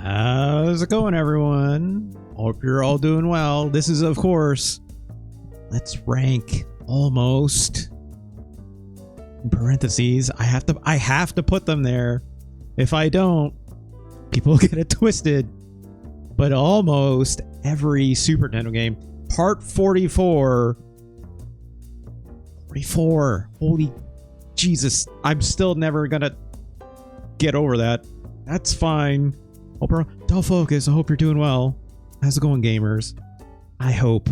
How's it going, everyone? Hope you're all doing well. This is, of course, Let's Rank Almost. In parentheses, I have to put them there. If I don't, people get it twisted. But almost every Super Nintendo game, part 44. 44. Holy Jesus. I'm still never gonna get over that. That's fine. Don't focus. I hope you're doing well. How's it going, gamers? I hope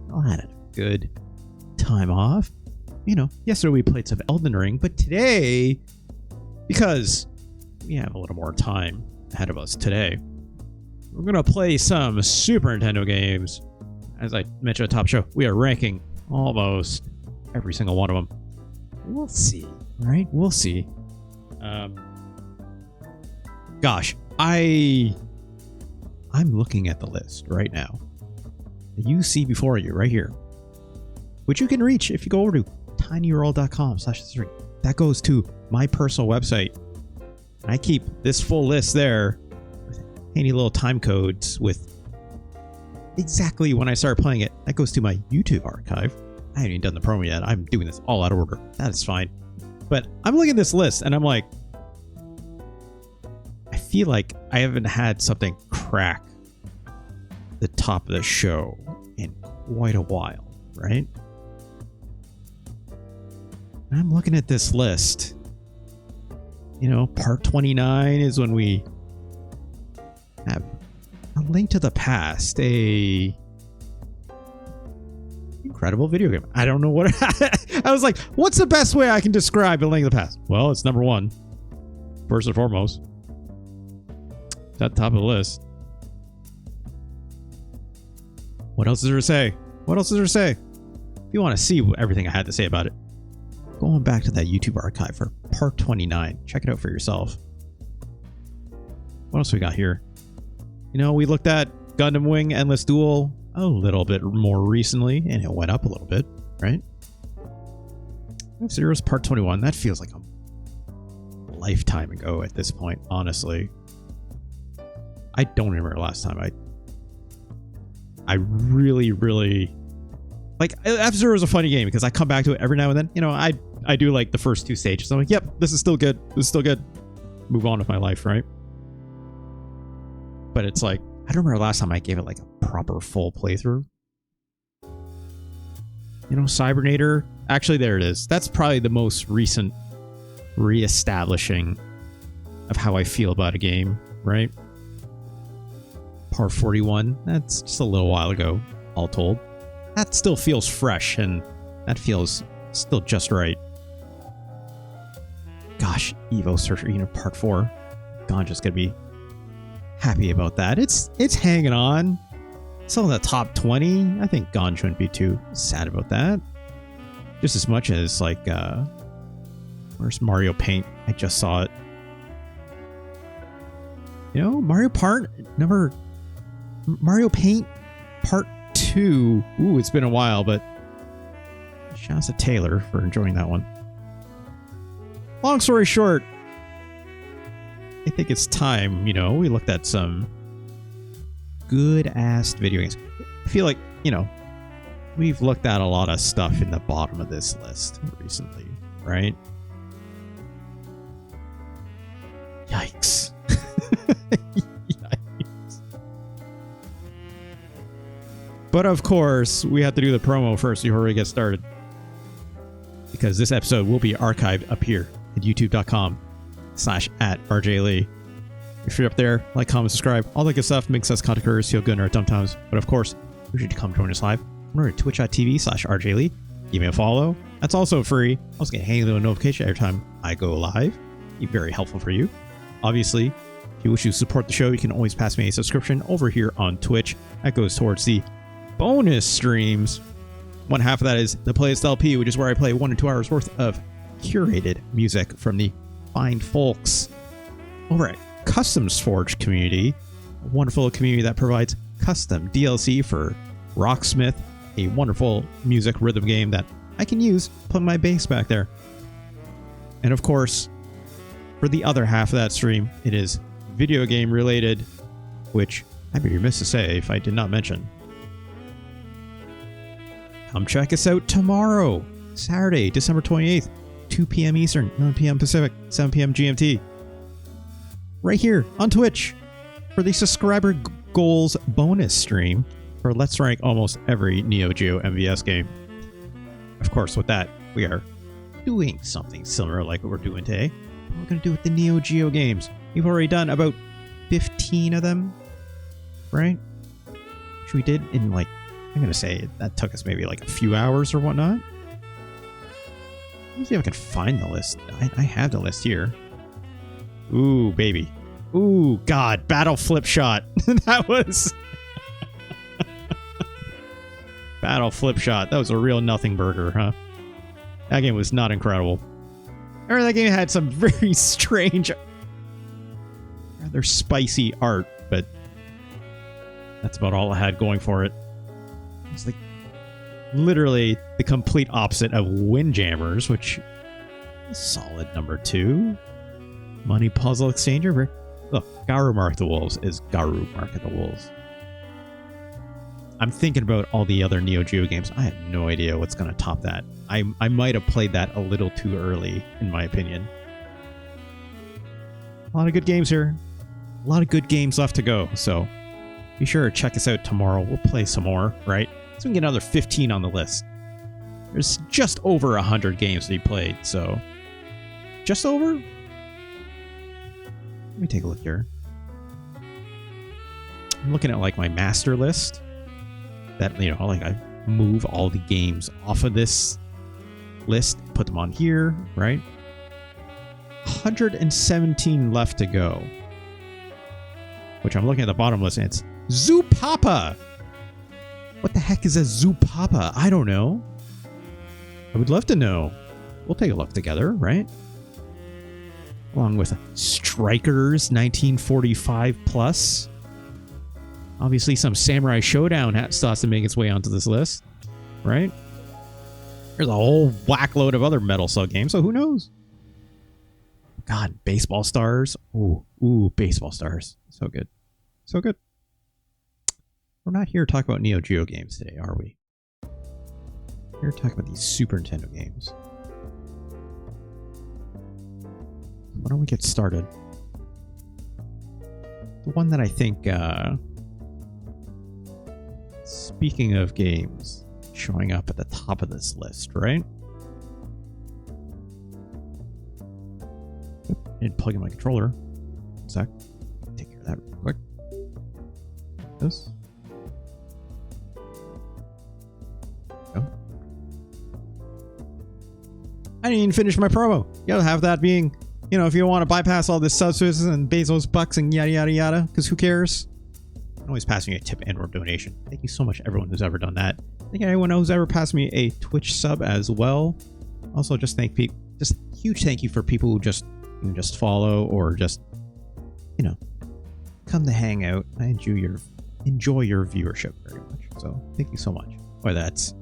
y'all had a good time off. You know, yesterday we played some Elden Ring, but today, because we have a little more time ahead of us today, we're going to play some Super Nintendo games. As I mentioned at the top show, we are ranking almost every single one of them. We'll see, right? We'll see. Gosh, I'm looking at the list right now that you see before you right here, which you can reach if you go over to tinyurl.com/3. That goes to my personal website. I keep this full list there with handy little time codes with exactly when I start playing it. That goes to my YouTube archive. I haven't even done the promo yet. I'm doing this all out of order. That is fine. But I'm looking at this list and I'm like, I feel like I haven't had something crack the top of the show in quite a while, right? I'm looking at this list. You know, part 29 is when we have A Link to the Past, a incredible video game. I don't know what I was like, what's the best way I can describe A Link to the Past? Well, it's number one, first and foremost. It's at the top of the list. What else is there to say? What else is there to say? If you want to see everything I had to say about it, going back to that YouTube archive for part 29. Check it out for yourself. What else we got here? You know, we looked at Gundam Wing Endless Duel a little bit more recently, and it went up a little bit, right? Zero's part 21. That feels like a lifetime ago at this point, honestly. I don't remember last time I really like F-Zero is a funny game because I come back to it every now and then. You know, I do like the first two stages. I'm like, yep, this is still good. This is still good. Move on with my life, right? But it's like, I don't remember last time I gave it like a proper full playthrough. You know, Cybernator. Actually, there it is. That's probably the most recent reestablishing of how I feel about a game, right? Part 41. That's just a little while ago, all told. That still feels fresh, and that feels still just right. Gosh, Evo Searcher, you know, part 4. Ganja's gonna be happy about that. It's hanging on. Still in the top 20. I think Ganja shouldn't be too sad about that. Just as much as like where's Mario Paint? I just saw it. You know, Mario Paint Part 2. Ooh, it's been a while, but shouts to Taylor for enjoying that one. Long story short, I think it's time, you know, we looked at some good-ass video games. I feel like, you know, we've looked at a lot of stuff in the bottom of this list recently, right? Yikes. Yikes. But of course, we have to do the promo first before we get started. Because this episode will be archived up here at youtube.com/@RJLee. If you're up there, like, comment, subscribe, all that good stuff makes us content creators feel good in our dumb times. But of course, you should come join us live. Remember twitch.tv/RJLee. Give me a follow. That's also free. Also get a handy little notification every time I go live. Be very helpful for you. Obviously, if you wish to support the show, you can always pass me a subscription over here on Twitch. That goes towards the bonus streams. One half of that is the Playlist LP, which is where I play 1 to 2 hours worth of curated music from the fine folks over at Customs Forge community, a wonderful community that provides custom DLC for Rocksmith, a wonderful music rhythm game that I can use, put my bass back there. And of course, for the other half of that stream, it is video game related which I'd be remiss to say if I did not mention. Come check us out tomorrow, Saturday, December 28th, 2 p.m. Eastern, 9 p.m. Pacific, 7 p.m. GMT. Right here on Twitch for the subscriber goals bonus stream for Let's Rank almost every Neo Geo MVS game. Of course, with that, we are doing something similar like what we're doing today. What we're going to do with the Neo Geo games. We've already done about 15 of them, right? Which we did in like, I'm going to say that took us maybe like a few hours or whatnot. Let me see if I can find the list. I have the list here. Ooh, baby. Ooh, God. Battle Flip Shot. That was... Battle Flip Shot. That was a real nothing burger, huh? That game was not incredible. I remember that game had some very strange, rather spicy art, but that's about all it had going for it. It's like literally the complete opposite of Windjammers, which is solid number 2. Money Puzzle Exchanger. Look, Garu Mark of the Wolves is Garu Mark of the Wolves. I'm thinking about all the other Neo Geo games. I have no idea what's going to top that. I might have played that a little too early, in my opinion. A lot of good games here. A lot of good games left to go, so be sure to check us out tomorrow. We'll play some more, right? So we can get another 15 on the list. There's just over 100 games to be played, so... Just over? Let me take a look here. I'm looking at, like, my master list. That, you know, like, I move all the games off of this list, put them on here, right? 117 left to go. Which I'm looking at the bottom list, and it's Zoopapa! What the heck is a Zoopapa? I don't know. I would love to know. We'll take a look together, right? Along with Strikers 1945 plus. Obviously, some Samurai Showdown still has to make its way onto this list, right? There's a whole whack load of other Metal Slug games, so who knows? God, Baseball Stars. Ooh, Baseball Stars. So good. So good. We're not here to talk about Neo Geo games today, are we? We're here to talk about these Super Nintendo games. Why don't we get started? The one that I think, speaking of games, showing up at the top of this list, right? I need to plug in my controller. One sec. Take care of that real quick. This. Go. I didn't even finish my promo. You gotta have that being, you know, if you want to bypass all this subsistence and Bezos bucks and yada yada yada, because who cares? I'm always passing you a tip and or donation. Thank you so much, everyone who's ever done that. Thank you anyone who's ever passed me a Twitch sub as well. Also, just thank people. Just huge thank you for people who just follow or just, you know, come to hang out. I enjoy your viewership very much. So thank you so much. Whether that's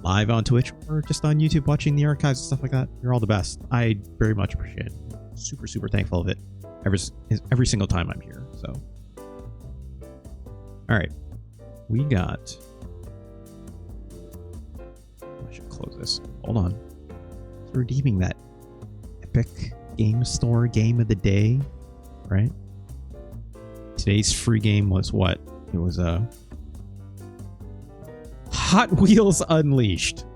live on Twitch or just on YouTube watching the archives and stuff like that, you're all the best. I very much appreciate it. Super, super thankful of it every single time I'm here. So, all right, we got. I should close this. Hold on. It's redeeming that Epic Game Store game of the day, right? Today's free game was what? It was a Hot Wheels Unleashed.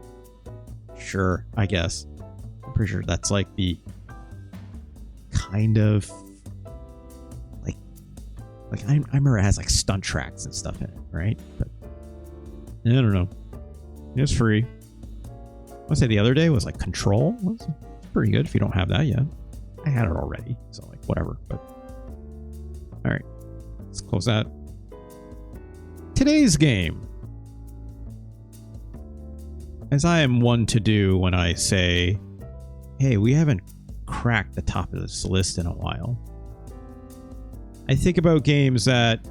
Sure, I guess. I'm pretty sure that's like the kind of like I remember it has like stunt tracks and stuff in it, right? But I don't know. It was free. I want to say the other day was like Control. It's pretty good if you don't have that yet. I had it already, so like whatever. But all right, let's close that. Today's game, as I am one to do when I say, hey, we haven't cracked the top of this list in a while, I think about games that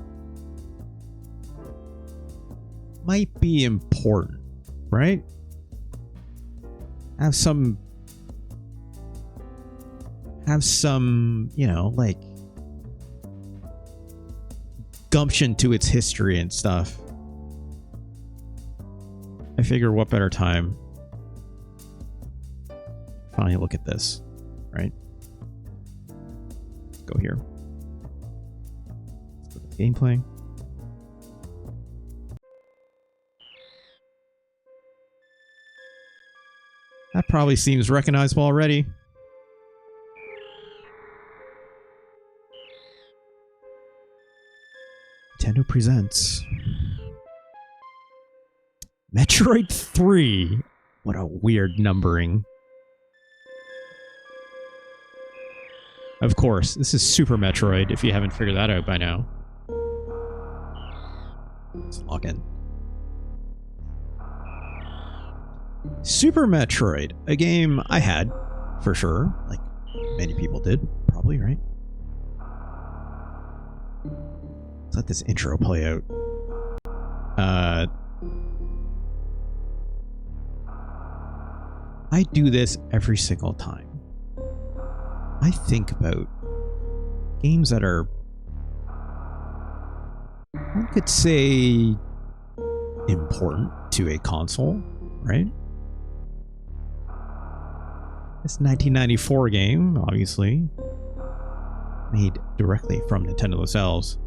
might be important, right? Have some, you know, like gumption to its history and stuff. I figure what better time? Finally look at this, right? Let's go here. Let's go to the gameplay. That probably seems recognizable already. Nintendo presents Metroid 3. What a weird numbering. Of course, this is Super Metroid, if you haven't figured that out by now. Let's log in. Super Metroid, a game I had, for sure. Like, many people did, probably, right? Let's let this intro play out. I do this every single time. I think about games that are, one could say, important to a console, right? This 1994 game, obviously, made directly from Nintendo themselves.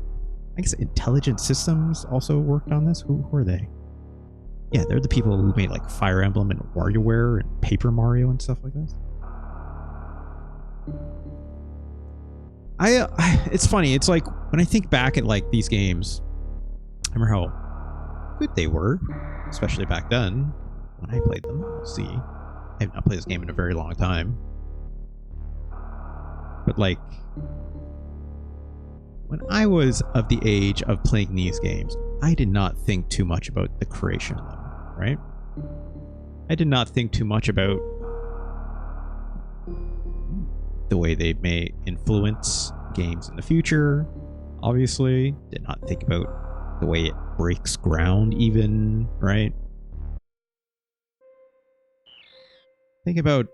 I guess Intelligent Systems also worked on this. Who are they? Yeah, they're the people who made like Fire Emblem and WarioWare and Paper Mario and stuff like this. It's funny. It's like when I think back at like these games, I remember how good they were, especially back then when I played them. We'll see. I have not played this game in a very long time. But like, when I was of the age of playing these games, I did not think too much about the creation of them, right? I did not think too much about the way they may influence games in the future, obviously. Did not think about the way it breaks ground even, right? Think about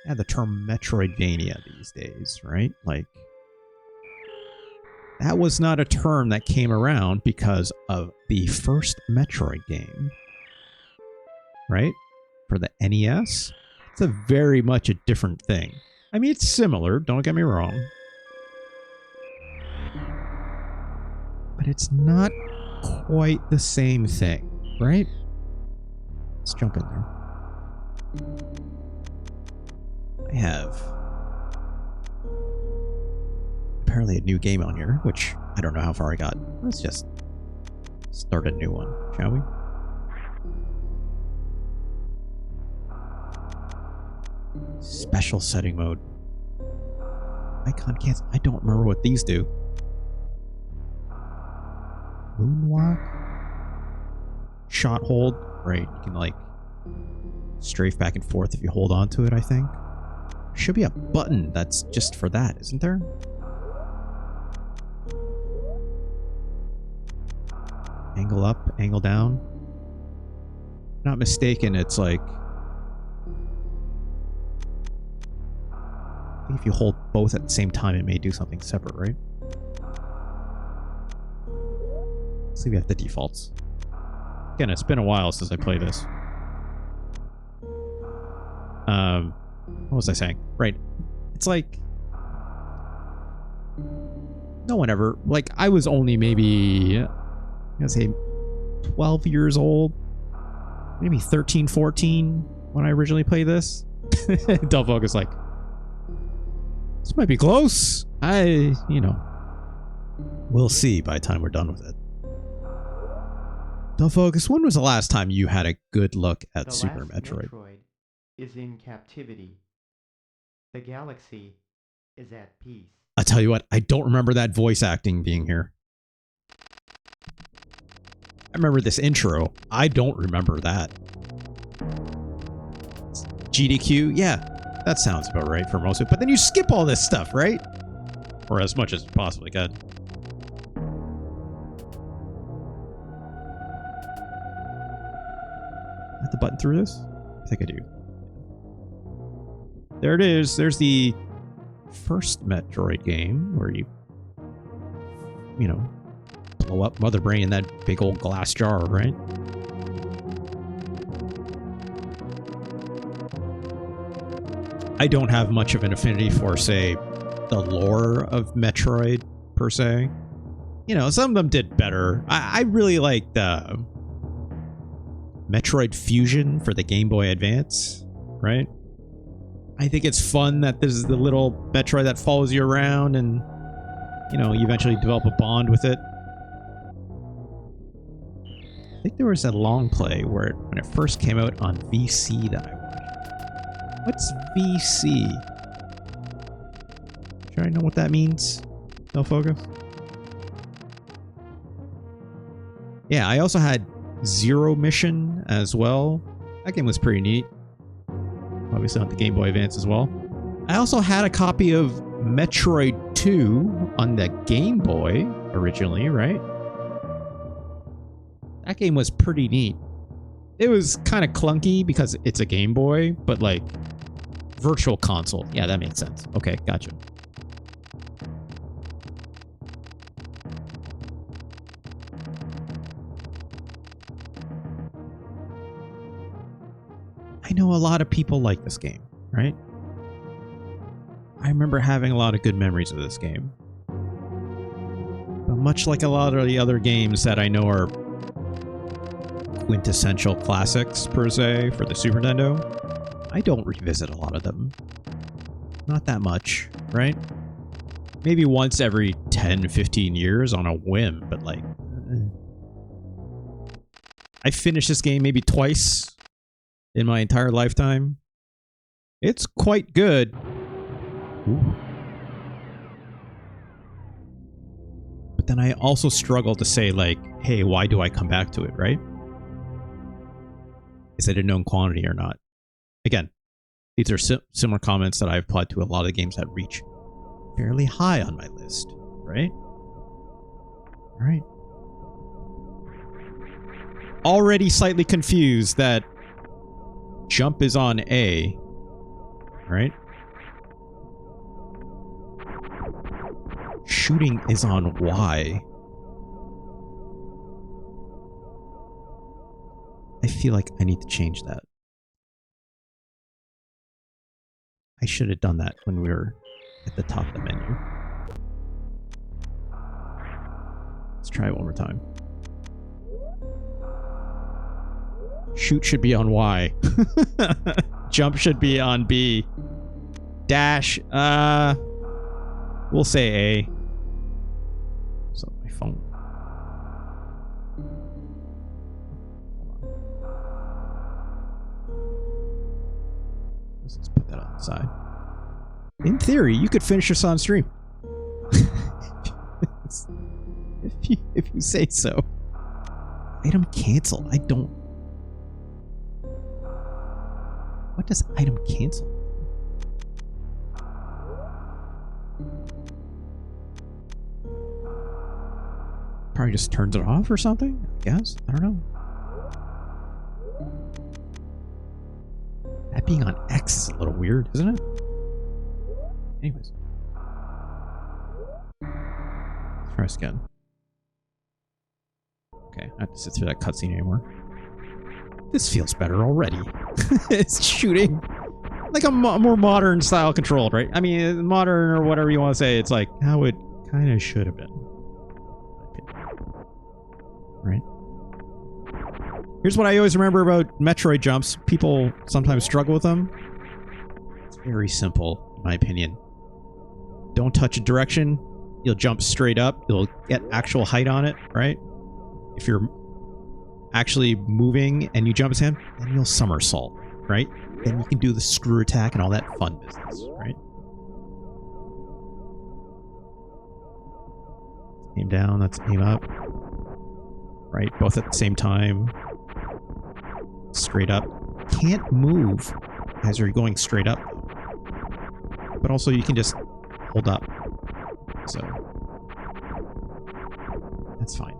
the term Metroidvania these days, right? Like, that was not a term that came around because of the first Metroid game, right? For the NES, it's a very much a different thing. I mean, it's similar, don't get me wrong. But it's not quite the same thing, right? Let's jump in there. I have apparently a new game on here, which I don't know how far I got. Let's just start a new one, shall we? Special setting mode. Icon cancel. I don't remember what these do. Moonwalk? Shot hold. Right, you can like strafe back and forth if you hold on to it, I think. Should be a button that's just for that, isn't there? Angle up, angle down. Not mistaken, it's like, I think if you hold both at the same time, it may do something separate, right? Let's see if we have the defaults. Again, it's been a while since I played this. What was I saying? Right. It's like, no one ever, like, I was only maybe, I'm gonna say 12 years old, maybe 13, 14 when I originally played this. Del Focus like, this might be close. You know, we'll see by the time we're done with it. Del Focus, when was the last time you had a good look at Super Metroid? Metroid is in captivity. The galaxy is at peace. I tell you what, I don't remember that voice acting being here. I remember this intro. I don't remember that. GDQ? Yeah, that sounds about right for most of it. But then you skip all this stuff, right? Or as much as you possibly can. Hit the button through this? I think I do. There it is. There's the first Metroid game where you you know, blow up Mother Brain in that big old glass jar, right? I don't have much of an affinity for, say, the lore of Metroid, per se. You know, some of them did better. I really like the Metroid Fusion for the Game Boy Advance, right? I think it's fun that this is the little Metroid that follows you around and, you know, you eventually develop a bond with it. I think there was a long play where when it first came out on VC that I watched. What's VC? Should I know what that means? No focus? Yeah, I also had Zero Mission as well. That game was pretty neat. Obviously on the Game Boy Advance as well. I also had a copy of Metroid 2 on the Game Boy originally, right? That game was pretty neat. It was kind of clunky because it's a Game Boy, but like virtual console. Yeah, that makes sense. Okay, gotcha. I know a lot of people like this game, right? I remember having a lot of good memories of this game. But much like a lot of the other games that I know are quintessential classics, per se, for the Super Nintendo, I don't revisit a lot of them. Not that much, right? Maybe once every 10, 15 years on a whim, but like... I finished this game maybe twice in my entire lifetime. It's quite good. Ooh. But then I also struggle to say, like, hey, why do I come back to it, right? Is it a known quantity or not? Again, these are similar comments that I've applied to a lot of the games that reach fairly high on my list, right? All right. Already slightly confused that jump is on A, right? Shooting is on Y. I feel like I need to change that. I should have done that when we were at the top of the menu. Let's try it one more time. Shoot should be on Y. Jump should be on B. Dash, we'll say A. So my phone. Let's just put that on the side. In theory, you could finish this on stream. if you say so. Item cancel. I don't. What does item cancel? Probably just turns it off or something, I guess. I don't know. That being on X is a little weird, isn't it? Anyways. Let's try this again. Okay, I don't have to sit through that cutscene anymore. This feels better already. It's shooting like a more modern style controlled, right? I mean, modern or whatever you want to say. It's like how it kind of should have been. Right? Here's what I always remember about Metroid jumps. People sometimes struggle with them. It's very simple, in my opinion. Don't touch a direction. You'll jump straight up. You'll get actual height on it, right? If you're actually moving and you jump his hand, then you'll somersault, right? Then you can do the screw attack and all that fun business, right? Aim down, that's aim up. Right, both at the same time. Straight up. Can't move as you're going straight up. But also you can just hold up. So that's fine.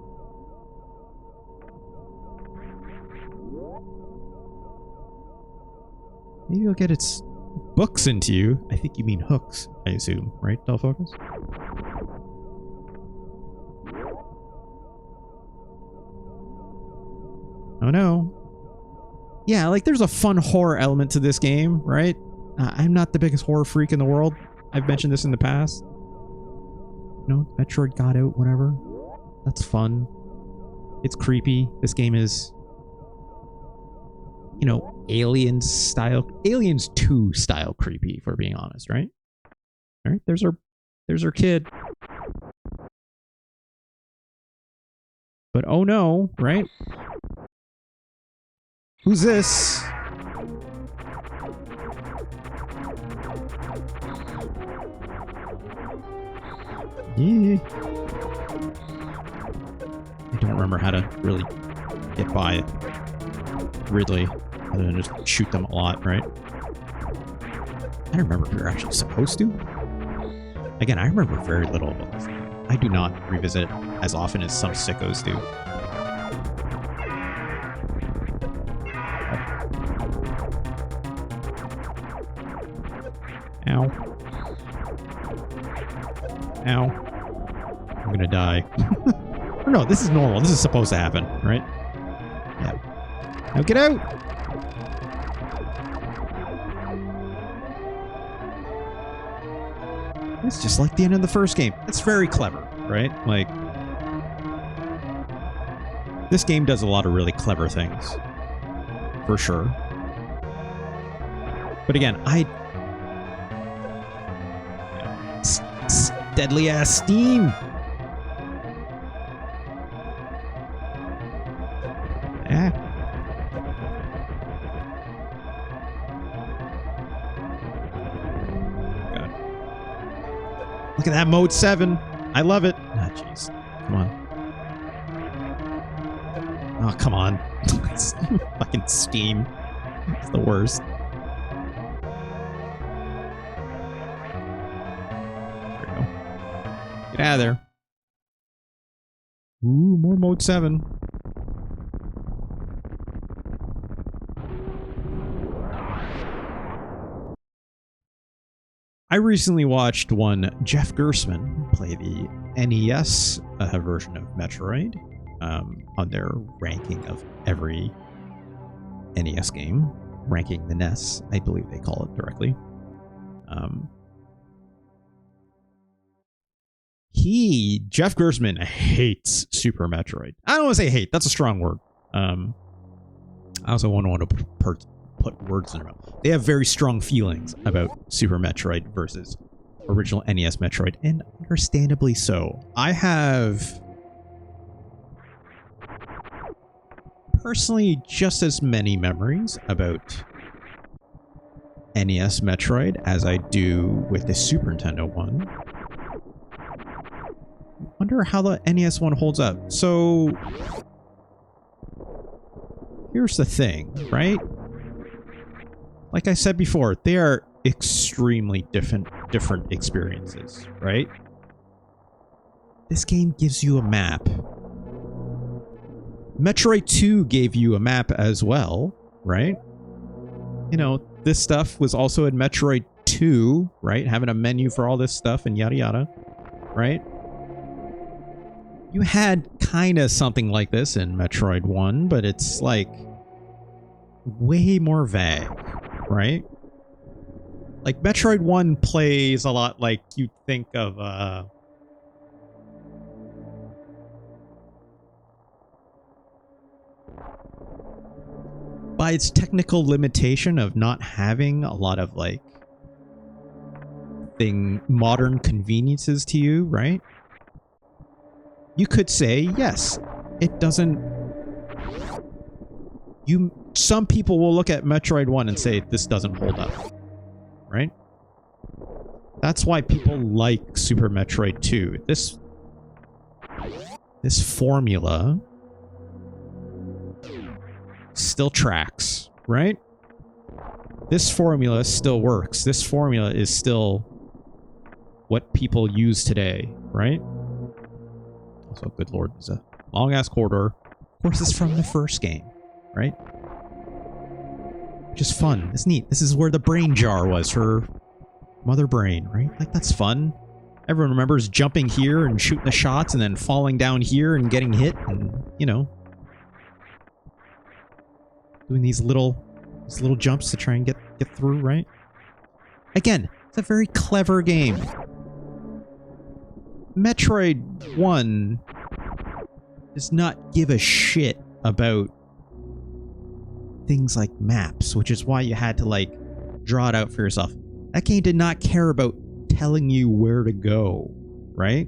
Maybe you'll get its books into you. I think you mean hooks, I assume, right, Dull Focus? Oh no. Yeah, like there's a fun horror element to this game, right? I'm not the biggest horror freak in the world. I've mentioned this in the past. You know, Metroid got out, whatever. That's fun. It's creepy. This game is, you know, Aliens style, Aliens 2 style creepy, if we're being honest, right? All right, there's our kid. But oh no, right? Who's this? Yeah. I don't remember how to really get by it. Ridley, other than just shoot them a lot, right? I don't remember if you're actually supposed to. Again, I remember very little about this. I do not revisit it as often as some sickos do. Ow. Ow. I'm gonna die. No, this is normal. This is supposed to happen, right? Yeah. Now get out! It's just like the end of the first game. It's very clever, right? Like, this game does a lot of really clever things. For sure. But again, deadly ass steam! Look at that mode 7. I love it. Ah, jeez. Come on. Oh, come on. Fucking Steam. It's the worst. There we go. Get out of there. Ooh, more mode 7. I recently watched one Jeff Gersman play the NES version of Metroid on their ranking of every NES game. Ranking the NES, I believe they call it directly. Jeff Gersman hates Super Metroid. I don't want to say hate, that's a strong word. I also wouldn't want to put words in their mouth. They have very strong feelings about Super Metroid versus original NES Metroid, and understandably so. I have personally just as many memories about NES Metroid as I do with the Super Nintendo one. I wonder how the NES one holds up. So here's the thing, right? Like I said before, they are extremely different experiences, right? This game gives you a map. Metroid 2 gave you a map as well, right? You know, this stuff was also in Metroid 2, right? Having a menu for all this stuff and yada yada, right? You had kind of something like this in Metroid 1, but it's like way more vague. Right? Like, Metroid 1 plays a lot like you think of, by its technical limitation of not having a lot of, like, modern conveniences to you, right? You could say, yes, it doesn't... Some people will look at Metroid 1 and say, this doesn't hold up. Right? That's why people like Super Metroid 2. This formula still tracks, right? This formula still works. This formula is still what people use today, right? Also, good lord, there's a long-ass corridor. Of course, it's from the first game, right? Just fun. It's neat. This is where the brain jar was for Mother Brain, right? Like, that's fun. Everyone remembers jumping here and shooting the shots and then falling down here and getting hit and, you know. Doing these little jumps to try and get through, right? Again, it's a very clever game. Metroid 1 does not give a shit about things like maps, which is why you had to, like, draw it out for yourself. That game did not care about telling you where to go, right?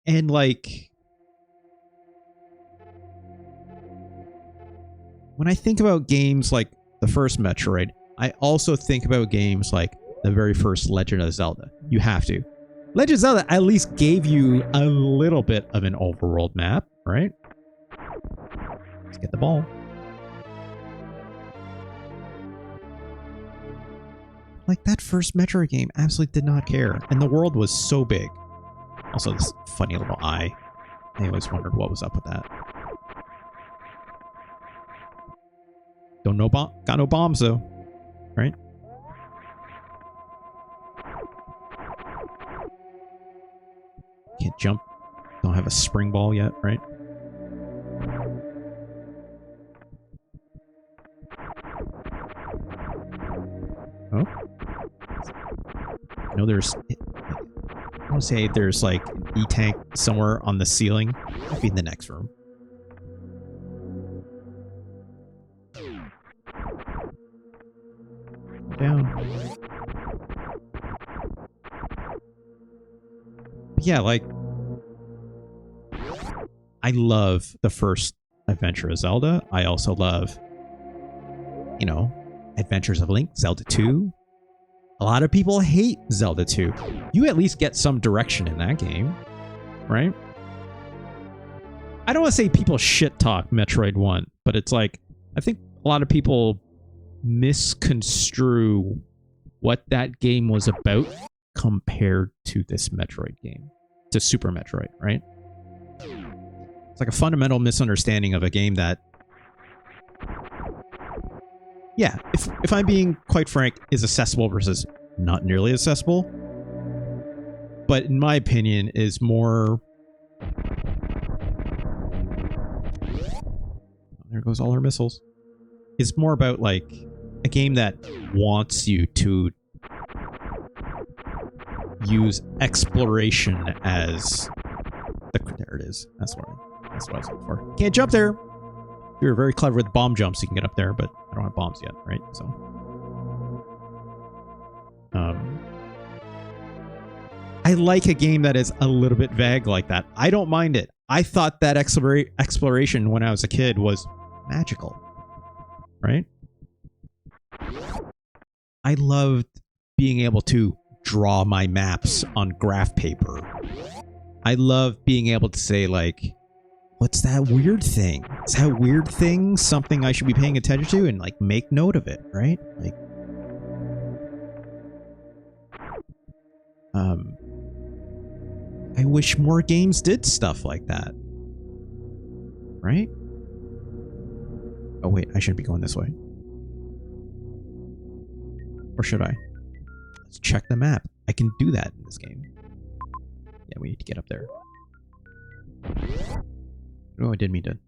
And, like, when I think about games like the first Metroid, I also think about games like the very first Legend of Zelda. You have to. Legend of Zelda at least gave you a little bit of an overworld map, right? Let's get the ball. Like, that first Metroid game absolutely did not care. And the world was so big. Also, this funny little eye. I always wondered what was up with that. Got no bombs, though. Right? Can't jump. Don't have a spring ball yet, right? Oh. I know there's... I want to say there's, like, an E-tank somewhere on the ceiling. Might be in the next room. Down. Yeah, like, I love the first Adventure of Zelda. I also love, you know, Adventures of Link, Zelda 2. A lot of people hate Zelda 2. You at least get some direction in that game, right? I don't want to say people shit talk Metroid 1, but it's like, I think a lot of people misconstrue what that game was about compared to this Metroid game, to Super Metroid, right? It's like a fundamental misunderstanding of a game that, yeah, if I'm being quite frank, is accessible versus not nearly accessible, but in my opinion is more... There goes all our missiles. It's more about, like, a game that wants you to use exploration as there it is. That's what I was looking for. Can't jump there. We were very clever with bomb jumps. You can get up there, but I don't have bombs yet, right? So, I like a game that is a little bit vague like that. I don't mind it. I thought that exploration when I was a kid was magical, right? I loved being able to draw my maps on graph paper. I love being able to say, like, what's that weird thing? Is that weird thing something I should be paying attention to? And, like, make note of it, right? Like, I wish more games did stuff like that. Right? Oh, wait, I shouldn't be going this way. Or should I? Let's check the map. I can do that in this game. Yeah, we need to get up there. Oh, I didn't mean to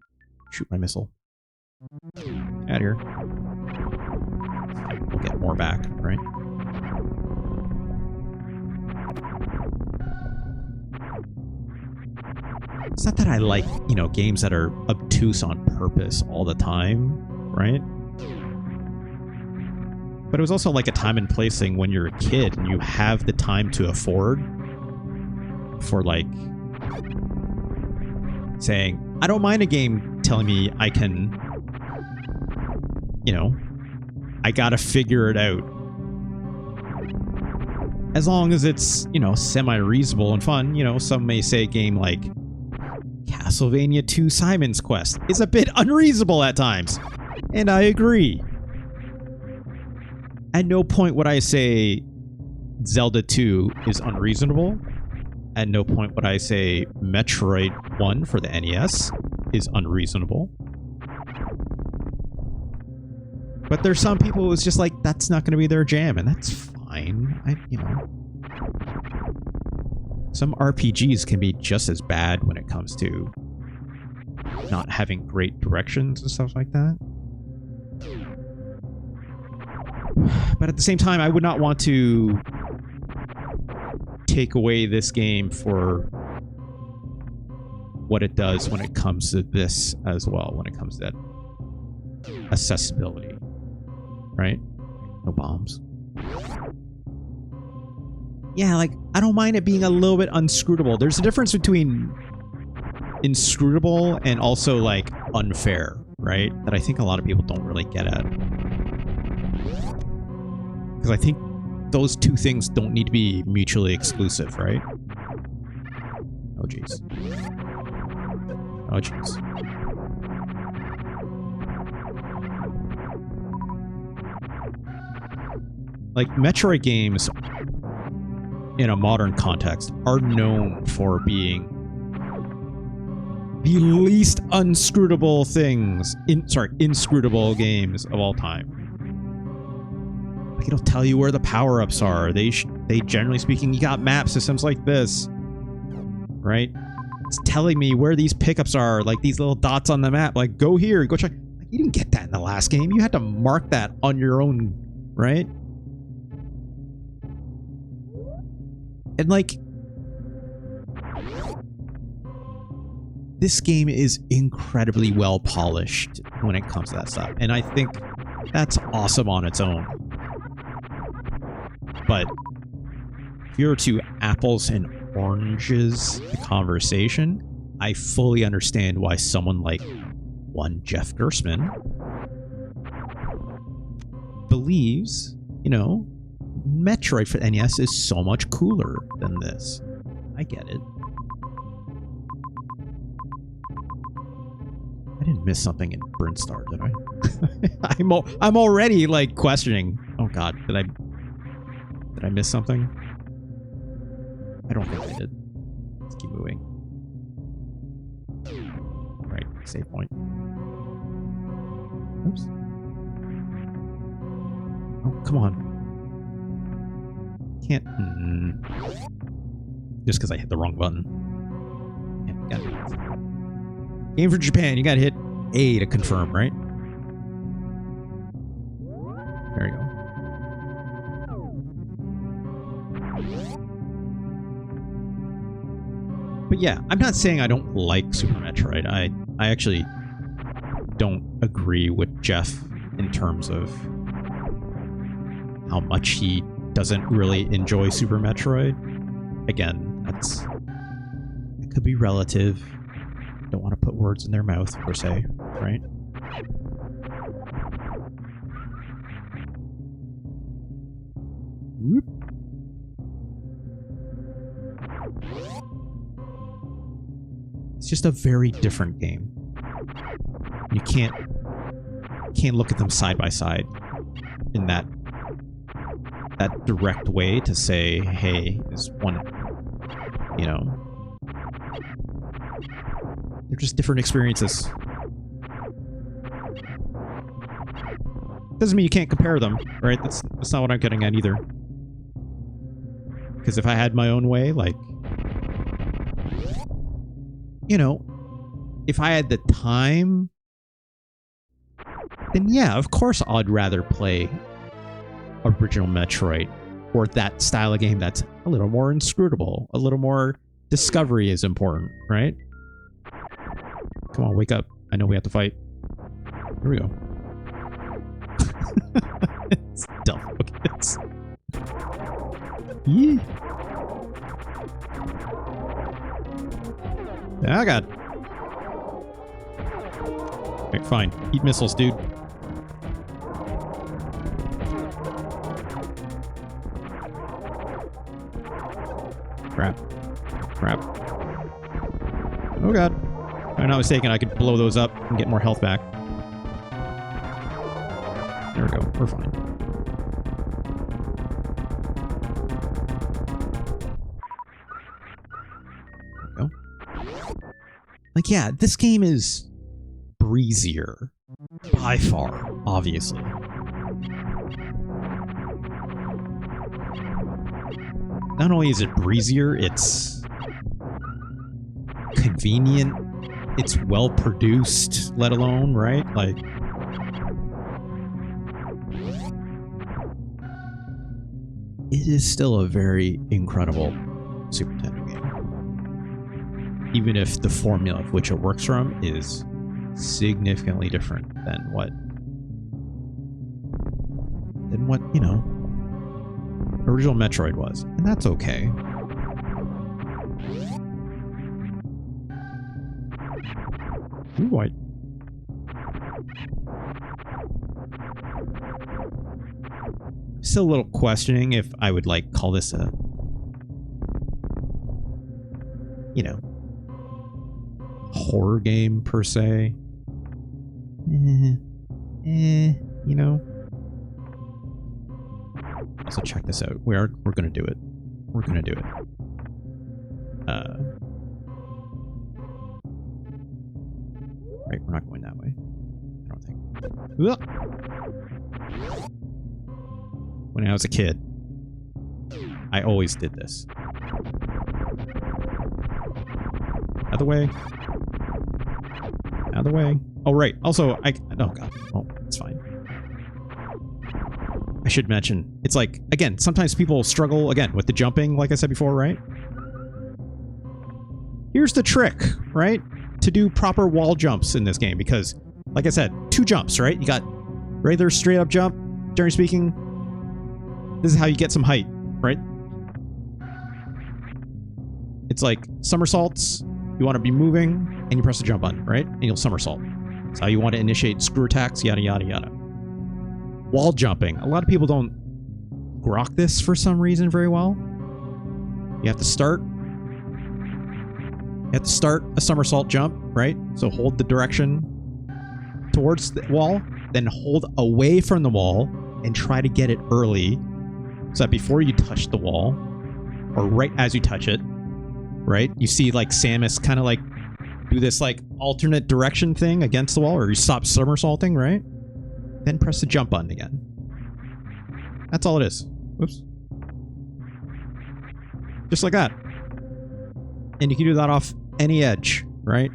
shoot my missile. Out of here. We'll get more back, right? It's not that I like, you know, games that are obtuse on purpose all the time, right? But it was also like a time and place thing when you're a kid and you have the time to afford for, like, saying, I don't mind a game telling me I can, you know, I gotta figure it out. As long as it's, you know, semi-reasonable and fun. You know, some may say a game like Castlevania 2 Simon's Quest is a bit unreasonable at times. And I agree. At no point would I say Zelda 2 is unreasonable. At no point would I say Metroid 1 for the NES is unreasonable. But there's some people who's just like, that's not going to be their jam, and that's fine. You know. Some RPGs can be just as bad when it comes to not having great directions and stuff like that. But at the same time, I would not want to take away this game for what it does when it comes to this as well, when it comes to that accessibility, right? No bombs. Yeah, like, I don't mind it being a little bit unscrutable. There's a difference between inscrutable and also, like, unfair, right? That I think a lot of people don't really get at. Because I think those two things don't need to be mutually exclusive, right? Oh, jeez. Oh, jeez. Like, Metroid games in a modern context are known for being the least unscrutable things, inscrutable games of all time. Like, it'll tell you where the power-ups are. They generally speaking, you got map systems like this, right? It's telling me where these pickups are, like these little dots on the map. Like, go here, go check. Like, you didn't get that in the last game. You had to mark that on your own, right? And, like, this game is incredibly well polished when it comes to that stuff. And I think that's awesome on its own. But if you were to apples and oranges the conversation, I fully understand why someone like one Jeff Gersman believes, you know, Metroid for NES is so much cooler than this. I get it. I didn't miss something in Brinstar, did I? I'm already, like, questioning. Oh god, did I miss something? I don't think I did. Let's keep moving. Right, save point. Oops. Oh, come on. Can't. Just because I hit the wrong button. Yeah, game for Japan, you gotta hit A to confirm, right? There you go. But yeah, I'm not saying I don't like Super Metroid. I actually don't agree with Jeff in terms of how much he doesn't really enjoy Super Metroid. Again, it could be relative. Don't want to put words in their mouth, per se, right? Whoop. It's just a very different game. You can't look at them side by side in that direct way to say, hey, is one, you know, they're just different experiences. Doesn't mean you can't compare them, right? That's not what I'm getting at either. Because if I had my own way, like, you know, if I had the time, then yeah, of course I'd rather play original Metroid or that style of game that's a little more inscrutable, a little more discovery is important, right? Come on, wake up. I know we have to fight. Here we go. It's dumb. Okay, it's... Yeah. Oh, God. Okay, fine. Eat missiles, dude. Crap. Crap. Oh, God. If I'm not mistaken, I could blow those up and get more health back. There we go. We're fine. There we go. Like, yeah, this game is breezier. By far, obviously. Not only is it breezier, it's convenient it's well produced, let alone, right? Like, it is still a very incredible Super Nintendo game. Even if the formula of which it works from is significantly different than what, you know, original Metroid was. And that's okay. Ooh, still a little questioning if I would like call this a, you know, horror game per se. You know. Also, check this out. We're gonna do it. We're gonna do it. Right, we're not going that way. I don't think. Ugh. When I was a kid, I always did this. Out of the way. Out of the way. Oh, right. Also, oh, God. Oh, it's fine. I should mention, it's like, again, sometimes people struggle, again, with the jumping, like I said before, right? Here's the trick, right? To do proper wall jumps in this game, because, like I said, 2 jumps, right? You got regular straight up jump, generally speaking. This is how you get some height, right? It's like somersaults. You want to be moving, and you press the jump button, right? And you'll somersault. That's how you want to initiate screw attacks, yada, yada, yada. Wall jumping. A lot of people don't grok this for some reason very well. You have to start. You have to start a somersault jump, right? So hold the direction towards the wall, then hold away from the wall and try to get it early so that before you touch the wall, or right as you touch it, right? You see like Samus kind of like do this like alternate direction thing against the wall, or you stop somersaulting, right? Then press the jump button again. That's all it is. Whoops. Just like that. And you can do that off any edge, right?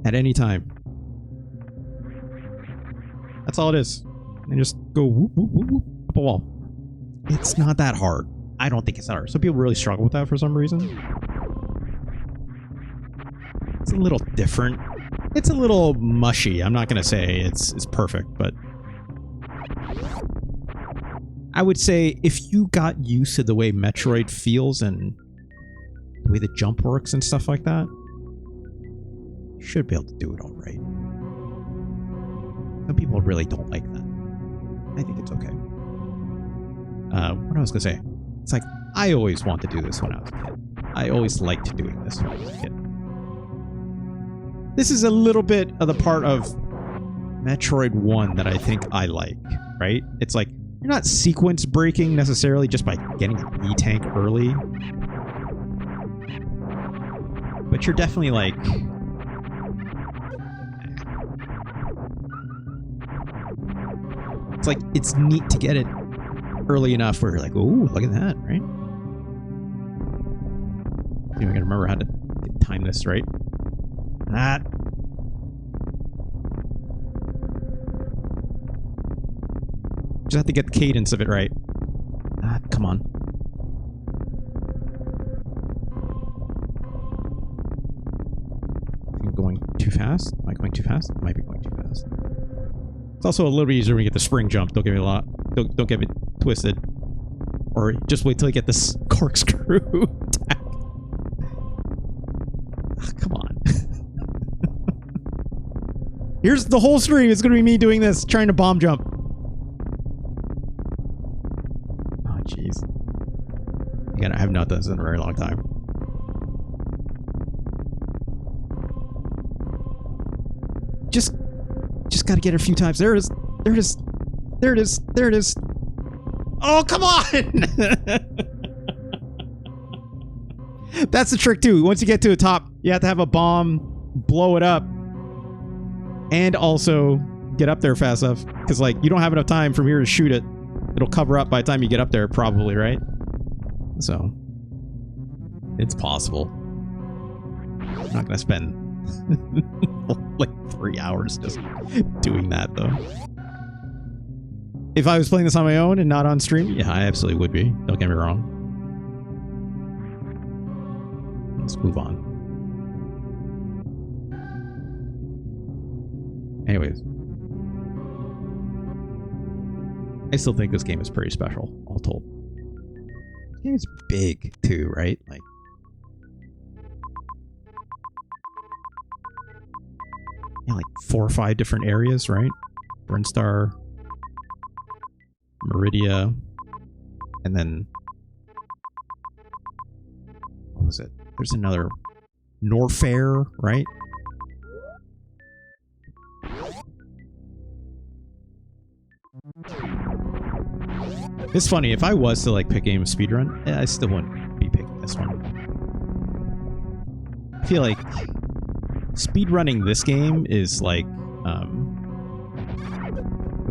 At any time. That's all it is. And just go whoop, whoop, whoop, whoop, up a wall. It's not that hard. I don't think it's that hard. Some people really struggle with that for some reason. It's a little different. It's a little mushy. I'm not going to say it's perfect, but I would say if you got used to the way Metroid feels and the way the jump works and stuff like that, you should be able to do it all right. Some people really don't like that. I think it's okay. What I was going to say, it's like, I always wanted to do this when I was a kid. I always liked doing this when I was a kid. This is a little bit of the part of Metroid 1 that I think I like, right? It's like, you're not sequence breaking necessarily just by getting an E-tank early. But you're definitely like... It's like, it's neat to get it early enough where you're like, ooh, look at that, right? I gotta remember how to time this, right? That. Just have to get the cadence of it right. Ah, come on. I'm going too fast? Am I going too fast? I might be going too fast. It's also a little bit easier when you get the spring jump. Don't get me don't get me twisted. Or just wait till you get this corkscrew attack. Ah, come on. Here's the whole stream. It's going to be me doing this, trying to bomb jump. Oh, jeez. Again, I have not done this in a very long time. Just got to get it a few times. There it is. There it is. There it is. There it is. Oh, come on! That's the trick, too. Once you get to the top, you have to have a bomb, blow it up, and also get up there fast enough. Because, like, you don't have enough time from here to shoot it. It'll cover up by the time you get up there, probably, right? So, it's possible. I'm not gonna spend like 3 hours just doing that though. If I was playing this on my own and not on stream, yeah, I absolutely would be. Don't get me wrong. Let's move on. Anyways. I still think this game is pretty special, all told. This game is big, too, right? Like, yeah, like 4 or 5 different areas, right? Brinstar, Meridia, and then... what was it? There's another... Norfair, right? It's funny, if I was to like pick a game of speedrun, I still wouldn't be picking this one. I feel like speedrunning this game is like oh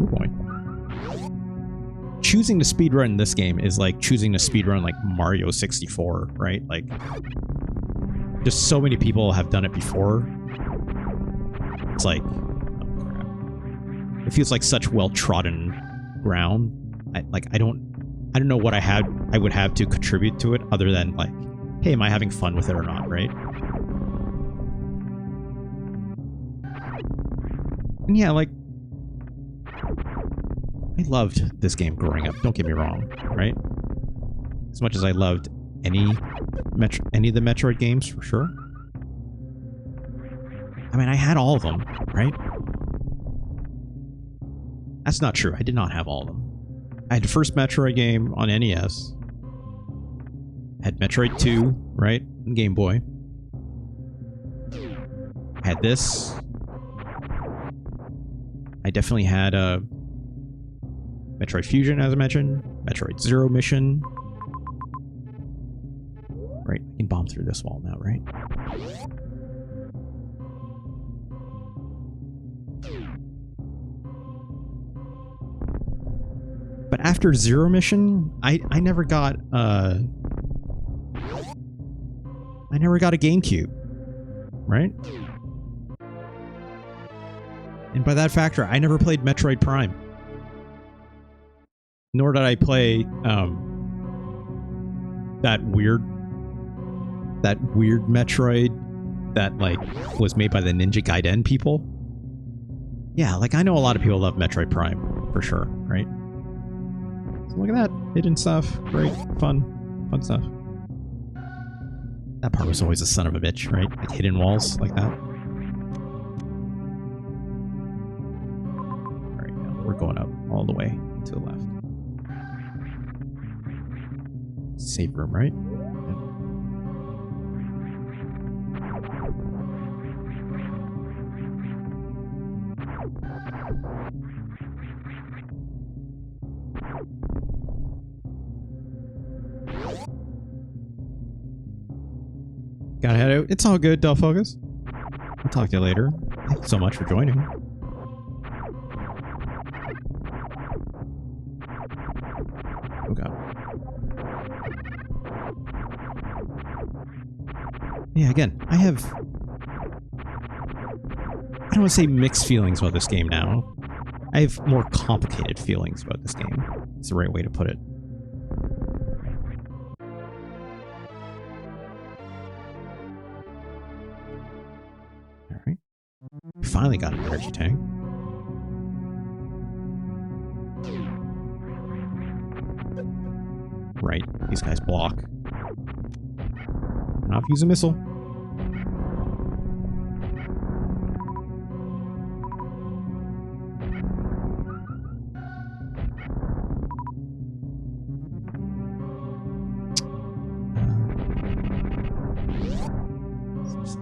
boy. Choosing to speedrun this game is like choosing to speedrun like Mario 64, right? Like just so many people have done it before. It's like, oh crap. It feels like such well-trodden ground. I don't know what I would have to contribute to it other than like, hey, am I having fun with it or not, right? And yeah, like, I loved this game growing up, don't get me wrong, right? As much as I loved any of the Metroid games, for sure. I mean, I had all of them, right? That's not true. I did not have all of them. I had the first Metroid game on NES. I had Metroid 2, right? On Game Boy. I had this. I definitely had Metroid Fusion, as I mentioned. Metroid Zero Mission. Right, I can bomb through this wall now, right? But after Zero Mission, I never got a GameCube, right? And by that factor, I never played Metroid Prime. Nor did I play that weird Metroid that like was made by the Ninja Gaiden people. Yeah, like I know a lot of people love Metroid Prime for sure, right? Look at that. Hidden stuff. Great. Fun. Fun stuff. That part was always a son of a bitch, right? Like hidden walls like that. Alright, now we're going up all the way to the left. Save room, right? Gotta head out. It's all good, Del Focus. I'll talk to you later. Thank you so much for joining. Oh god. Yeah, again, I don't want to say mixed feelings about this game now. I have more complicated feelings about this game. It's the right way to put it. Alright. We finally got an energy tank. Right, these guys block. Not use a missile.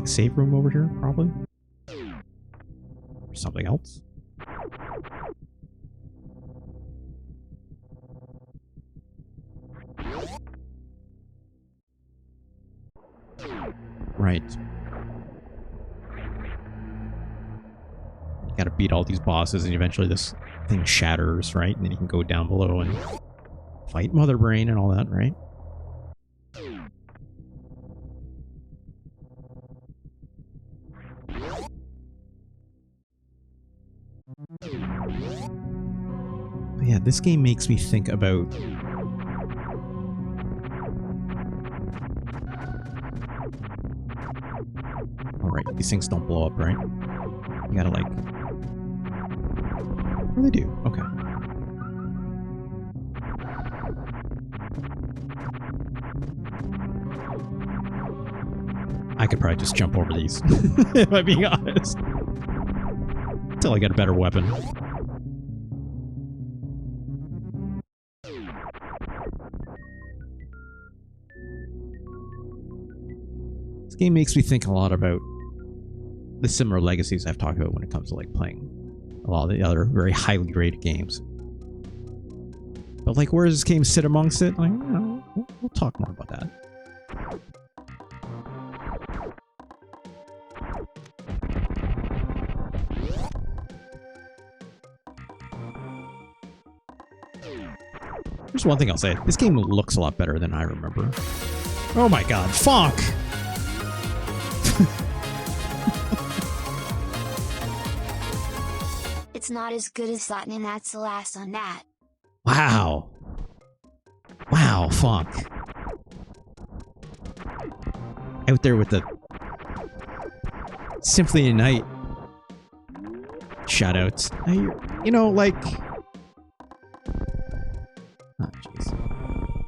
Save room over here, probably. Or something else. Right. You gotta beat all these bosses and eventually this thing shatters, right? And then you can go down below and fight Mother Brain and all that, right? this game makes me think about... Alright, these things don't blow up, right? You gotta like... Oh, they do. Okay. I could probably just jump over these, if I'm being honest. Until I get a better weapon. This game makes me think a lot about the similar legacies I've talked about when it comes to like playing a lot of the other very highly rated games. But like, where does this game sit amongst it? Like, you know, we'll talk more about that. There's one thing I'll say. This game looks a lot better than I remember. Oh my god, Fonk! It's not as good as that, and that's the last on that. Wow. Wow, Fonk. Out there with the Symphony of Night shoutouts. You know, like... Oh, jeez.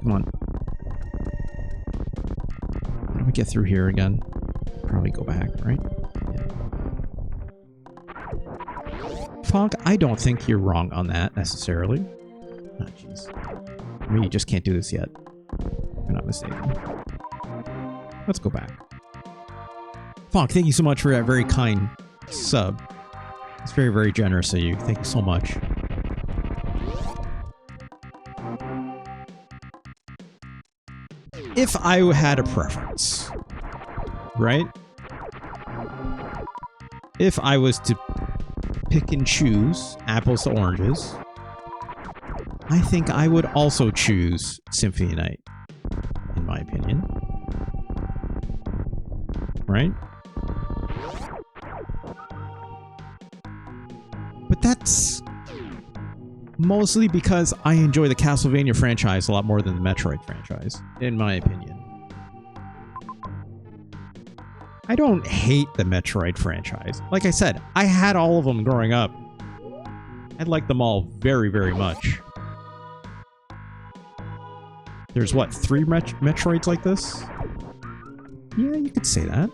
Come on. How do we get through here again? Probably go back, right? Yeah. Fonk, I don't think you're wrong on that, necessarily. Oh, jeez. I mean, you just can't do this yet. If I'm not mistaken. Let's go back. Fonk, thank you so much for that very kind sub. It's very, very generous of you. Thank you so much. If I had a preference, right? If I was to pick and choose apples to oranges, I think I would also choose Symphony of Night, in my opinion. Right? But that's mostly because I enjoy the Castlevania franchise a lot more than the Metroid franchise, in my opinion. I don't hate the Metroid franchise. Like I said, I had all of them growing up. I liked them all very, very much. There's what, 3 Metroids like this? Yeah, you could say that.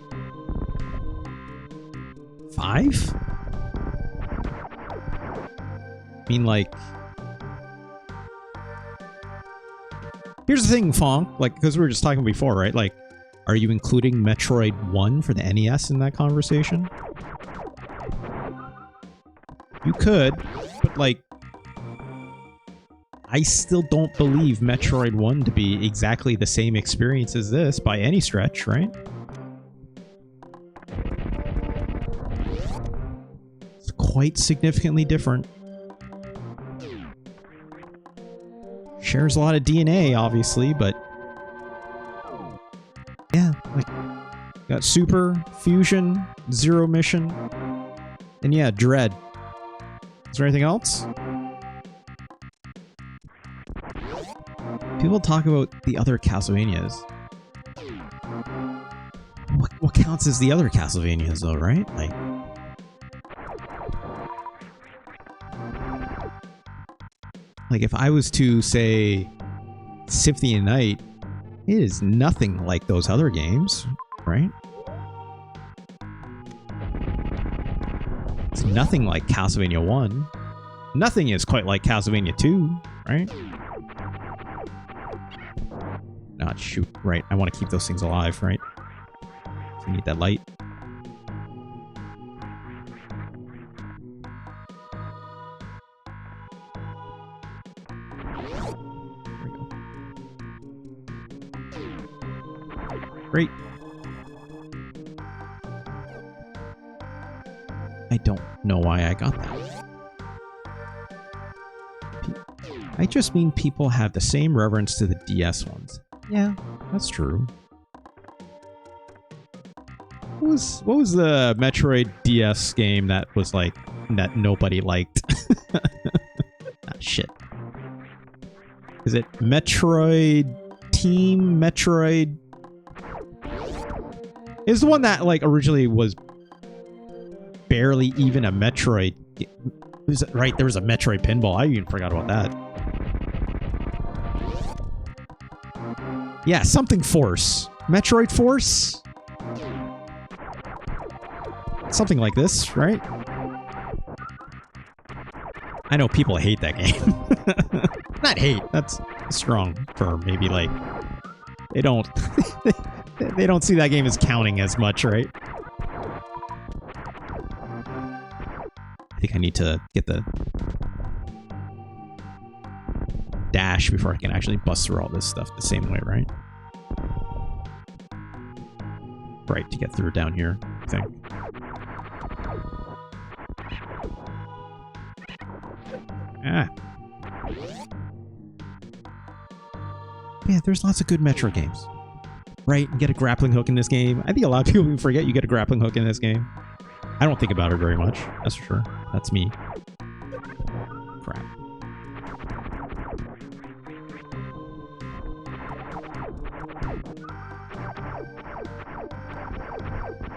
5? I mean, like... Here's the thing, Fonk, like, because we were just talking before, right? Like, are you including Metroid 1 for the NES in that conversation? You could, but, like... I still don't believe Metroid 1 to be exactly the same experience as this by any stretch, right? It's quite significantly different. Shares a lot of DNA, obviously, but... Yeah, like... Got Super, Fusion, Zero Mission, and yeah, Dread. Is there anything else? People talk about the other Castlevanias. What counts as the other Castlevanias, though, right? Like if I was to say Symphony of Night, it is nothing like those other games, right? It's nothing like Castlevania 1. Nothing is quite like Castlevania 2, right? Not shoot, right. I want to keep those things alive, right? So we need that light. There we go. Great. I don't know why I got that. I just mean people have the same reverence to the DS ones. Yeah, that's true. What was the Metroid DS game that was like that nobody liked? Ah, shit. Is it Metroid Team Metroid? Is the one that like originally was barely even a Metroid. Was it, right, there was a Metroid pinball. I even forgot about that. Yeah, something Force. Metroid Force? Something like this, right? I know people hate that game. Not hate, that's a strong term. Maybe like they don't they don't see that game as counting as much, right? I think I need to get the dash before I can actually bust through all this stuff the same way, right? Right, to get through down here, I think. Ah. Yeah, there's lots of good Metro games. Right, you get a grappling hook in this game. I think a lot of people forget you get a grappling hook in this game. I don't think about it very much, that's for sure. That's me. Crap.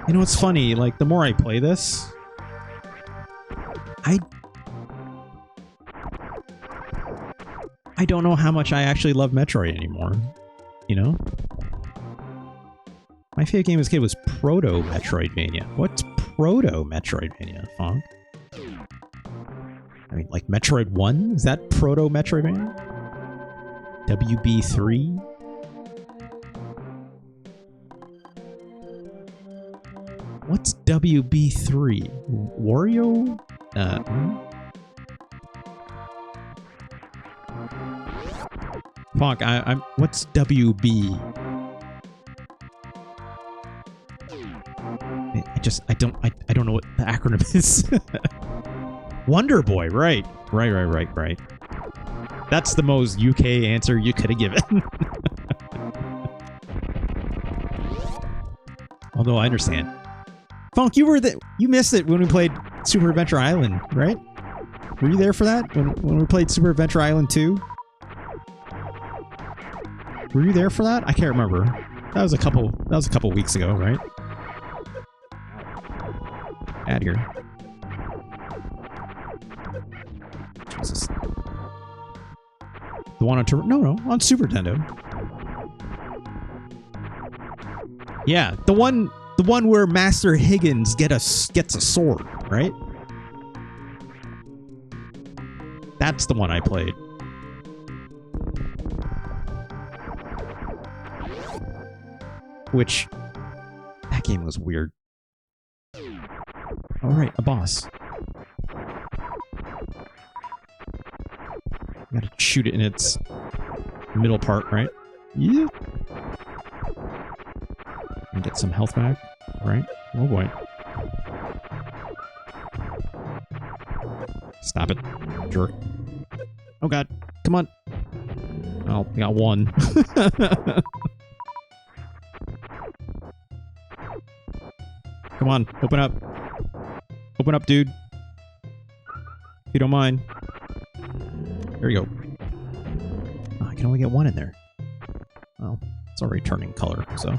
You know what's funny? Like, the more I play this, I don't know how much I actually love Metroid anymore. You know? My favorite game as a kid was Proto Metroidvania. What's Proto Metroidvania, Fong? I mean, like Metroid 1? Is that Proto Metroidvania? WB3? What's WB3? Wario? Fuck, I'm. What's WB? I don't know what the acronym is. Wonder Boy, right. Right. That's the most UK answer you could have given. Although I understand. Funk, you missed it when we played Super Adventure Island, right? Were you there for that when we played Super Adventure Island 2? Were you there for that? I can't remember. That was a couple weeks ago, right? Out here. Jesus. The one on no, on Super Nintendo. Yeah, the one where Master Higgins gets a sword, right? That's the one I played. Which, that game was weird. All right, a boss. Gotta shoot it in its middle part, right? Yeah. And get some health back, right? Oh boy. Stop it, jerk. Oh god, come on. Oh, we got one. Come on, open up. Open up, dude. If you don't mind. There you go. Oh, I can only get one in there. Well, it's already turning color, so.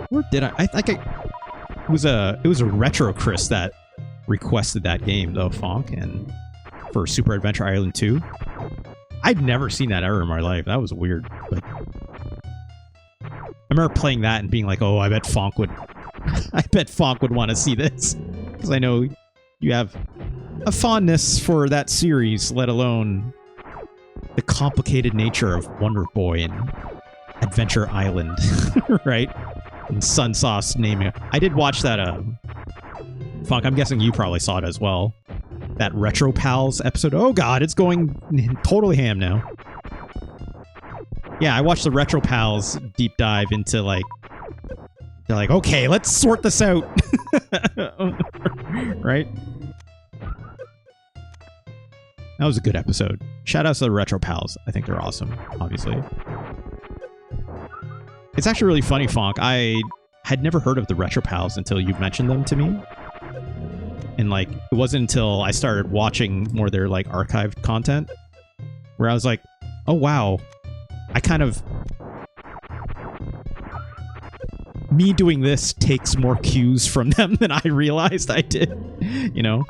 Where did I? I think it was a Retro Chris that requested that game though, Fonk, and for Super Adventure Island 2. I'd never seen that ever in my life. That was weird, but I remember playing that and being like, "Oh, I bet Fonk would want to see this," because I know you have a fondness for that series, let alone the complicated nature of Wonder Boy and Adventure Island, right? And Sunsoft's naming. I did watch that. Fonk, I'm guessing you probably saw it as well. That Retro Pals episode. Oh God, it's going totally ham now. Yeah, I watched the Retro Pals deep dive into like, they're like, okay, let's sort this out. Right? That was a good episode. Shout out to the Retro Pals. I think they're awesome, obviously. It's actually really funny, Fonk. I had never heard of the Retro Pals until you mentioned them to me. And like, it wasn't until I started watching more of their like archived content where I was like, oh wow, I kind of... Me doing this takes more cues from them than I realized I did, you know?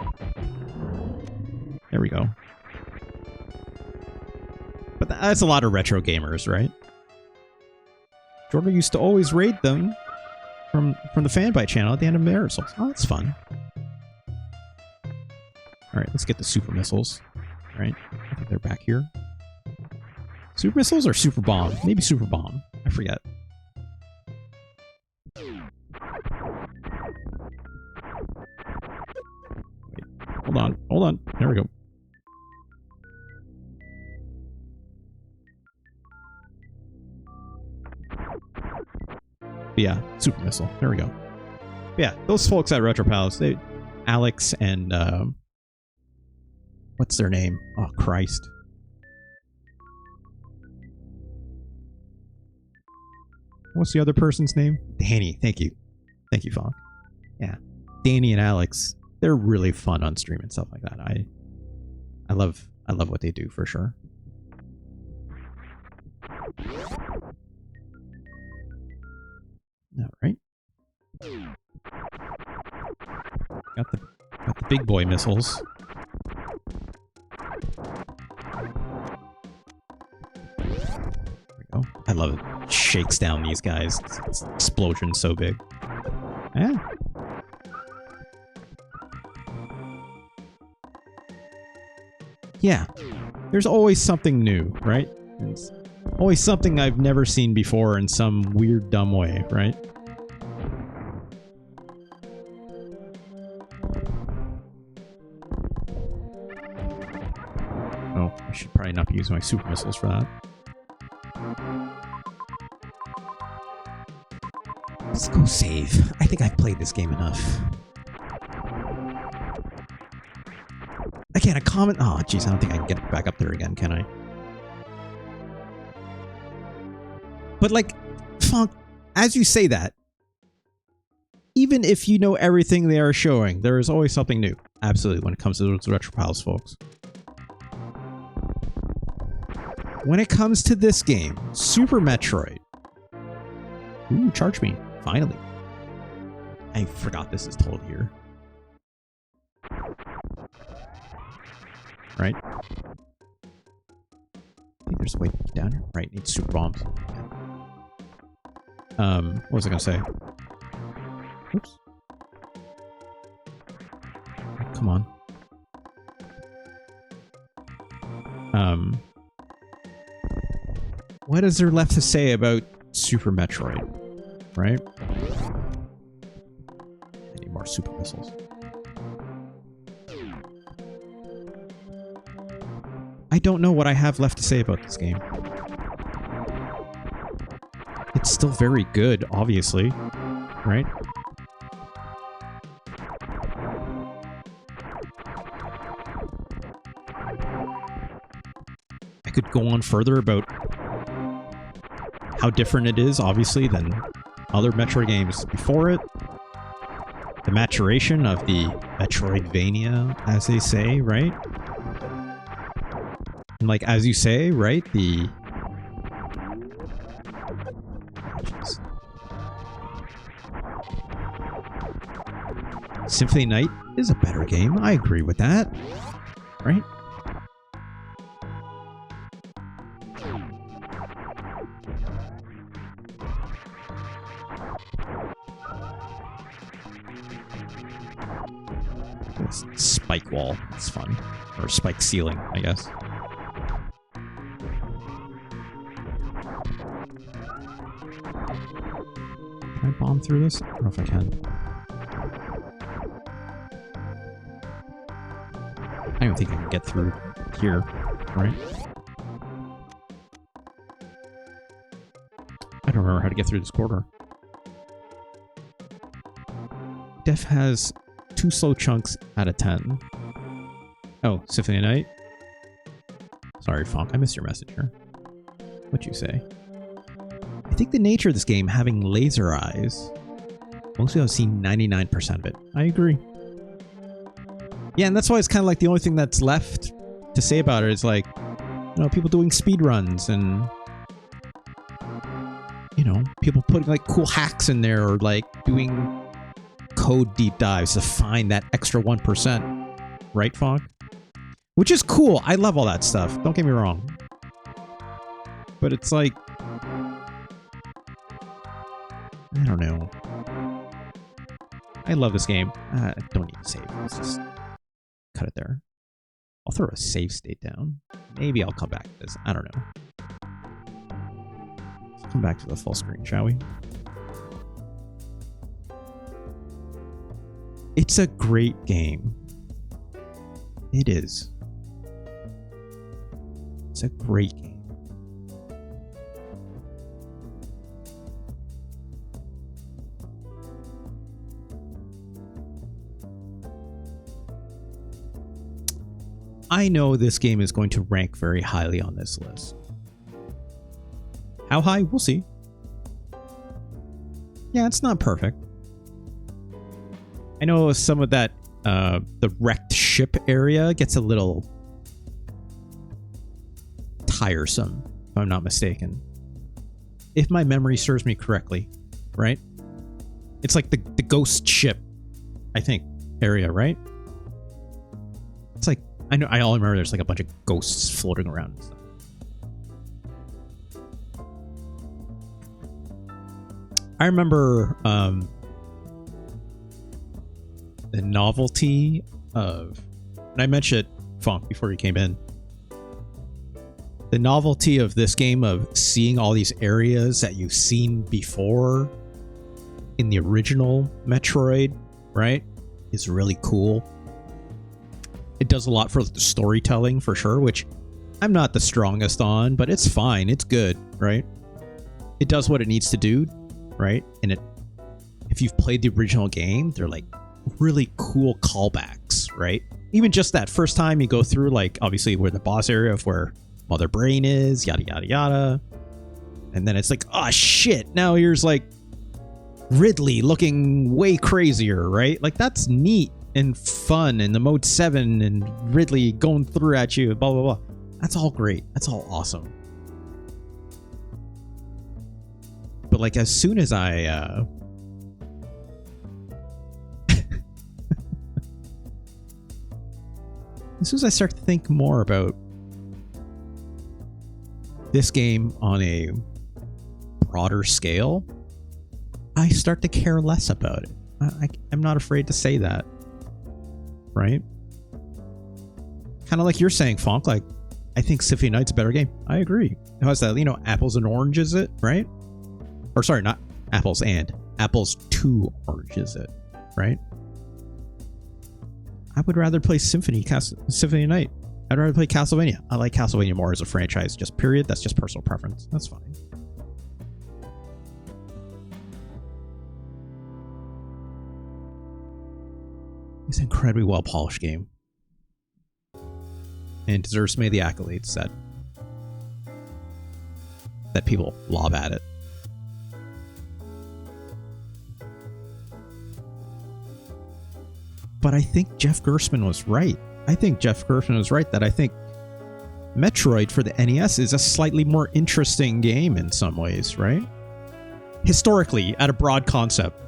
There we go. But that's a lot of retro gamers, right? Jordan used to always raid them from the Fanbyte channel at the end of Mirror Souls. Oh, that's fun. Alright, let's get the super missiles. Alright, I think they're back here. Super missiles or super bomb? Maybe super bomb. I forget. Wait, hold on, hold on. There we go. Yeah, super missile. There we go. Yeah, those folks at Retro Palace, they, Alex and what's their name? Oh Christ. What's the other person's name? Danny. Thank you. Thank you, Fawn. Yeah, Danny and Alex. They're really fun on stream and stuff like that. I love what they do for sure. All right. Got the big boy missiles. There we go. I love it. Shakes down these guys. It's explosion so big. Yeah. Yeah. There's always something new, right? It's always something I've never seen before in some weird, dumb way, right? Oh, I should probably not be using my super missiles for that. Let's go save. I think I've played this game enough. Again, a comment. Oh, jeez, I don't think I can get back up there again, can I? But like, Funk, as you say that, even if you know everything they are showing, there is always something new. Absolutely, when it comes to those Retro Palace folks. When it comes to this game, Super Metroid. Ooh, charge me. Finally. I forgot this is told here. Right? I think there's a way down here. Right, need super bombs. What was I gonna say? Oops. Come on. What is there left to say about Super Metroid? Right? I need more super missiles. I don't know what I have left to say about this game. It's still very good, obviously, right? I could go on further about how different it is, obviously, than other Metroid games before it. The maturation of the Metroidvania, as they say, right? And like, as you say, right, the... Symphony Night is a better game. I agree with that. Right? This spike wall. It's fun. Or spike ceiling, I guess. Can I bomb through this? I don't know if I can. I don't think I can get through here, right? I don't remember how to get through this corridor. Def has 2 slow chunks out of 10. Oh, Symphony Night? Sorry, Fonk, I missed your message here. What'd you say? I think the nature of this game having laser eyes, mostly I've seen 99% of it. I agree. Yeah, and that's why it's kind of like the only thing that's left to say about it is like, you know, people doing speed runs and, you know, people putting like cool hacks in there or like doing code deep dives to find that extra 1%. Right, Fonk? Which is cool. I love all that stuff. Don't get me wrong. But it's like, I don't know. I love this game. I don't need to save. Let's just cut it there. I'll throw a save state down. Maybe I'll come back to this. I don't know. Let's come back to the full screen, shall we? It's a great game. It is. It's a great game. I know this game is going to rank very highly on this list. How high? We'll see. Yeah, it's not perfect. I know some of that, the wrecked ship area gets a little tiresome, if I'm not mistaken. If my memory serves me correctly, right? It's like the ghost ship, I think, area, right? It's like, I all remember there's like a bunch of ghosts floating around and stuff. I remember the novelty of, and I mentioned it, Funk, before you came in, the novelty of this game of seeing all these areas that you've seen before in the original Metroid, right, is really cool. It does a lot for the storytelling, for sure, which I'm not the strongest on, but it's fine. It's good, right? It does what it needs to do, right? And if you've played the original game, they're like really cool callbacks, right? Even just that first time you go through, like, obviously where the boss area of where Mother Brain is, yada, yada, yada. And then it's like, oh, shit. Now here's like Ridley looking way crazier, right? Like, that's neat and fun, and the mode 7 and Ridley going through at you, blah, blah, blah. That's all great. That's all awesome. But like, as soon as I as soon as I start to think more about this game on a broader scale, I start to care less about it. I'm not afraid to say that. Right? Kind of like you're saying, Fonk, like, I think Symphony of Night's a better game. I agree. It has that, you know, apples and oranges it, right? Or sorry, not apples and. Apples to oranges it, right? I would rather play Symphony of Night. I'd rather play Castlevania. I like Castlevania more as a franchise, just period. That's just personal preference. That's fine. It's an incredibly well polished game, and deserves many of the accolades that people lob at it. But I think Jeff Gerstmann was right. I think Metroid for the NES is a slightly more interesting game in some ways, right? Historically, at a broad concept.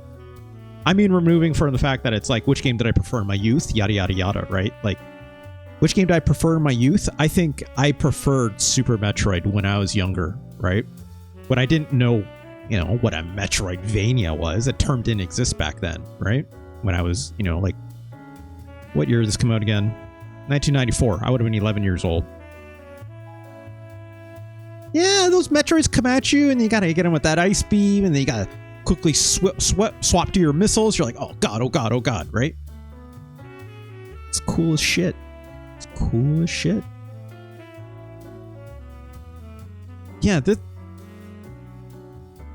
I mean, removing from the fact that it's like, which game did I prefer in my youth? Yada, yada, yada, right? Like, which game did I prefer in my youth? I think I preferred Super Metroid when I was younger, right? When I didn't know, you know, what a Metroidvania was. That term didn't exist back then, right? When I was, you know, like, what year did this come out again? 1994. I would have been 11 years old. Yeah, those Metroids come at you, and you gotta get them with that ice beam, and then you gotta quickly swap to your missiles. You're like, oh god, oh god, oh god, right? It's cool as shit. It's cool as shit. Yeah,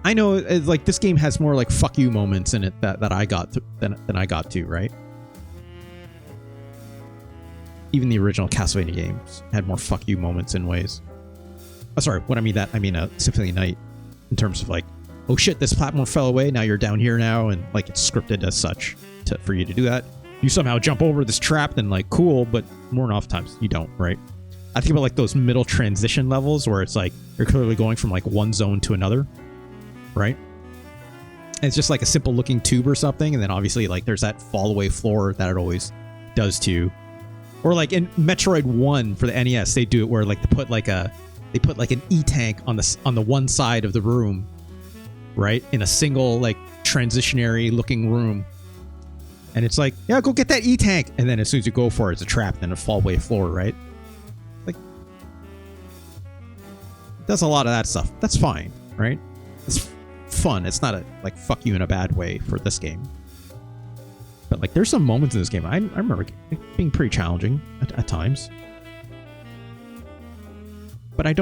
I know, like, this game has more like fuck you moments in it that I got than I got to, right? Even the original Castlevania games had more fuck you moments in ways. Oh, sorry, what I mean Symphony of Night, in terms of like, oh shit, this platform fell away, now you're down here now, and like it's scripted as such for you to do that. you somehow jump over this trap, then like cool, but more than oftentimes you don't, right? I think about like those middle transition levels where it's like you're clearly going from like one zone to another, right? And it's just like a simple looking tube or something, and then obviously like there's that fall away floor that it always does to you. Or like in Metroid 1 for the NES, they do it where like they put like an E-tank on the one side of the room, right? In a single like transitionary looking room. And it's like, yeah, go get that E-tank. And then as soon as you go for it, it's a trap and a fall away floor, right? Like, it does a lot of that stuff. That's fine, right? It's fun. It's not a like fuck you in a bad way for this game. But like, there's some moments in this game I remember it being pretty challenging at times. But it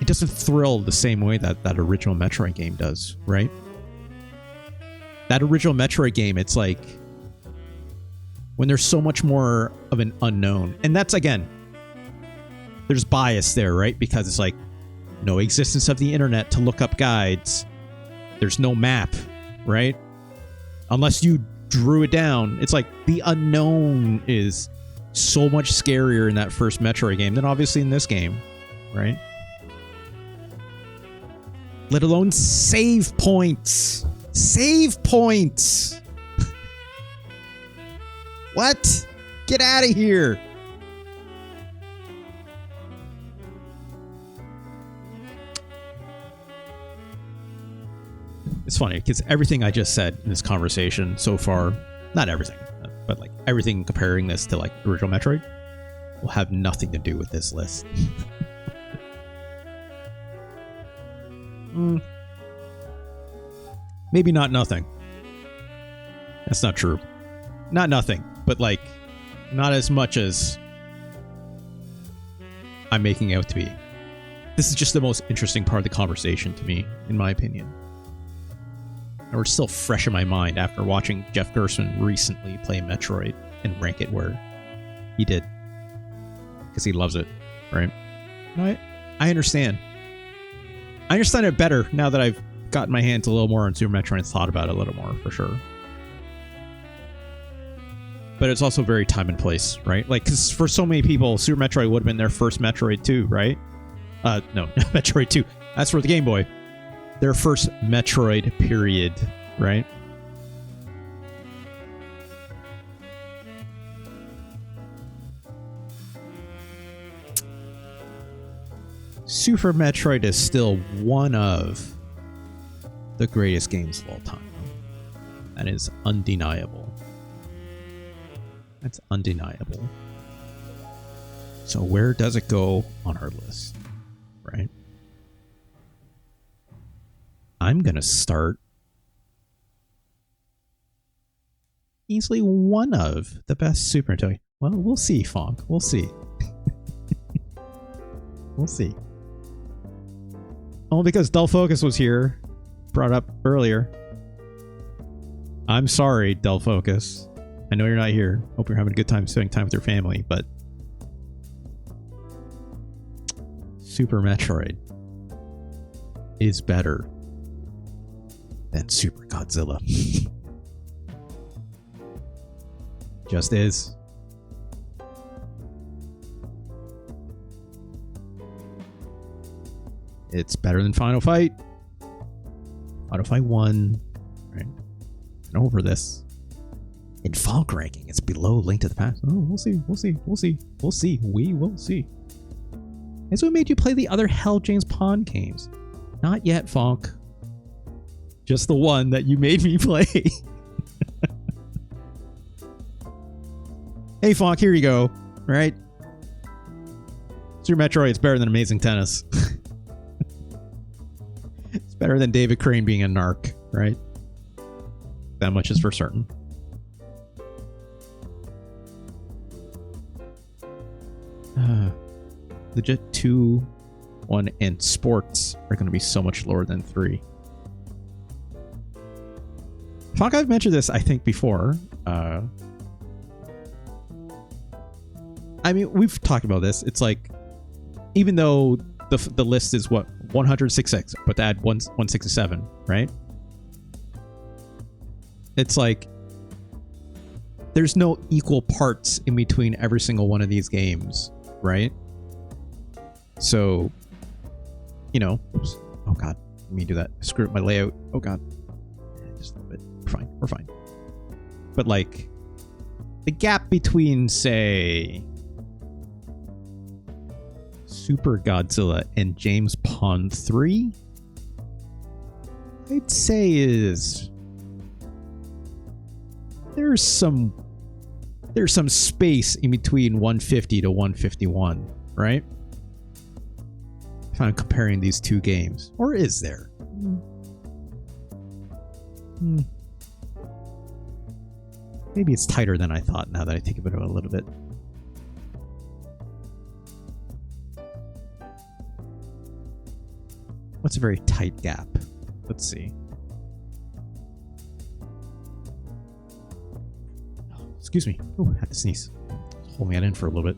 doesn't thrill the same way that original Metroid game does, right? That original Metroid game, it's like when there's so much more of an unknown. And that's, again, there's bias there, right? Because it's like no existence of the internet to look up guides. There's no map, right? Unless you drew it down. It's like the unknown is so much scarier in that first Metroid game than obviously in this game, right? Let alone save points. Save points. What? Get out of here. It's funny because everything I just said in this conversation so far, not everything, but like everything comparing this to like original Metroid will have nothing to do with this list. Maybe not nothing. That's not true. Not nothing, but like not as much as I'm making out to be. This is just the most interesting part of the conversation to me, in my opinion. And we're still fresh in my mind after watching Jeff Gerstmann recently play Metroid and rank it where he did. Because he loves it, right? I understand. I understand it better now that I've gotten my hands a little more on Super Metroid and thought about it a little more, for sure. But it's also very time and place, right? Like, because for so many people, Super Metroid would have been their first Metroid 2, right? No, Metroid 2. That's for the Game Boy. Their first Metroid, period, right? Super Metroid is still one of the greatest games of all time. That is undeniable. That's undeniable. So where does it go on our list, right? I'm going to start easily one of the best Super Metroid. Well, we'll see, Fonk. We'll see. We'll see. Only because Dull Focus was here, brought up earlier. I'm sorry, Dull Focus. I know you're not here. Hope you're having a good time spending time with your family, but Super Metroid is better than Super Godzilla. Just is. It's better than Final Fight. Final Fight 1. Right? And over this. In Falk ranking, it's below Link to the Past. Oh, we'll see. We'll see. We'll see. We'll see. We will see. That's what made you play the other Hell James Pond games. Not yet, Fonk. Just the one that you made me play. Hey, Fonk, here you go. Right? Super Metroid, it's better than Amazing Tennis. It's better than David Crane being a narc, right? That much is for certain. Legit 2, 1, and sports are going to be so much lower than 3. Fonk, I've mentioned this, I think, before. I mean, we've talked about this. It's like, even though the list is what 166, but to add 167, right? It's like there's no equal parts in between every single one of these games, right? So, you know, oops, oh god, let me do that. Screw up my layout. Oh god, just a little bit. We're fine. We're fine. But like, the gap between, say, Super Godzilla and James Pond 3, I'd say is there's some space in between 150 to 151, right? If I'm comparing these two games, or is there? Maybe it's tighter than I thought now that I think about it a little bit. What's a very tight gap? Let's see. Oh, excuse me. Oh, I had to sneeze. Holding that in for a little bit.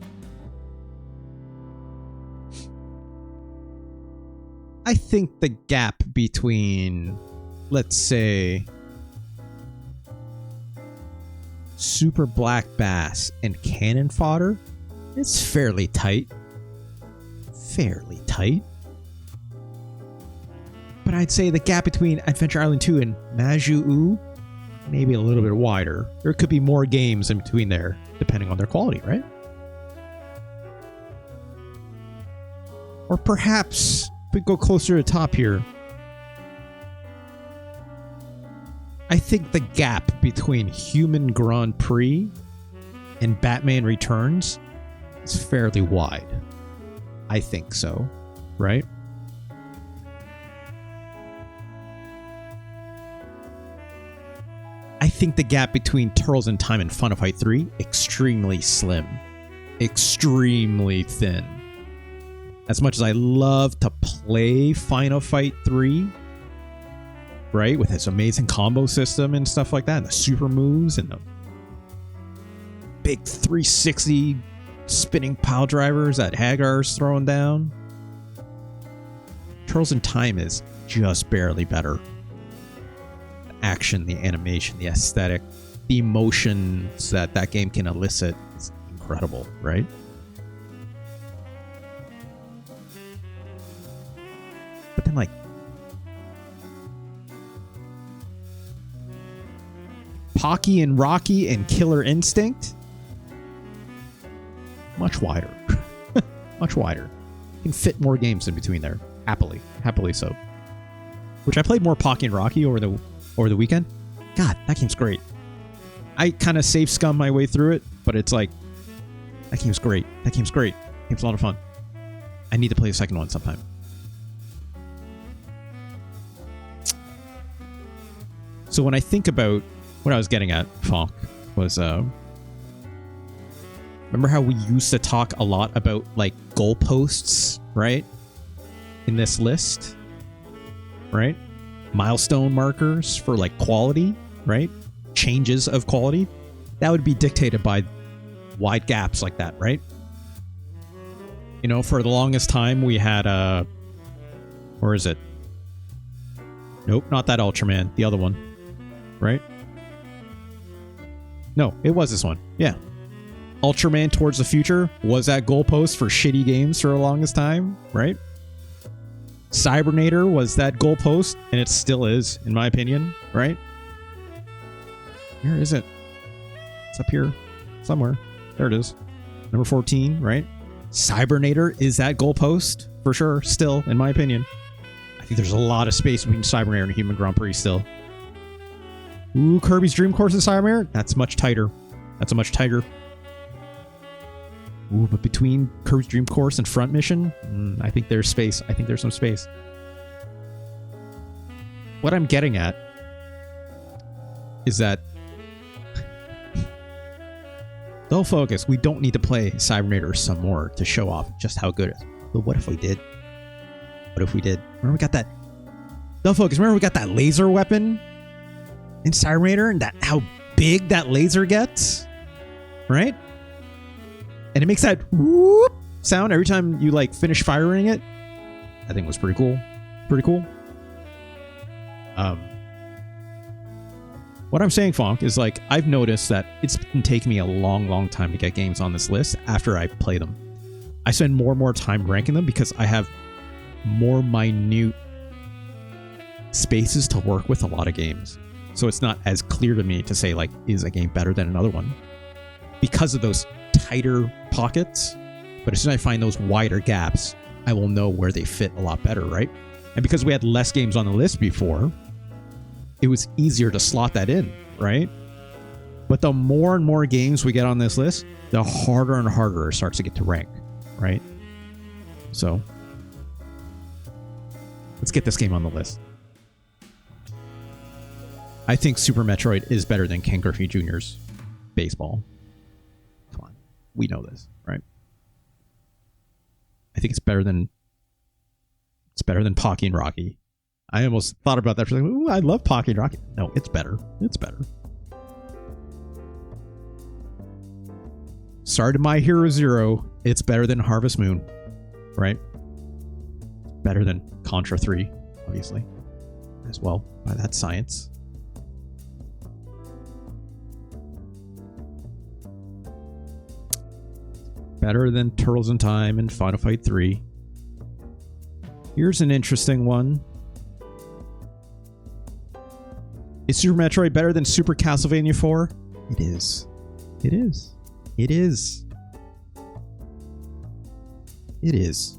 I think the gap between, let's say, Super Black Bass and Cannon Fodder is fairly tight. Fairly tight. But I'd say the gap between Adventure Island 2 and Majuu maybe a little bit wider. There could be more games in between there, depending on their quality, right? Or perhaps, if we go closer to the top here, I think the gap between Human Grand Prix and Batman Returns is fairly wide. I think so, right? I think the gap between Turtles in Time and Final Fight 3, extremely slim. Extremely thin. As much as I love to play Final Fight 3, right, with its amazing combo system and stuff like that, and the super moves and the big 360 spinning pile drivers that Hagar's throwing down, Turtles in Time is just barely better. The action, the animation, the aesthetic, the emotions that that game can elicit is incredible, right? But then, like, Pocky and Rocky and Killer Instinct, much wider. Much wider. You can fit more games in between there. Happily so. Which I played more Pocky and Rocky over the weekend. God, that game's great. I kind of safe scum my way through it, but it's like, that game's great. That game's great. That game's a lot of fun. I need to play the second one sometime. So when I think about what I was getting at, Fonk, was remember how we used to talk a lot about like goalposts, right? In this list, right? Milestone markers for like quality, right? Changes of quality. That would be dictated by wide gaps like that, right? You know, for the longest time we had where is it? Nope, not that Ultraman, the other one. Right? No, it was this one. Yeah. Ultraman Towards the Future was that goalpost for shitty games for the longest time, right? Cybernator was that goalpost, and it still is, in my opinion, right? Where is it? It's up here somewhere. There it is. Number 14, right? Cybernator is that goalpost, for sure, still, in my opinion. I think there's a lot of space between Cybernator and Human Grand Prix still. Ooh, Kirby's Dream Course and Cybernator? That's much tighter. That's a much tighter. Ooh, but between Kirby's Dream Course and Front Mission, I think there's space. I think there's some space. What I'm getting at is that they'll focus. We don't need to play Cybernator some more to show off just how good it is. But what if we did? What if we did? Remember we got that... They'll focus. Remember we got that laser weapon in Cybernator, and that how big that laser gets, right? And it makes that whoop sound every time you like finish firing it. I think it was pretty cool. Pretty cool. What I'm saying, Fonk, is like I've noticed that it's been taking me a long time to get games on this list after I play them. I spend more and more time ranking them because I have more minute spaces to work with a lot of games. So it's not as clear to me to say, like, is a game better than another one? Because of those tighter pockets. But as soon as I find those wider gaps, I will know where they fit a lot better, right? And because we had less games on the list before, it was easier to slot that in, right? But the more and more games we get on this list, the harder and harder it starts to get to rank, right? So let's get this game on the list. I think Super Metroid is better than Ken Griffey Jr.'s baseball. Come on. We know this, right? I think it's better than Pocky and Rocky. I almost thought about that for a second. Ooh, I love Pocky and Rocky. No, it's better. It's better. Sorry to My Hero Zero. It's better than Harvest Moon, right? Better than Contra 3, obviously, as well, by that science. Better than Turtles in Time and Final Fight 3. Here's an interesting one. Is Super Metroid better than Super Castlevania 4? It is. It is. It is. It is.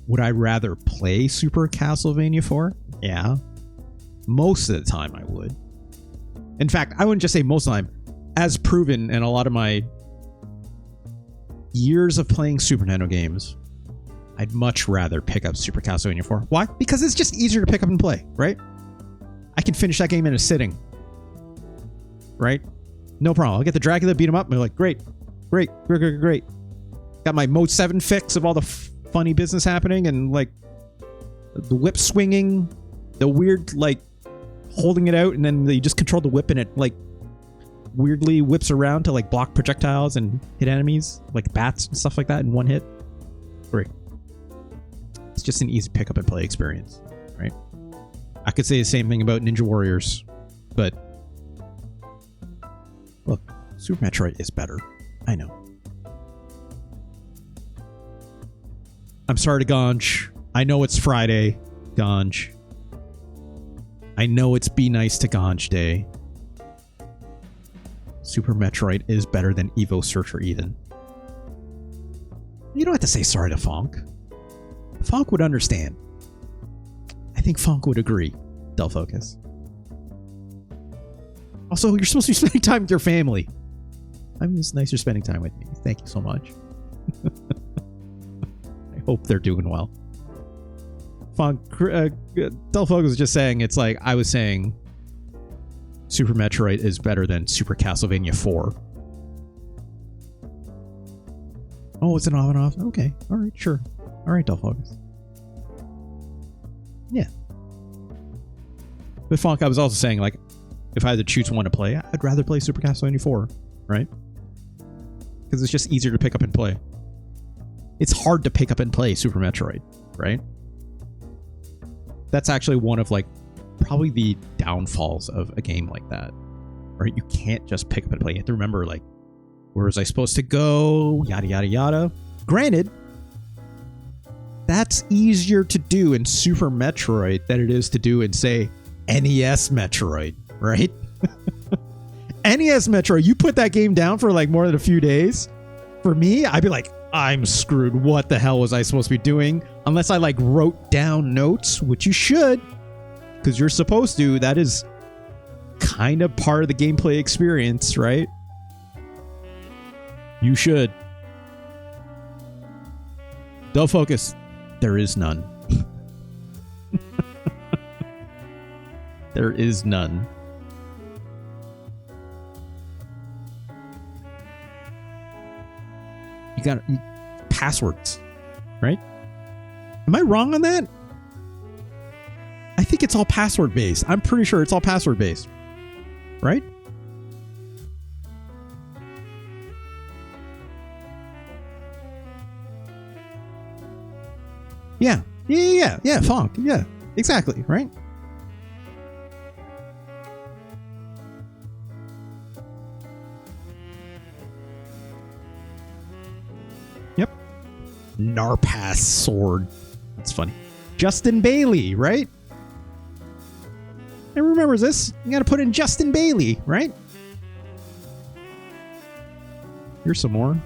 Would I rather play Super Castlevania 4? Yeah. Most of the time I would. In fact, I wouldn't just say most of the time. As proven in a lot of my years of playing Super Nintendo games, I'd much rather pick up Super Castlevania 4. Why? Because it's just easier to pick up and play, right? I can finish that game in a sitting. Right? No problem. I'll get the Dracula, beat him up, and I'm like, great. Got my Mode 7 fix of all the funny business happening, and like the whip swinging, the weird like holding it out, and then you just control the whip and it like weirdly whips around to like block projectiles and hit enemies like bats and stuff like that in one hit. Great. It's just an easy pick up and play experience, right? I could say the same thing about Ninja Warriors, but look, Super Metroid is better. I know. I'm sorry to Ganj. I know it's Friday, Ganj. I know it's Be Nice to Ganj Day. Super Metroid is better than Evo Searcher Eden. You don't have to say sorry to Fonk. Fonk would understand. I think Fonk would agree. Del Focus. Also, you're supposed to be spending time with your family. It's nice you're spending time with me. Thank you so much. I hope they're doing well. Fonk, Del Focus was just saying, it's like I was saying Super Metroid is better than Super Castlevania 4. Oh, it's an on and off? Okay. All right, sure. All right, Del Focus. Yeah. But Fonk, I was also saying, like, if I had to choose one to play, I'd rather play Super Castlevania 4, right? Because it's just easier to pick up and play. It's hard to pick up and play Super Metroid, right? That's actually one of, like, probably the downfalls of a game like that. Right? You can't just pick up and play. You have to remember, like, where was I supposed to go? Yada, yada, yada. Granted, that's easier to do in Super Metroid than it is to do in, say, NES Metroid, right? NES Metroid, you put that game down for like more than a few days. For me, I'd be like, I'm screwed. What the hell was I supposed to be doing? Unless I like wrote down notes, which you should, because you're supposed to. That is kind of part of the gameplay experience, right? You should. Don't focus. There is none. There is none. You got passwords, right? Am I wrong on that? I think it's all password based. I'm pretty sure it's all password based, right? Yeah, Fonk. Yeah, exactly, right? Narpass sword. That's funny. Justin Bailey, right? Everyone remembers this. You gotta put in Justin Bailey, right? Here's some more.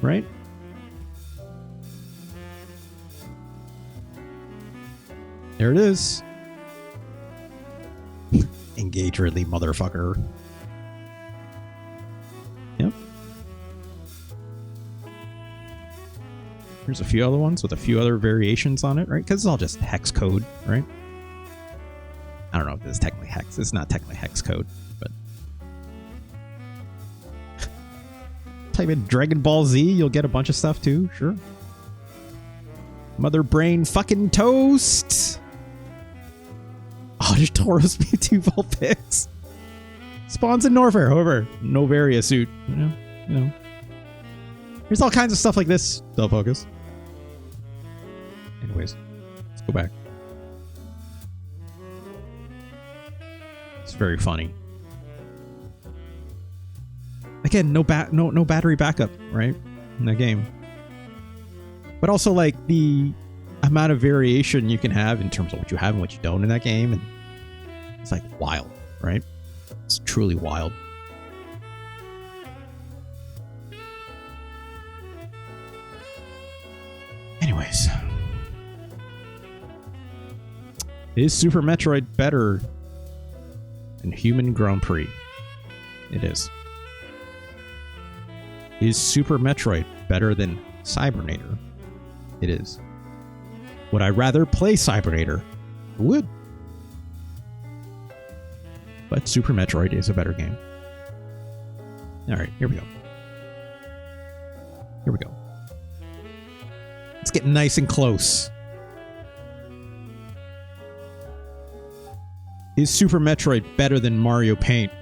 Right? There it is. Engage Ridley, motherfucker. Yep. There's a few other ones with a few other variations on it, right? Because it's all just hex code, right? I don't know if this is technically hex. It's not technically hex code, but type in Dragon Ball Z, you'll get a bunch of stuff too, sure. Mother brain fucking toast. Oh, there's Tauros Mewtwo Vulpix. Spawns in Norfair, however, no Varia suit. You know. There's all kinds of stuff like this. Don't focus. Anyways, let's go back. It's very funny. Again, no battery backup, right? In that game. But also, like, the amount of variation you can have in terms of what you have and what you don't in that game, and it's like wild, right? It's truly wild. Anyways, is Super Metroid better than Human Grand Prix? It is. Is Super Metroid better than Cybernator? It is. Would I rather play Cybernator? I would. But Super Metroid is a better game. Alright, here we go. Here we go. It's getting nice and close. Is Super Metroid better than Mario Paint?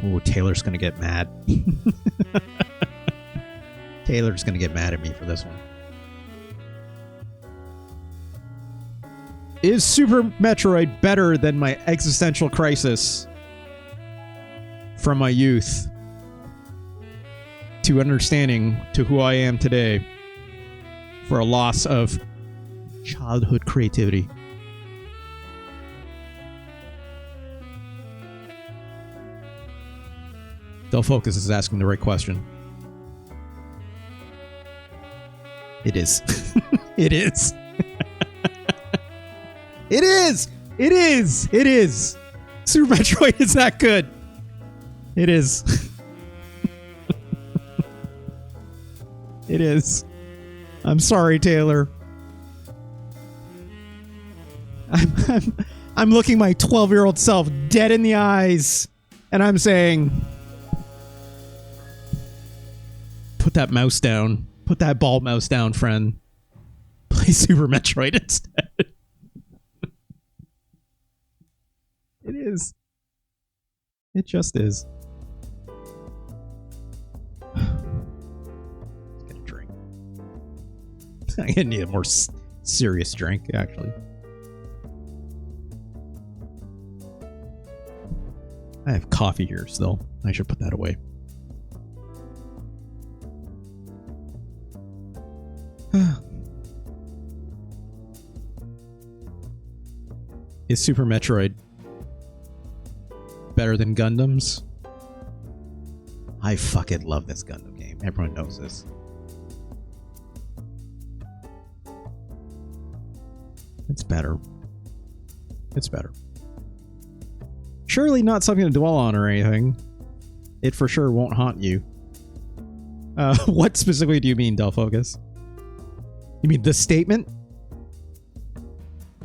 Oh, Taylor's gonna get mad. Taylor's gonna get mad at me for this one. Is Super Metroid better than my existential crisis from my youth to understanding to who I am today for a loss of childhood creativity? Del Focus is asking the right question. It is. It is. It is. It is. It is. Super Metroid is not good. It is. It is. I'm sorry, Taylor. I'm looking my 12-year-old self dead in the eyes, and I'm saying, put that mouse down. Put that ball mouse down, friend. Play Super Metroid instead. It is. It just is. Let's get a drink. I need a more serious drink, actually. I have coffee here still. I should put that away. Is Super Metroid better than Gundams? I fucking love this Gundam game. Everyone knows this. It's better. It's better. Surely not something to dwell on or anything. It for sure won't haunt you. What specifically do you mean, Del Focus? You mean the statement?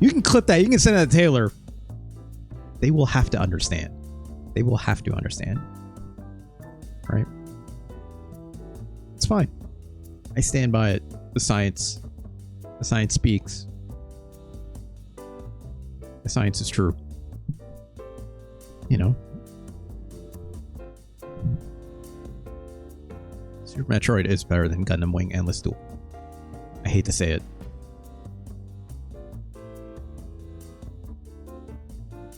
You can clip that. You can send that to Taylor. They will have to understand. They will have to understand. Right? It's fine. I stand by it. The science speaks. The science is true. You know? Super Metroid is better than Gundam Wing Endless Duel. I hate to say it.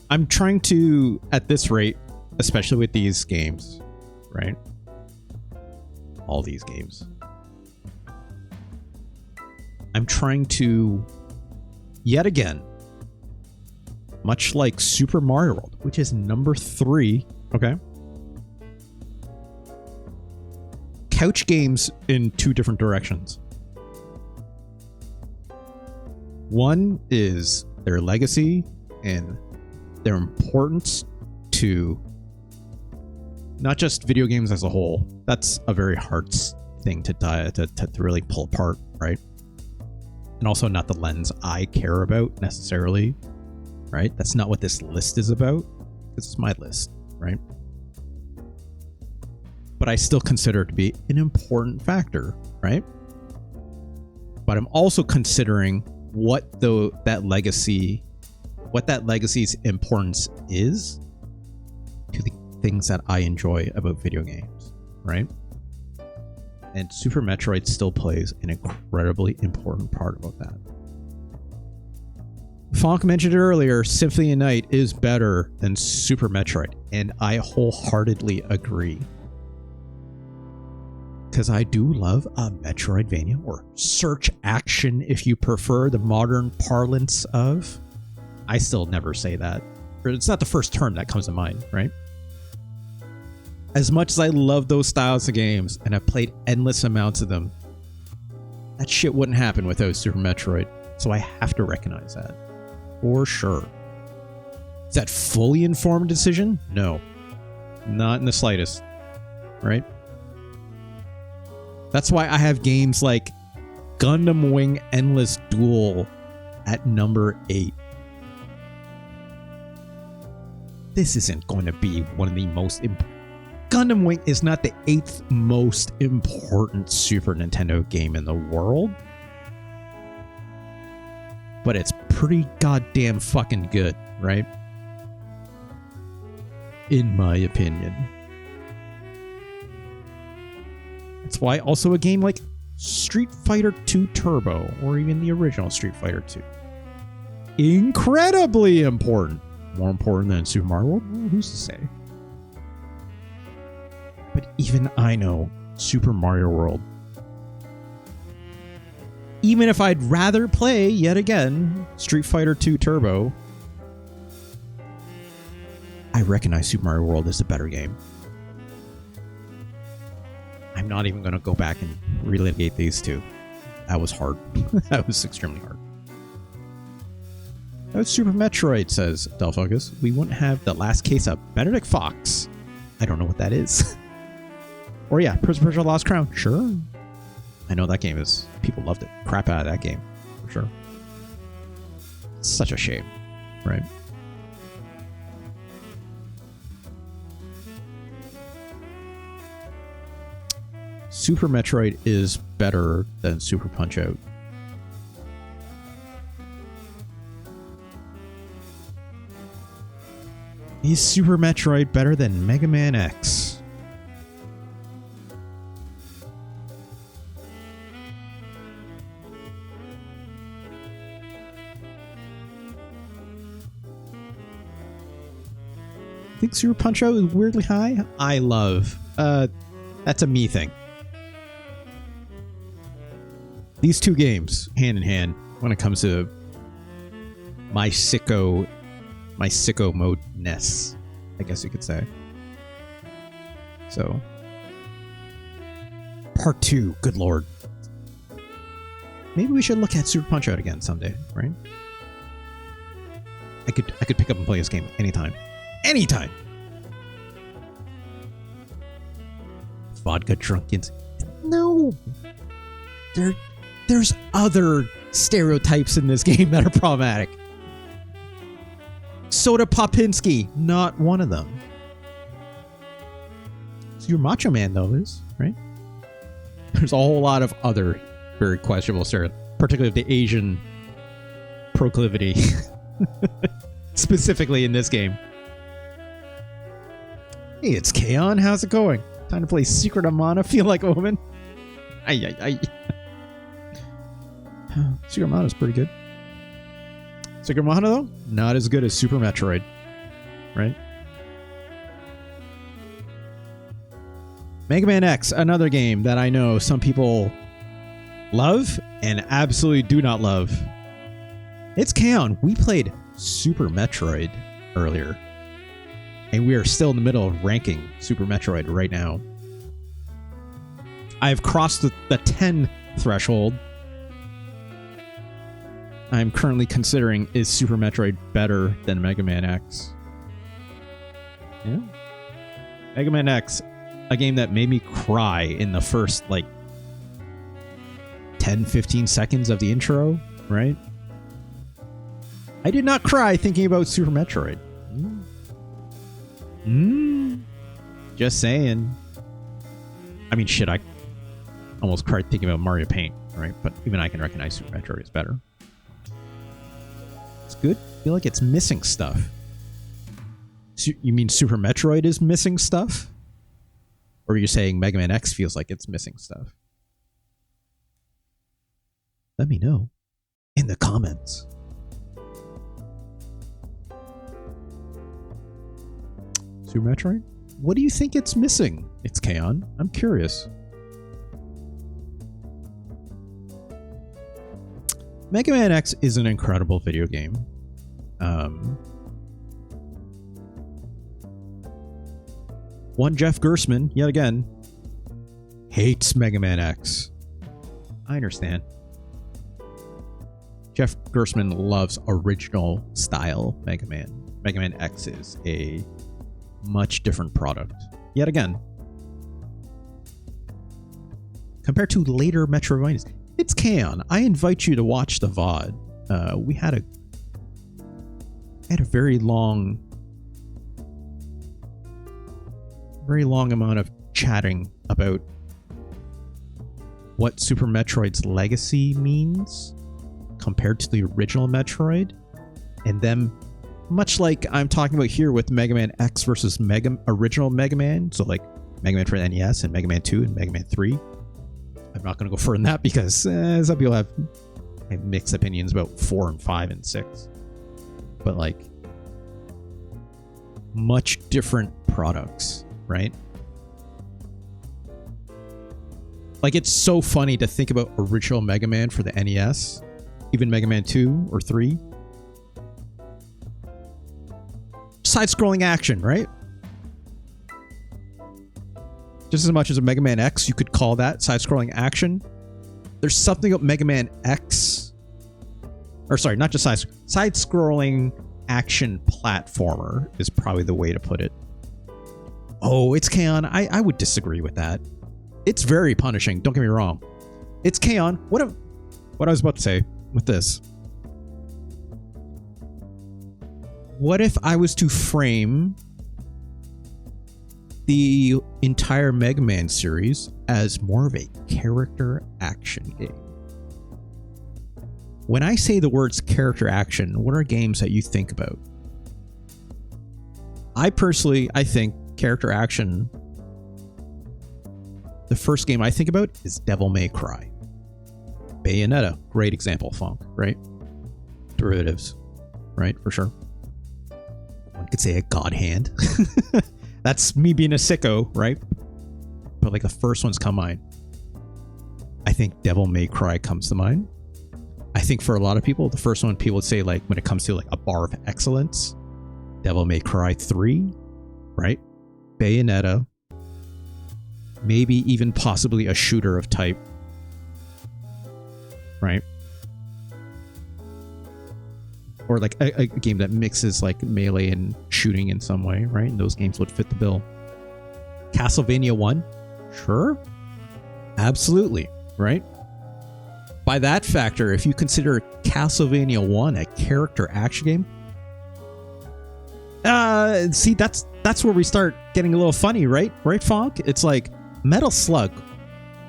I'm trying to, at this rate, especially with these games, right? All these games. I'm trying to, yet again, much like Super Mario World, which is number 3, okay? Couch games in 2 different directions. One is their legacy and their importance to not just video games as a whole. That's a very hard thing to really pull apart, right? And also not the lens I care about necessarily, right? That's not what this list is about. This is my list, right? But I still consider it to be an important factor, right? But I'm also considering what that legacy's importance is to the things that I enjoy about video games, right? And Super Metroid still plays an incredibly important part about that. Fonk mentioned it earlier, Symphony of Night is better than Super Metroid, and I wholeheartedly agree. Because I do love a Metroidvania, or search action if you prefer the modern parlance of. I still never say that. It's not the first term that comes to mind, right? As much as I love those styles of games, and I've played endless amounts of them, that shit wouldn't happen without Super Metroid. So I have to recognize that. For sure. Is that fully informed decision? No. Not in the slightest. Right? That's why I have games like Gundam Wing Endless Duel at number 8. This isn't going to be one of the most Gundam Wing is not the 8th most important Super Nintendo game in the world. But it's pretty goddamn fucking good, right? In my opinion. That's why also a game like Street Fighter 2 Turbo, or even the original Street Fighter 2, incredibly important. More important than Super Mario World? Well, who's to say? But even I know Super Mario World. Even if I'd rather play, yet again, Street Fighter 2 Turbo, I recognize Super Mario World as the better game. I'm not even going to go back and relitigate these two. That was hard. That was extremely hard. That's Super Metroid, says Delphocus. We wouldn't have the last case of Benedict Fox. I don't know what that is. Or yeah, Prince of Persia Lost Crown. Sure. I know that game is... People loved it. Crap out of that game. For sure. It's such a shame. Right? Super Metroid is better than Super Punch-Out. Is Super Metroid better than Mega Man X? I think Super Punch-Out is weirdly high. I love. That's a me thing. These two games, hand in hand, when it comes to my sicko mode-ness, I guess you could say. So, part 2, good lord. Maybe we should look at Super Punch-Out again someday, right? I could pick up and play this game anytime. Anytime! Vodka drunkens. No! There's other stereotypes in this game that are problematic. Soda Popinski, not one of them. So your Macho Man, though, is, right? There's a whole lot of other very questionable stereotypes, particularly the Asian proclivity. Specifically in this game. Hey, it's Kaon. How's it going? Time to play Secret of Mana. Feel like a woman. Ay. Secret of Mana is pretty good. Secret of Mana, though, not as good as Super Metroid. Right? Mega Man X, another game that I know some people love and absolutely do not love. It's Kaon. We played Super Metroid earlier, and we are still in the middle of ranking Super Metroid right now. I've crossed the 10 threshold. I'm currently considering, is Super Metroid better than Mega Man X? Yeah. Mega Man X, a game that made me cry in the first, 10, 15 seconds of the intro, right? I did not cry thinking about Super Metroid. Just saying. I mean, shit, I almost cried thinking about Mario Paint, right? But even I can recognize Super Metroid is better. It's good. I feel like it's missing stuff. You mean Super Metroid is missing stuff? Or are you saying Mega Man X feels like it's missing stuff? Let me know in the comments. Super Metroid? What do you think it's missing? It's Kaon. I'm curious. Mega Man X is an incredible video game. One Jeff Gersman, yet again, hates Mega Man X. I understand. Jeff Gersman loves original style Mega Man. Mega Man X is a much different product. Yet again, compared to later Metroidvanias, it's Kaon. I invite you to watch the VOD. We had a very long amount of chatting about what Super Metroid's legacy means compared to the original Metroid, and then much like I'm talking about here with Mega Man X versus original Mega Man, so like Mega Man for the NES and Mega Man 2 and Mega Man 3. I'm not going to go further than that because some people have mixed opinions about 4 and 5 and 6. But like, much different products, right? Like, it's so funny to think about original Mega Man for the NES, even Mega Man 2 or 3. Side-scrolling action, right? Just as much as a Mega Man X, you could call that side-scrolling action. There's something about Mega Man X, or sorry, not just side-scrolling action platformer is probably the way to put it. Oh, it's Kaon. I would disagree with that. It's very punishing. Don't get me wrong. It's Kaon. What I was about to say with this. What if I was to frame the entire Mega Man series as more of a character action game? When I say the words character action, what are games that you think about? I think character action, the first game I think about is Devil May Cry. Bayonetta, great example, Funk, right? Derivatives, right? For sure. One could say a God Hand. That's me being a sicko, right? But like the first ones come to mind. I think Devil May Cry comes to mind. I think for a lot of people, the first one people would say, like, when it comes to like a bar of excellence, Devil May Cry 3, right? Bayonetta, maybe even possibly a shooter of type, right? Or like a game that mixes like melee and shooting in some way, right? And those games would fit the bill. Castlevania 1, sure, absolutely, right? By that factor, if you consider Castlevania 1 a character action game, see, that's where we start getting a little funny, right? Right, Fonk? It's like Metal Slug.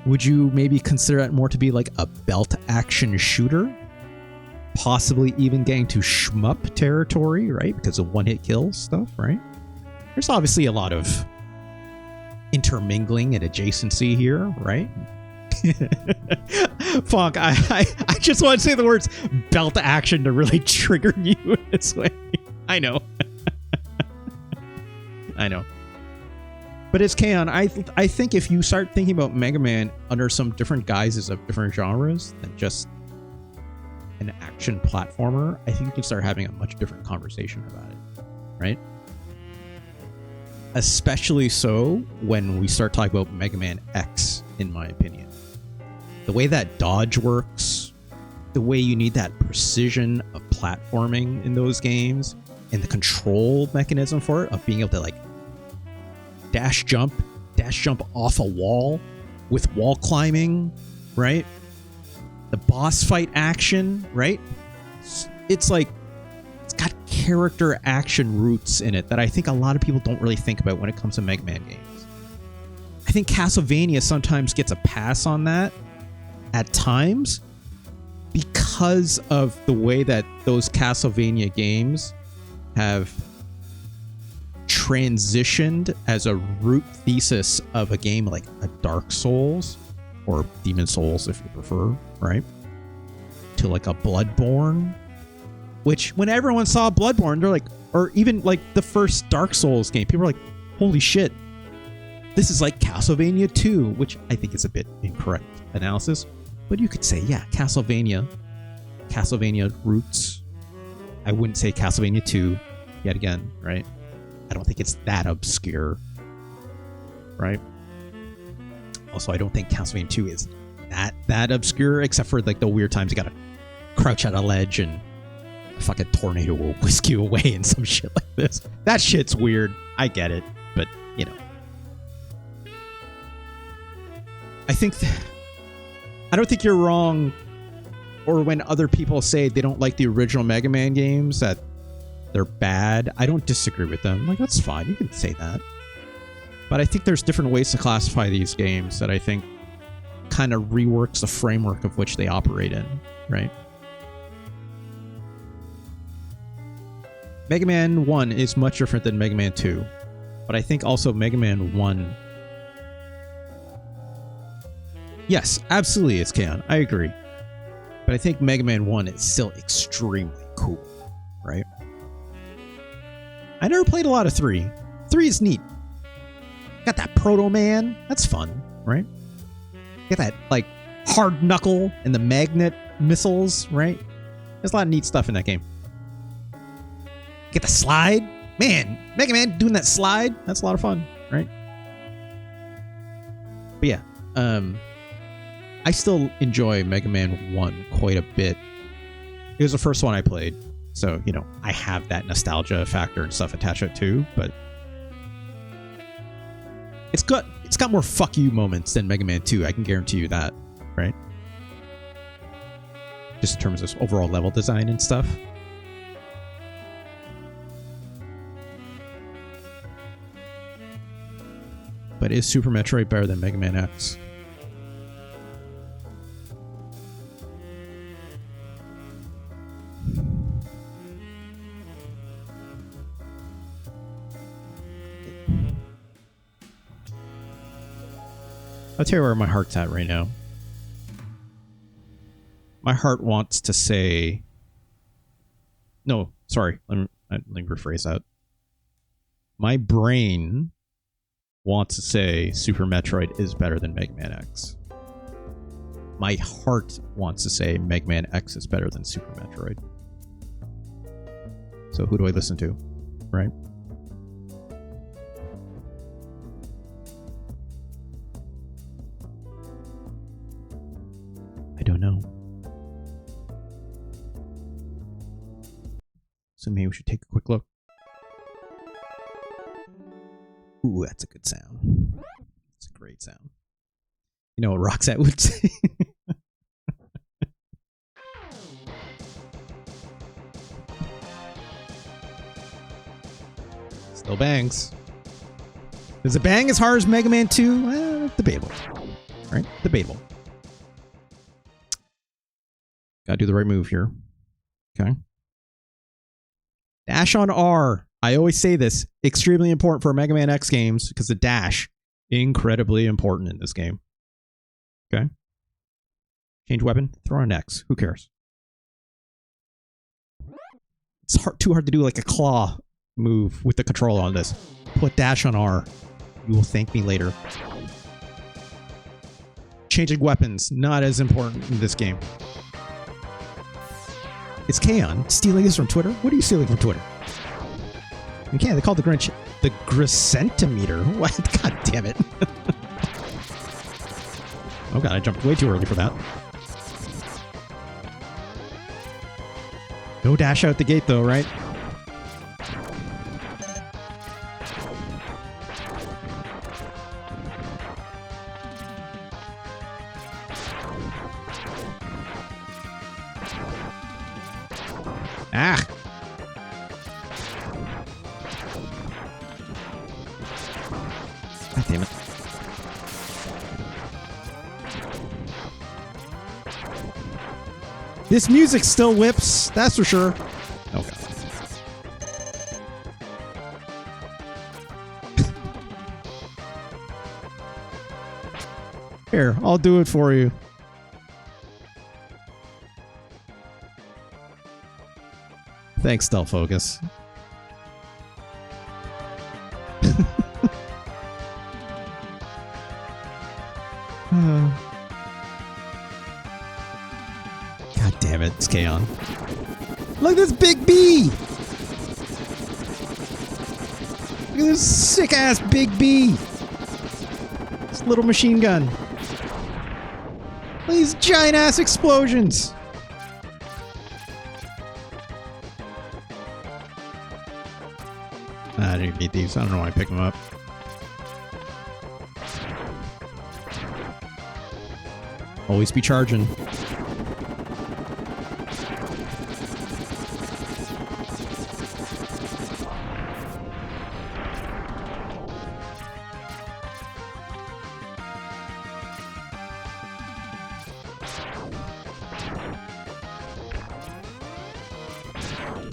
Would you maybe consider that more to be like a belt action shooter? Possibly even getting to shmup territory, right? Because of one-hit kill stuff, right? There's obviously a lot of intermingling and adjacency here, right? Fonk, I just want to say the words belt action to really trigger you this way. I know. I know. But it's K-On! I think if you start thinking about Mega Man under some different guises of different genres than just an action platformer, I think you can start having a much different conversation about it, right? Especially so when we start talking about Mega Man X, in my opinion. The way that dodge works, the way you need that precision of platforming in those games, and the control mechanism for it, of being able to like dash jump off a wall with wall climbing, right? The boss fight action, right? It's like, it's got character action roots in it that I think a lot of people don't really think about when it comes to Mega Man games. I think Castlevania sometimes gets a pass on that at times because of the way that those Castlevania games have transitioned as a root thesis of a game like a Dark Souls or Demon Souls, if you prefer, right? To like a Bloodborne, which when everyone saw Bloodborne, they're like, or even like the first Dark Souls game, people were like, holy shit, this is like Castlevania 2, which I think is a bit incorrect analysis, but you could say, yeah, Castlevania roots. I wouldn't say Castlevania 2 yet again, right? I don't think it's that obscure, right? Also, I don't think Castlevania 2 is that obscure, except for like the weird times you gotta crouch at a ledge and a fucking tornado will whisk you away and some shit like this. That shit's weird. I get it, but you know, I don't think you're wrong, or when other people say they don't like the original Mega Man games, that they're bad. I don't disagree with them. Like, that's fine. You can say that. But I think there's different ways to classify these games that I think kind of reworks the framework of which they operate in, right? Mega Man 1 is much different than Mega Man 2. But I think also Mega Man 1... Yes, absolutely it's canon. I agree. But I think Mega Man 1 is still extremely cool, right? I never played a lot of 3. 3 is neat. Got that Proto Man. That's fun, right? Got that, like, hard knuckle and the magnet missiles, right? There's a lot of neat stuff in that game. Get the slide. Man, Mega Man doing that slide. That's a lot of fun, right? But yeah, I still enjoy Mega Man 1 quite a bit. It was the first one I played. So, you know, I have that nostalgia factor and stuff attached to it too, but it's got more fuck you moments than Mega Man 2, I can guarantee you that, right? Just in terms of overall level design and stuff. But is Super Metroid better than Mega Man X? I'll tell you where my heart's at right now. My heart wants to say... No, sorry. Let me rephrase that. My brain wants to say Super Metroid is better than Mega Man X. My heart wants to say Mega Man X is better than Super Metroid. So who do I listen to? Right? I don't know. So maybe we should take a quick look. Ooh, that's a good sound. It's a great sound. You know what Roxette would say? Still bangs. Does it bang as hard as Mega Man 2? Debatable. Right? Debatable. Gotta do the right move here. Okay. Dash on R. I always say this. Extremely important for Mega Man X games because the dash, incredibly important in this game. Okay. Change weapon. Throw on X. Who cares? It's too hard to do like a claw move with the controller on this. Put dash on R. You will thank me later. Changing weapons, not as important in this game. It's Kaon. Stealing this from Twitter? What are you stealing from Twitter? Okay, they called the Grinch the Gricentimeter. What? God damn it. Oh god, I jumped way too early for that. No dash out the gate though, right? Ah! God damn it. This music still whips, that's for sure. Oh god. Here, I'll do it for you. Thanks, Stealth Focus. God damn it, it's Kaon. Look at this big bee! Look at this sick ass big bee! This little machine gun. Look at these giant ass explosions! I didn't beat these. I don't know why I picked them up. Always be charging.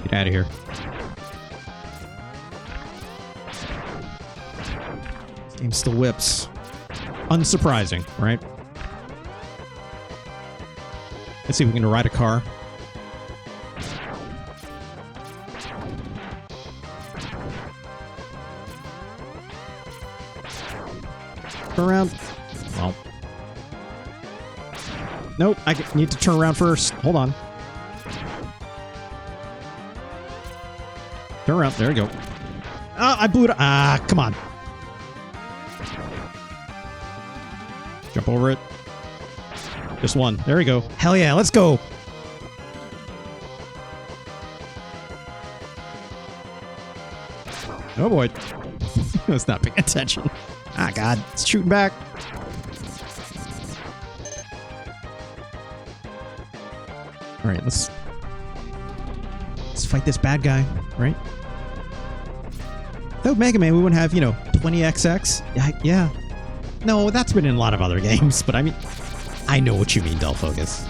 Get out of here. This game still whips. Unsurprising, right? Let's see if we can ride a car. Turn around. Well. Nope, I need to turn around first. Hold on. Turn around. There we go. Ah, I blew it. Ah, come on. Jump over it. Just one. There we go. Hell yeah, let's go. Oh boy. I was not paying attention. Ah, God. It's shooting back. Alright, let's fight this bad guy, right? Without Mega Man, we wouldn't have, 20XX. Yeah. No, that's been in a lot of other games, but I mean... I know what you mean, Del Focus.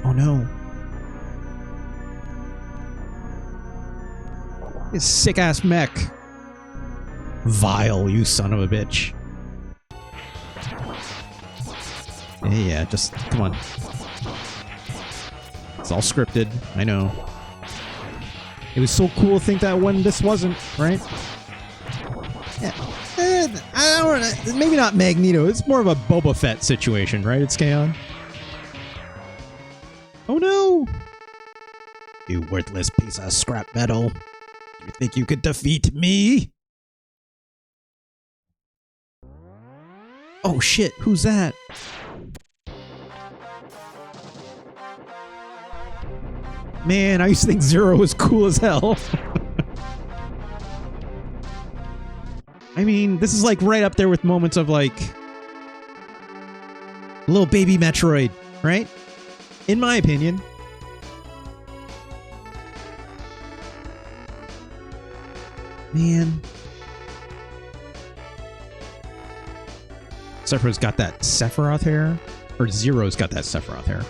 Oh no. This sick-ass mech. Vile, you son of a bitch. Yeah, just... come on. It's all scripted, I know. It was so cool to think that when this wasn't, right? Yeah. I don't know. Maybe not Magneto. It's more of a Boba Fett situation, right? It's Kaon. Oh no! You worthless piece of scrap metal. You think you could defeat me? Oh shit, who's that? Man, I used to think Zero was cool as hell. I mean, this is like right up there with moments of like little baby Metroid, right? In my opinion. Man. Sephiroth's got that Sephiroth hair. Or Zero's got that Sephiroth hair.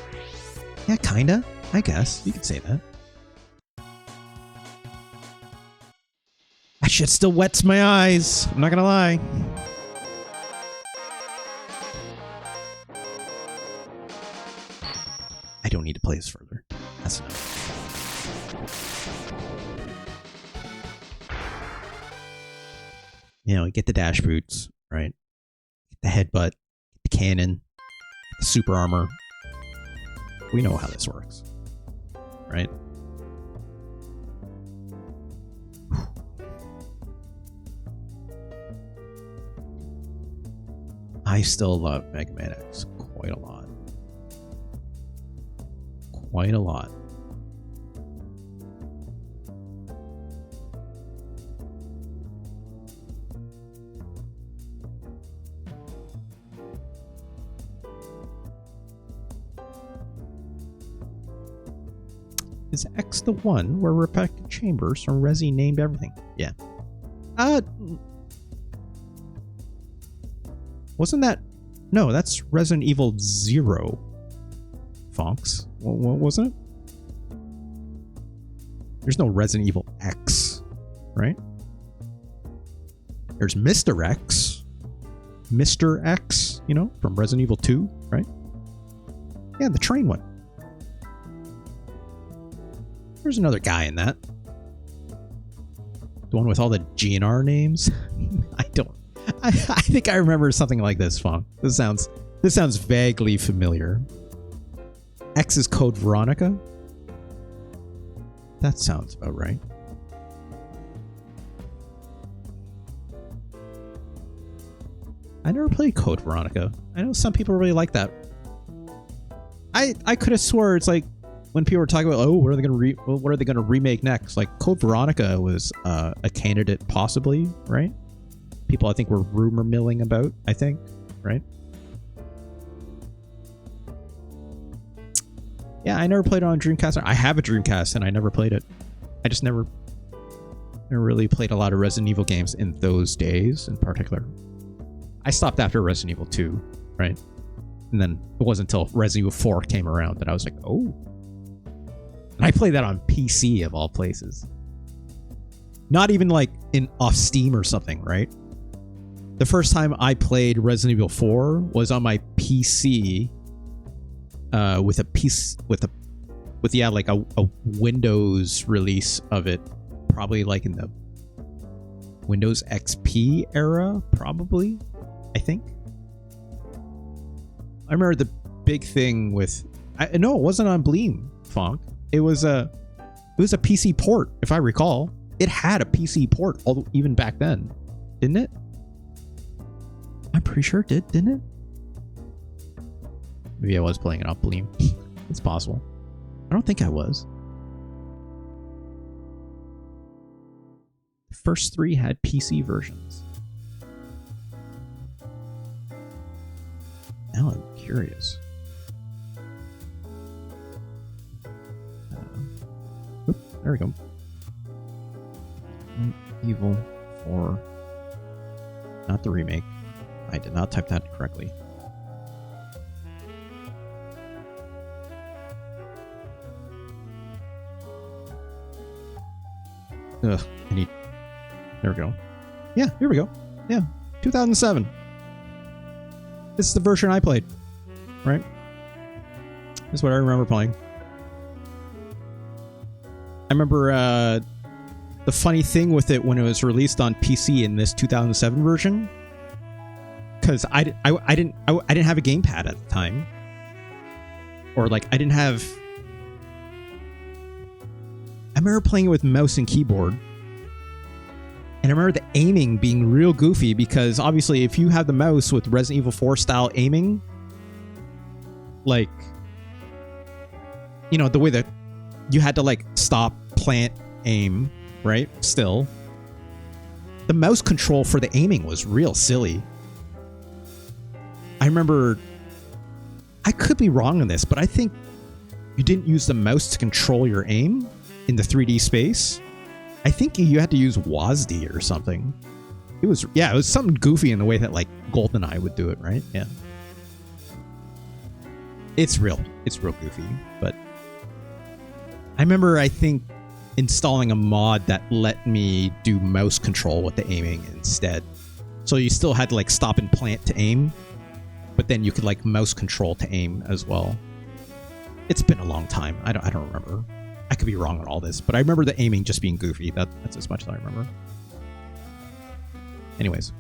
Yeah, kinda. I guess. You could say that. That shit still wets my eyes. I'm not gonna lie. I don't need to play this further. That's enough. You know, get the dash boots, right? Get the headbutt, the cannon, the super armor. We know how this works, right? I still love Mega Man X quite a lot. Quite a lot. Is X the one where Rebecca Chambers from Resi named everything? Yeah. Wasn't that... No, that's Resident Evil 0. Fonks. What wasn't it? There's no Resident Evil X, right? There's Mr. X. Mr. X, you know, from Resident Evil 2, right? Yeah, the train one. There's another guy in that. The one with all the GNR names? I think I remember something like this, Fong. This sounds vaguely familiar. X is Code Veronica? That sounds about right. I never played Code Veronica. I know some people really like that. I could have swore it's like when people were talking about, oh, what are they gonna remake next? Like Code Veronica was a candidate, possibly, right? People I think were rumor milling about, I think, right? Yeah, I never played it on Dreamcast. I have a Dreamcast and I never played it. I just never really played a lot of Resident Evil games in those days in particular. I stopped after Resident Evil 2, right? And then it wasn't until Resident Evil 4 came around that I was like, oh. And I played that on PC of all places. Not even like off Steam or something, right? The first time I played Resident Evil 4 was on my PC with a Windows release of it, probably like in the Windows XP era, probably, I think. I remember the big thing with no, it wasn't on Bleem, Fonk. It was a PC port, if I recall. It had a PC port even back then, didn't it? I'm pretty sure it did, didn't it? Maybe I was playing it off Bleem. It's possible. I don't think I was. The first 3 had PC versions. Now I'm curious. There we go. Evil 4. Not the remake. I did not type that correctly. Ugh, there we go. Yeah, here we go. Yeah, 2007. This is the version I played, right? This is what I remember playing. I remember the funny thing with it when it was released on PC in this 2007 version, because I didn't have a gamepad at the time, or like I remember playing it with mouse and keyboard, and I remember the aiming being real goofy because obviously if you have the mouse with Resident Evil 4 style aiming, like, you know, the way that you had to like stop, plant, aim, right? Still, the mouse control for the aiming was real silly. I remember, I could be wrong on this, but I think you didn't use the mouse to control your aim in the 3D space. I think you had to use WASD or something. It was something goofy in the way that like GoldenEye would do it, right? Yeah. It's real goofy, but I remember, I think, installing a mod that let me do mouse control with the aiming instead. So you still had to like stop and plant to aim, but then you could like mouse control to aim as well. It's been a long time. I don't remember. I could be wrong on all this, but I remember the aiming just being goofy. That's as much as I remember. Anyways.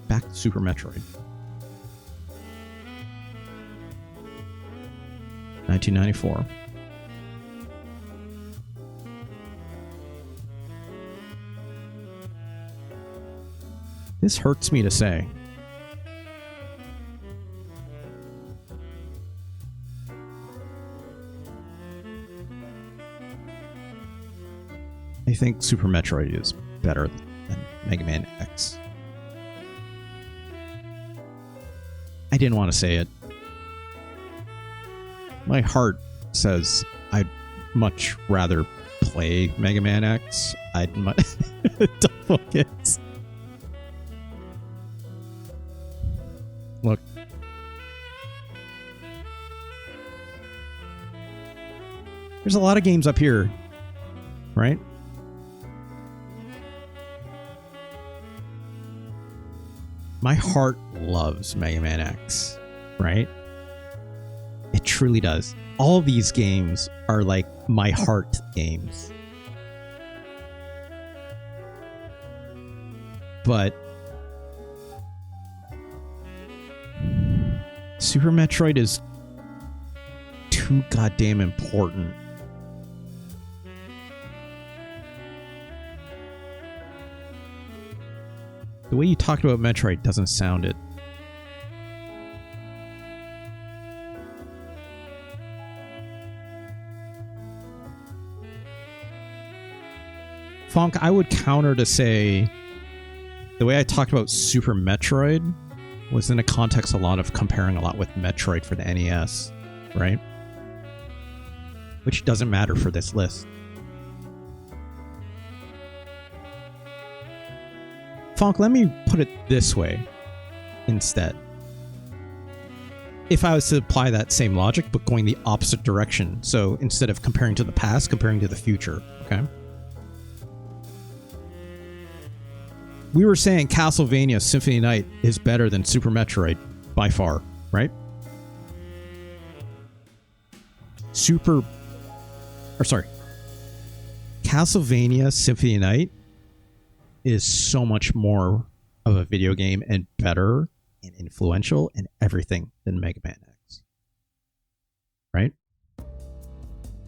Back to Super Metroid. 1994. This hurts me to say. I think Super Metroid is better than Mega Man X. I didn't want to say it. My heart says I'd much rather play Mega Man X. I'd much... Don't focus. Look. There's a lot of games up here, right? My heart loves Mega Man X, right? It truly does. All these games are like my heart games. But Super Metroid is too goddamn important. The way you talked about Metroid doesn't sound it. Fonk, I would counter to say the way I talked about Super Metroid was in a context a lot of comparing a lot with Metroid for the NES, right? Which doesn't matter for this list. Fonk, let me put it this way instead. If I was to apply that same logic, but going the opposite direction, so instead of comparing to the past, comparing to the future, okay? We were saying Castlevania Symphony of the Night is better than Super Metroid by far, right? Castlevania Symphony of the Night is so much more of a video game and better and influential and everything than Mega Man X. Right?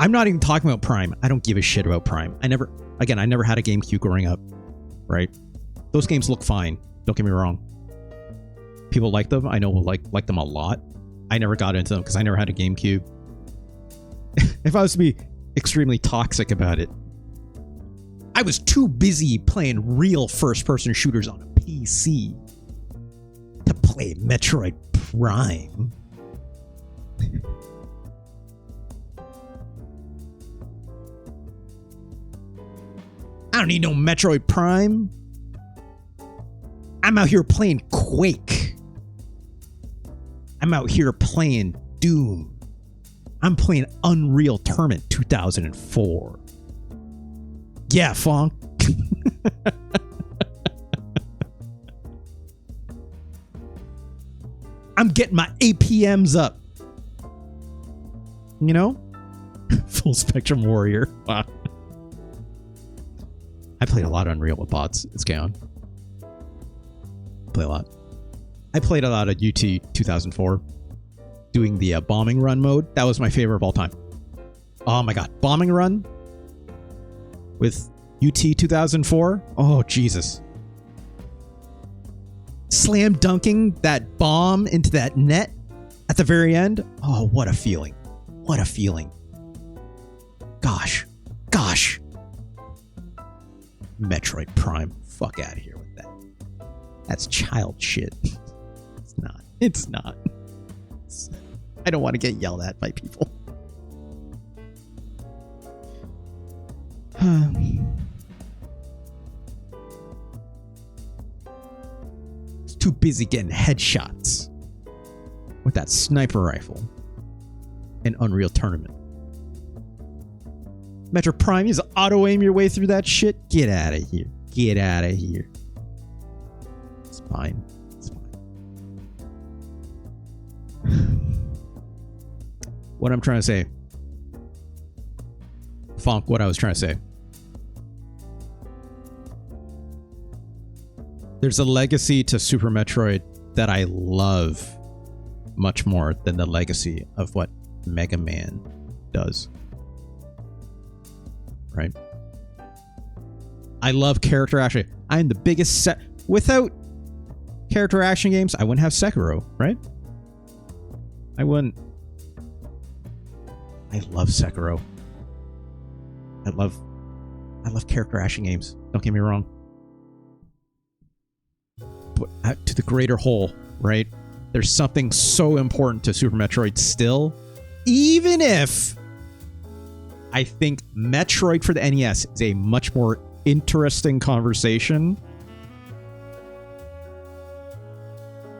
I'm not even talking about Prime. I don't give a shit about Prime. I never had a GameCube growing up. Right? Those games look fine. Don't get me wrong. People like them. I know will like them a lot. I never got into them because I never had a GameCube. If I was to be extremely toxic about it, I was too busy playing real first-person shooters on a PC to play Metroid Prime. I don't need no Metroid Prime. I'm out here playing Quake. I'm out here playing Doom. I'm playing Unreal Tournament 2004. Yeah, Fonk. I'm getting my APMs up. You know? Full Spectrum Warrior. Wow. I played a lot of Unreal with bots. It's gone. Play a lot. I played a lot of UT 2004. Doing the bombing run mode. That was my favorite of all time. Oh my god. Bombing run? With UT 2004? Oh, Jesus. Slam dunking that bomb into that net at the very end? Oh, what a feeling. What a feeling. Gosh. Gosh. Metroid Prime. Fuck out of here with that. That's child shit. It's not. It's not. I don't want to get yelled at by people. It's too busy getting headshots with that sniper rifle in Unreal Tournament. Metro Prime, you just auto aim your way through that shit? Get out of here. Get out of here. fine. It's fine. What I'm trying to say. Funk, what I was trying to say. There's a legacy to Super Metroid that I love much more than the legacy of what Mega Man does. Right? I love character action. I'm the biggest set. Without character action games, I wouldn't have Sekiro, right? I wouldn't. I love Sekiro. I love character action games. Don't get me wrong. But to the greater whole, right? There's something so important to Super Metroid still, even if I think Metroid for the NES is a much more interesting conversation.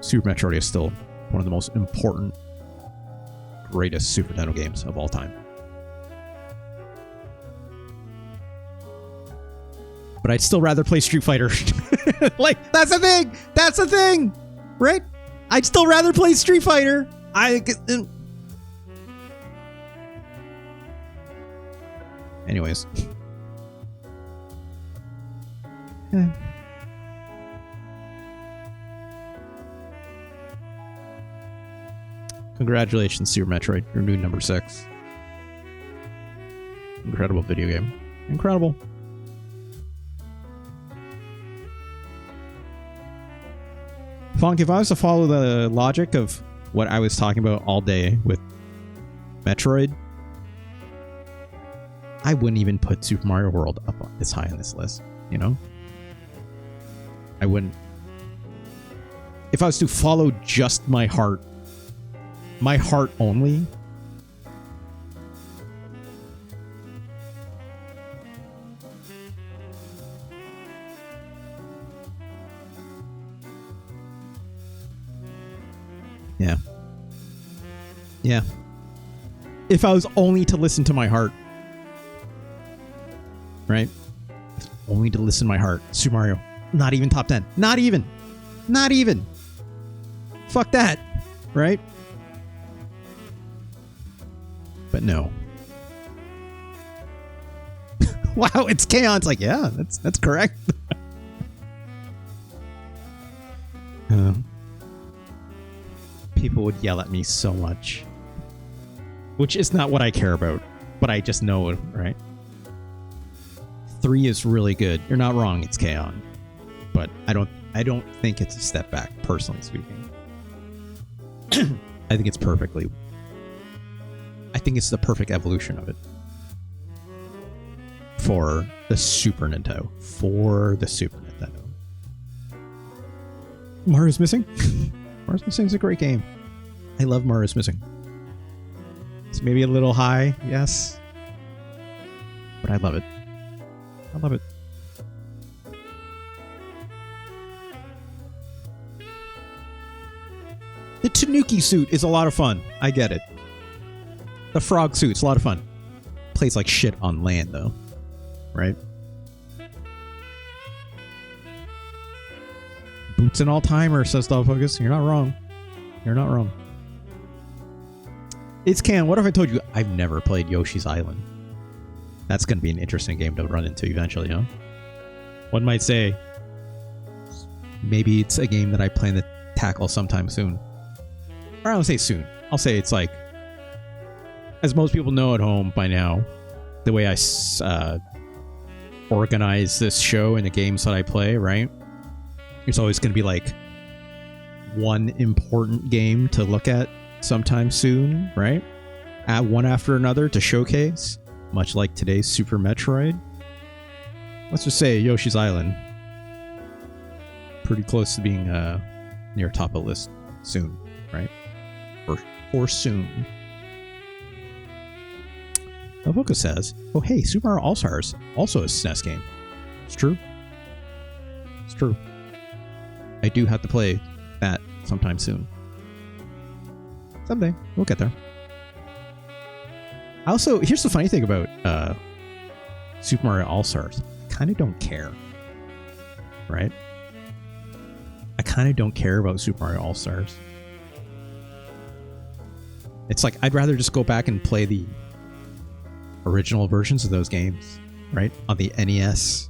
Super Metroid is still one of the most important, greatest Super Nintendo games of all time. But I'd still rather play Street Fighter. Like, that's the thing! That's the thing! Right? I'd still rather play Street Fighter. Anyways. Congratulations, Super Metroid. You're new number 6. Incredible video game. Incredible. Funk, if I was to follow the logic of what I was talking about all day with Metroid, I wouldn't even put Super Mario World up this high on this list, you know? I wouldn't. If I was to follow just my heart only, yeah. Yeah. If I was only to listen to my heart, right? Only to listen to my heart. Super Mario. Not even top 10. Not even. Not even. Fuck that. Right? But no. Wow, it's Chaos. It's like, yeah, that's correct. People would yell at me so much. Which is not what I care about. But I just know it, right? 3 is really good. You're not wrong, it's Chaos. But I don't think it's a step back, personally speaking. I think it's perfectly. I think it's the perfect evolution of it. For the Super Nintendo. For the Super Nintendo. Mario's Missing? Mario's Missing is a great game. I love Mario's Missing. It's maybe a little high, yes. But I love it. I love it. The Tanuki suit is a lot of fun. I get it. The frog suit's a lot of fun. Plays like shit on land, though. Right? Boots an all-timer, says Dog Focus. You're not wrong. You're not wrong. It's Can. What if I told you I've never played Yoshi's Island? That's going to be an interesting game to run into eventually, huh? One might say, maybe it's a game that I plan to tackle sometime soon. Or I don't say soon. I'll say it's like, as most people know at home by now, the way I organize this show and the games that I play, right? There's always going to be like one important game to look at sometime soon, right? One after another to showcase, much like today's Super Metroid. Let's just say Yoshi's Island. Pretty close to being near top of the list soon, right? Or soon. Avoka says, oh hey, Super Mario All-Stars, also a SNES game. It's true. It's true. I do have to play that sometime soon. Someday. We'll get there. Also, here's the funny thing about Super Mario All-Stars. I kind of don't care. Right? I kind of don't care about Super Mario All-Stars. It's like, I'd rather just go back and play the original versions of those games, right? On the NES,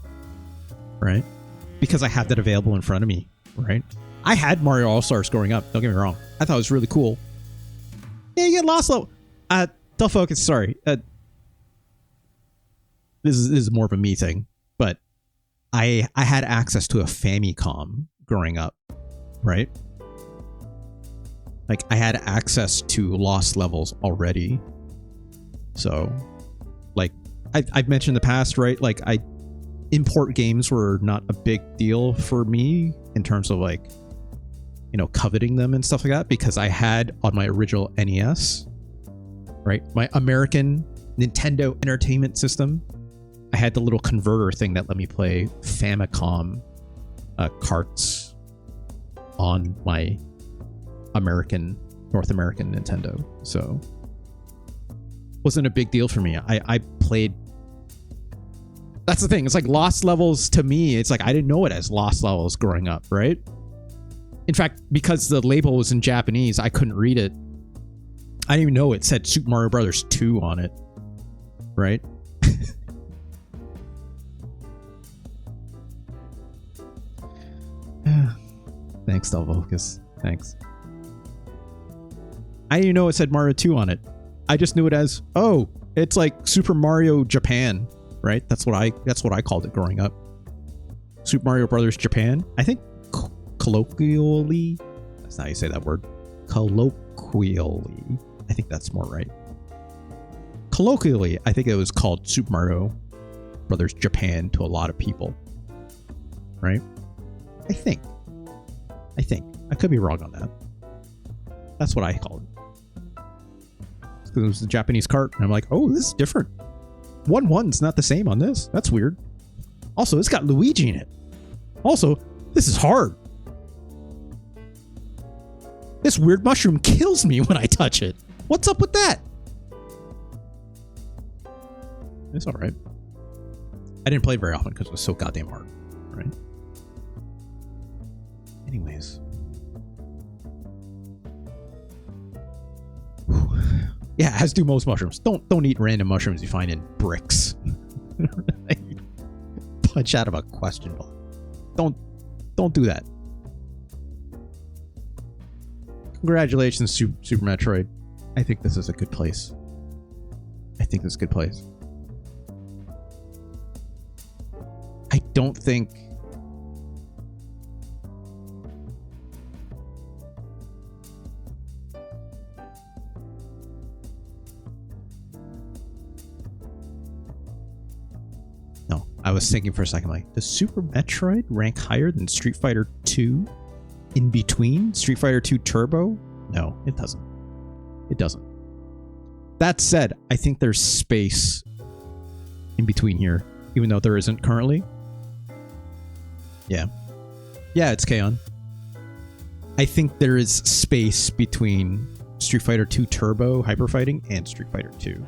right? Because I have that available in front of me, right? I had Mario All-Stars growing up, don't get me wrong. I thought it was really cool. Yeah, you get lost level. Don't focus, sorry. This is more of a me thing, but I had access to a Famicom growing up, right? Like, I had access to lost levels already. So, like, I've mentioned in the past, right? Like, import games were not a big deal for me in terms of, like, you know, coveting them and stuff like that, because I had on my original NES, right? My American Nintendo Entertainment System, I had the little converter thing that let me play Famicom carts on my North American Nintendo. So wasn't a big deal for me. I played. That's the thing. It's like lost levels to me. It's like I didn't know it as lost levels growing up, right? In fact, because the label was in Japanese, I couldn't read it. I didn't even know it said Super Mario Brothers 2 on it, right? Thanks, Delvocus. Thanks. I didn't even know it said Mario 2 on it. I just knew it as, oh, it's like Super Mario Japan, right? That's what I called it growing up. Super Mario Brothers Japan. I think colloquially, that's not how you say that word. Colloquially, I think that's more right. Colloquially, I think it was called Super Mario Brothers Japan to a lot of people, right? I think. I could be wrong on that. That's what I called it. Because it was the Japanese cart, and I'm like, oh, this is different. 1-1's not the same on this. That's weird. Also, it's got Luigi in it. Also, this is hard. This weird mushroom kills me when I touch it. What's up with that? It's alright. I didn't play it very often because it was so goddamn hard, right? Anyways. Whew. Yeah, as do most mushrooms. Don't eat random mushrooms you find in bricks. Punch out of a question block. Don't do that. Congratulations, Super Metroid. I think this is a good place. I think this is a good place. I don't think... No, I was thinking for a second, like, does Super Metroid rank higher than Street Fighter 2? In between Street Fighter 2 Turbo? No, it doesn't. It doesn't. That said, I think there's space in between here, even though there isn't currently. Yeah. Yeah, it's K-On! I think there is space between Street Fighter 2 Turbo Hyper Fighting and Street Fighter 2.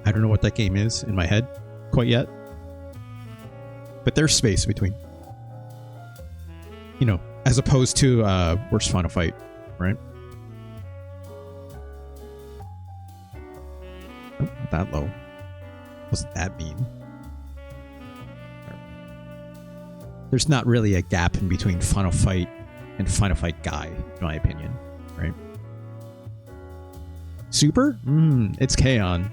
I don't know what that game is in my head quite yet. But there's space between. You know, as opposed to Worst Final Fight, right? Oh, not that low. Wasn't that mean? There's not really a gap in between Final Fight and Final Fight Guy, in my opinion, right? Super? It's K-On!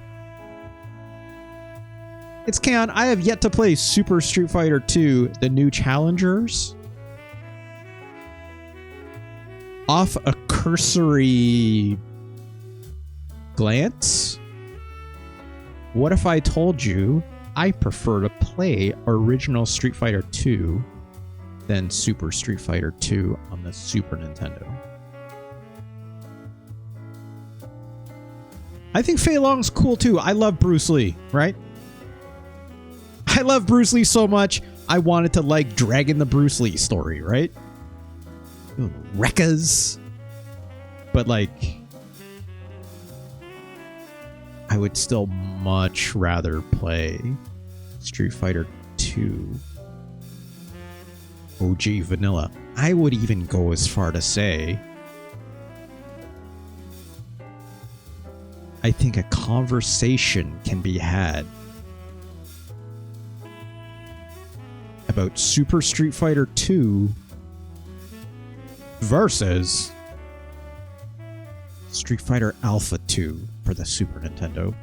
It's K-On! I have yet to play Super Street Fighter 2, the new challengers. Off a cursory glance, what if I told you I prefer to play original Street Fighter 2 than Super Street Fighter 2 on the Super Nintendo? I think Fei Long's cool too. I love Bruce Lee, right? I love Bruce Lee so much, I wanted to like Dragon the Bruce Lee story, right? Rekkas. But like, I would still much rather play Street Fighter 2 OG vanilla. I would even go as far to say I think a conversation can be had about Super Street Fighter 2 versus Street Fighter Alpha 2 for the Super Nintendo.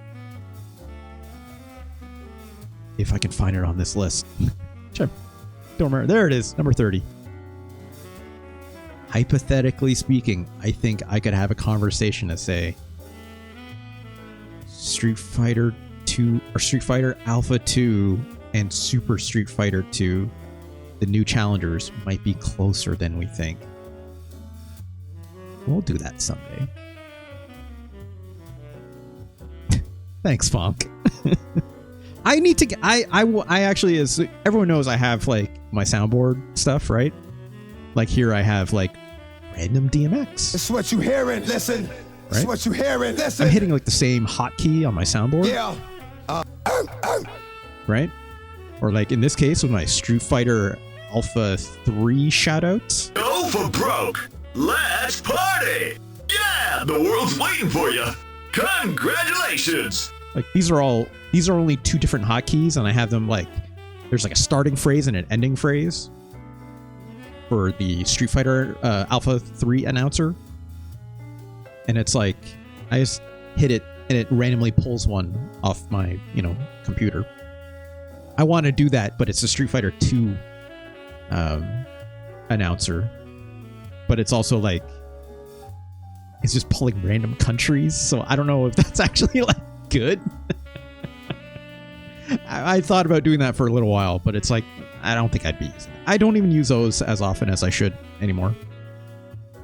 If I can find it on this list. Don't remember. There it is, number 30. Hypothetically speaking, I think I could have a conversation to say Street Fighter 2 or Street Fighter Alpha 2 and Super Street Fighter 2, the new challengers, might be closer than we think. We'll do that someday. Thanks, Fonk. I need to. I actually, as everyone knows, I have like my soundboard stuff, right? Like here, I have like random DMX. It's what you hearing. Listen. It's what you hearing. Listen. I'm hitting like the same hotkey on my soundboard. Yeah. Right? Or like in this case with my Street Fighter Alpha 3 shoutouts. Go for broke. Let's party. Yeah, the world's waiting for you. Congratulations. Like these are only two different hotkeys, and I have them like there's like a starting phrase and an ending phrase for the Street Fighter Alpha 3 announcer. And it's like I just hit it and it randomly pulls one off my, computer. I want to do that, but it's a Street Fighter 2 announcer. But it's also like it's just pulling random countries, so I don't know if that's actually like good. I thought about doing that for a little while, but it's like I don't think I'd be using it. I don't even use those as often as I should anymore.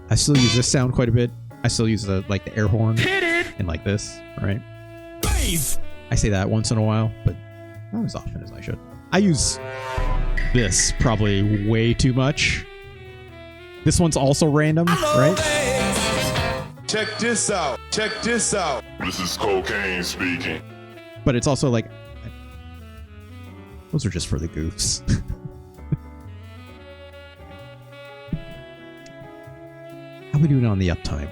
I still use this sound quite a bit. I still use the air horn and like this, right? I say that once in a while, but not as often as I should. I use this probably way too much. This one's also random, right? Check this out. Check this out. This is cocaine speaking. But it's also like those are just for the goofs. How we doing on the uptime?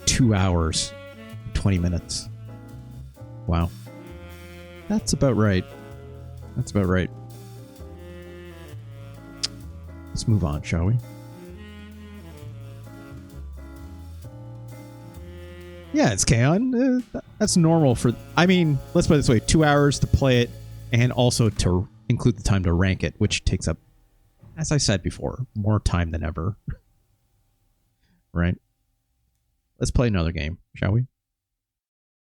2 hours, 20 minutes. Wow. That's about right. That's about right. Let's move on, shall we? Yeah, it's Kaon. That's normal for... I mean, let's put it this way. 2 hours to play it and also to include the time to rank it, which takes up, as I said before, more time than ever. Right? Let's play another game, shall we?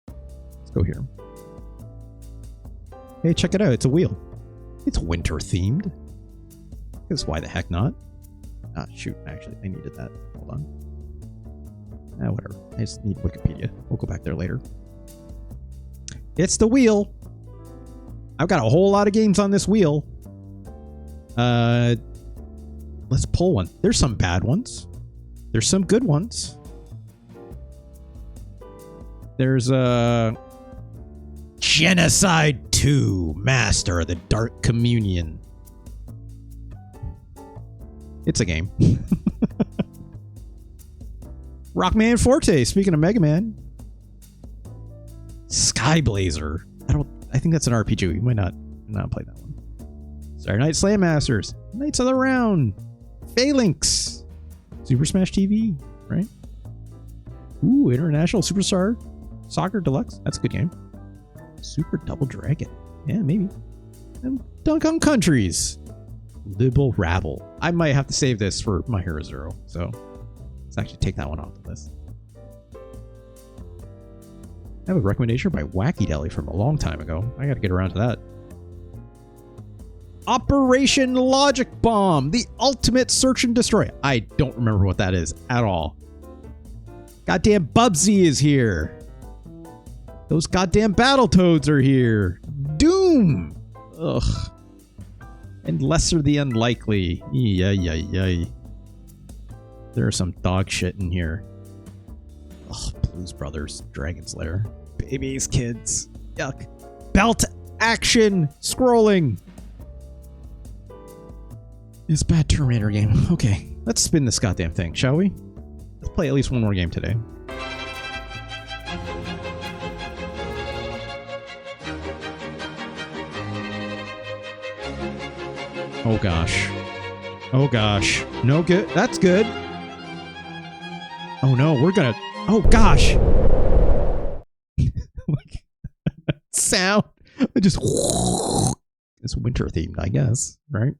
Let's go here. Hey, check it out. It's a wheel. It's winter themed. Because why the heck not? Ah, shoot. Actually, I needed that. Hold on. Whatever. I just need Wikipedia. We'll go back there later. It's the wheel. I've got a whole lot of games on this wheel. Let's pull one. There's some bad ones. There's some good ones. There's Genocide 2, Master of the Dark Communion. It's a game. Rockman Forte, speaking of Mega Man. Skyblazer. I think that's an RPG. You might not play that one. Saturday Night Slam Masters. Knights of the Round. Phalanx. Super Smash TV, right? Ooh, International Superstar Soccer Deluxe. That's a good game. Super Double Dragon. Yeah, maybe. And Dunk on Countries. Libble Rabble. I might have to save this for My Hero Zero, so let's actually take that one off the list. I have a recommendation by Wacky Deli from a long time ago. I gotta get around to that. Operation Logic Bomb, the ultimate search and destroy. I don't remember what that is at all. Goddamn Bubsy is here. Those goddamn Battletoads are here. Doom. Ugh. And Lesser the Unlikely. Yay. There are some dog shit in here. Ugh, Blues Brothers, Dragon's Lair. Babies, kids. Yuck. Belt action scrolling. It's a bad Terminator game. Okay, let's spin this goddamn thing, shall we? Let's play at least one more game today. Oh gosh. Oh gosh. No good. That's good. Oh no, we're gonna... Oh gosh! Sound! It just... It's winter themed, I guess, right?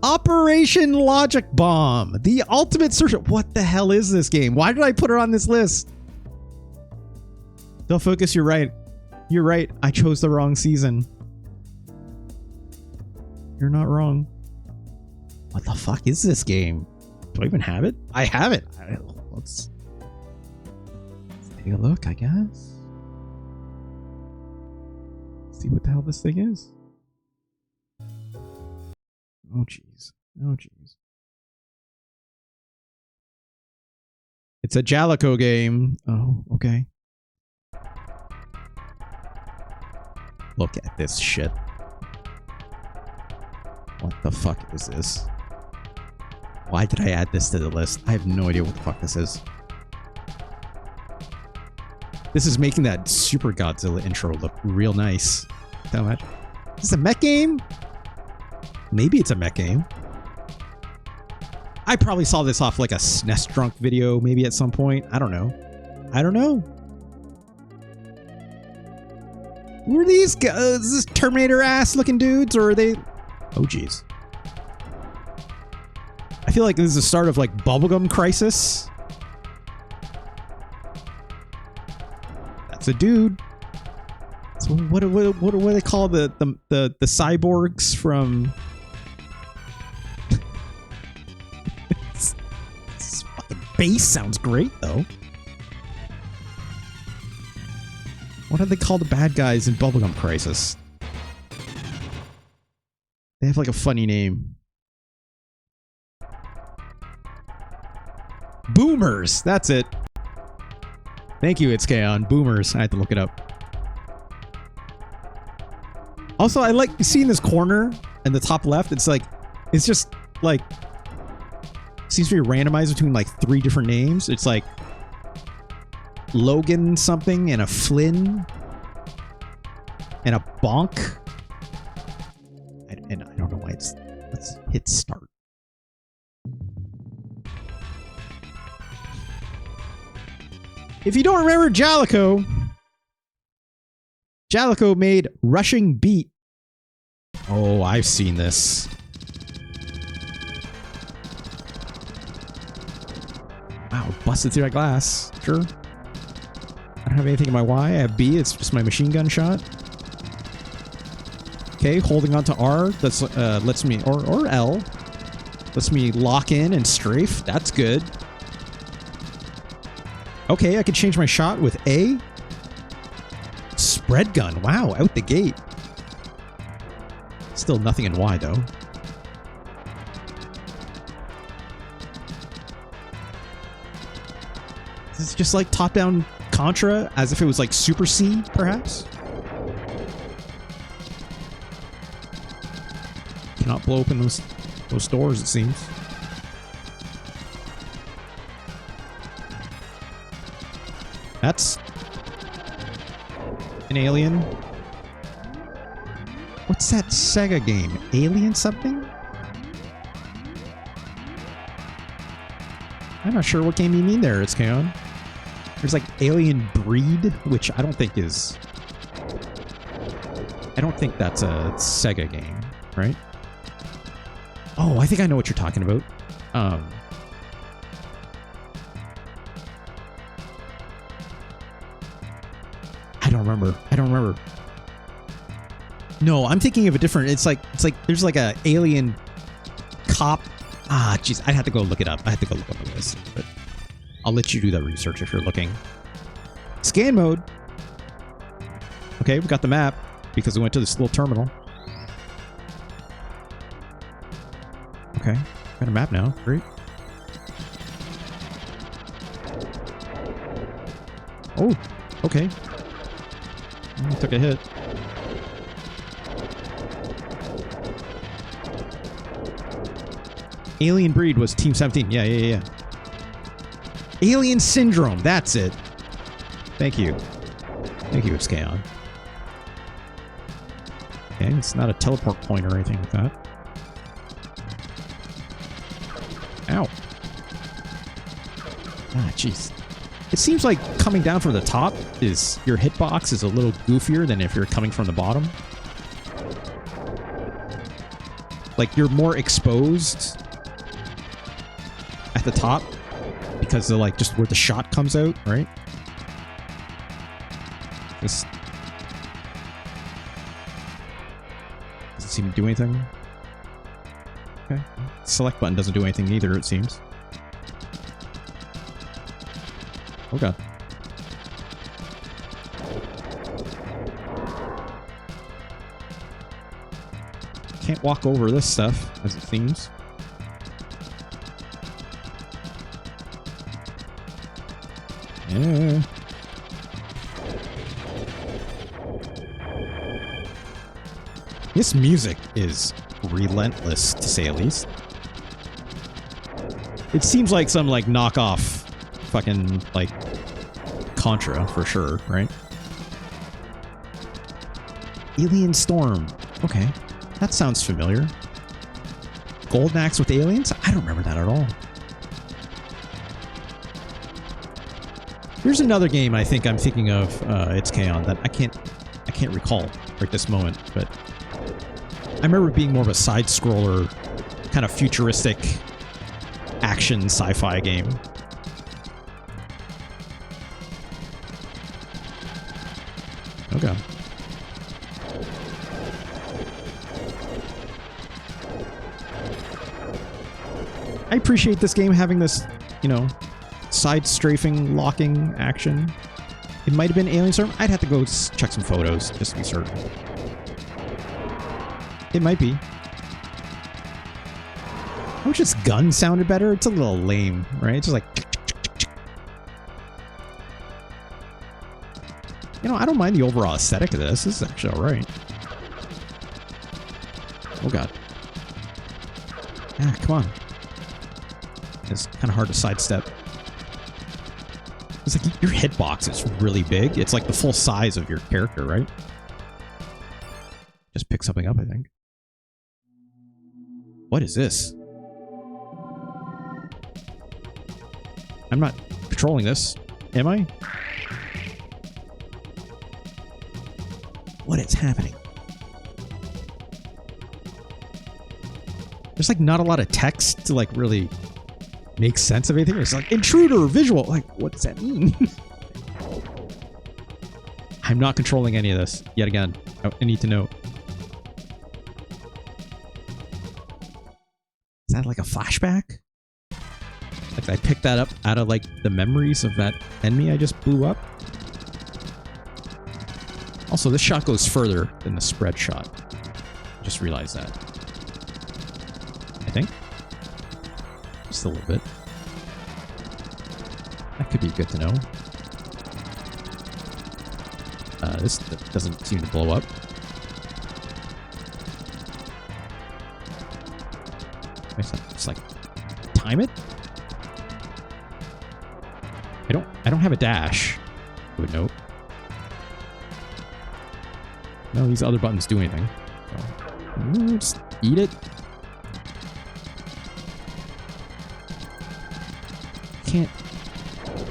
Operation Logic Bomb! The ultimate search... What the hell is this game? Why did I put it on this list? Don't focus, you're right. You're right, I chose the wrong season. You're not wrong. What the fuck is this game? Do I even have it? I have it. Let's take a look, I guess. See what the hell this thing is. Oh jeez. Oh jeez. It's a Jalico game. Oh, okay. Look at this shit. What the fuck is this? Why did I add this to the list? I have no idea what the fuck this is. This is making that Super Godzilla intro look real nice. How much? Is this a mech game? Maybe it's a mech game. I probably saw this off like a SNES drunk video maybe at some point. I don't know. I don't know. Who are these guys? Is this Terminator ass looking dudes or are they... Oh, jeez. I feel like this is the start of like Bubblegum Crisis. That's a dude. So what do they call the cyborgs from? This fucking bass sounds great though. What do they call the bad guys in Bubblegum Crisis? They have like a funny name. Boomers! That's it. Thank you, it's Kaon. Boomers. I had to look it up. Also, I like seeing this corner in the top left. It's like, it's just like, seems to be randomized between like 3 different names. It's like Logan something and a Flynn and a Bonk. And I don't know why it's... Let's hit start. If you don't remember Jalico, Jalico made Rushing Beat. Oh, I've seen this. Wow, busted through that glass. Sure. I don't have anything in my Y. I have B. It's just my machine gun shot. Okay, holding on to R, that's lets me, or L, lets me lock in and strafe. That's good. Okay, I can change my shot with A. Spread gun, wow, out the gate. Still nothing in Y though. This is just like top-down Contra, as if it was like Super C, perhaps? Cannot blow open those doors, it seems. That's an alien. What's that Sega game? Alien something? I'm not sure what game you mean there, it's Kaon. There's like Alien Breed, which I don't think is... I don't think that's a Sega game, right? Oh, I think I know what you're talking about. I don't remember. No, I'm thinking of a different... It's like there's like a alien cop... Ah, jeez, I'd have to go look it up. I have to go look up the list, but I'll let you do that research if you're looking. Scan mode. Okay, we got the map because we went to this little terminal. Okay, got a map now. Great. Oh, okay. I took a hit. Alien Breed was Team 17. Yeah. Alien Syndrome. That's it. Thank you. Thank you, Skaon. Okay, it's not a teleport point or anything like that. Ow. Ah, jeez. It seems like coming down from the top is your hitbox is a little goofier than if you're coming from the bottom. Like you're more exposed at the top because of like just where the shot comes out, right? This doesn't seem to do anything. Okay. Select button doesn't do anything either, it seems. Oh god. Can't walk over this stuff, as it seems. Yeah. This music is relentless, to say at least. It seems like some, like, knockoff fucking, like, Contra, for sure, right? Alien Storm. Okay. That sounds familiar. Golden Axe with aliens? I don't remember that at all. Here's another game I think I'm thinking of, it's Kaon, that I can't recall right this moment, but I remember it being more of a side-scroller, kind of futuristic action sci-fi game. Okay. I appreciate this game having this, you know, side-strafing, locking action. It might have been Alien Storm. I'd have to go check some photos just to be certain. It might be. I wish its gun sounded better. It's a little lame, right? It's just like... You know, I don't mind the overall aesthetic of this. This is actually alright. Oh god. Ah, come on. It's kind of hard to sidestep. It's like your hitbox is really big. It's like the full size of your character, right? Just pick something up, I think. What is this? I'm not patrolling this, am I? What is happening? There's like not a lot of text to like really make sense of anything. It's like intruder visual. Like, what does that mean? I'm not controlling any of this yet again. I need to know. Is that like a flashback? Like I picked that up out of like the memories of that enemy I just blew up. Also, this shot goes further than the spread shot. Just realized that. I think. Just a little bit. That could be good to know. This doesn't seem to blow up. It's like time it. I don't have a dash. I would note. No, these other buttons do anything. So, just eat it. Can't.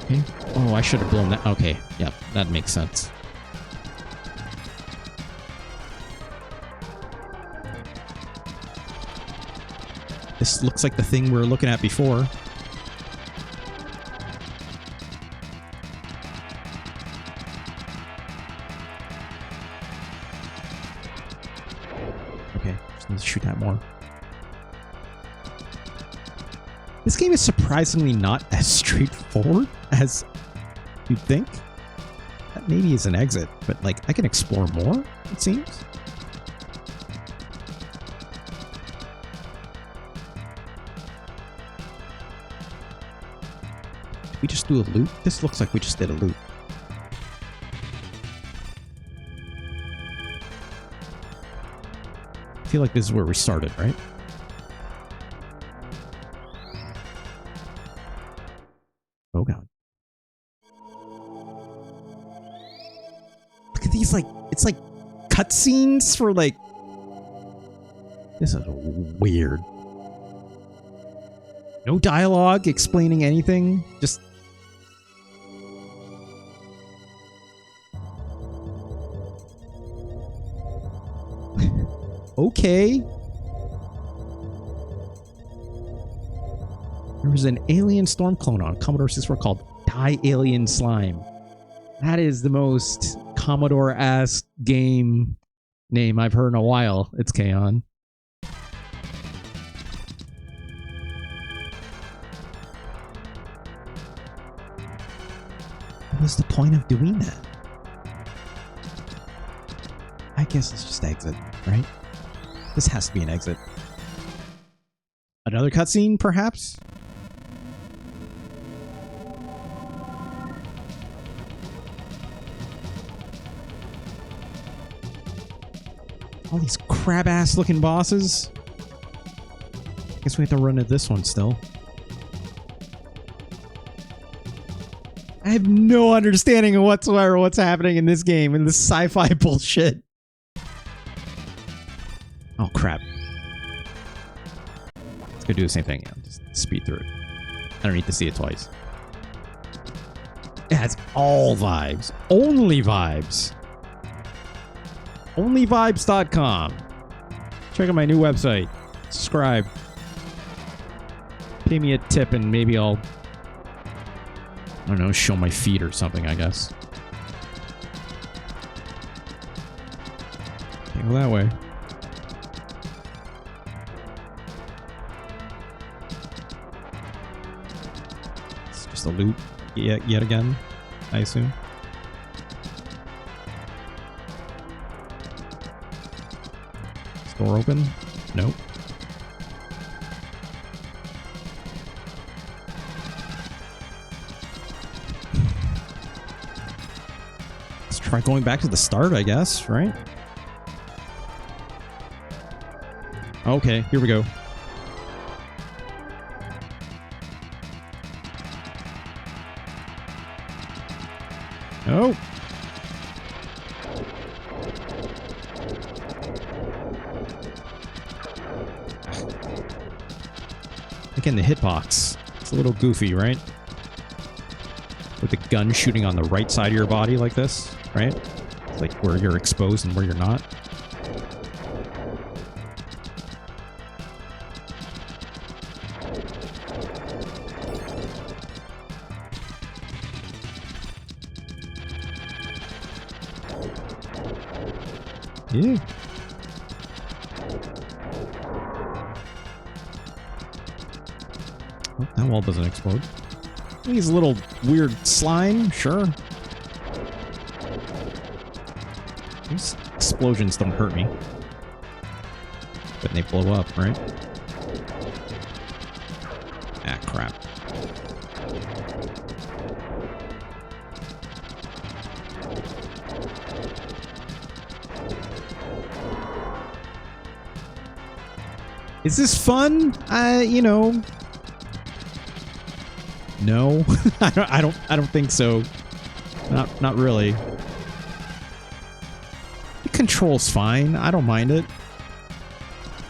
Okay. Oh, I should have blown that. Okay, yeah, that makes sense. This looks like the thing we were looking at before. Okay, just need to shoot that more. This game is surprisingly not as straightforward as you'd think. That maybe is an exit, but like I can explore more, it seems. Did we just do a loop? This looks like we just did a loop. I feel like this is where we started, right? It's like cutscenes for like... This is weird. No dialogue explaining anything. Just... Okay. There was an alien storm clone on Commodore 64 called Die Alien Slime. That is the most Commodore-ass game name I've heard in a while. It's K-On. What was the point of doing that? I guess it's just exit, right? This has to be an exit. Another cutscene, perhaps? All these crab-ass looking bosses. Guess we have to run at this one still. I have no understanding of whatsoever what's happening in this game, in this sci-fi bullshit. Oh, crap. Let's go do the same thing. Yeah, just speed through it. I don't need to see it twice. It has all vibes. Only vibes. Onlyvibes.com. Check out my new website. Subscribe. Pay me a tip and maybe I'll... I don't know, show my feet or something, I guess. Can't go that way. It's just a loop yet again, I assume. Is the door open? Nope. Try going back to the start, I guess, right? Okay, here we go. Oh. Again, the hitbox. It's a little goofy, right? With the gun shooting on the right side of your body like this. Right? It's like where you're exposed and where you're not. Yeah. Oh, that wall doesn't explode. He's a little weird slime, sure. These explosions don't hurt me. But they blow up, right? Ah, crap. Is this fun? You know... No. I don't think so. Not really. Control's fine. I don't mind it.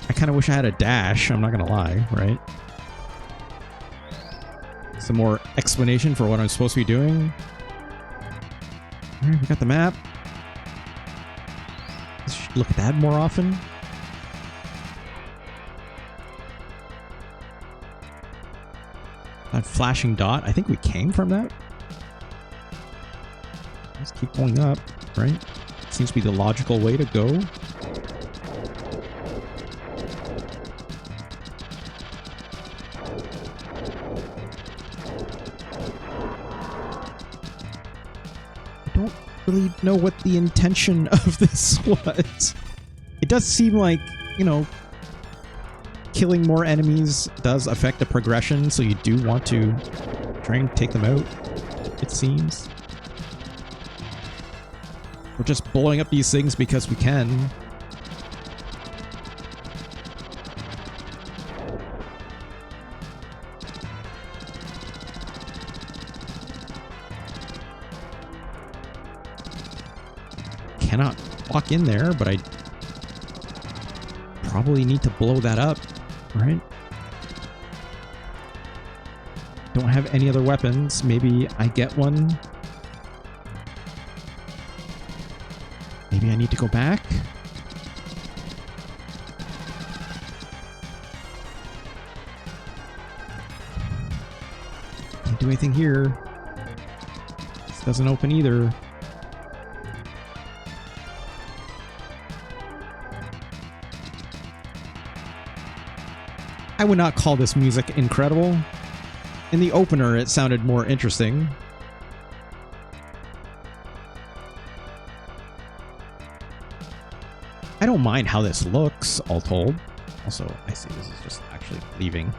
I kind of wish I had a dash. I'm not gonna lie, right? Some more explanation for what I'm supposed to be doing. Alright, we got the map. Let's look at that more often. That flashing dot. I think we came from that. Let's keep going up, right? Seems to be the logical way to go. I don't really know what the intention of this was. It does seem like, you know, killing more enemies does affect the progression, so you do want to try and take them out, it seems. We're just blowing up these things because we can. Cannot walk in there, but I probably need to blow that up, right? Don't have any other weapons. Maybe I get one. Maybe I need to go back. Can't do anything here. This doesn't open either. I would not call this music incredible. In the opener, it sounded more interesting. I don't mind how this looks, all told. Also, I see this is just actually leaving.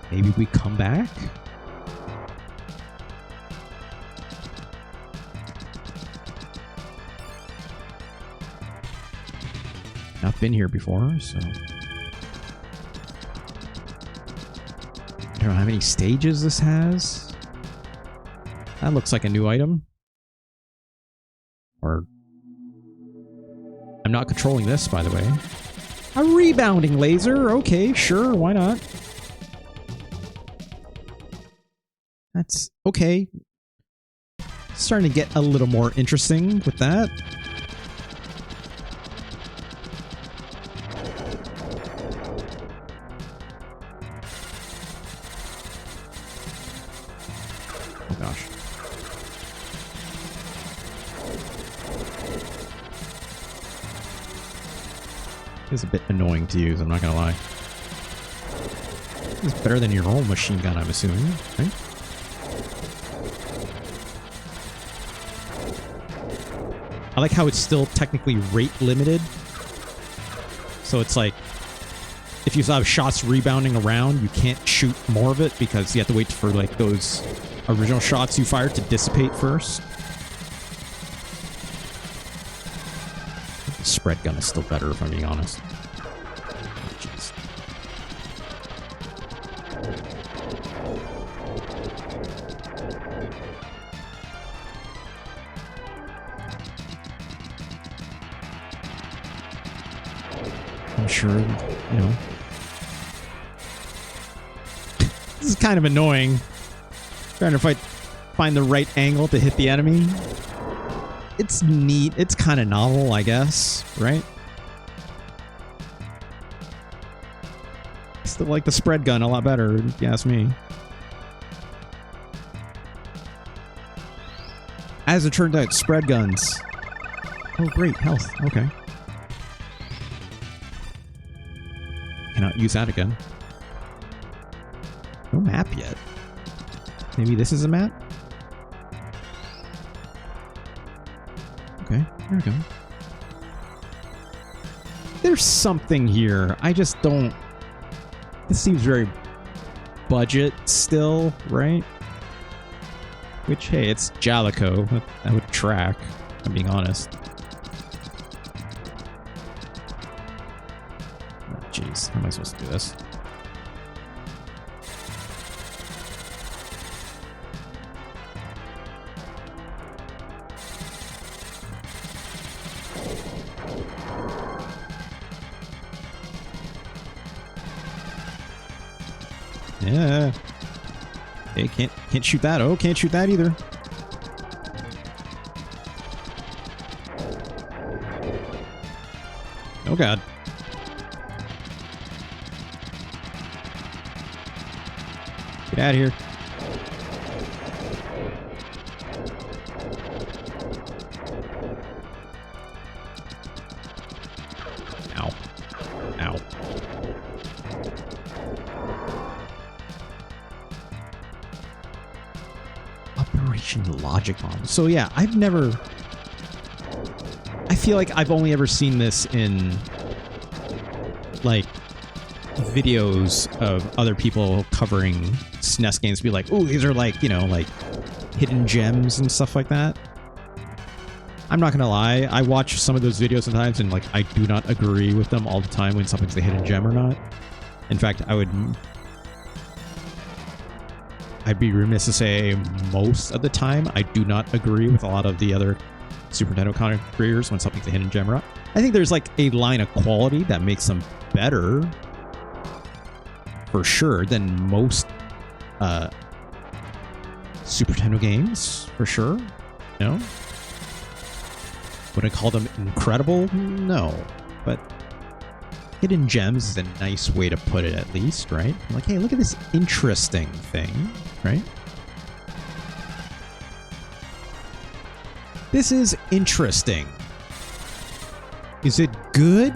Maybe we come back? Not been here before, so... I don't know how many stages this has. That looks like a new item. Or... I'm not controlling this, by the way. A rebounding laser! Okay, sure, why not? That's... okay. Starting to get a little more interesting with that. Oh gosh. It's a bit annoying to use, I'm not gonna lie. It's better than your own machine gun, I'm assuming, right? I like how it's still technically rate limited. So it's like, if you have shots rebounding around, you can't shoot more of it because you have to wait for like those original shots you fired to dissipate first. The spread gun is still better, if I'm being honest. Oh, jeez. I'm sure, you know. This is kind of annoying. Trying to find the right angle to hit the enemy. It's neat. It's kind of novel, I guess, right? I still like the spread gun a lot better, if you ask me. As it turned out, spread guns. Oh, great. Health. Okay. Cannot use that again. No map yet. Maybe this is a map? Okay, there we go. There's something here. I just don't... This seems very budget still, right? Which, hey, it's Jalico. That would track, if I'm being honest. Oh, jeez, how am I supposed to do this? Yeah. Hey, can't shoot that. Oh, can't shoot that either. Oh god. Get out of here. Ow. Ow. Logic bomb. So yeah, I've never... I feel like I've only ever seen this in like videos of other people covering SNES games, be like, oh, these are like, you know, like hidden gems and stuff like that. I'm not gonna lie, I watch some of those videos sometimes and like I do not agree with them all the time when something's a hidden gem or not. In fact, I would I'd be remiss to say most of the time I do not agree with a lot of the other Super Nintendo content creators when something's a hidden gem or not. I think there's like a line of quality that makes them better for sure than most Super Nintendo games, for sure. No? Would I call them incredible? No. But hidden gems is a nice way to put it, at least, right? Like, hey, look at this interesting thing, right? This is interesting. Is it good?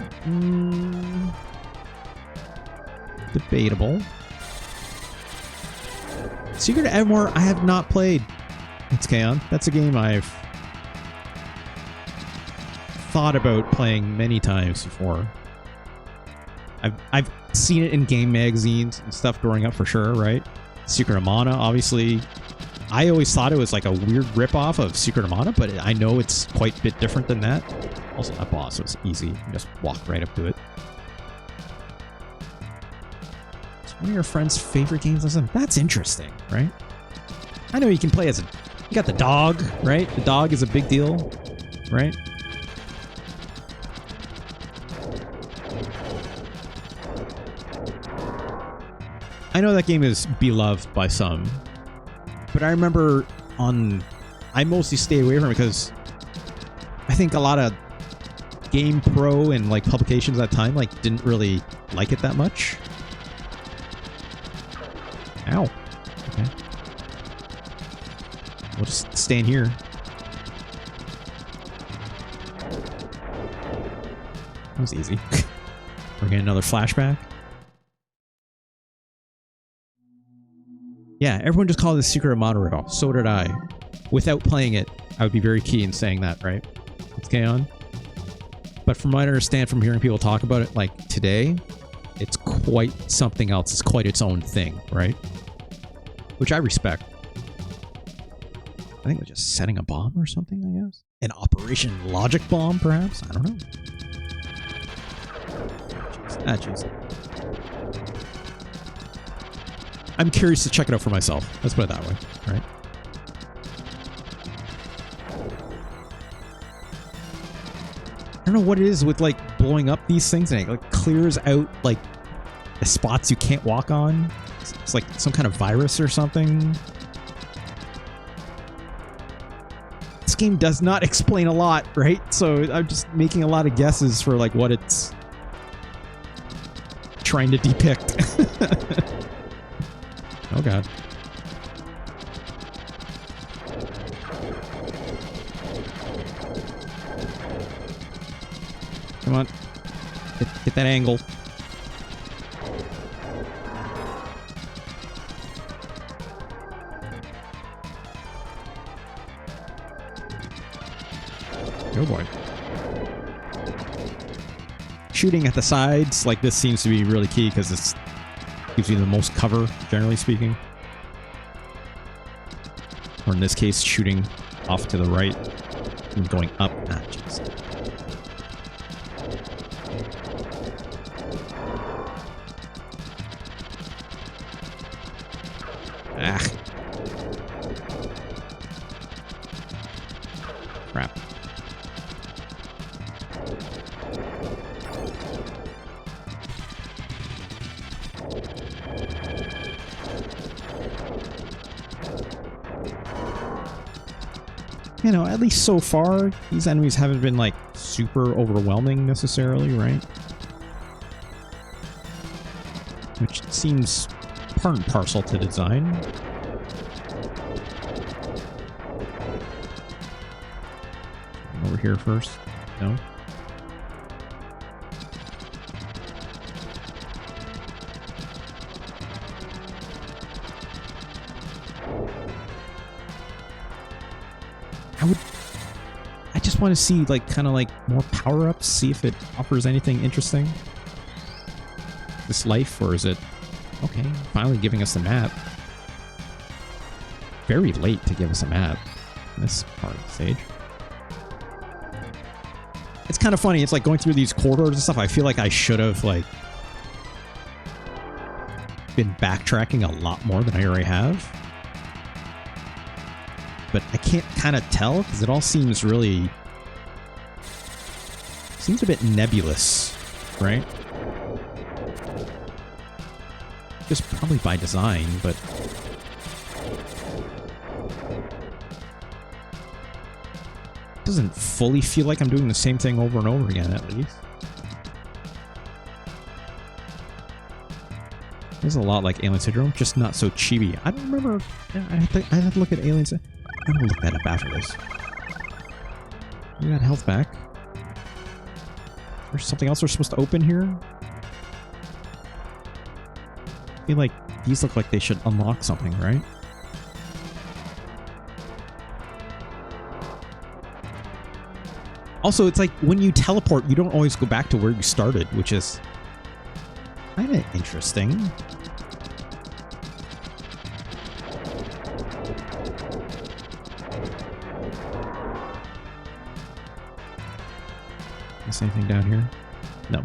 Debatable. Secret of Evermore, I have not played. It's Kaon. That's a game I've thought about playing many times before. I've seen it in game magazines and stuff growing up for sure, right? Secret of Mana, obviously. I always thought it was like a weird ripoff of Secret of Mana, but I know it's quite a bit different than that. Also, that boss was easy. You just walk right up to it. It's one of your friend's favorite games. Listen, that's interesting, right? I know you can play as a... You got the dog, right? The dog is a big deal, right? I know that game is beloved by some, but I remember I mostly stayed away from it because I think a lot of Game Pro and like publications at that time like didn't really like it that much. Ow. Okay. We'll just stand here. That was easy. We're getting another flashback. Yeah, everyone just called this Secret of Mana ripoff. So did I. Without playing it, I would be very key in saying that, right? It's Kaon. But from what I understand from hearing people talk about it, like today, it's quite something else. It's quite its own thing, right? Which I respect. I think it was just setting a bomb or something, I guess. An Operation Logic Bomb, perhaps? I don't know. Ah, jeez. I'm curious to check it out for myself. Let's put it that way, right? I don't know what it is with like blowing up these things and it like clears out like the spots you can't walk on. It's like some kind of virus or something. This game does not explain a lot, right? So I'm just making a lot of guesses for like what it's trying to depict. Oh god. Come on. Get that angle. Oh boy. Shooting at the sides like this seems to be really key because it's gives you the most cover, generally speaking. Or in this case, shooting off to the right and going up. Ah, jeez. Ah. Crap. You know, at least so far, these enemies haven't been, like, super overwhelming necessarily, right? Which seems part and parcel to design. Over here first. No? I just want to see, like, kind of like more power-ups, see if it offers anything interesting. This life, or is it... Okay, finally giving us a map. Very late to give us a map in this part of the stage. It's kind of funny, it's like going through these corridors and stuff, I feel like I should have, like, been backtracking a lot more than I already have. but I can't kind of tell because it all seems really... Seems a bit nebulous, right? Just probably by design, but... Doesn't fully feel like I'm doing the same thing over and over again, at least. It's a lot like Alien Syndrome, just not so chibi. I don't remember... I have to look at Alien Syndrome. I'm gonna look that up after this. We got health back. There's something else we're supposed to open here? I feel like these look like they should unlock something, right? Also, it's like when you teleport, you don't always go back to where you started, which is kind of interesting. Is anything down here? No.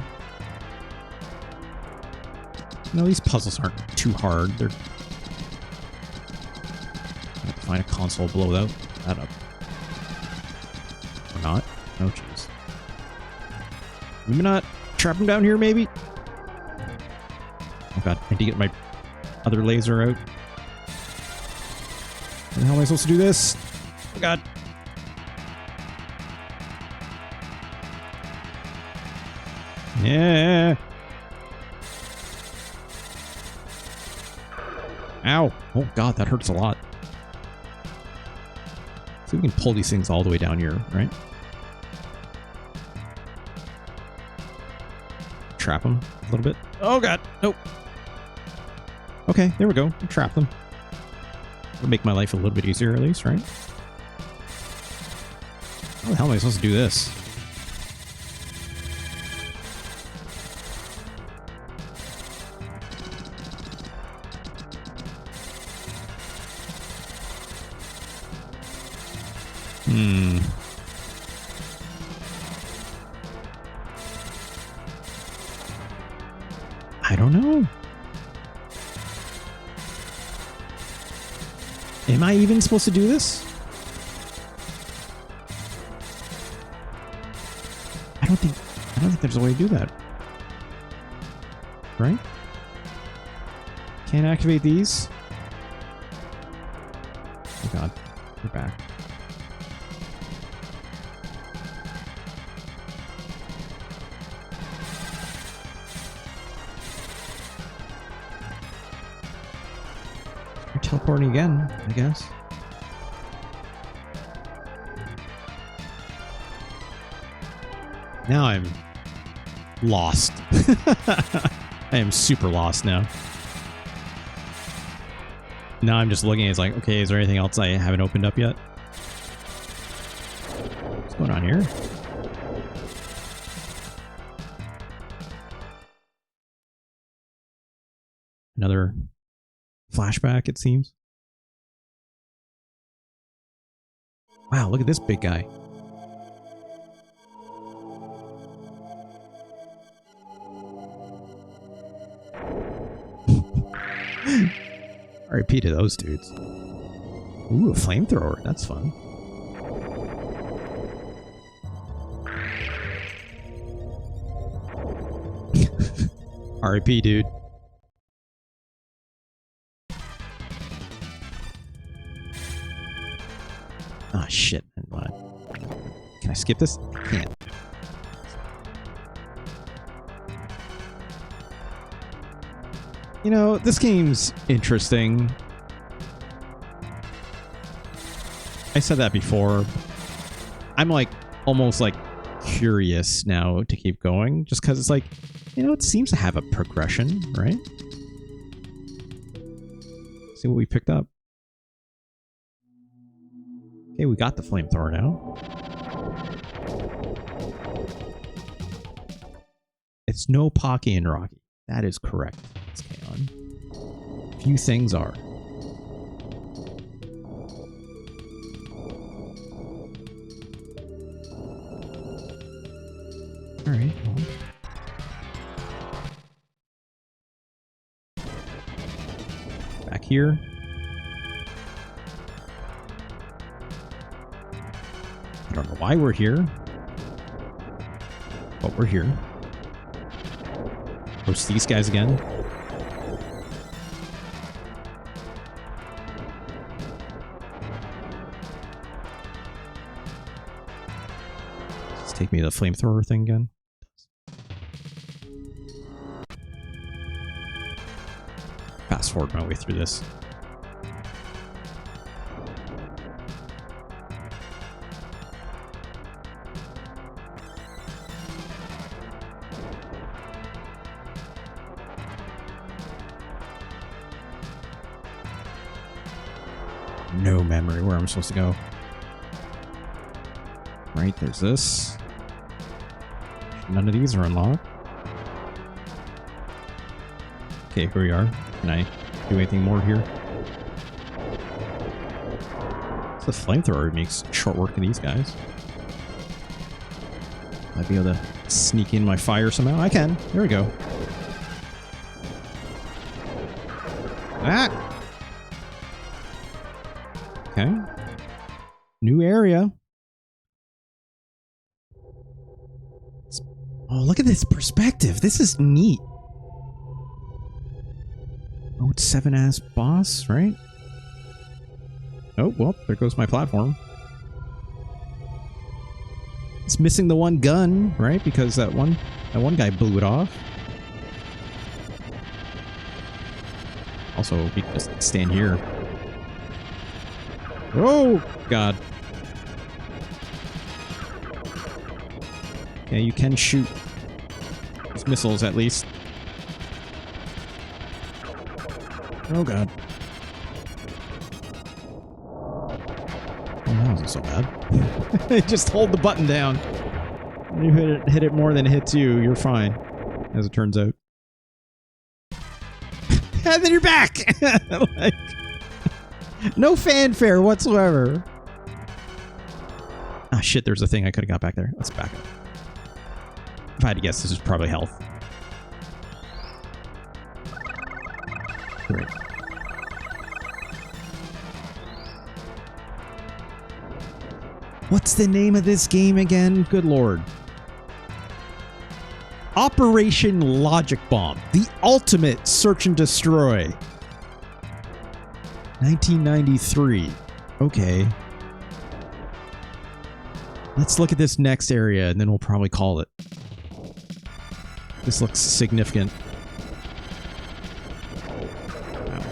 No, these puzzles aren't too hard. They're... I have to find a console, blow that up. Or not. Oh, jeez. Maybe not. Trap him down here, maybe? Oh god, I need to get my other laser out. How the hell am I supposed to do this? Oh god. Yeah. Ow. Oh god, that hurts a lot. So we can pull these things all the way down here, right? Trap them a little bit. Oh god, nope. Okay, there we go. Trap them. It'll make my life a little bit easier at least, right? How the hell am I supposed to do this? I don't know. Am I even supposed to do this? I don't think there's a way to do that. Right? Can't activate these. Oh god, we're back. Teleporting again, I guess. Now I'm lost. I am super lost now. Now I'm just looking, it's like, okay, is there anything else I haven't opened up yet? What's going on here? Another flashback, it seems. Wow, look at this big guy. RIP to those dudes. Ooh, a flamethrower. That's fun. RIP, dude. Ah, shit. Can I skip this? I can't. You know, this game's interesting. I said that before. I'm like, almost like curious now to keep going, just because it's like, you know, it seems to have a progression, right? See what we picked up. Okay, we got the flamethrower now. It's no Pocky and Rocky. That is correct. It's Kaon. Few things are. Alright, well. Back here. I don't know why we're here, but we're here. Roast these guys again. Just take me to the flamethrower thing again. Fast forward my way through this. No memory where I'm supposed to go. Right, there's this. None of these are unlocked. Okay, here we are. Can I do anything more here? It's the flamethrower makes short work of these guys. Might be able to sneak in my fire somehow. I can. There we go. Ah! Okay. New area. Oh, look at this perspective. This is neat. Oh, it's 7-ass boss, right? Oh, well, there goes my platform. It's missing the one gun, right? Because that one guy blew it off. Also, we can just stand here. Oh, God. Okay, you can shoot those missiles at least. Oh, God. Oh, that wasn't so bad. Just hold the button down. When you hit it more than it hits you, you're fine, as it turns out. And then you're back! Like, no fanfare whatsoever. Ah, shit, there's a thing I could have got back there. Let's back up. If I had to guess, this is probably health. Great. What's the name of this game again? Good lord. Operation Logic Bomb. The ultimate search and destroy. 1993. Okay. Let's look at this next area and then we'll probably call it. This looks significant. Wow.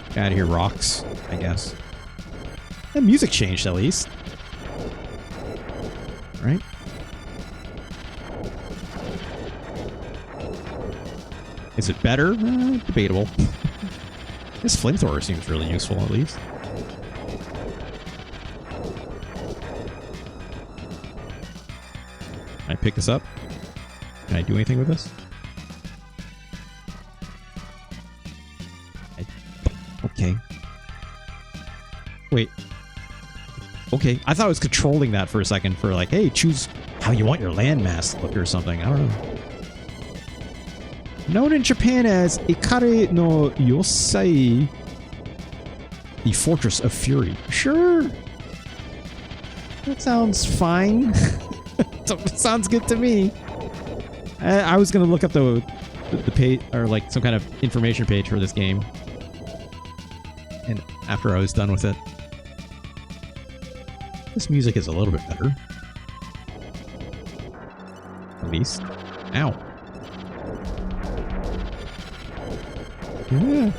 Get out of here, rocks, I guess. The music changed at least. Right? Is it better? Debatable. This flamethrower seems really useful at least. Can I pick this up? Can I do anything with this? Okay. Wait. Okay, I thought I was controlling that for a second for like, hey, choose how you want your landmass to look or something. I don't know. Known in Japan as Ikare no Yosai, the Fortress of Fury. Sure. That sounds fine. Sounds good to me. I was gonna look up the page or like some kind of information page for this game, and after I was done with it, this music is a little bit better, at least. Ow. Yeah.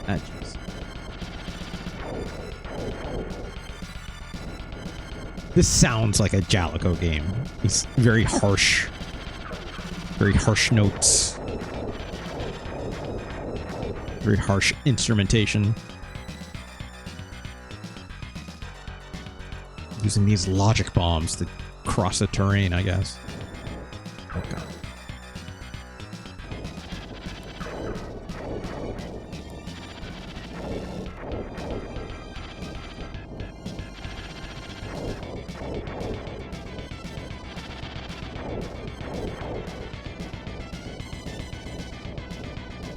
Jeez. This sounds like a Jalico game. It's very harsh notes, very harsh instrumentation. Using these logic bombs to cross the terrain, I guess. Oh god.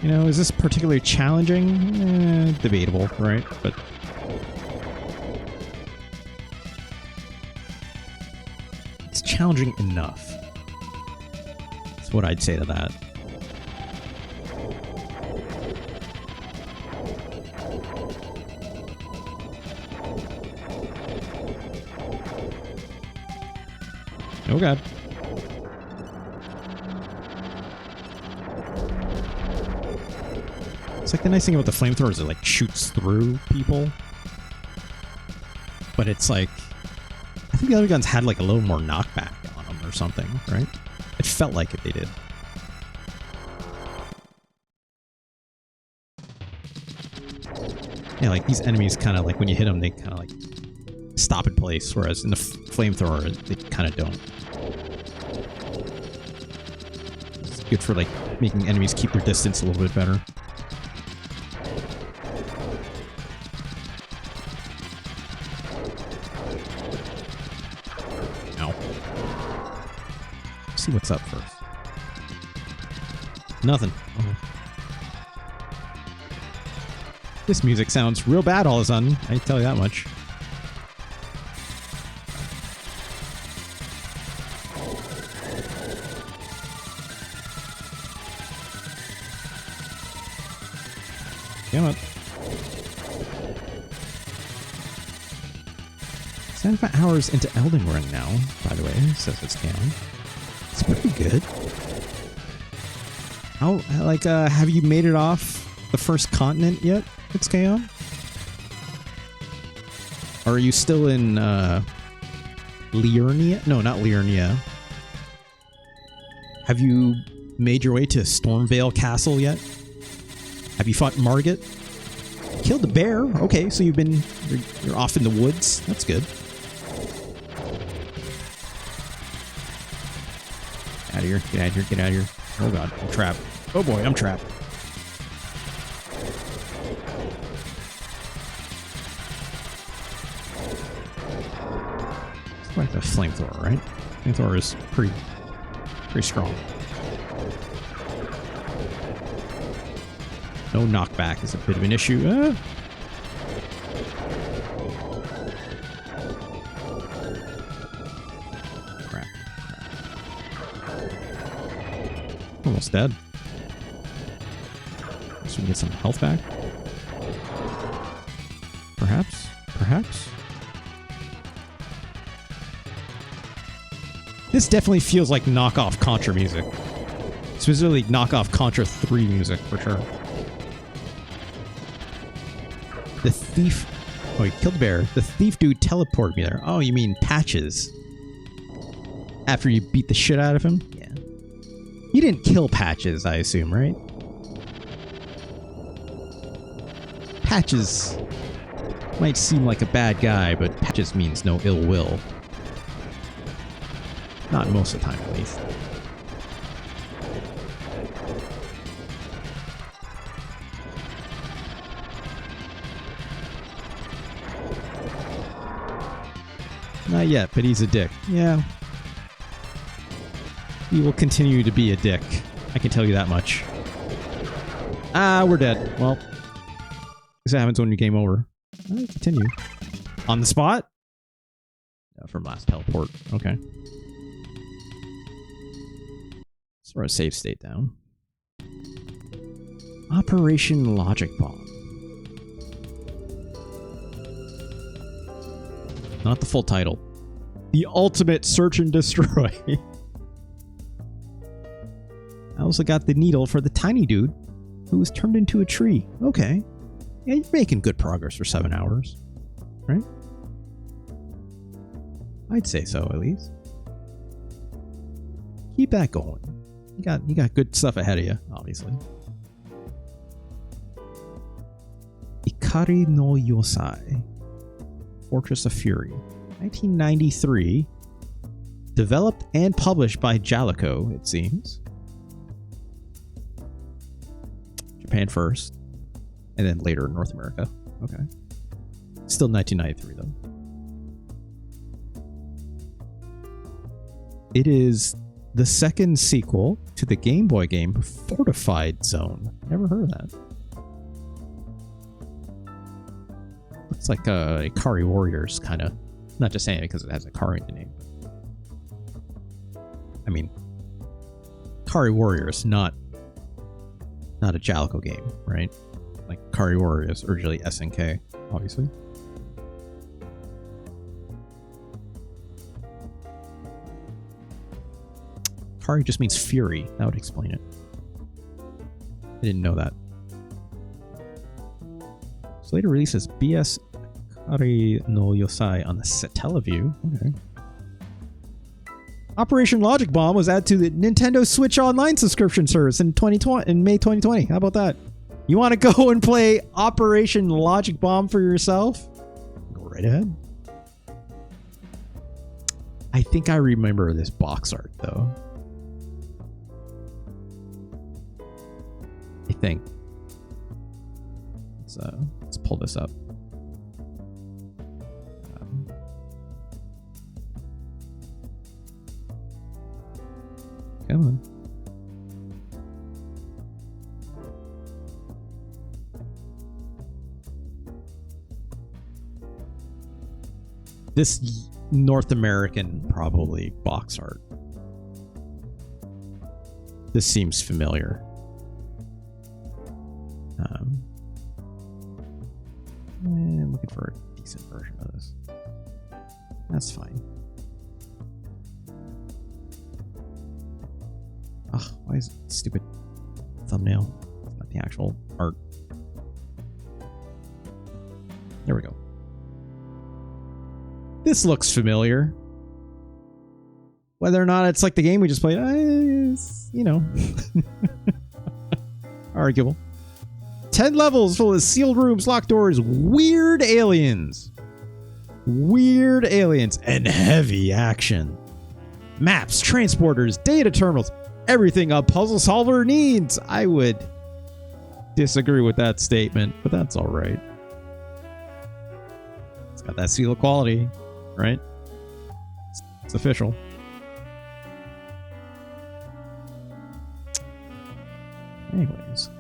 You know, is this particularly challenging? Debatable, right? But it's challenging enough. That's what I'd say to that. Oh god. It's like the nice thing about the flamethrower is it like shoots through people. But it's like, I think the other guns had like a little more knockback on them or something, right? It felt like it, they did. Yeah, like these enemies kind of like when you hit them, they kind of like stop in place, whereas in the flamethrower, they kind of don't. It's good for like making enemies keep their distance a little bit better. Ow. Let's see what's up first. Nothing. Okay. This music sounds real bad all of a sudden, I tell you that much. Damn it. 75 hours into Elden Ring now, by the way, says it's canon. It's pretty good. How, like, have you made it off the first continent yet? It's Kaon? Or are you still in, Liurnia? No, not Liurnia. Have you made your way to Stormvale Castle yet? Have you fought Margit? Killed the bear. Okay, so you're off in the woods. That's good. Out of here. Get out of here. Get out of here. Oh god, I'm trapped. Oh boy, I'm trapped. It's like the flamethrower, right? Flamethrower is pretty strong. No knockback is a bit of an issue. Crap. Almost dead. So we can get some health back. Perhaps? Perhaps? This definitely feels like knockoff Contra music. Specifically knockoff Contra 3 music, for sure. The thief... Oh, he killed the bear. The thief dude teleported me there. Oh, you mean Patches. After you beat the shit out of him? Yeah. You didn't kill Patches, I assume, right? Patches might seem like a bad guy, but Patches means no ill will. Not most of the time, at least. Not yet, but he's a dick. Yeah. He will continue to be a dick. I can tell you that much. Ah, we're dead. Well, this happens when you game over. Continue. On the spot? From last teleport. Okay. Let's throw a save state down. Operation Logic Bomb. Not the full title. The Ultimate Search and Destroy. I also got the needle for the tiny dude who was turned into a tree. Okay. Yeah, you're making good progress for 7 hours. Right? I'd say so, at least. Keep that going. You got good stuff ahead of you, obviously. Ikari no Yosai. Fortress of Fury. 1993. Developed and published by Jalico, it seems. Japan first. And then later North America. Okay. Still 1993, though. It is the second sequel to the Game Boy game Fortified Zone. Never heard of that. It's like Ikari Warriors, kind of. Not just saying it because it has Ikari in the name. I mean, Ikari Warriors, not a Jalico game, right? Like Ikari Warriors, originally SNK, obviously. Ikari just means fury. That would explain it. I didn't know that. So later releases BS Ikari no Yosai on the Satellaview. Okay. Operation Logic Bomb was added to the Nintendo Switch Online subscription service in May 2020. How about that? You want to go and play Operation Logic Bomb for yourself? Go right ahead. I think I remember this box art though. I think. Let's pull this up. Come on. This North American probably box art. This seems familiar. I'm looking for a decent version of this. That's fine. Ugh, why is it stupid thumbnail? It's not the actual art. There we go. This looks familiar. Whether or not it's like the game we just played, is, you know, arguable. 10 levels full of sealed rooms, locked doors, weird aliens. Weird aliens and heavy action. Maps, transporters, data terminals, everything a puzzle solver needs. I would disagree with that statement, but that's all right. It's got that seal of quality, right? It's official. Anyways,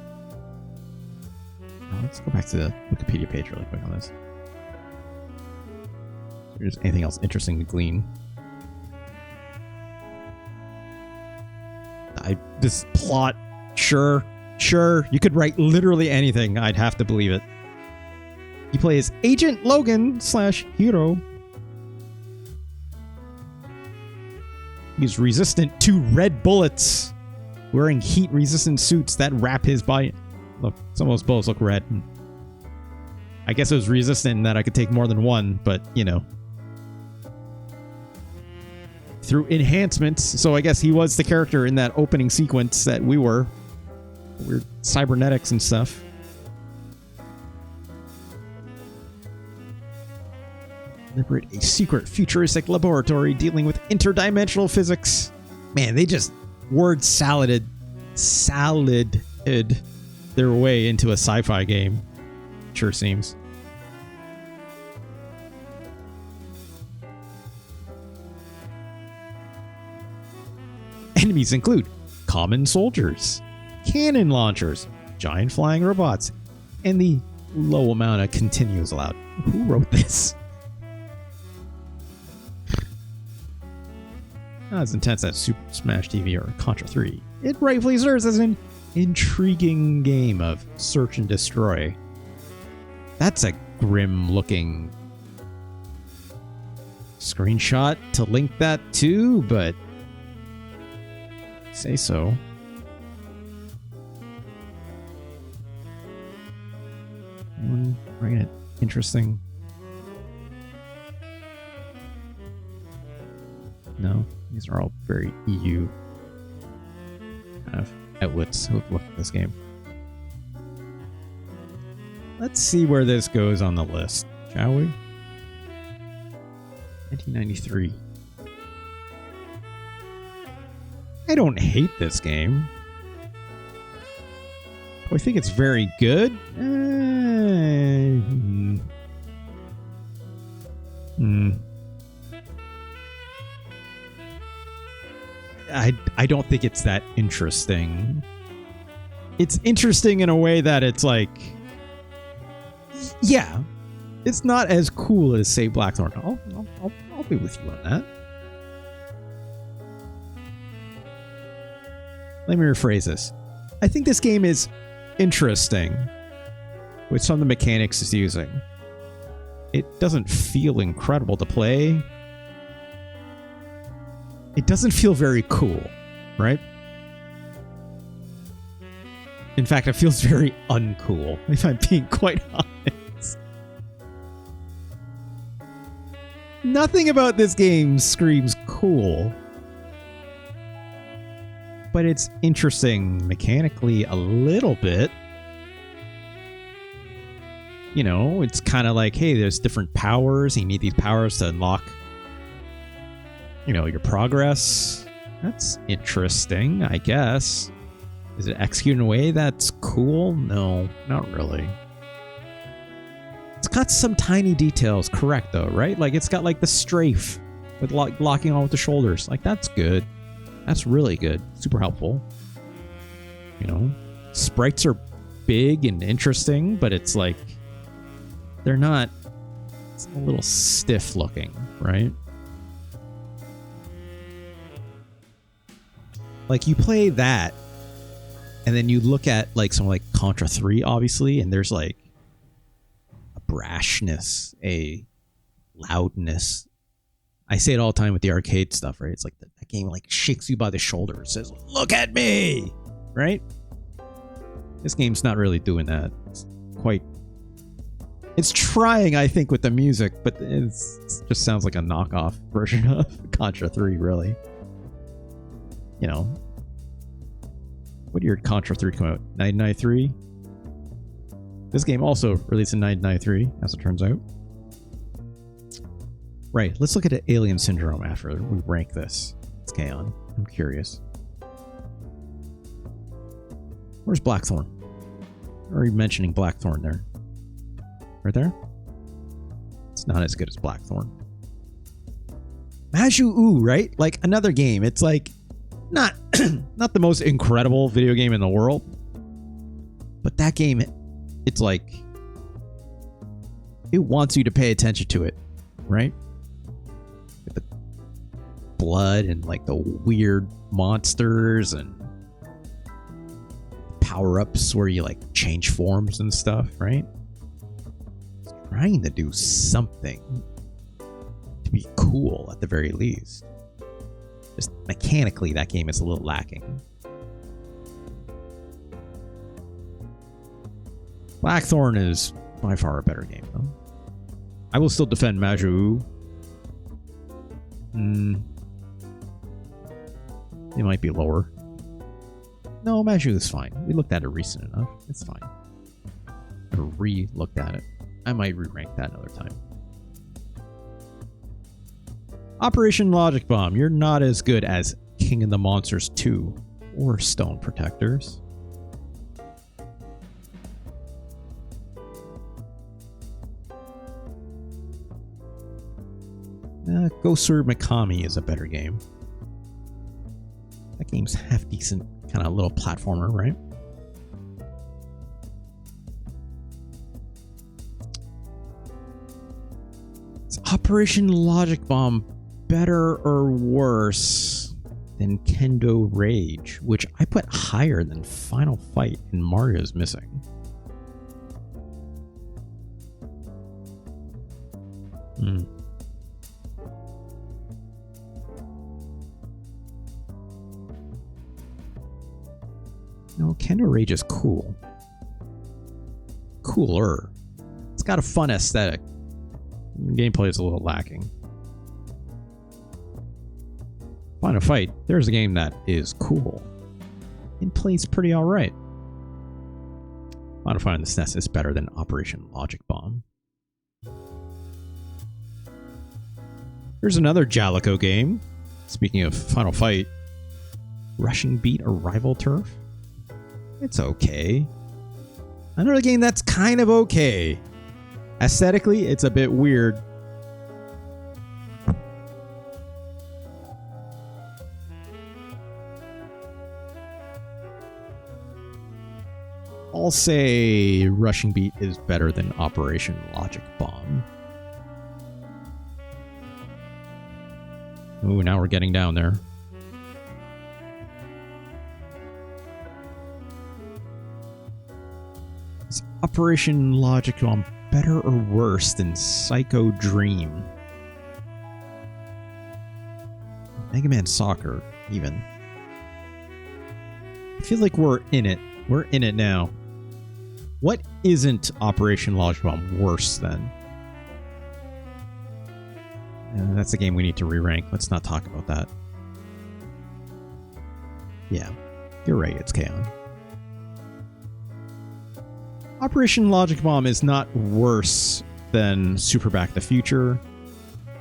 let's go back to the Wikipedia page really quick on this. If there's anything else interesting to glean. This plot, sure, you could write literally anything. I'd have to believe it. You play as Agent Logan / Hero. He's resistant to red bullets, wearing heat-resistant suits that wrap his body. Look, some of those bullets look red. I guess it was resistant in that I could take more than one, but, you know. Through enhancements, so I guess he was the character in that opening sequence that we were. Weird cybernetics and stuff. Liberate a secret futuristic laboratory dealing with interdimensional physics. Man, they just word saladed their way into a sci-fi game. Sure seems. Enemies include common soldiers, cannon launchers, giant flying robots, and the low amount of continues allowed. Who wrote this? Not as intense as Super Smash TV or Contra 3. It rightfully serves as an intriguing game of search and destroy. That's a grim looking screenshot to link that to, but say so. Anyone bringing it interesting? No, these are all very EU kind of outlets who have looked at this game. Let's see where this goes on the list, shall we? 1993. I don't hate this game. Do I think it's very good? I don't think it's that interesting. It's interesting in a way that it's like, yeah, it's not as cool as, say, Blackthorn. I'll be with you on that. Let me rephrase this. I think this game is interesting with some of the mechanics it's using. It doesn't feel incredible to play. It doesn't feel very cool, right? In fact, it feels very uncool, if I'm being quite honest. Nothing about this game screams cool. But it's interesting mechanically a little bit. You know, it's kind of like, hey, there's different powers. You need these powers to unlock, you know, your progress. That's interesting, I guess. Is it executed in a way that's cool? No, not really. It's got some tiny details, correct, though, right? Like, it's got, like, the strafe with locking on with the shoulders. Like, that's good. That's really good. Super helpful. You know, sprites are big and interesting, but it's like, they're not, it's a little stiff looking, right? Like, you play that, and then you look at, like, something like Contra 3, obviously, and there's, like, a brashness, a loudness. I say it all the time with the arcade stuff, right? It's like that game, like, shakes you by the shoulder and says, look at me, right? This game's not really doing that. It's trying, I think, with the music, but it just sounds like a knockoff version of Contra 3, really. You know, what year did Contra 3 come out? 1993? This game also released in 1993, as it turns out. Right, let's look at Alien Syndrome after we rank this. It's Kaon. I'm curious. Where's Blackthorn? Are you mentioning Blackthorn there? Right there? It's not as good as Blackthorn. Majou, right? Like, another game. It's like, not the most incredible video game in the world, but that game, it's like, it wants you to pay attention to it, right? With the blood and, like, the weird monsters and power-ups where you, like, change forms and stuff, right? It's trying to do something to be cool at the very least. Just mechanically, that game is a little lacking. Blackthorn is by far a better game, though. I will still defend Majou. It might be lower. No, Majou is fine. We looked at it recent enough. It's fine. I re-looked at it. I might re-rank that another time. Operation Logic Bomb. You're not as good as King of the Monsters 2 or Stone Protectors. Gosur Mikami is a better game. That game's half decent, kind of little platformer, right? Is Operation Logic Bomb better or worse than Kendo Rage, which I put higher than Final Fight and Mario's Missing? No, Kendo Rage is cool. Cooler. It's got a fun aesthetic. Gameplay is a little lacking. Final Fight, there's a game that is cool. It plays pretty alright. Final Fight on the SNES is better than Operation Logic Bomb. There's another Jalico game. Speaking of Final Fight, Rushing Beat or Rival Turf? It's okay. Another game that's kind of okay. Aesthetically, it's a bit weird. I'll say Rushing Beat is better than Operation Logic Bomb. Ooh, now we're getting down there. Is Operation Logic Bomb better or worse than Psycho Dream? Mega Man Soccer, even. I feel like we're in it. We're in it now. What isn't Operation Logic Bomb worse than? That's a game we need to re-rank. Let's not talk about that. Yeah, you're right, it's K-On! Operation Logic Bomb is not worse than Super Back to the Future.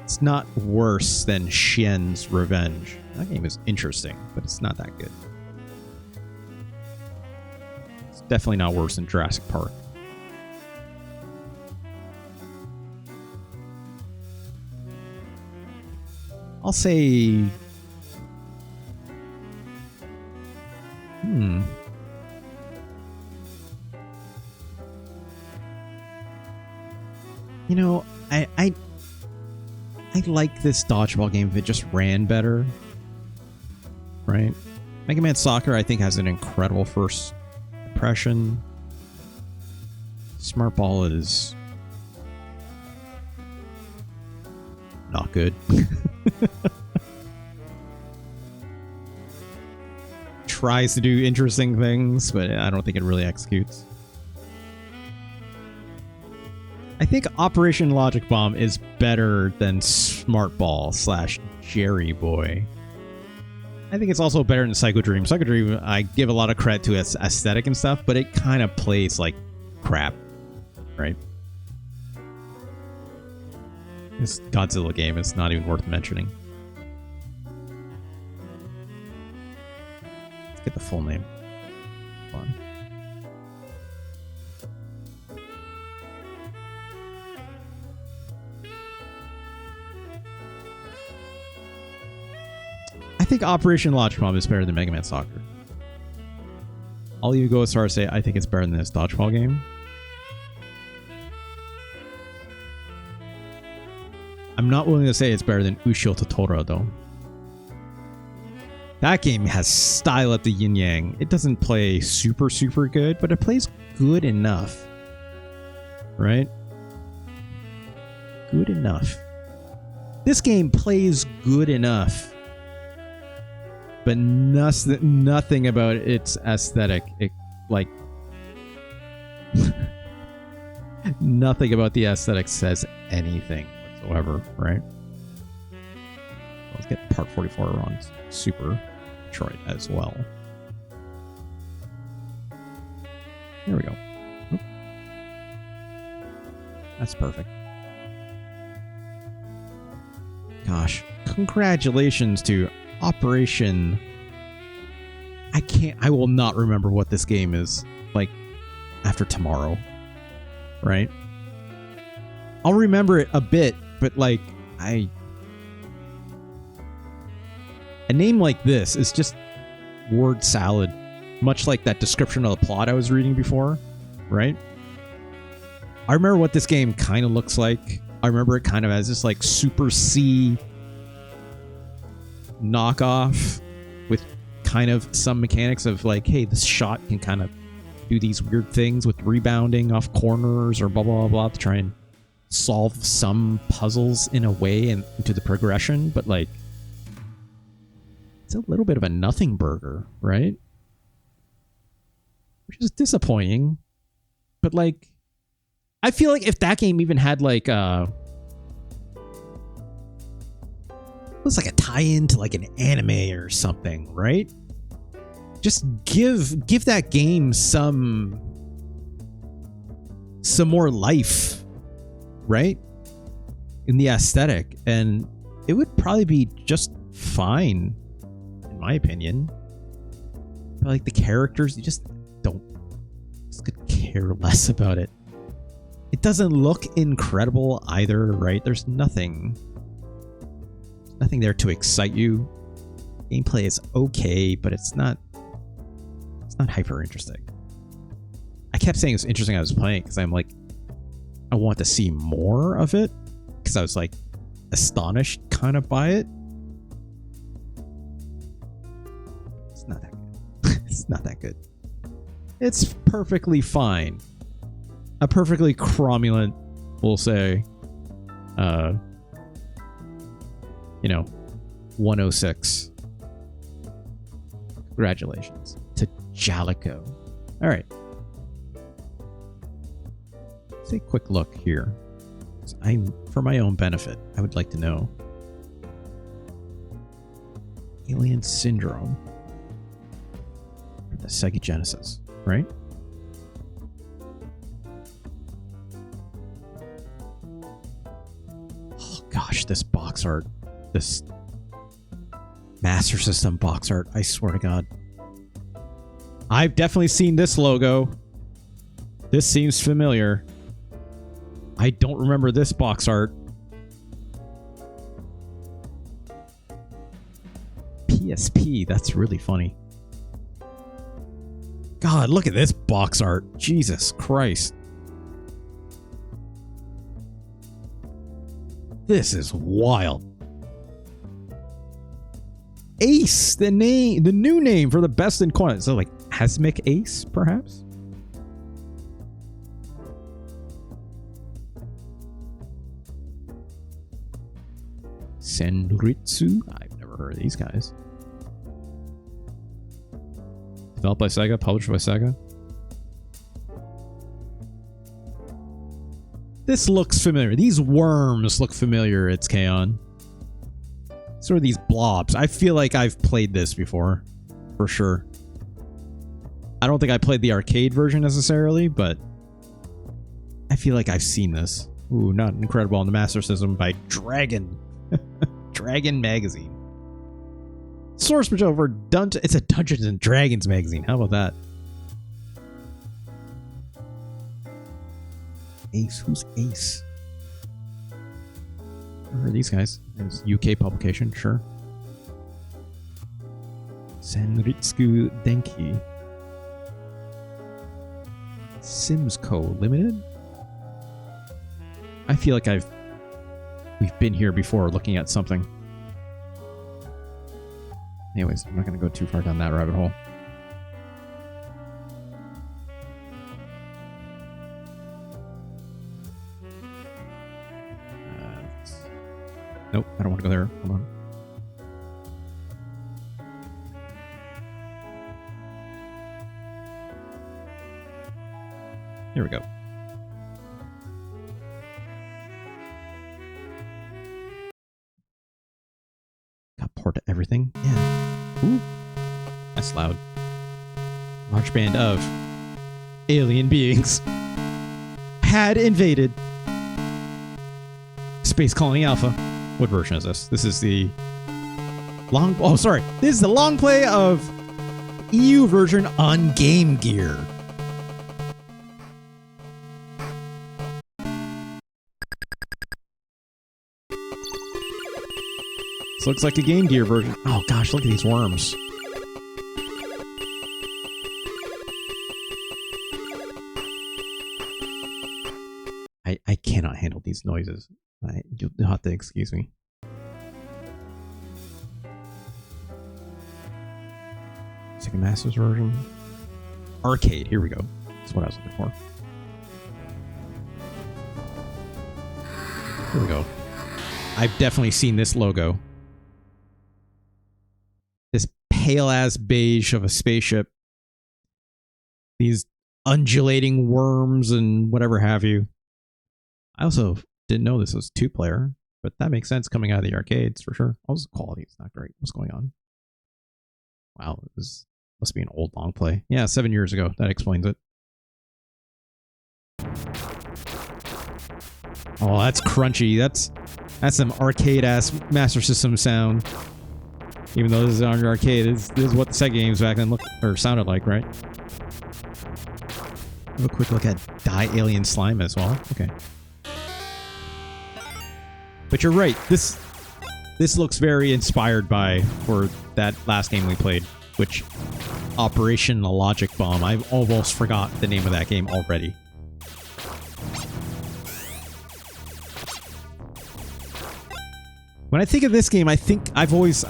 It's not worse than Xian's Revenge. That game is interesting, but it's not that good. It's definitely not worse than Jurassic Park. I'll say... You know, I like this dodgeball game if it just ran better. Right? Mega Man Soccer, I think, has an incredible first impression. Smart Ball is not good. Tries to do interesting things, but I don't think it really executes. I think Operation Logic Bomb is better than Smart Ball / Jerry Boy. I think it's also better than Psycho Dream. Psycho Dream, I give a lot of credit to its aesthetic and stuff, but it kind of plays like crap, right? This Godzilla game is not even worth mentioning. Let's get the full name. Hold on. I think Operation Logic Bomb is better than Mega Man Soccer. I'll even go as far as say I think it's better than this dodgeball game. I'm not willing to say it's better than Ushio Totoro, though. That game has style at the yin yang. It doesn't play super good, but it plays good enough. Right? Good enough. This game plays good enough. But nothing about its aesthetic, nothing about the aesthetic says anything whatsoever, right? Let's get Part 44 on Super Metroid as well. There we go. Oop. That's perfect. Gosh, congratulations to Operation... I will not remember what this game is like after tomorrow, right? I'll remember it a bit, but like a name like this is just word salad, much like that description of the plot I was reading before, right? I remember what this game kind of looks like. I remember it kind of as this like Super C knockoff with kind of some mechanics of like, hey, this shot can kind of do these weird things with rebounding off corners or blah, blah, blah, blah to try and solve some puzzles in a way and into the progression. But like, it's a little bit of a nothing burger, right? Which is disappointing. But like, I feel like if that game even had like it was like a tie-in to like an anime or something, right? Just give that game some more life, right? In the aesthetic, and it would probably be just fine, in my opinion. But like the characters, you just could care less about it. It doesn't look incredible either, right? There's nothing there to excite you. Gameplay is okay, but it's not hyper interesting. kept saying it's interesting I was playing because I'm like, I want to see more of it because I was like astonished kind of by it. It's not that good. It's not that good. It's perfectly fine. A perfectly cromulent, we'll say, 106. Congratulations to Jalico. All right. Let's take a quick look here. For my own benefit, I would like to know. Alien Syndrome. The Sega Genesis, right? Oh gosh, this box art. This Master System box art, I swear to God. I've definitely seen this logo. This seems familiar. I don't remember this box art. PSP, that's really funny. God, look at this box art. Jesus Christ. This is wild. Ace, the new name for the best in quantity. So like Hasmic Ace, perhaps? Senritsu? I've never heard of these guys. Developed by Sega, published by Sega. This looks familiar. These worms look familiar, it's Kaon. Sort of these blobs. I feel like I've played this before, for sure. I don't think I played the arcade version necessarily, but I feel like I've seen this. Ooh, not incredible on the Master System by Dragon. Dragon Magazine. Source material for it's a Dungeons and Dragons magazine. How about that? Ace. Who's Ace? Who are these guys? It's UK publication, sure. Senritsu Denki. Sims Co. Limited? I feel like we've been here before looking at something. Anyways, I'm not going to go too far down that rabbit hole. Nope, I don't want to go there. Hold on. Here we go. Got port to everything. Yeah. Ooh. That's loud. Large band of alien beings had invaded Space Colony Alpha. What version is this? This is the long... Oh, sorry. This is the long play of EU version on Game Gear. This looks like a Game Gear version. Oh gosh, look at these worms. I cannot handle these noises. You'll have to excuse me. Sega Master's version. Arcade, here we go. That's what I was looking for. Here we go. I've definitely seen this logo. This pale-ass beige of a spaceship. These undulating worms and whatever have you. I also didn't know this was 2-player, but that makes sense coming out of the arcades for sure. Also, the quality is not great. What's going on? Wow, this must be an old long play. Yeah, 7 years ago. That explains it. Oh, that's crunchy. That's some arcade-ass Master System sound. Even though this is on your arcade, this is what the Sega games back then looked or sounded like, right? Have a quick look at Die Alien Slime as well. Okay. But you're right. This looks very inspired by for that last game we played, which Operation the Logic Bomb. I've almost forgot the name of that game already. When I think of this game, I think I've always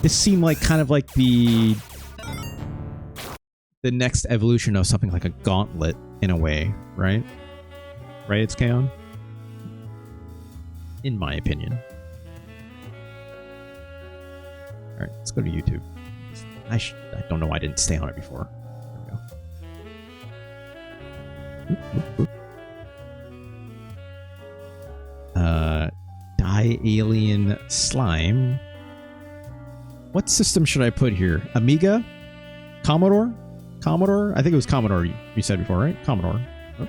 this seemed like kind of like the next evolution of something like a Gauntlet in a way, right? Right, it's Kaon? In my opinion. Alright, let's go to YouTube. I don't know why I didn't stay on it before. There we go. Die Alien Slime. What system should I put here? Amiga? Commodore? Commodore? I think it was Commodore you said before, right? Commodore. Oh.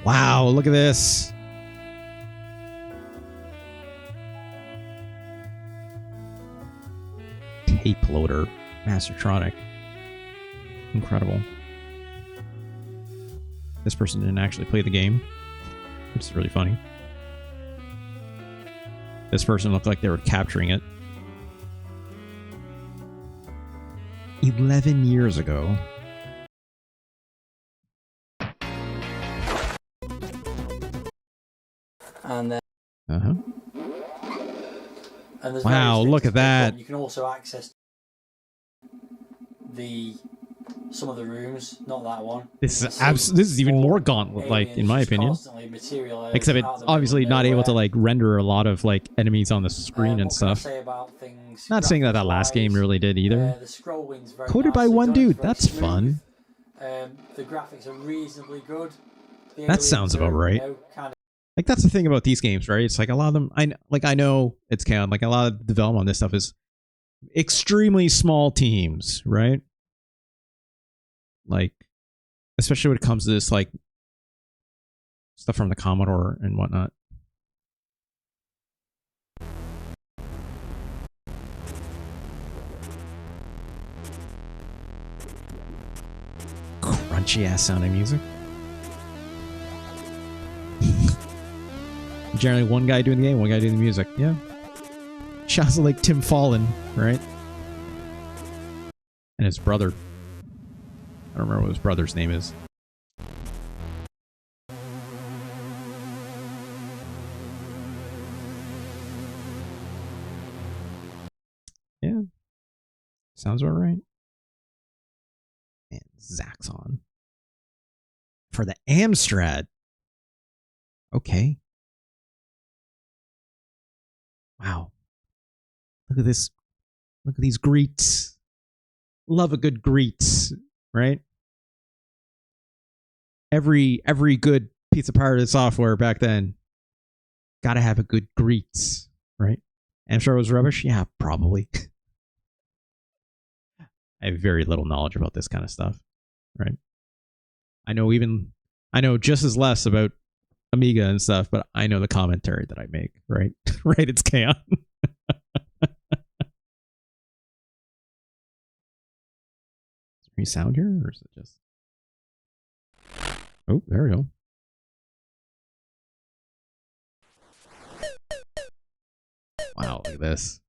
Wow, look at this. Tape loader. Mastertronic. Incredible. This person didn't actually play the game, which is really funny. This person looked like they were capturing it. 11 years ago. And then And there's wow, look at that. You can also access some of the rooms, not that one. This is even more Gauntlet like in my opinion. Except it's obviously not able to like render a lot of like enemies on the screen and stuff. Not saying that last game really did either. Coded by one dude, that's fun. The graphics are reasonably good. That sounds about right. Like that's the thing about these games, right? It's like a lot of them. I know it's Kaon. Like a lot of development on this stuff is extremely small teams, right? Like, especially when it comes to this like stuff from the Commodore and whatnot. Crunchy ass sounding music. Generally one guy doing the game, one guy doing the music. Yeah. Sounds like Tim Fallon, right? And his brother. I don't remember what his brother's name is. Yeah. Sounds about right. And Zaxxon. For the Amstrad. Okay. Wow. Look at this. Look at these greets. Love a good greets, right? Every good piece of pirated software back then gotta have a good greets, right? I'm sure it was rubbish. Yeah, probably. I have very little knowledge about this kind of stuff, right? I know just as less about Amiga and stuff, but I know the commentary that I make, right? Right, it's Kaon. Is there any sound here, or is it just... Oh, there we go. Wow, look at this.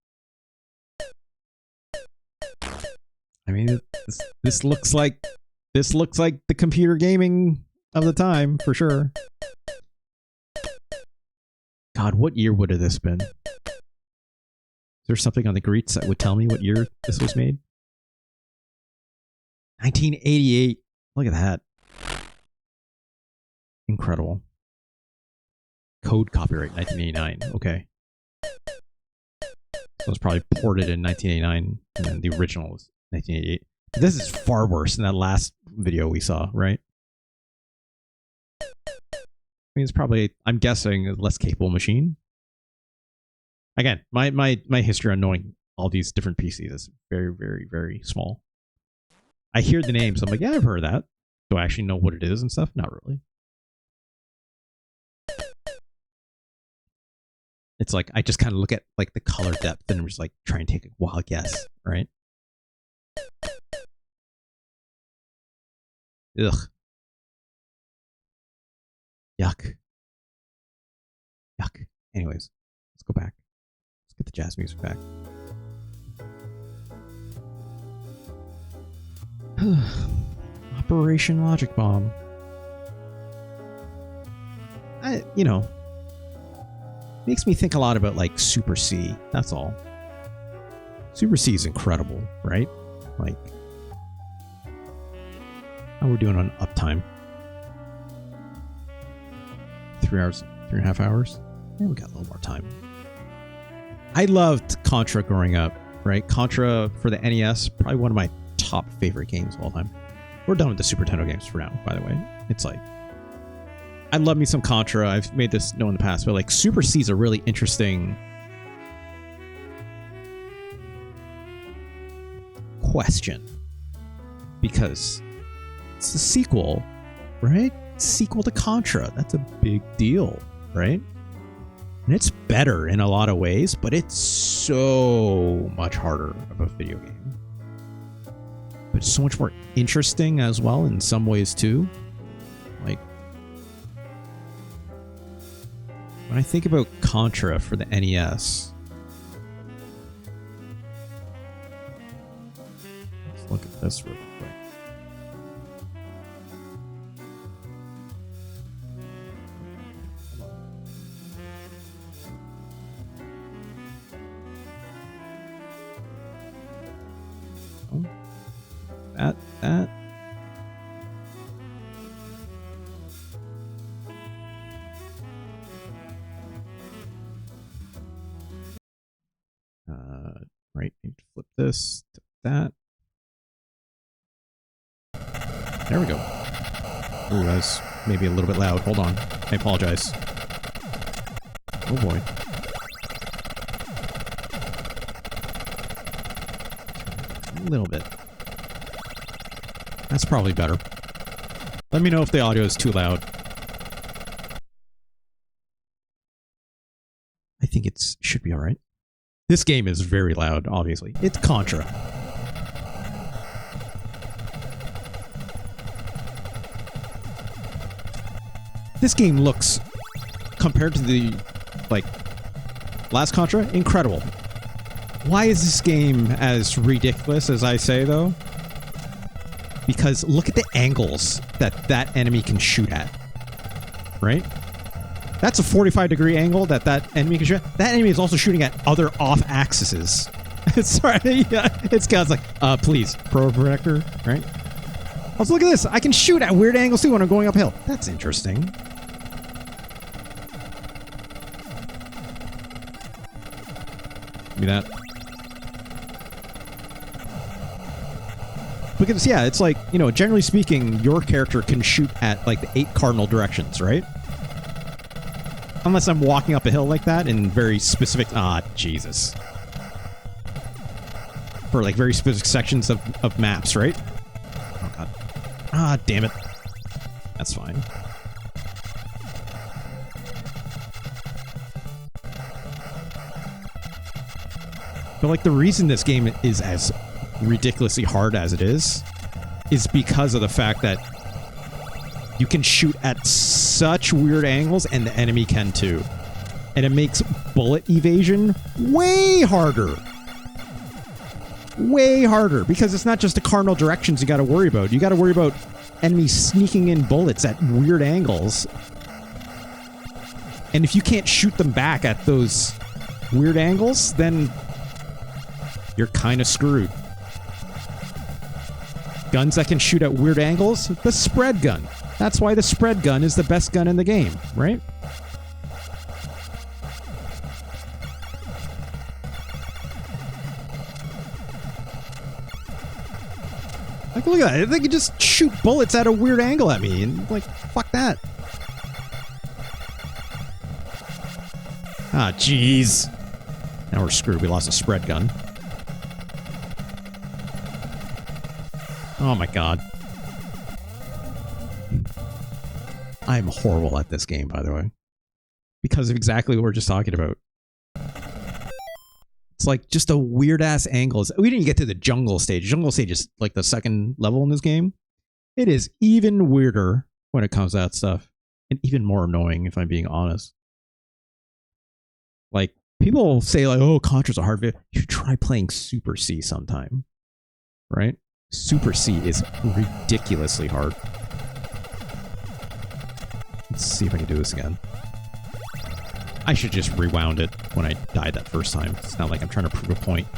I mean, this looks like the computer gaming of the time, for sure. God, what year would have this been? Is there something on the greets that would tell me what year this was made? 1988. Look at that. Incredible. Code copyright 1989. Okay. So it was probably ported in 1989, and then the original was 1988. But this is far worse than that last video we saw, right? I mean, it's probably, I'm guessing, a less capable machine. Again, my history on knowing all these different PCs is very, very, very small. I hear the names, I'm like, yeah, I've heard of that. Do I actually know what it is and stuff? Not really. It's like, I just kind of look at like the color depth and I'm just like, try and take a wild guess, right? Ugh. Yuck. Yuck. Anyways, Let's go back. Let's get the jazz music back. Operation Logic Bomb. Makes me think a lot about like Super C. That's all. Super C is incredible, right? Like, how we're doing on uptime? 3 hours, 3.5 hours. Yeah, we got a little more time. I loved Contra growing up, right? Contra for the NES, probably one of my top favorite games of all time. We're done with the Super Nintendo games for now, by the way. It's like, I love me some Contra. I've made this known in the past, but like Super C is a really interesting question because it's a sequel, right? Sequel to Contra. That's a big deal, right? And it's better in a lot of ways, but it's so much harder of a video game. But it's so much more interesting as well in some ways too. Like, when I think about Contra for the NES, let's look at this real quick. Oh, that. Right, need to flip this to that. There we go. Ooh, that was maybe a little bit loud. Hold on. I apologize. Oh boy. A little bit. That's probably better. Let me know if the audio is too loud. I think it should be alright. This game is very loud, obviously. It's Contra. This game looks, compared to the, like, last Contra, incredible. Why is this game as ridiculous as I say, though? Because look at the angles that enemy can shoot at. Right? That's a 45-degree angle that enemy can shoot at. That enemy is also shooting at other off-axes. Sorry, yeah, it's like, please, pro projector, right? Also, look at this. I can shoot at weird angles, too, when I'm going uphill. That's interesting. Give me that. Because, yeah, it's like, generally speaking, your character can shoot at, like, the 8 cardinal directions, right? Unless I'm walking up a hill like that in very specific... Jesus. For, like, very specific sections of maps, right? Oh, God. Damn it. That's fine. But, like, the reason this game is as ridiculously hard as it is because of the fact that you can shoot at such weird angles and the enemy can too. And it makes bullet evasion way harder. Way harder because it's not just the cardinal directions you got to worry about. You got to worry about enemies sneaking in bullets at weird angles. And if you can't shoot them back at those weird angles, then you're kind of screwed. Guns that can shoot at weird angles, the spread gun. That's why the spread gun is the best gun in the game, right? Like, look at that. They can just shoot bullets at a weird angle at me, and, like, fuck that. Jeez. Now we're screwed. We lost a spread gun. Oh my God. I'm horrible at this game, by the way. Because of exactly what we're just talking about. It's like just a weird-ass angles. We didn't get to the jungle stage. Jungle stage is like the second level in this game. It is even weirder when it comes to that stuff. And even more annoying, if I'm being honest. Like, People say like, "Oh, Contra's a hard video." You should try playing Super C sometime, right? Super C is ridiculously hard. Let's see if I can do this again. I should just rewound it when I died that first time. It's not like I'm trying to prove a point.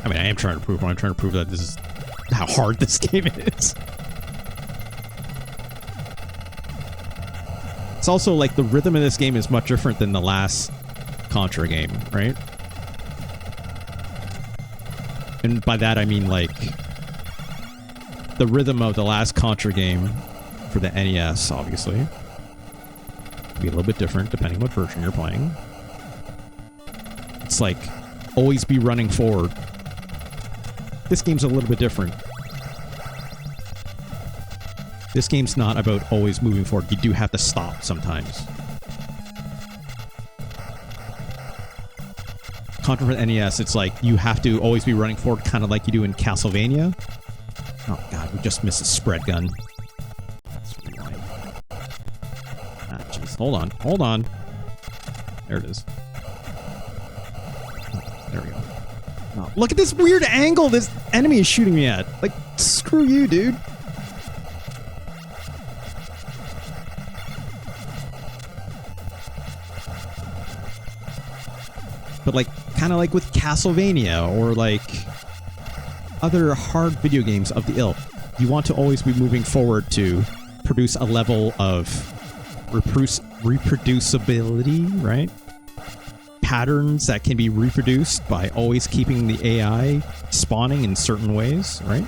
I mean, I am trying to prove one. I'm trying to prove that this is how hard this game is. It's also like the rhythm of this game is much different than the last Contra game, right? And by that I mean like the rhythm of the last Contra game for the NES, obviously. Be a little bit different depending what version you're playing. It's like always be running forward. This game's a little bit different. This game's not about always moving forward. You do have to stop sometimes. Contra for the NES, it's like you have to always be running forward, kind of like you do in Castlevania. Oh god, we just missed a spread gun. Ah, jeez. Hold on. Hold on. There it is. Oh, there we go. Oh, look at this weird angle this enemy is shooting me at. Like, screw you, dude. But like, kind of like with Castlevania or like other hard video games of the ilk, you want to always be moving forward to produce a level of reproducibility, right? Patterns that can be reproduced by always keeping the AI spawning in certain ways, right?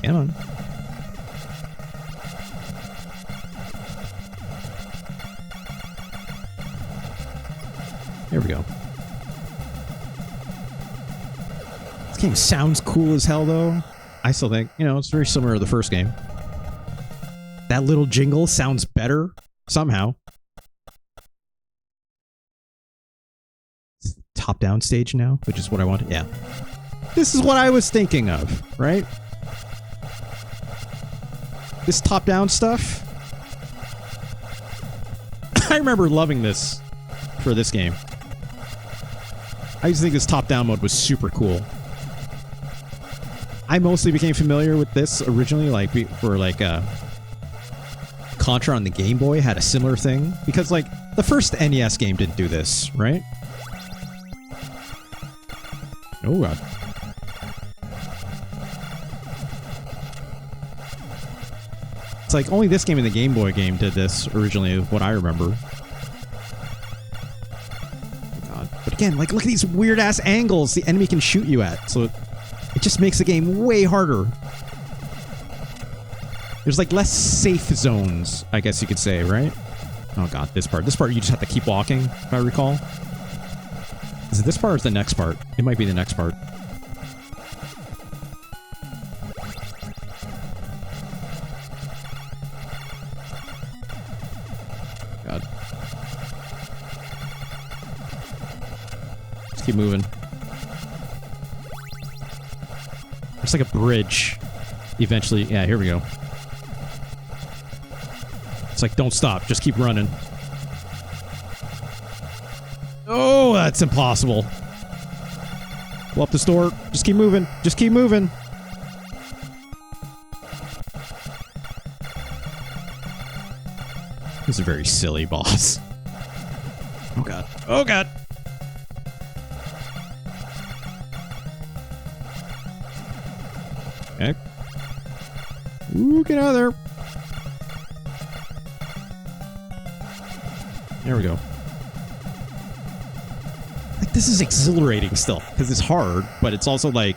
Come on. There we go. This game sounds cool as hell, though. I still think, you know, it's very similar to the first game. That little jingle sounds better somehow. Top-down stage now, which is what I wanted. Yeah. This is what I was thinking of, right? This top-down stuff. I remember loving this for this game. I used to think this top-down mode was super cool. I mostly became familiar with this originally, like for like Contra on the Game Boy had a similar thing because like the first NES game didn't do this, right? Oh god. It's like only this game and the Game Boy game did this originally, what I remember. Oh god. But again, like look at these weird ass angles the enemy can shoot you at. So it just makes the game way harder. There's like less safe zones, I guess you could say, right? Oh god, this part. This part you just have to keep walking, if I recall. Is it this part or is it the next part? It might be the next part. God. Let's keep moving. There's like a bridge. Eventually, yeah, here we go. It's like, don't stop, just keep running. Oh, that's impossible. Pull up this door. Just keep moving. Just keep moving. This is a very silly boss. Oh god. Oh god. Okay. Ooh, get out of there. There we go. Like, this is exhilarating still, because it's hard, but it's also like...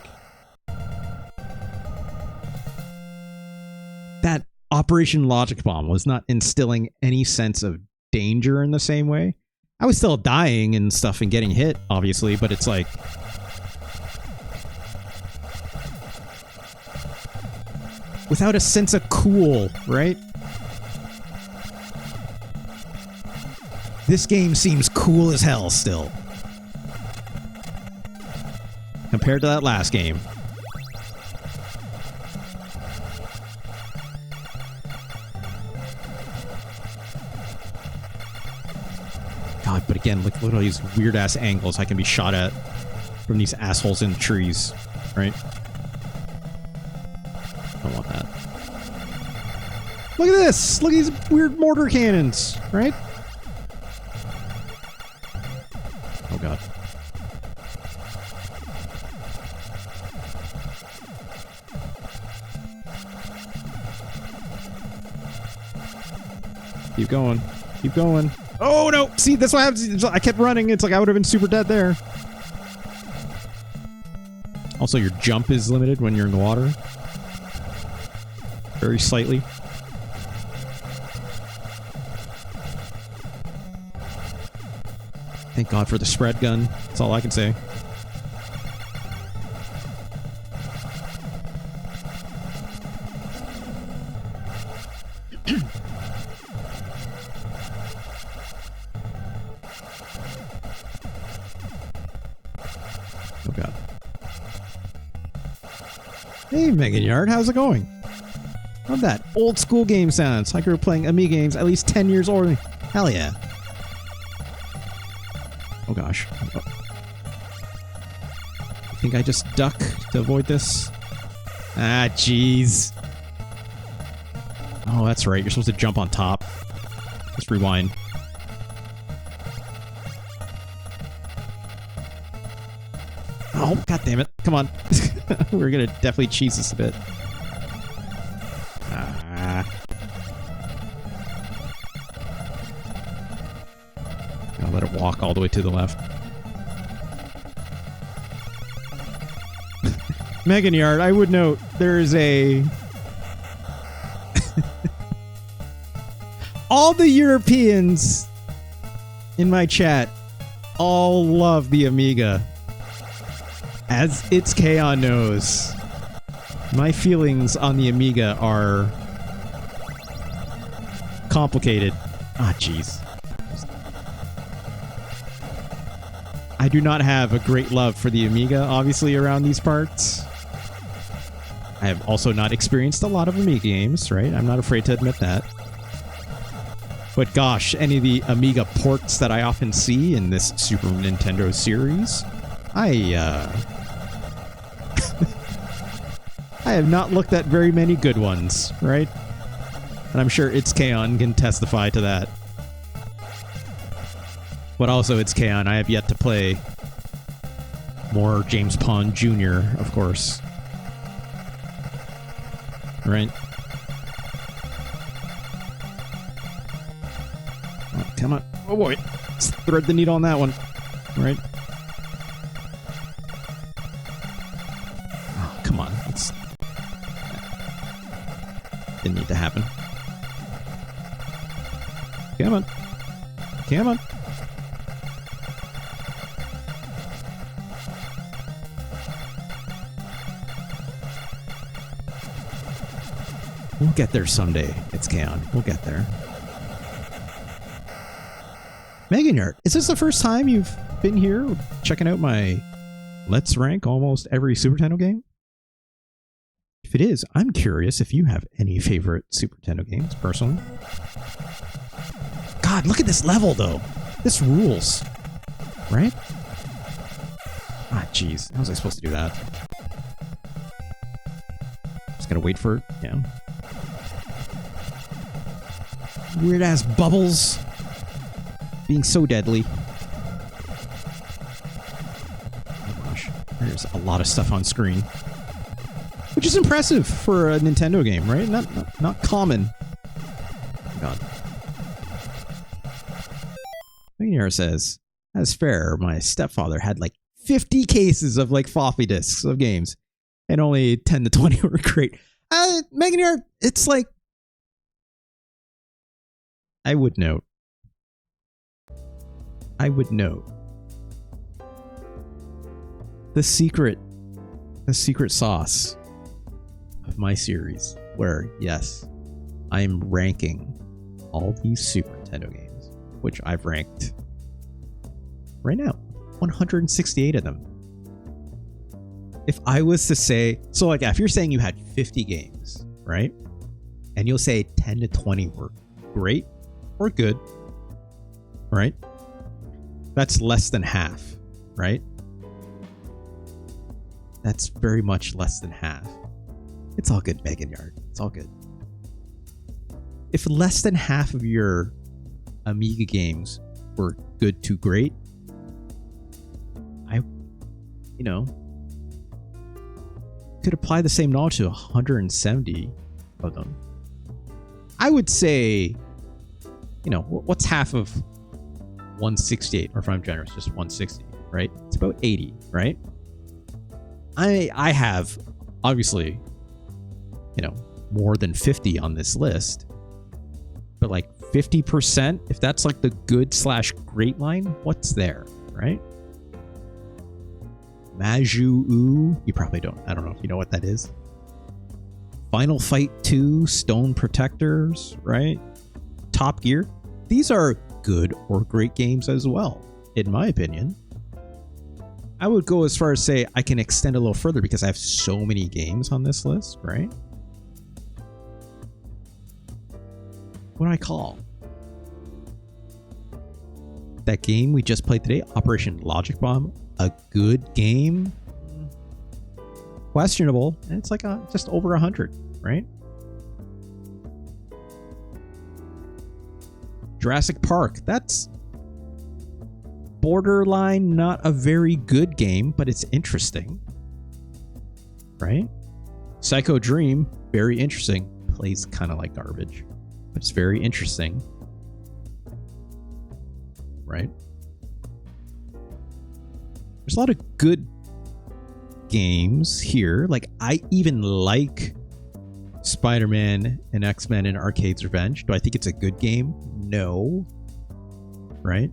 That Operation Logic Bomb was not instilling any sense of danger in the same way. I was still dying and stuff and getting hit, obviously, but it's like... without a sense of cool, right? This game seems cool as hell still. Compared to that last game. God, but again, look at all these weird-ass angles I can be shot at from these assholes in the trees, right? I don't want that. Look at this! Look at these weird mortar cannons, right? Oh god. Keep going. Keep going. Oh no! See, that's what happens. I kept running. It's like I would have been super dead there. Also, your jump is limited when you're in the water. Very slightly. Thank God for the spread gun. That's all I can say. Oh god. Hey Megan Yard, how's it going? Love that old school game sounds. I grew up playing Amiga games at least 10 years older. Hell yeah. Oh gosh. Oh. I think I just duck to avoid this. Ah, jeez. Oh, that's right. You're supposed to jump on top. Let's rewind. Oh, god damn it. Come on. We're gonna definitely cheese this a bit. I'll let it walk all the way to the left. Megan Yard, I would note there is a... all the Europeans in my chat all love the Amiga. As It's Kaon knows, my feelings on the Amiga are complicated. Ah, jeez. I do not have a great love for the Amiga, obviously, around these parts. I have also not experienced a lot of Amiga games, right? I'm not afraid to admit that. But gosh, any of the Amiga ports that I often see in this Super Nintendo series, I have not looked at very many good ones, right? And I'm sure It's Kaon can testify to that. But also, It's Kaon, I have yet to play more James Pond Jr., of course. Right? Oh, come on. Oh boy. Let's thread the needle on that one. Right? Oh, come on. It's... didn't need to happen. Come on. Come on. We'll get there someday. It's Kaon. We'll get there. Megan Yart, is this the first time you've been here checking out my Let's Rank almost every Super Nintendo game? If it is, I'm curious if you have any favorite Super Nintendo games, personally. God, look at this level, though. This rules. Right? Ah, jeez. How was I supposed to do that? Just gotta wait for it. Yeah. Weird ass bubbles being so deadly. Oh gosh, there's a lot of stuff on screen, which is impressive for a Nintendo game, right? Not common. Oh god. Minier says, "That's fair. My stepfather had like 50 cases of like floppy disks of games, and only 10 to 20 were great." Minier, it's like. I would note the secret sauce of my series where, yes, I'm ranking all these Super Nintendo games, which I've ranked right now, 168 of them. If I was to say, so like if you're saying you had 50 games, right? And you'll say 10 to 20 were great or good, right? That's less than half, right? That's very much less than half. It's all good, Megan Yard. It's all good. If less than half of your Amiga games were good to great, could apply the same knowledge to 170 of them. I would say, what's half of 168? Or if I'm generous, just 160, right? It's about 80, right? I have, obviously, more than 50 on this list. But like 50%, if that's like the good/great line, what's there, right? Maju-oo, you probably don't. I don't know if you know what that is. Final Fight 2, Stone Protectors, right? Top Gear. These are good or great games as well, in my opinion. I would go as far as say I can extend a little further because I have so many games on this list, right? What do I call that game we just played today, Operation Logic Bomb, a good game? Questionable. And it's like just over 100, right? Jurassic Park, that's borderline not a very good game, but it's interesting, right? Psycho Dream, very interesting. Plays kind of like garbage, but it's very interesting, right? There's a lot of good games here. Like, I even like Spider-Man and X-Men and Arcade's Revenge. Do I think it's a good game? No. Right?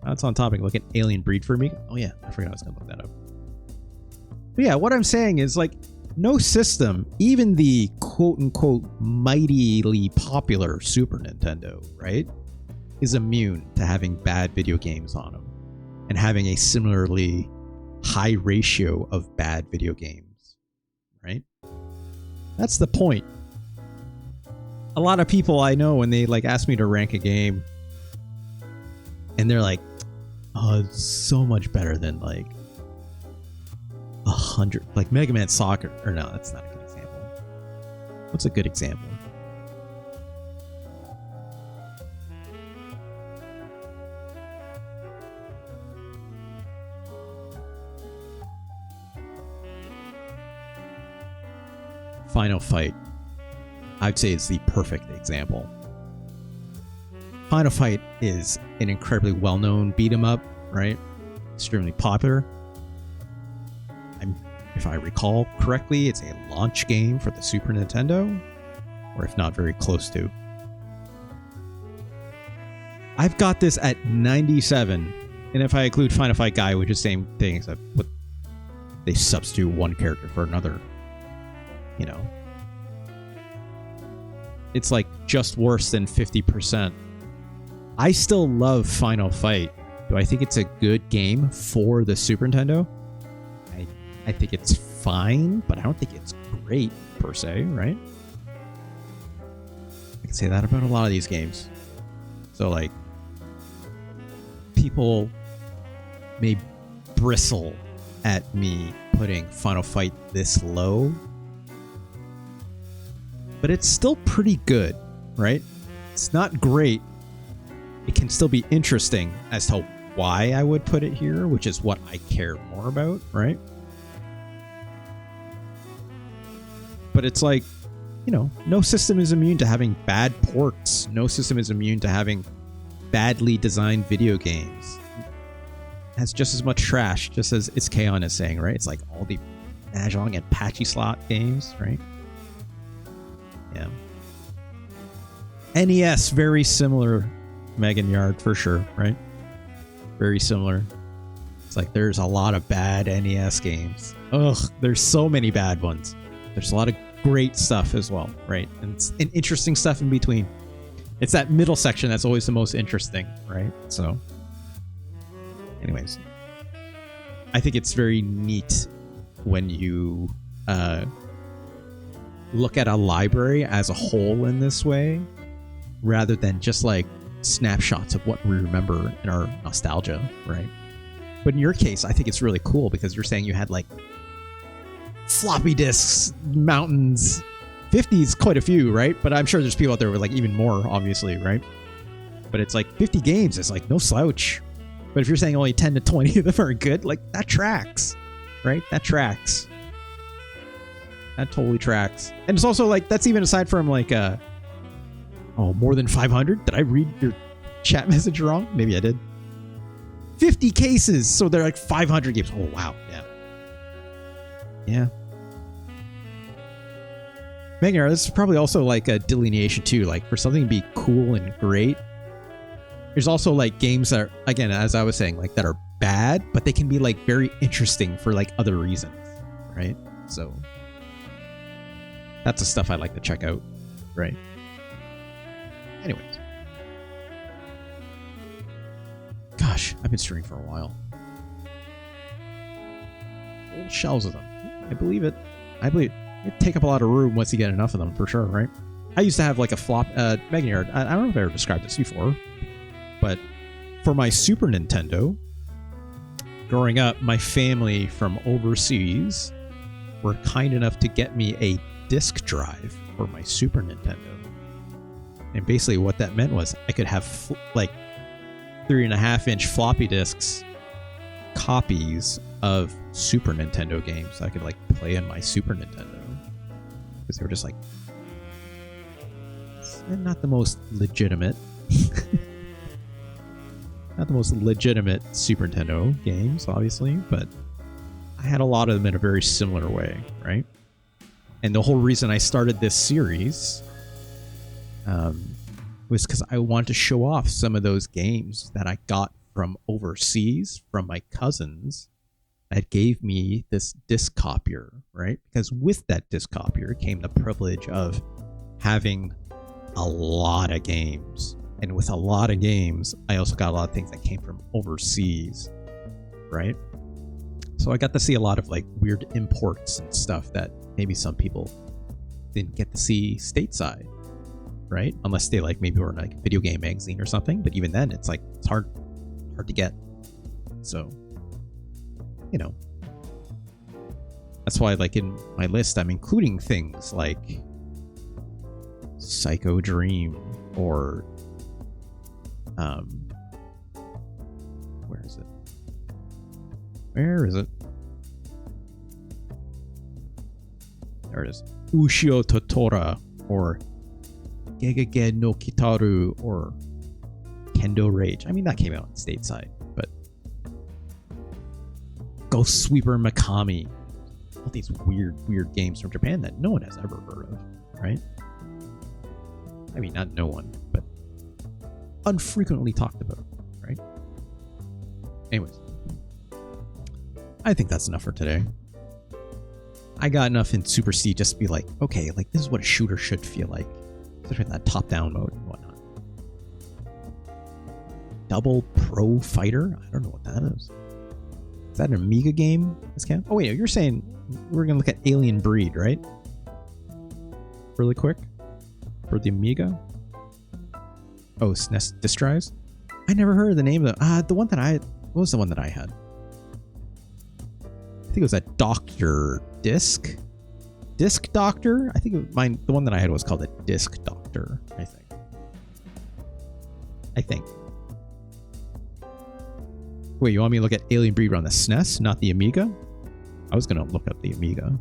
That's on topic. Look at Alien Breed for me. Oh yeah, I forgot I was gonna look that up. But yeah, what I'm saying is, like, no system, even the quote-unquote mightily popular Super Nintendo, right, is immune to having bad video games on them and having a similarly high ratio of bad video games, right? That's the point. A lot of people I know, when they like ask me to rank a game, and they're like, oh, it's so much better than like 100, like Mega Man Soccer. Or no, that's not a good example. What's a good example? Final Fight, I'd say, is the perfect example. Final Fight is an incredibly well-known beat-em-up, right? Extremely popular. If I recall correctly, it's a launch game for the Super Nintendo, or if not, very close to. I've got this at 97, and if I include Final Fight Guy, which is the same thing, except they substitute one character for another. It's like just worse than 50%. I still love Final Fight. Do I think it's a good game for the Super Nintendo? I think it's fine, but I don't think it's great per se, right? I can say that about a lot of these games. So like, people may bristle at me putting Final Fight this low, but it's still pretty good, right? It's not great. It can still be interesting as to why I would put it here, which is what I care more about, right? But it's like, no system is immune to having bad ports. No system is immune to having badly designed video games. It has just as much trash, just as Kaon is saying, right? It's like all the Mahjong and patchy slot games, right? Yeah. NES, very similar, Megan Yard, for sure, right? Very similar. It's like there's a lot of bad NES games. Ugh, there's so many bad ones. There's a lot of great stuff as well, right? And interesting stuff in between. It's that middle section that's always the most interesting, right? So, anyways, I think it's very neat when you look at a library as a whole in this way, rather than just like snapshots of what we remember in our nostalgia, right? But in your case, I think it's really cool because you're saying you had like floppy disks, mountains, 50 is quite a few, right? But I'm sure there's people out there with like even more, obviously, right? But it's like 50 games is like no slouch. But if you're saying only 10 to 20 of them are good, like that tracks, right? That tracks. That totally tracks. And it's also like, that's even aside from like, more than 500? Did I read your chat message wrong? Maybe I did. 50 cases, so they're like 500 games. Oh, wow. Yeah. Yeah. Megan, this is probably also like a delineation too. Like for something to be cool and great, there's also like games that are, again, as I was saying, like that are bad, but they can be like very interesting for like other reasons, right? So that's the stuff I like to check out, right? Anyways. Gosh, I've been streaming for a while. Whole shelves of them. I believe it. I believe it. It'd take up a lot of room once you get enough of them, for sure, right? I used to have like a flop... Megan, I don't know if I ever described this before, but for my Super Nintendo, growing up, my family from overseas were kind enough to get me a disk drive for my Super Nintendo. And basically what that meant was I could have like 3.5-inch floppy disks copies of Super Nintendo games I could like play on my Super Nintendo, because they were just like not the most legitimate not the most legitimate Super Nintendo games, obviously, but I had a lot of them in a very similar way, right? And the whole reason I started this series was because I wanted to show off some of those games that I got from overseas from my cousins that gave me this disc copier, right? Because with that disc copier came the privilege of having a lot of games. And with a lot of games, I also got a lot of things that came from overseas, right? So I got to see a lot of like weird imports and stuff that maybe some people didn't get to see stateside, right? Unless they like maybe were in like a video game magazine or something. But even then, it's like it's hard to get. So, you know, that's why like in my list, I'm including things like Psycho Dream or where is it? Where is it? There it is. Ushio Totora or Gegege no Kitaru or Kendo Rage. I mean, that came out stateside, but Ghost Sweeper Mikami. All these weird games from Japan that no one has ever heard of, right? I mean, not no one, but unfrequently talked about, right? Anyways, I think that's enough for today. I got enough in Super C just to be like, okay, like this is what a shooter should feel like, especially in that top-down mode and whatnot. Double Pro Fighter? I don't know what that is. Is that an Amiga game? This count? Oh wait, you're saying we're gonna look at Alien Breed, right? Really quick for the Amiga. Oh, SNES disk drives. I never heard of the name of the one that what was the one that I had? I think it was a Doctor Disc Doctor. I think the one that I had was called a Disc Doctor. I think. Wait, you want me to look at Alien Breed on the SNES, not the Amiga? I was gonna look up the Amiga.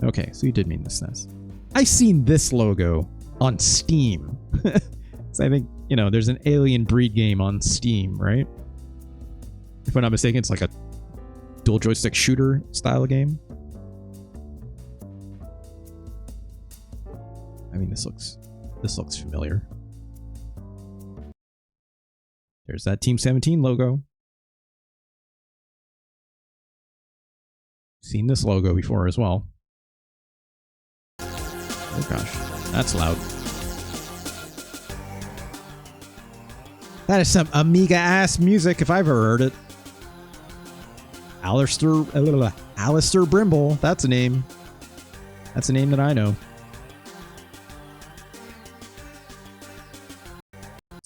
Okay, so you did mean the SNES. I seen this logo on Steam. So I think, you know, there's an Alien Breed game on Steam, right? If I'm not mistaken, it's like a dual joystick shooter style of game. I mean, this looks familiar. There's that Team 17 logo. Seen this logo before as well. Oh gosh, that's loud. That is some Amiga-ass music if I've ever heard it. Alistair Brimble, that's a name. That's a name that I know.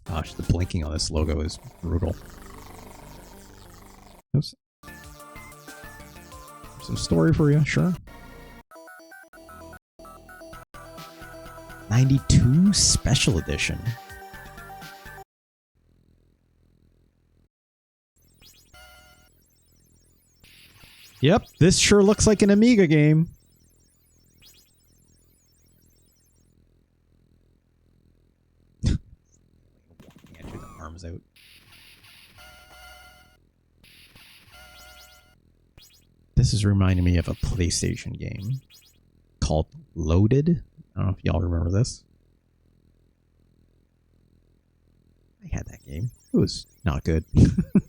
Gosh, the blinking on this logo is brutal. Oops. Some story for you, sure. 92 Special Edition. Yep, this sure looks like an Amiga game. Walking at you, the arms out. This is reminding me of a PlayStation game called Loaded. I don't know if y'all remember this. I had that game. It was not good.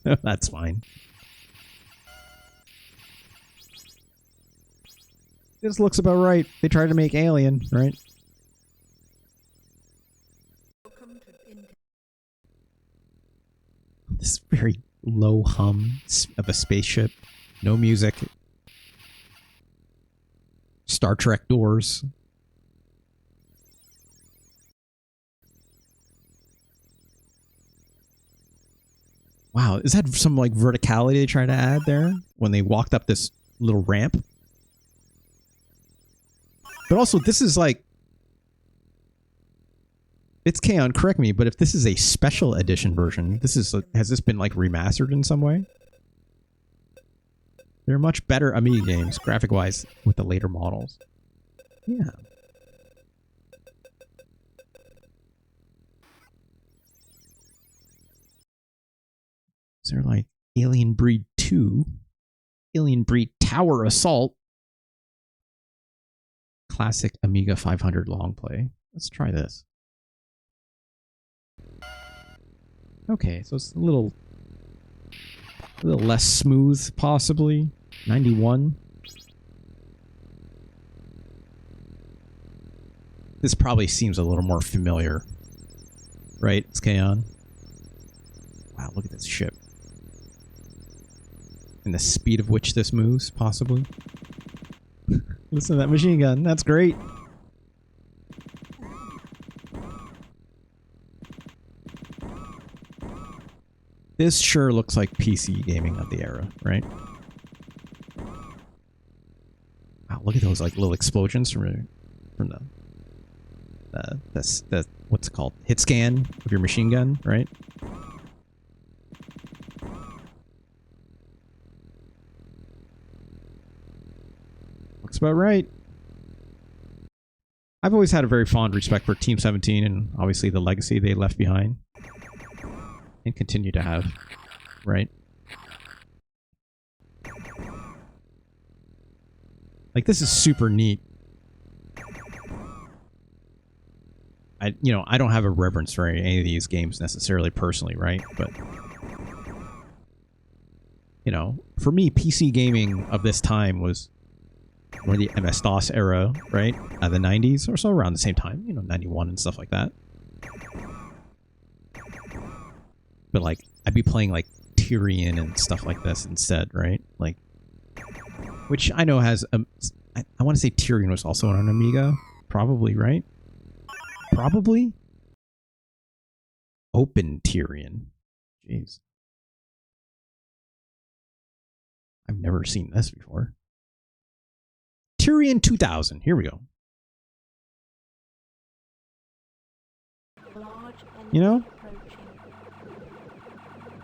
That's fine. This looks about right. They tried to make Alien, right? This very low hum of a spaceship. No music. Star Trek doors. Wow, is that some like verticality they tried to add there when they walked up this little ramp? But also, this is like... It's Kaon, correct me, but if this is a special edition version, this is has this been like remastered in some way? They're much better Amiga games, graphic-wise, with the later models. Yeah. Is there like Alien Breed 2? Alien Breed Tower Assault? Classic Amiga 500 long play. Let's try this. Okay, so it's a little less smooth, possibly. 91. This probably seems a little more familiar. Right, it's Kaon? Wow, look at this ship. And the speed of which this moves, possibly. Listen to that machine gun. That's great. This sure looks like PC gaming of the era, right? Wow, look at those like little explosions from the what's it called? Hit scan of your machine gun, right? Looks about right. I've always had a very fond respect for Team 17 and obviously the legacy they left behind. And continue to have, right? Like, this is super neat. I don't have a reverence for any of these games necessarily personally, right? But, you know, for me, PC gaming of this time was more the MS-DOS era, right? The 90s or so, around the same time, you know, 91 and stuff like that. But, like, I'd be playing, like, Tyrion and stuff like this instead, right? Like, which I know has... I want to say Tyrion was also on an Amiga. Probably, right? Probably? Open Tyrion. Jeez. I've never seen this before. Tyrion 2000. Here we go. You know?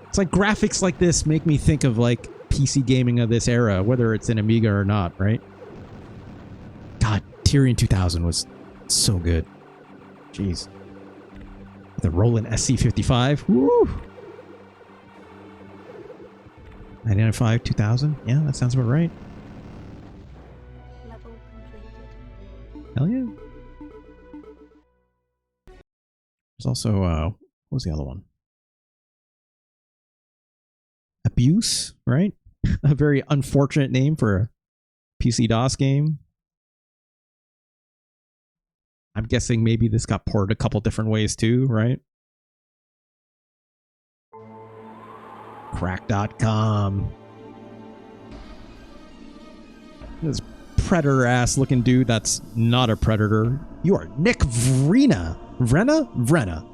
It's like graphics like this make me think of like PC gaming of this era, whether it's an Amiga or not, right? God, Tyrion 2000 was so good. Jeez. The Roland SC55. Woo! 995 2000. Yeah, that sounds about right. Level completed. Hell yeah. There's also, what was the other one? Abuse, right? A very unfortunate name for a PC DOS game. I'm guessing maybe this got ported a couple different ways too, right? Crack.com. This predator-ass looking dude that's not a predator. You are Nick Vrena. Vrena?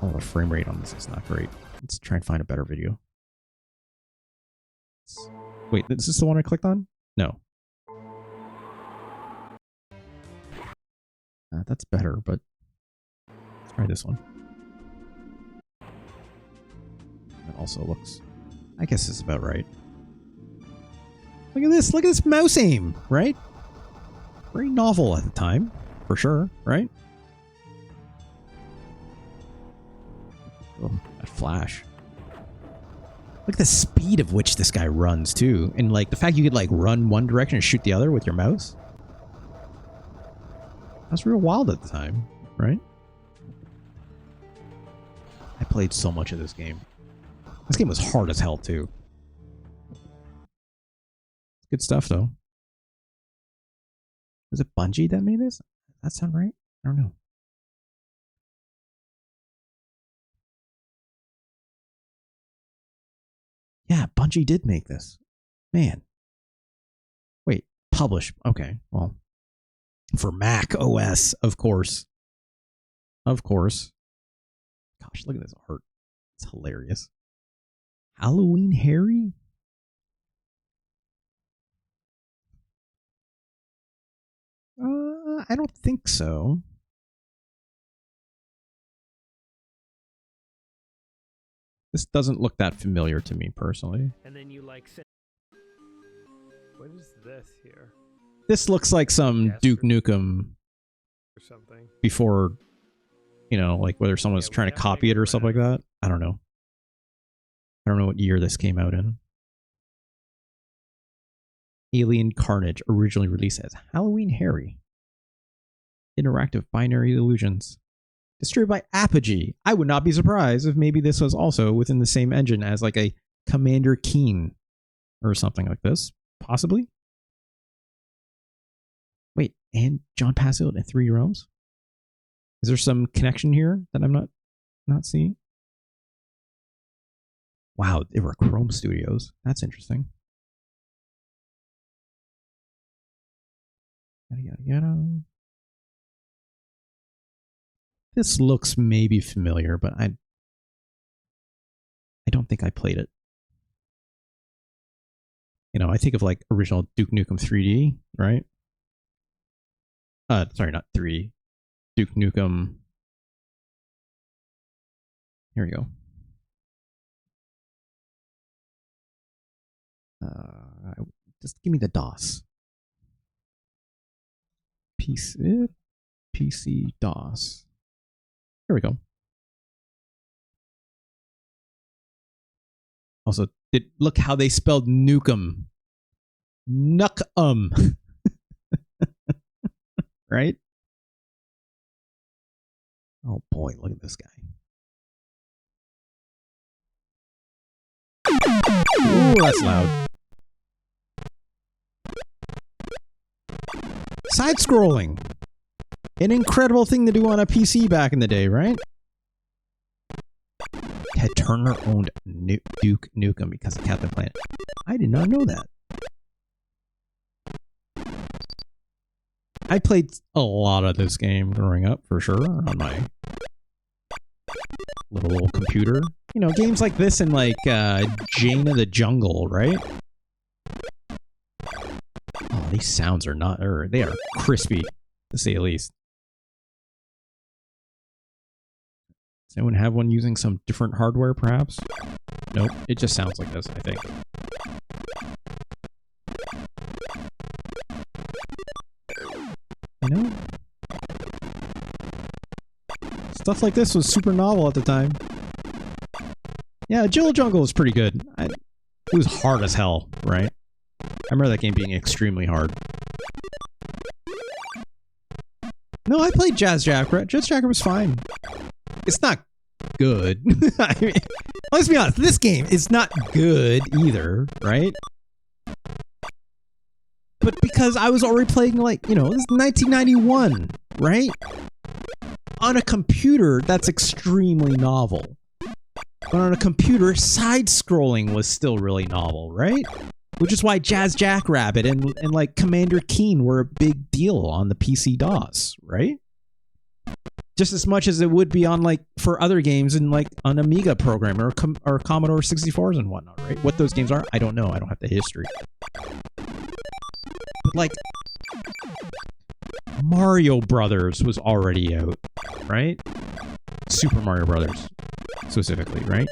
Oh, the frame rate on this is not great. Let's try and find a better video. Wait, is this the one I clicked on? No. That's better, but let's try this one. That also looks... I guess this is about right. Look at this! Look at this mouse aim! Right? Very novel at the time, for sure, right? Oh, that flash. Look at the speed of which this guy runs, too. And, like, the fact you could, like, run one direction and shoot the other with your mouse. That's real wild at the time, right? I played so much of this game. This game was hard as hell, too. Good stuff, though. Was it Bungie that made this? Does that sound right? I don't know. Yeah, Bungie did make this. Man. Wait, publish. Okay, well. For Mac OS, of course. Of course. Gosh, look at this art. It's hilarious. Halloween Harry? I don't think so. This doesn't look that familiar to me personally. And then you like... What is this here? This looks like some Duke Nukem Or something. before, you know, like whether someone's trying to copy it or something like that. I don't know. I don't know what year this came out in. Alien Carnage, originally released as Halloween Harry. Interactive Binary Illusions. Distributed by Apogee. I would not be surprised if maybe this was also within the same engine as like a Commander Keen or something like this. Possibly. Wait, and John Pasfield and Three Realms? Is there some connection here that I'm not seeing? Wow, they were Chrome Studios. That's interesting. Yada, yada, yada. This looks maybe familiar, but I don't think I played it. You know, I think of like original Duke Nukem 3D, right? Sorry, not 3D. Duke Nukem. Here we go. Just give me the DOS. PC DOS. Here we go. Also, look how they spelled Nukem. Nukem. Right? Oh boy, look at this guy. Ooh, that's loud. Side-scrolling. An incredible thing to do on a PC back in the day, right? Ted Turner owned Duke Nukem because of Captain Planet. I did not know that. I played a lot of this game growing up, for sure, on my little old computer. You know, games like this and like Jane of the Jungle, right? Oh, these sounds are not, they are crispy, to say the least. Does anyone have one using some different hardware, perhaps? Nope, it just sounds like this, I think. You know? Stuff like this was super novel at the time. Yeah, Jill Jungle was pretty good. It was hard as hell, right? I remember that game being extremely hard. No, I played Jazz Jacker. Jazz Jacker was fine. It's not good. I mean, let's be honest, this game is not good either, right? But because I was already playing, like, you know, this is 1991, right? On a computer, that's extremely novel. But on a computer, side-scrolling was still really novel, right? Which is why Jazz Jackrabbit and like Commander Keen were a big deal on the PC DOS, right? Just as much as it would be on, like, for other games in, like, an Amiga program or Commodore 64s and whatnot, right? What those games are, I don't know. I don't have the history. But, like, Mario Brothers was already out, right? Super Mario Brothers, specifically, right?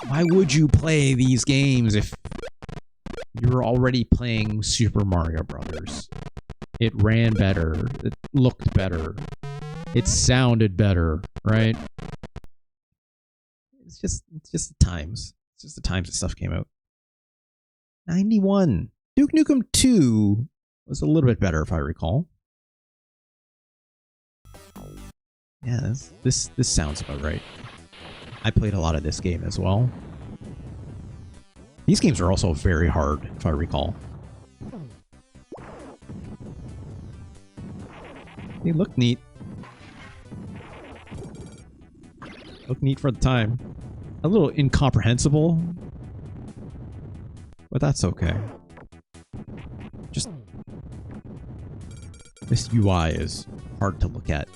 Why would you play these games if you're already playing Super Mario Brothers? It ran better. It looked better. It sounded better, right? It's just the times. It's just the times that stuff came out. 91. Duke Nukem 2 was a little bit better, if I recall. Yeah, this sounds about right. I played a lot of this game as well. These games are also very hard, if I recall. They look neat. Look neat for the time. A little incomprehensible, but that's okay. Just this UI is hard to look at.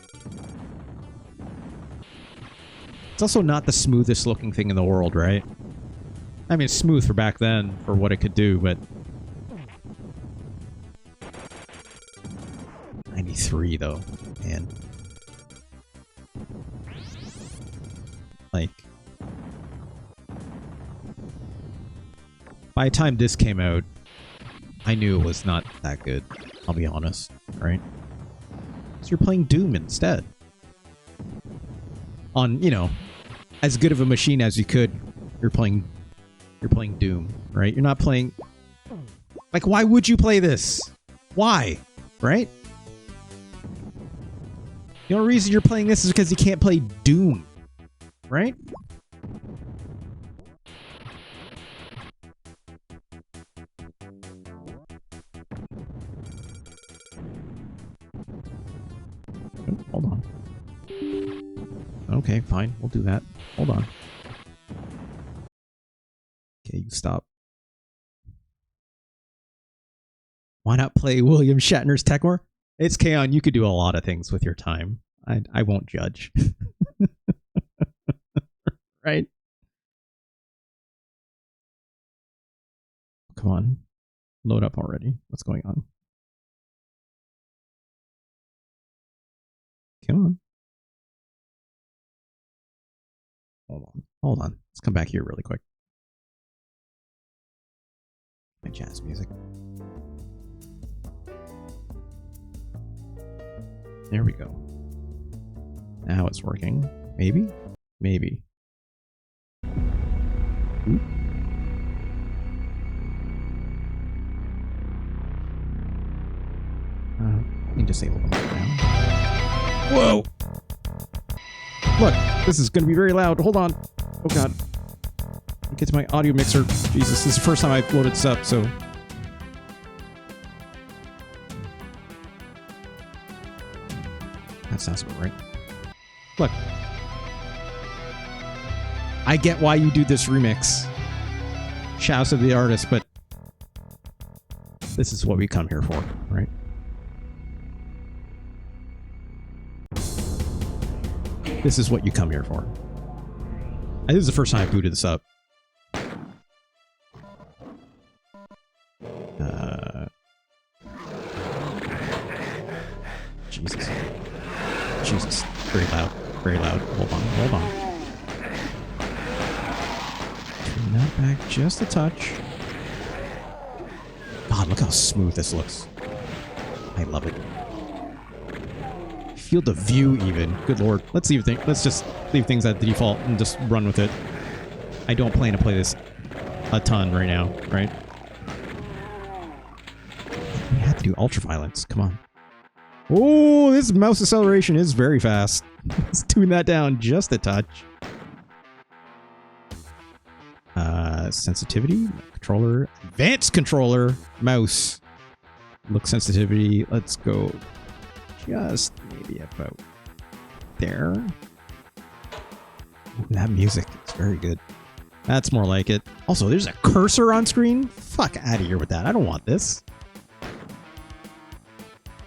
It's also not the smoothest looking thing in the world, right? I mean, it's smooth for back then for what it could do, but 93 though, man. Like, by the time this came out, I knew it was not that good, I'll be honest, right? So you're playing Doom instead. On, you know, as good of a machine as you could, you're playing Doom, right? You're not playing... Like, why would you play this? Why? Right? The only reason you're playing this is because you can't play Doom. Right? Oh, hold on. Okay, fine. We'll do that. Hold on. Okay, you stop. Why not play William Shatner's Tecmo? It's Kaon. You could do a lot of things with your time. I won't judge. Right? Come on. Load up already. What's going on? Come on. Hold on. Hold on. Let's come back here really quick. My jazz music. There we go. Now it's working. Maybe? Maybe. Oop. Let me disable them right now. Whoa! Look, this is going to be very loud. Hold on. Oh god. Get to my audio mixer. Jesus, this is the first time I've loaded this up, so... That sounds about right. Look. I get why you do this remix. Shouts to the artist, but... This is what we come here for, right? This is what you come here for. This is the first time I booted this up. Jesus. Jesus. Very loud. Very loud. Hold on. Hold on. Turn that back just a touch. God, look how smooth this looks. I love it. Field of view, even. Good lord. Let's just leave things at the default and just run with it. I don't plan to play this a ton right now, right? We have to do ultraviolence. Come on. Oh, this mouse acceleration is very fast. Let's tune that down just a touch. Sensitivity, controller, advanced controller, mouse. Look sensitivity. Let's go just maybe about there. Ooh, that music is very good. That's more like it. Also, there's a cursor on screen. Fuck out of here with that. I don't want this.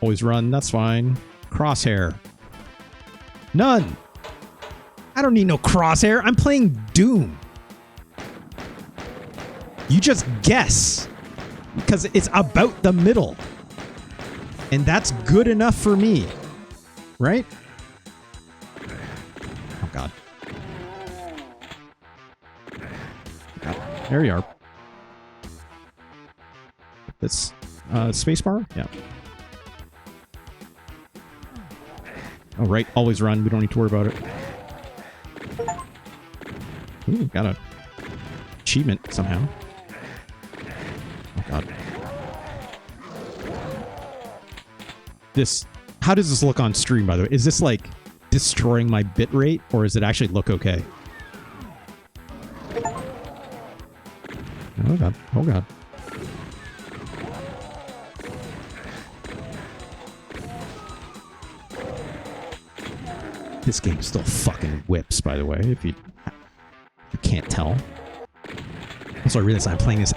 Always run. That's fine. Crosshair. None. I don't need no crosshair. I'm playing Doom. You just guess. Because it's about the middle. And that's good enough for me. Right? Oh, God. There you are. This spacebar? Yeah. Oh, right. Always run. We don't need to worry about it. Ooh, got a achievement somehow. Oh, God. This... How does this look on stream, by the way? Is this, like, destroying my bitrate, or does it actually look okay? Oh, God. Oh, God. This game still fucking whips, by the way, if you can't tell. Also, I realize I'm playing this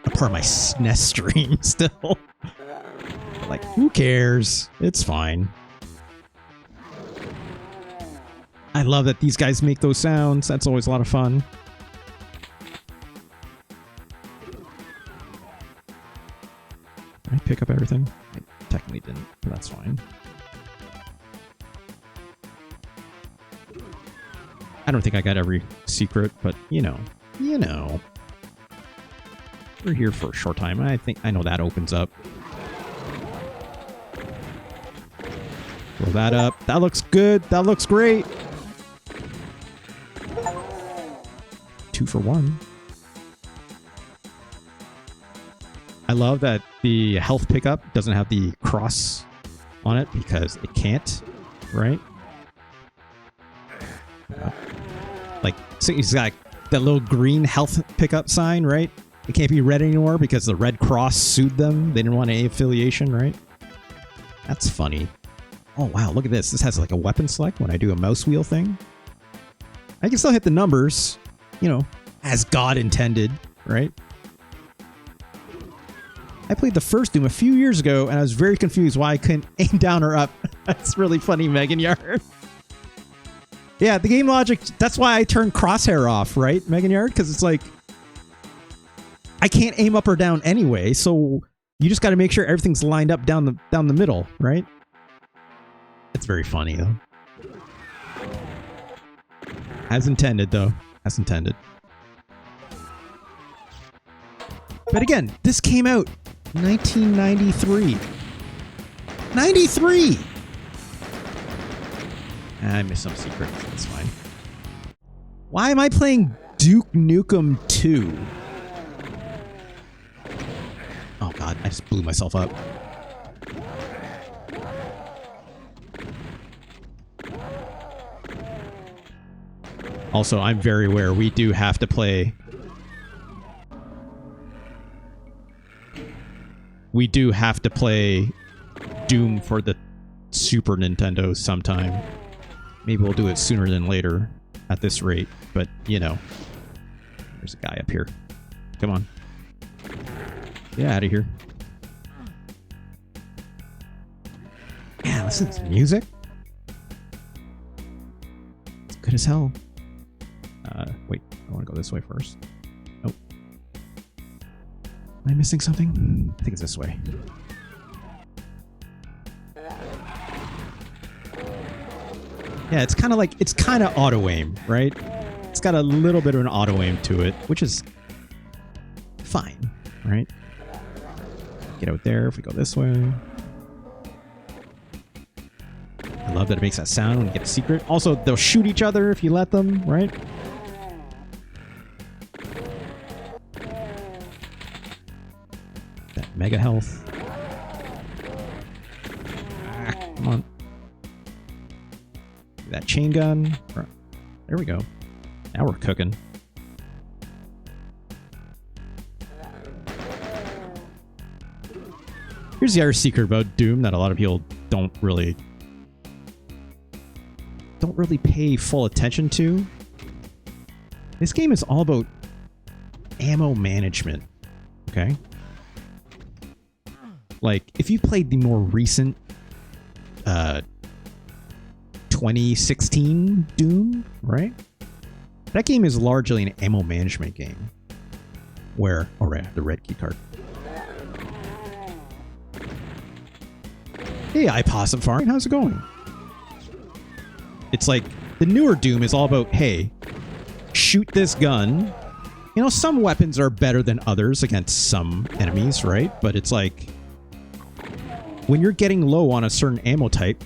a part of my SNES stream still. Like, who cares? It's fine. I love that these guys make those sounds. That's always a lot of fun. Did I pick up everything? I technically didn't, but that's fine. I don't think I got every secret, but you know. We're here for a short time. I know that opens up. Blow that up. That looks good. That looks great. 2 for 1. I love that the health pickup doesn't have the cross on it because it can't, right? Like, so he's got that little green health pickup sign, right? It can't be red anymore because the Red Cross sued them. They didn't want any affiliation, right? That's funny. Oh, wow, look at this. This has like a weapon select when I do a mouse wheel thing. I can still hit the numbers, you know, as God intended, right? I played the first Doom a few years ago, and I was very confused why I couldn't aim down or up. That's really funny, Megan Yard. Yeah, the game logic, that's why I turned crosshair off, right, Megan Yard? Because it's like, I can't aim up or down anyway, so you just got to make sure everything's lined up down the middle, right? It's very funny, though. As intended, though. As intended. But again, this came out 1993. 93! I missed some secret. That's fine. Why am I playing Duke Nukem 2? Oh god, I just blew myself up. Also, I'm very aware we do have to play... We do have to play Doom for the Super Nintendo sometime. Maybe we'll do it sooner than later at this rate, but you know. There's a guy up here. Come on. Get out of here. Man, listen to the music. It's good as hell. Wait, I want to go this way first. Oh. Am I missing something? I think it's this way. Yeah, it's kind of like, it's kind of auto-aim, right? It's got a little bit of an auto-aim to it, which is fine, right? Get out there if we go this way. I love that it makes that sound when you get a secret. Also, they'll shoot each other if you let them, right? That mega health. Ah. That chain gun. There we go. Now we're cooking. Here's the other secret about Doom that a lot of people don't really pay full attention to. This game is all about ammo management. Okay? Like, if you played the more recent 2016 Doom, right? That game is largely an ammo management game. Where, oh right, the red key card. Hey, iPosifari, how's it going? It's like, the newer Doom is all about, hey, shoot this gun. You know, some weapons are better than others against some enemies, right? But it's like, when you're getting low on a certain ammo type,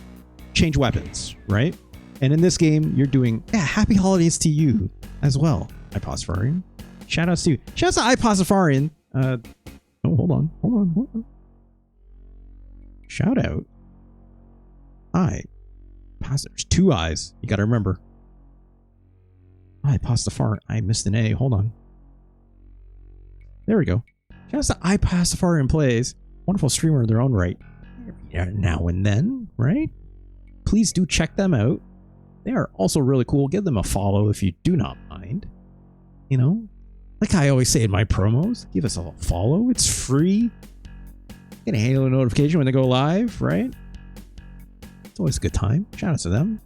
change weapons, right? And in this game, you're doing, yeah, happy holidays to you as well, iPosifarian. Shoutouts to you. Shoutouts to iPosifarian. Oh, hold on. Shout out. There's two eyes. You gotta remember. iPosifarian. I missed an A. Hold on. There we go. Shoutouts to iPosifarian Plays. Wonderful streamer in their own right. Now and then, right? Please do check them out. They are also really cool. Give them a follow if you do not mind. You know, like I always say in my promos, give us a follow. It's free. Get a Halo notification when they go live, right? It's always a good time. Shout out to them.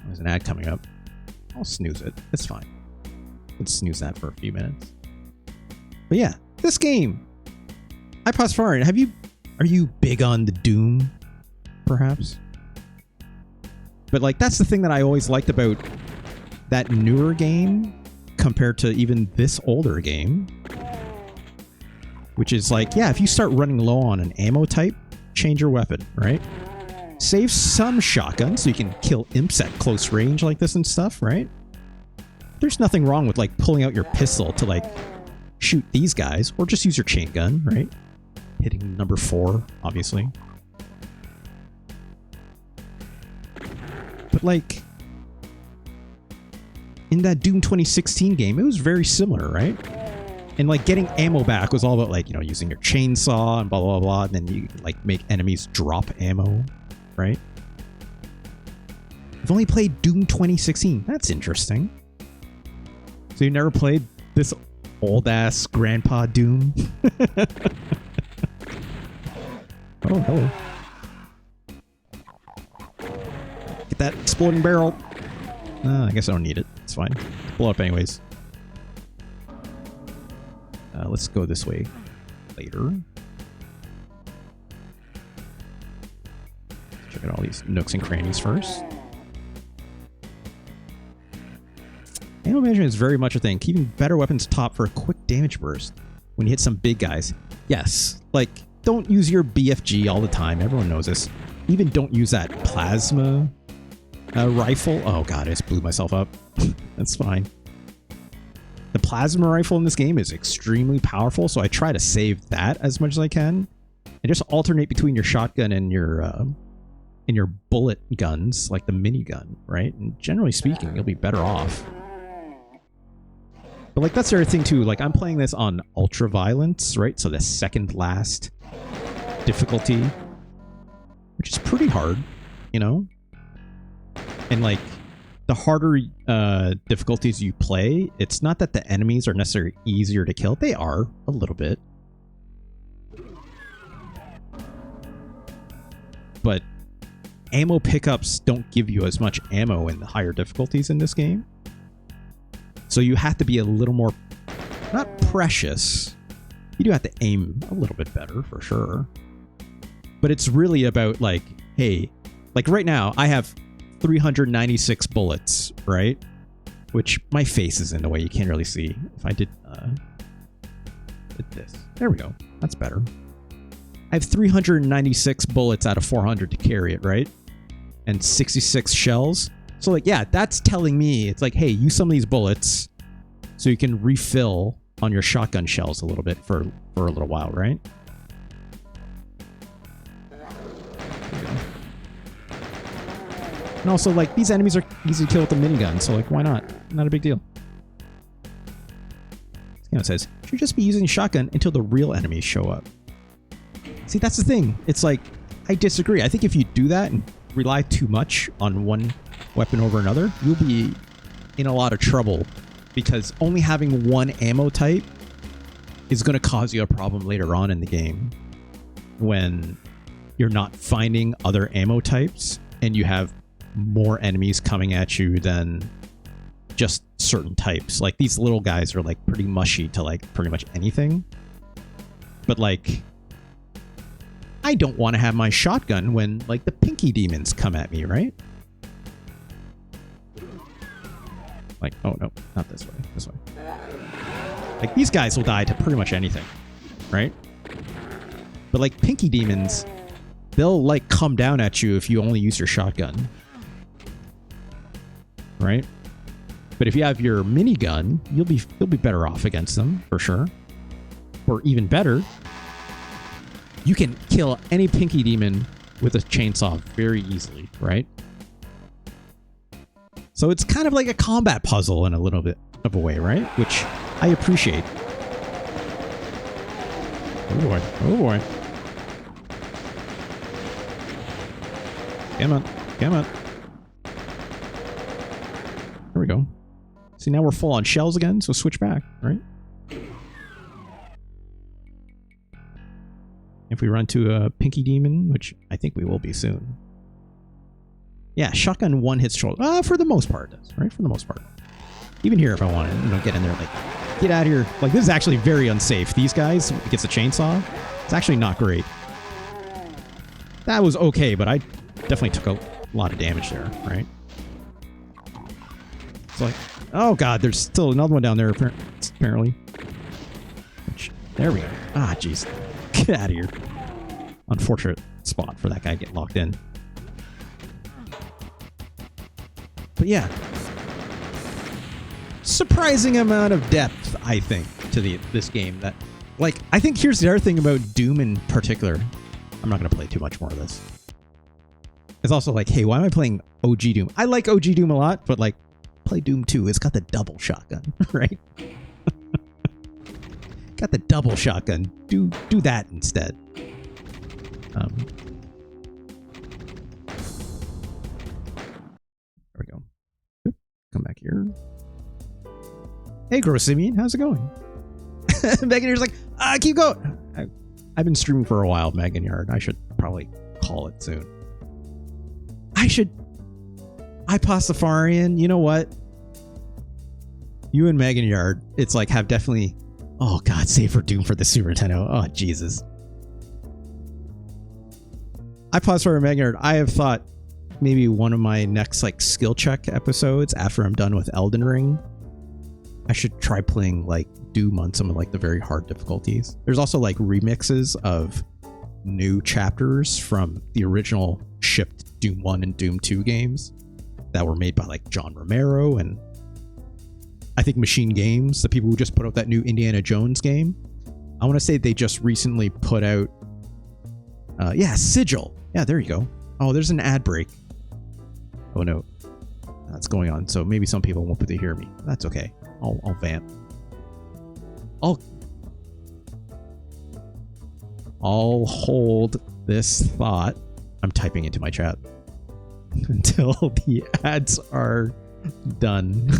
There's an ad coming up. I'll snooze it. It's fine. Let's snooze that for a few minutes. But yeah, this game. iPosifarian, are you big on the Doom, perhaps? But like, that's the thing that I always liked about that newer game compared to even this older game. Which is like, yeah, if you start running low on an ammo type, change your weapon, right? Save some shotguns so you can kill imps at close range like this and stuff, right? There's nothing wrong with like pulling out your pistol to like shoot these guys, or just use your chain gun, right? Hitting number 4, obviously. But like, in that Doom 2016 game, it was very similar, right? And like getting ammo back was all about like, you know, using your chainsaw and blah, blah, blah. And then you like make enemies drop ammo, right? I've only played Doom 2016. That's interesting. So you never played this old ass grandpa Doom? Oh, hello. Get that exploding barrel. I guess I don't need it. It's fine. Blow up anyways. Let's go this way later. Check out all these nooks and crannies first. Ammo management is very much a thing. Keeping better weapons top for a quick damage burst when you hit some big guys. Yes, like, don't use your BFG all the time. Everyone knows this. Even don't use that plasma rifle. Oh god, I just blew myself up. That's fine. The plasma rifle in this game is extremely powerful, so I try to save that as much as I can. And just alternate between your shotgun and your bullet guns, like the minigun, right? And generally speaking, you'll be better off. But like, that's the other thing too. Like, I'm playing this on ultra violence, right? So the second last difficulty, which is pretty hard, you know? And like, the harder difficulties you play, it's not that the enemies are necessarily easier to kill. They are, a little bit. But ammo pickups don't give you as much ammo in the higher difficulties in this game. So you have to be a little more, not precious. You do have to aim a little bit better, for sure. But it's really about like, hey, like right now, I have 396 bullets, right? Which my face is in the way, you can't really see. If I did this. There we go. That's better. I have 396 bullets out of 400 to carry it, right? And 66 shells. So like, yeah, that's telling me, it's like, hey, use some of these bullets so you can refill on your shotgun shells a little bit for a little while, right? And also, like, these enemies are easy to kill with the minigun, so, like, why not? Not a big deal. You know, it says, should just be using shotgun until the real enemies show up. See, that's the thing. It's like, I disagree. I think if you do that and rely too much on one weapon over another, you'll be in a lot of trouble, because only having one ammo type is going to cause you a problem later on in the game when you're not finding other ammo types and you have more enemies coming at you than just certain types. Like, these little guys are like pretty mushy to like pretty much anything, but like, I don't want to have my shotgun when like the pinky demons come at me, right? Like, oh no, not this way, this way. Like, these guys will die to pretty much anything, right? But like pinky demons, they'll like come down at you if you only use your shotgun, right? But if you have your minigun, you'll be better off against them for sure. Or even better, you can kill any pinky demon with a chainsaw very easily, right? So it's kind of like a combat puzzle in a little bit of a way, right? Which I appreciate. Oh boy, oh boy. Come on, come on. There we go. See, now we're full on shells again, so switch back, right? If we run to a pinky demon, which I think we will be soon. Yeah, shotgun one hits shoulder. For the most part, it does, right? For the most part. Even here, if I want to, get in there, like, get out of here. Like, this is actually very unsafe. These guys, it gets a chainsaw. It's actually not great. That was okay, but I definitely took a lot of damage there, right? It's like, oh god, there's still another one down there, apparently. There we go. Ah, jeez. Get out of here. Unfortunate spot for that guy to get locked in. But yeah. Surprising amount of depth, I think, to this game. That, like, I think here's the other thing about Doom in particular. I'm not going to play too much more of this. It's also like, hey, why am I playing OG Doom? I like OG Doom a lot, but like, play Doom 2. It's got the double shotgun, right? Got the double shotgun. Do that instead. There we go. Oop, come back here. Hey, Gross Simeon, how's it going? Megan Yard's like, keep going. I've been streaming for a while, Megan Yard. I should probably call it soon. iPastafarian, you know what? You and Megan Yard, it's like, have definitely... Oh god, save for Doom for the Super Nintendo. Oh, Jesus. iPastafarian Megan Yard, I have thought maybe one of my next like skill check episodes after I'm done with Elden Ring, I should try playing like Doom on some of like the very hard difficulties. There's also like remixes of new chapters from the original shipped Doom 1 and Doom 2 games that were made by like John Romero and I think Machine Games, the people who just put out that new Indiana Jones game. I want to say they just recently put out yeah, Sigil. Yeah, there you go. Oh, there's an ad break. Oh no, that's going on. So maybe some people won't be able to hear me. That's okay. I'll vamp. I'll hold this thought. I'm typing into my chat until the ads are done.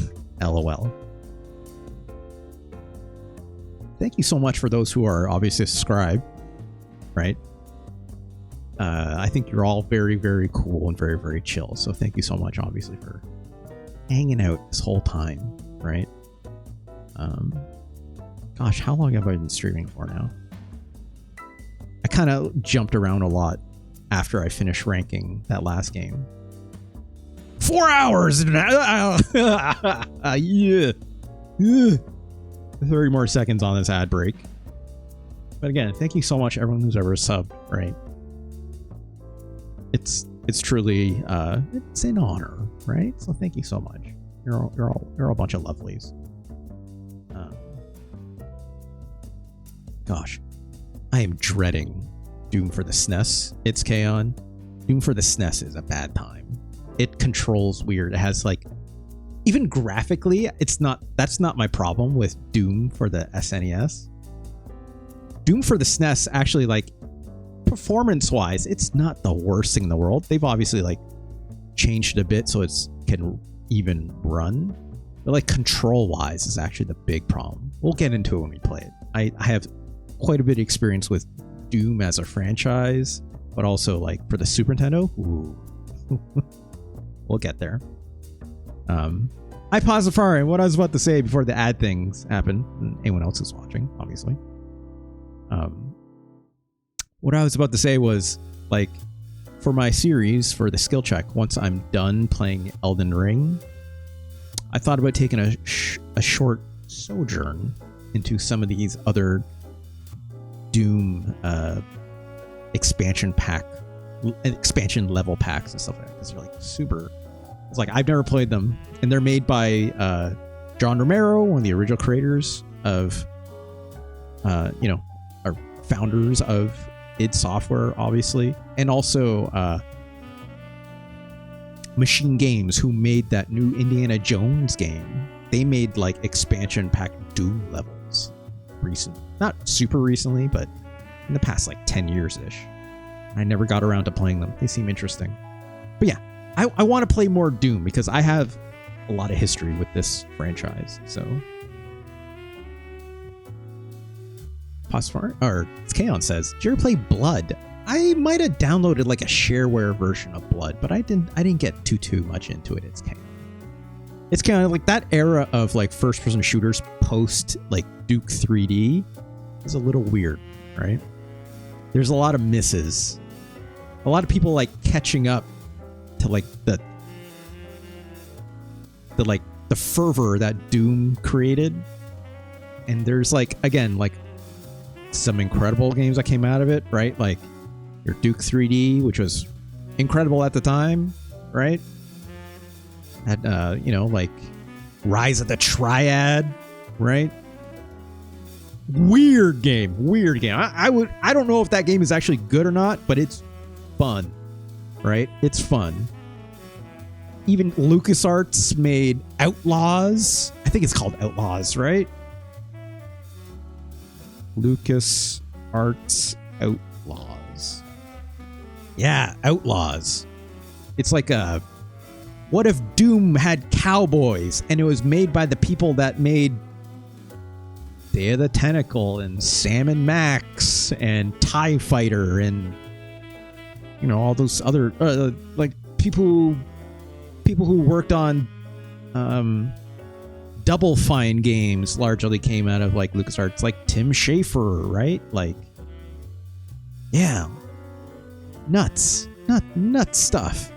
LOL. Thank you so much for those who are obviously subscribed, right? I think you're all very, very cool and very, very chill. So thank you so much, obviously, for hanging out this whole time, right? Gosh, how long have I been streaming for now? I kind of jumped around a lot after I finished ranking that last game. 4 hours! Yeah. 30 more seconds on this ad break. But again, thank you so much everyone who's ever subbed, right? It's truly it's an honor, right? So thank you so much. You're all a bunch of lovelies. Gosh, I am dreading Doom for the SNES. It's Kaon. Doom for the SNES is a bad time. it controls weird. It has like, even graphically, that's not my problem with Doom for the SNES. Doom for the SNES actually, like, performance wise, it's not the worst thing in the world. They've obviously like changed it a bit so it's can even run, but like control wise is actually the big problem. We'll get into it when we play it. I have quite a bit of experience with Doom as a franchise, but also like for the Super Nintendo. Ooh. We'll get there. I paused the far, and what I was about to say before the ad things happen, and anyone else is watching, obviously. What I was about to say was, like, for my series, for the skill check, once I'm done playing Elden Ring, I thought about taking a short sojourn into some of these other Doom expansion level packs and stuff like that, because they're like super. It's like, I've never played them, and they're made by John Romero, one of the original creators of, are founders of id Software, obviously, and also Machine Games, who made that new Indiana Jones game. They made like expansion pack Doom levels not super recently, but in the past like 10 years-ish. I never got around to playing them. They seem interesting. But yeah, I want to play more Doom because I have a lot of history with this franchise. So Kaon says, did you ever play Blood? I might have downloaded like a shareware version of Blood, but I didn't get too much into it. It's kind of like that era of like first person shooters post like Duke 3D is a little weird, right? There's a lot of misses. A lot of people like catching up to like the fervor that Doom created. And there's like, again, like some incredible games that came out of it, right? Like your Duke 3D, which was incredible at the time, right? Had like Rise of the Triad, right? Weird game. I don't know if that game is actually good or not, but it's fun, right? It's fun. Even LucasArts made Outlaws. I think it's called Outlaws, right? LucasArts Outlaws. Yeah, Outlaws. It's like a, what if Doom had cowboys and it was made by the people that made Day of the Tentacle and Sam and Max and TIE Fighter and all those other like people who worked on Double Fine games largely came out of like LucasArts, like Tim Schafer, right? Like, yeah, nuts stuff.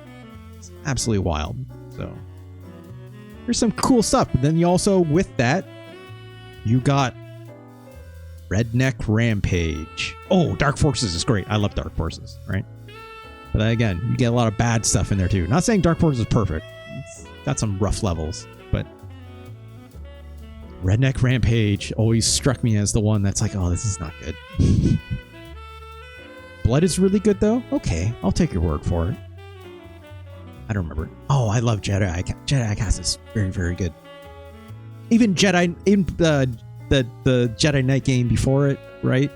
It's absolutely wild. So there's some cool stuff. But then you also, with that, you got Redneck Rampage. Oh, Dark Forces is great. I love Dark Forces, right? But again, you get a lot of bad stuff in there too. Not saying Dark Forces is perfect. It's got some rough levels, but Redneck Rampage always struck me as the one that's like, oh, this is not good. Blood is really good though. Okay, I'll take your word for it. I don't remember. Oh, I love Jedi. Jedi Cast is very, very good. Even Jedi, in the Jedi Knight game before it, right?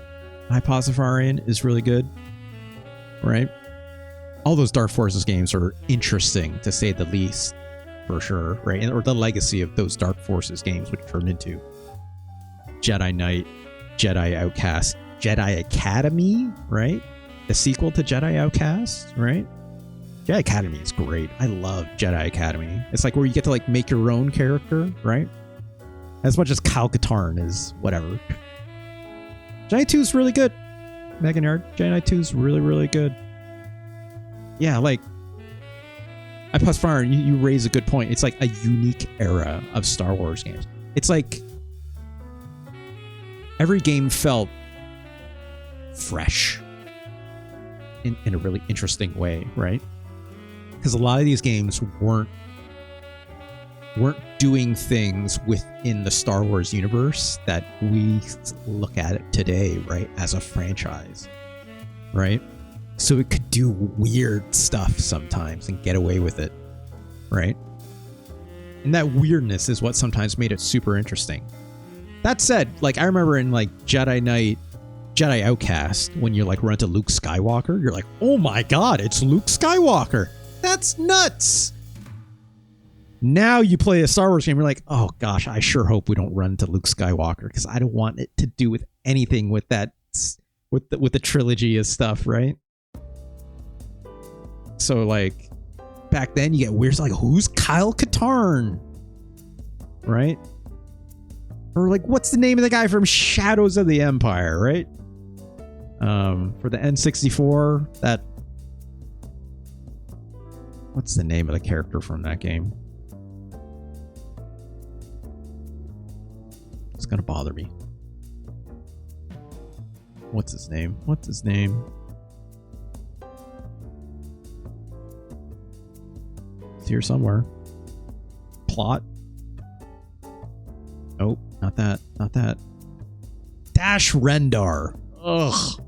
Hypothesarian is really good, right? All those Dark Forces games are interesting, to say the least, for sure, right? Or the legacy of those Dark Forces games, which turned into Jedi Knight, Jedi Outcast, Jedi Academy, right? The sequel to Jedi Outcast, right? Jedi Academy is great. I love Jedi Academy. It's like where you get to like make your own character, right? As much as Kyle Katarn is whatever. Jedi 2 is really good. Megan Yard, Jedi 2 is really, really good. Yeah, like I plus fire, you raise a good point. It's like a unique era of Star Wars games. It's like every game felt fresh in a really interesting way, right? Because a lot of these games weren't doing things within the Star Wars universe that we look at it today, right? As a franchise, right? So it could do weird stuff sometimes and get away with it, right? And that weirdness is what sometimes made it super interesting. That said, like I remember in like Jedi Knight, Jedi Outcast, when you like run into Luke Skywalker, you're like, oh my god, it's Luke Skywalker. That's nuts. Now you play a Star Wars game, you're like, oh gosh, I sure hope we don't run into Luke Skywalker because I don't want it to do with anything with that, with the trilogy of stuff, right? So like back then you get weird, like who's Kyle Katarn, right? Or like what's the name of the guy from Shadows of the Empire, right? For the N64, that what's the name of the character from that game? It's gonna bother me. What's his name? What's his name? It's here somewhere. Plot? Nope, not that. Not that. Dash Rendar. Ugh.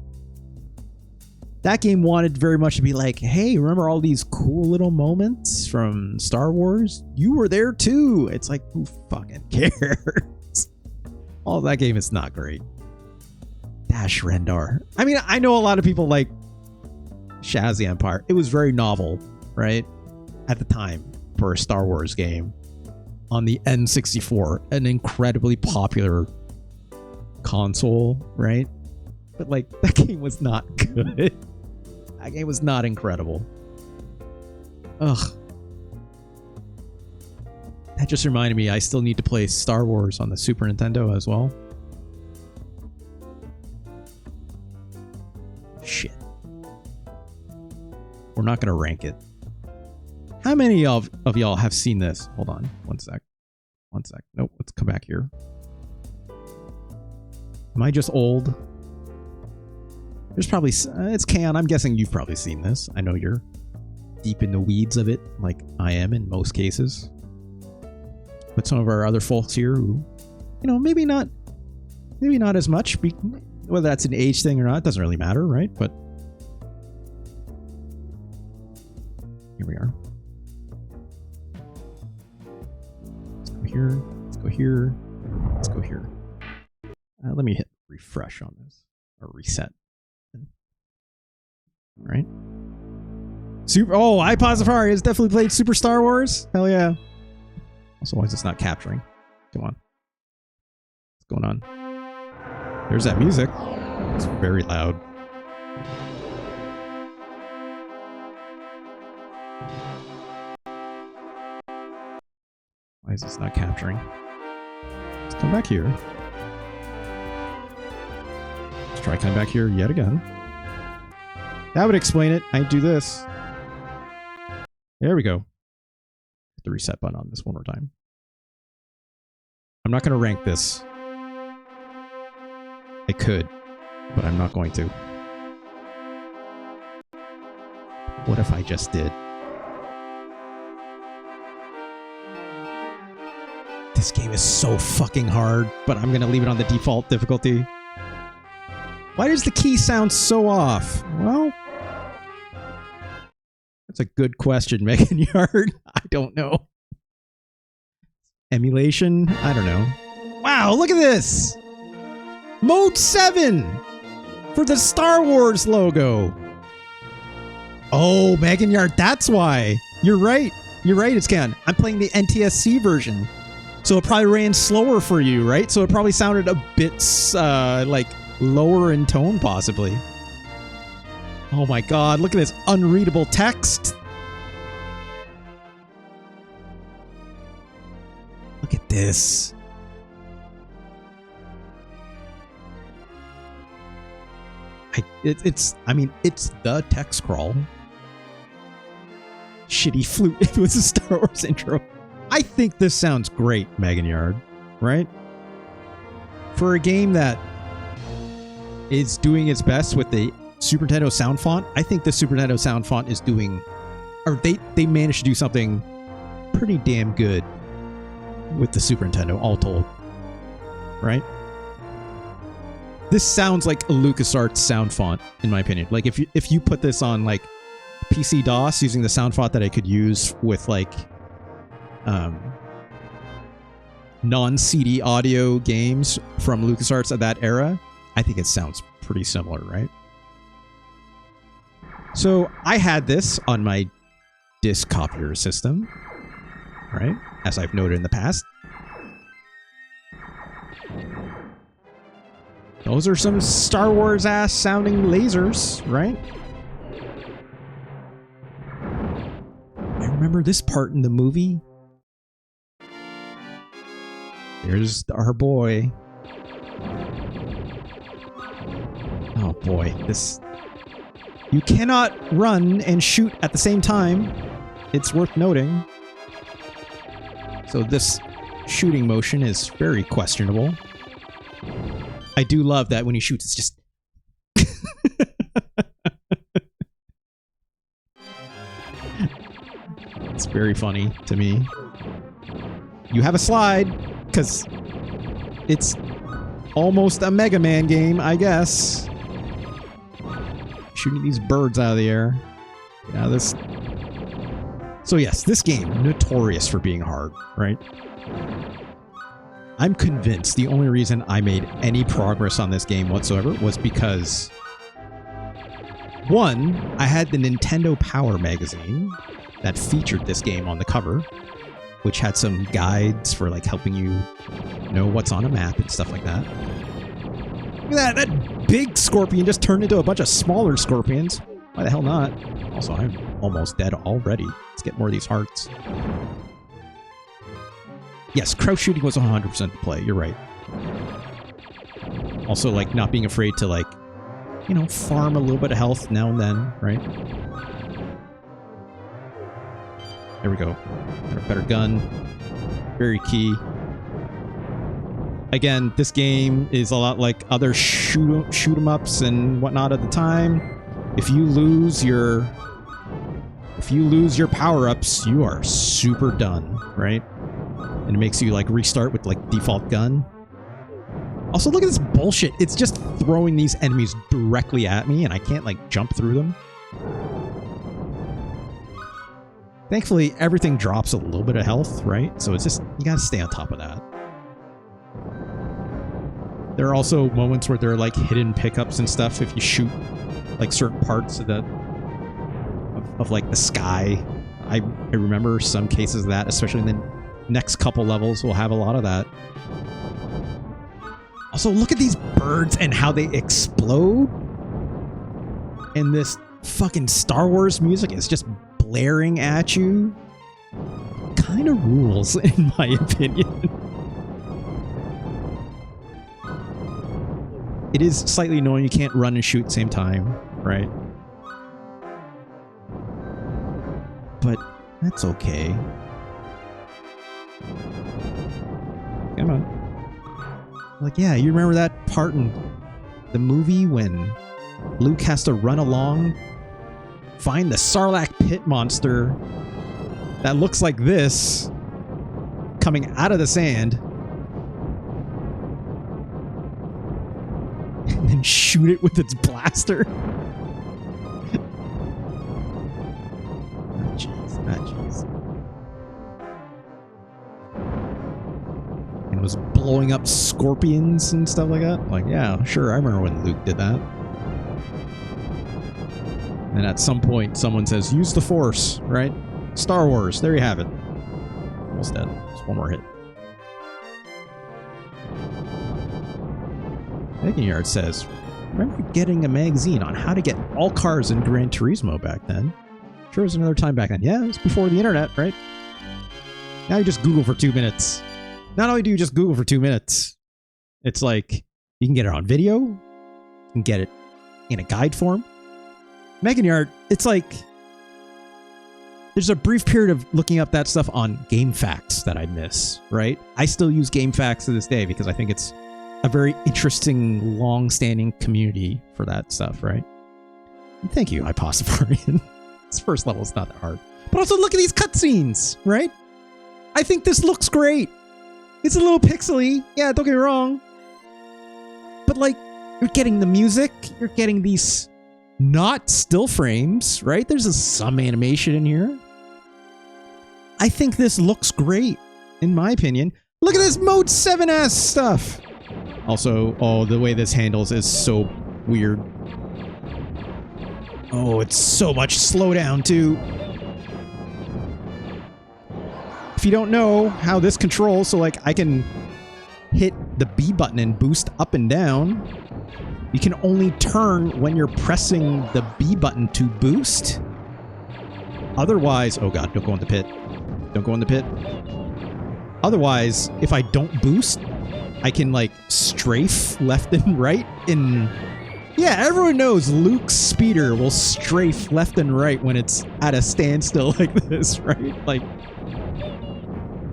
That game wanted very much to be like, hey, remember all these cool little moments from Star Wars? You were there too. It's like, who fucking cares? All that game is not great. Dash Rendar. I mean, I know a lot of people like Shadows of the Empire. It was very novel, right? At the time for a Star Wars game on the N64, an incredibly popular console, right? But like that game was not good. That game was not incredible. Ugh. That just reminded me I still need to play Star Wars on the Super Nintendo as well. Shit. We're not gonna rank it. How many of y'all have seen this? Hold on. One sec. One sec. Nope. Let's come back here. Am I just old? There's probably... it's canon. I'm guessing you've probably seen this. I know you're deep in the weeds of it, like I am in most cases. But some of our other folks here who, you know, maybe not as much. Whether that's an age thing or not, doesn't really matter, right? But here we are. Let's go here. Let's go here. Let's go here. Let me hit refresh on this, or reset. Right? Super. Oh, iPod Safari has definitely played Super Star Wars. Hell yeah. Also, why is this not capturing? Come on. What's going on? There's that music. It's very loud. Why is this not capturing? Let's come back here. Let's try coming back here yet again. That would explain it. I do this. There we go. Hit the reset button on this one more time. I'm not going to rank this. I could, but I'm not going to. What if I just did? This game is so fucking hard, but I'm going to leave it on the default difficulty. Why does the key sound so off? Well, that's a good question, Megan Yard. I don't know. Emulation? I don't know. Wow, look at this! Mode 7! For the Star Wars logo! Oh, Megan Yard, that's why! You're right. You're right, it's canon. I'm playing the NTSC version. So it probably ran slower for you, right? So it probably sounded a bit, like, lower in tone, possibly. Oh my god, look at this unreadable text. Look at this. It's the text crawl. Shitty flute. It was a Star Wars intro. I think this sounds great, Megan Yard, right? For a game that is doing its best with the Super Nintendo sound font, I think the Super Nintendo sound font is doing, or they managed to do something pretty damn good with the Super Nintendo, all told, right? This sounds like a LucasArts sound font, in my opinion. Like if you put this on like PC DOS using the sound font that I could use with like non-CD audio games from LucasArts of that era, I think it sounds pretty similar, right? So I had this on my disc copier system, right? As I've noted in the past. Those are some Star Wars ass sounding lasers, right? I remember this part in the movie. There's our boy. Oh boy, this... You cannot run and shoot at the same time. It's worth noting. So this shooting motion is very questionable. I do love that when he shoots, it's just... It's very funny to me. You have a slide, because it's almost a Mega Man game, I guess. Shooting these birds out of the air. Yeah, this... So yes, this game, notorious for being hard, right? I'm convinced the only reason I made any progress on this game whatsoever was because... One, I had the Nintendo Power magazine that featured this game on the cover, which had some guides for like helping you know what's on a map and stuff like that. Look at that! That big scorpion just turned into a bunch of smaller scorpions. Why the hell not? Also, I'm almost dead already. Let's get more of these hearts. Yes, crouch shooting was 100% the play. You're right. Also, like, not being afraid to, like, you know, farm a little bit of health now and then, right? There we go. Got a better gun. Very key. Again, this game is a lot like other shoot 'em ups and whatnot at the time. If you lose your power-ups, you are super done, right? And it makes you like restart with like default gun. Also, look at this bullshit. It's just throwing these enemies directly at me and I can't like jump through them. Thankfully, everything drops a little bit of health, right? So it's just, you gotta stay on top of that. There are also moments where there are like hidden pickups and stuff if you shoot like certain parts of the of like the sky. I remember some cases of that, especially in the next couple levels will have a lot of that. Also, look at these birds and how they explode. And this fucking Star Wars music is just blaring at you. Kind of rules, in my opinion. It is slightly annoying you can't run and shoot at the same time, right? But that's okay. Come on. Like, yeah, you remember that part in the movie when Luke has to run along, find the Sarlacc pit monster that looks like this, coming out of the sand, and then shoot it with its blaster? Jeez. And was blowing up scorpions and stuff like that. Like, yeah, sure, I remember when Luke did that. And at some point, someone says, use the Force, right? Star Wars, there you have it. Almost dead. Just one more hit. Megan says, remember getting a magazine on how to get all cars in Gran Turismo back then? Sure was another time back then. Yeah, it was before the internet, right? Now you just Google for 2 minutes. Not only do you just Google for 2 minutes, it's like you can get it on video, you can get it in a guide form. Megan Yard, it's like there's a brief period of looking up that stuff on GameFAQs that I miss, right? I still use GameFAQs to this day because I think it's a very interesting, long-standing community for that stuff, right? And thank you, Hyposporian. This first level is not that hard. But also look at these cutscenes, right? I think this looks great. It's a little pixely. Yeah, don't get me wrong. But like, you're getting the music. You're getting these not still frames, right? There's some animation in here. I think this looks great, in my opinion. Look at this Mode 7S stuff! Also, oh, the way this handles is so weird. Oh, it's so much slowdown, too. If you don't know how this controls, so like I can hit the B button and boost up and down. You can only turn when you're pressing the B button to boost. Otherwise, oh god, don't go in the pit. Don't go in the pit. Otherwise, if I don't boost, I can like strafe left and right in... Yeah, everyone knows Luke's speeder will strafe left and right when it's at a standstill like this, right? Like,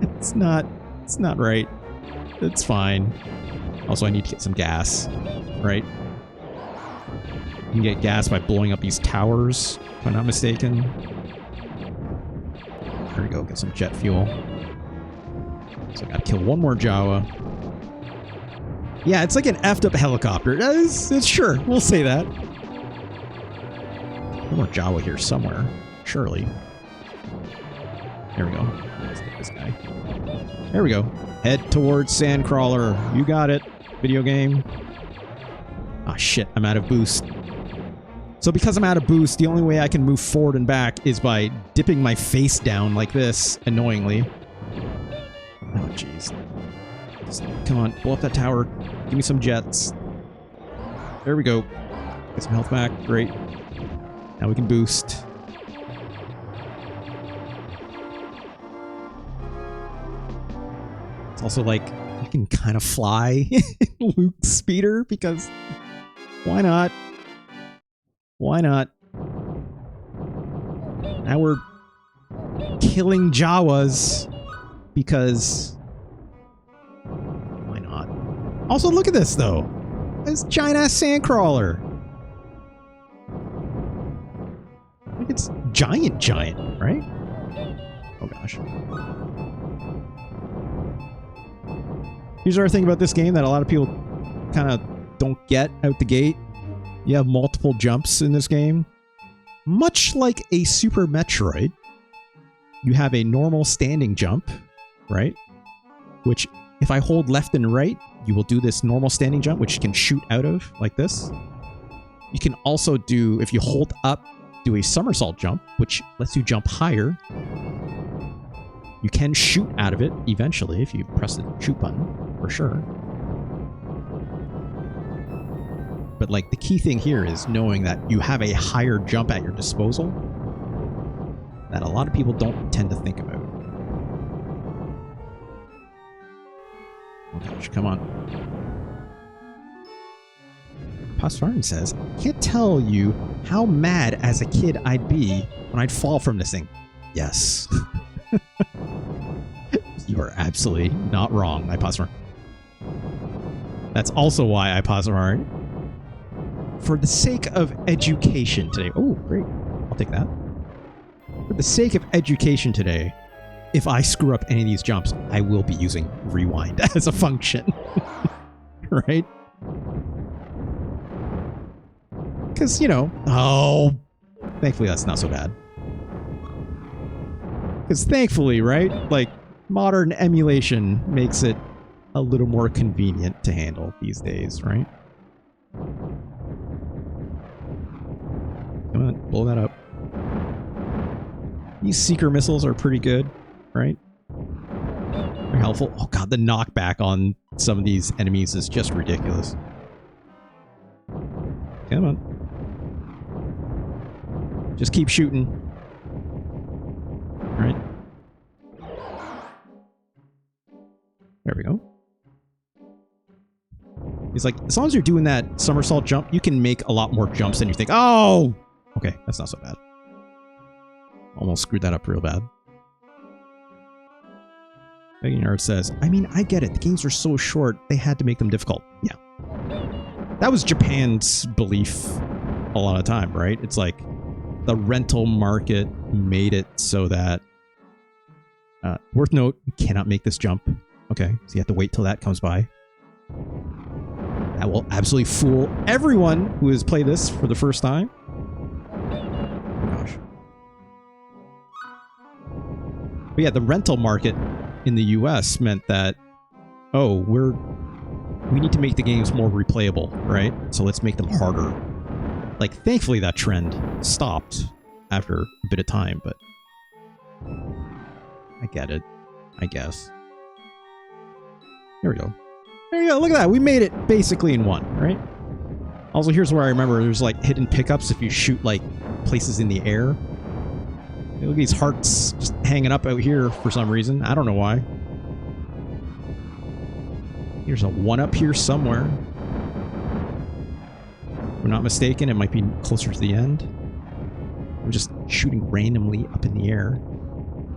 it's not right. It's fine. Also, I need to get some gas, right? You can get gas by blowing up these towers, if I'm not mistaken. There we go, get some jet fuel. So I gotta kill one more Jawa. Yeah, it's like an effed up helicopter. It's sure, we'll say that. One more Jawa here somewhere, surely. There we go. Let's get this guy. There we go. Head towards Sandcrawler. You got it, video game. Ah, shit, I'm out of boost. So because I'm out of boost, the only way I can move forward and back is by dipping my face down like this, annoyingly. Oh, jeez. Come on, blow up that tower. Give me some jets. There we go. Get some health back. Great. Now we can boost. It's also like, I can kind of fly Luke's speeder because why not? Why not? Now we're killing Jawas because why not? Also, look at this though. This giant-ass Sandcrawler. Like it's giant, right? Oh gosh. Here's our thing about this game that a lot of people kind of don't get out the gate. You have multiple jumps in this game. Much like a Super Metroid, you have a normal standing jump, right? Which, if I hold left and right, you will do this normal standing jump, which you can shoot out of, like this. You can also do, if you hold up, do a somersault jump, which lets you jump higher. You can shoot out of it, eventually, if you press the shoot button, for sure. But like the key thing here is knowing that you have a higher jump at your disposal that a lot of people don't tend to think about. Oh gosh, come on. Pasfarin says, can't tell you how mad as a kid I'd be when I'd fall from this thing. Yes. You are absolutely not wrong, Pasfarin. That's also why Pasfarin. For the sake of education today. Oh, great. I'll take that. For the sake of education today, if I screw up any of these jumps, I will be using rewind as a function. Right? Because, you know, oh, thankfully that's not so bad. Because thankfully, right, like, modern emulation makes it a little more convenient to handle these days, right? Come on, blow that up. These seeker missiles are pretty good, right? They're helpful. Oh god, the knockback on some of these enemies is just ridiculous. Come on. Just keep shooting. Right? There we go. He's like, as long as you're doing that somersault jump, you can make a lot more jumps than you think. Oh! Okay, that's not so bad. Almost screwed that up real bad. Begging Nerd says, I mean, I get it. The games are so short, they had to make them difficult. Yeah. That was Japan's belief a lot of time, right? It's like the rental market made it so that... worth note, you cannot make this jump. Okay, so you have to wait till that comes by. That will absolutely fool everyone who has played this for the first time. Oh gosh. But yeah, the rental market in the US meant that, oh, we need to make the games more replayable, right? So let's make them harder. Like, thankfully that trend stopped after a bit of time, but I get it, I guess. There we go. There you go, look at that. We made it basically in one, right? Also, here's where I remember there's like hidden pickups if you shoot like places in the air. Look at these hearts just hanging up out here for some reason. I don't know why. Here's a one up here somewhere. If I'm not mistaken, it might be closer to the end. I'm just shooting randomly up in the air.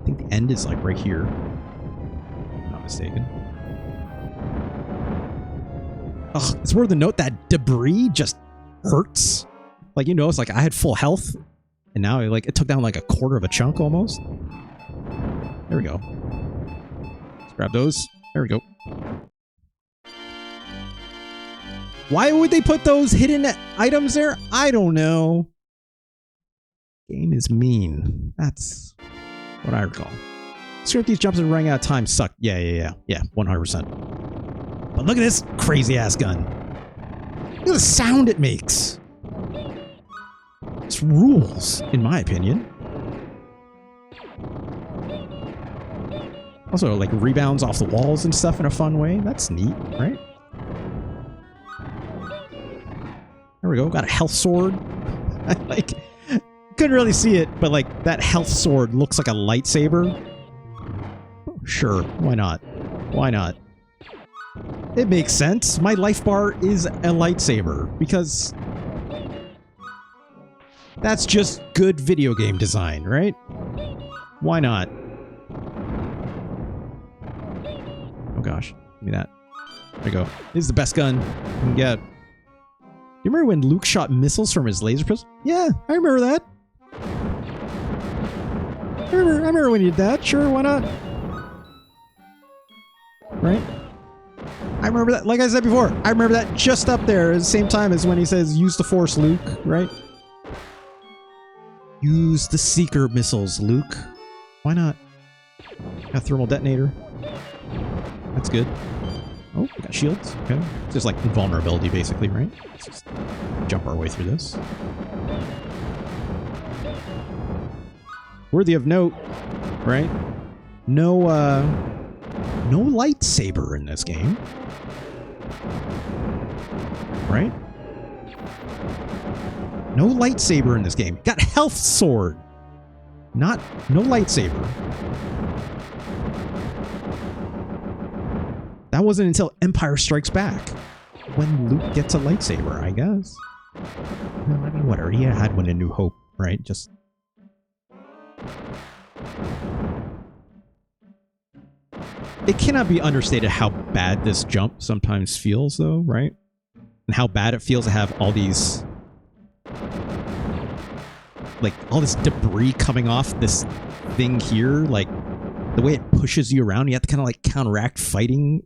I think the end is like right here. If I'm not mistaken. Ugh, it's worth the note that debris just hurts. Like, you notice, like, I had full health, and now, like, it took down, like, a quarter of a chunk, almost. There we go. Let's grab those. There we go. Why would they put those hidden items there? I don't know. Game is mean. That's what I recall. Screw up these jumps and running out of time suck. Yeah, 100%. But look at this crazy-ass gun. Look at the sound it makes. This rules, in my opinion. Also, like, rebounds off the walls and stuff in a fun way. That's neat, right? There we go. Got a health sword. I like... Couldn't really see it, but, like, that health sword looks like a lightsaber. Sure, why not? Why not? It makes sense. My life bar is a lightsaber because that's just good video game design, right? Why not? Oh gosh, give me that. There we go. This is the best gun you can get. You remember when Luke shot missiles from his laser pistol? Yeah, I remember that. I remember when you did that. Sure, why not? Right? I remember that, like I said before, I remember that just up there at the same time as when he says, use the Force, Luke, right? Use the Seeker missiles, Luke. Why not? Got a thermal detonator. That's good. Oh, we got shields. Okay. It's just like invulnerability, basically, right? Let's just jump our way through this. Worthy of note, right? No lightsaber in this game. Right? No lightsaber in this game. Got health sword. No lightsaber. That wasn't until Empire Strikes Back when Luke gets a lightsaber, I guess. Well, I mean, whatever. He had one in New Hope, right? Just... It cannot be understated how bad this jump sometimes feels, though, right? And how bad it feels to have all these... like, all this debris coming off this thing here. Like, the way it pushes you around, you have to kind of, like, counteract fighting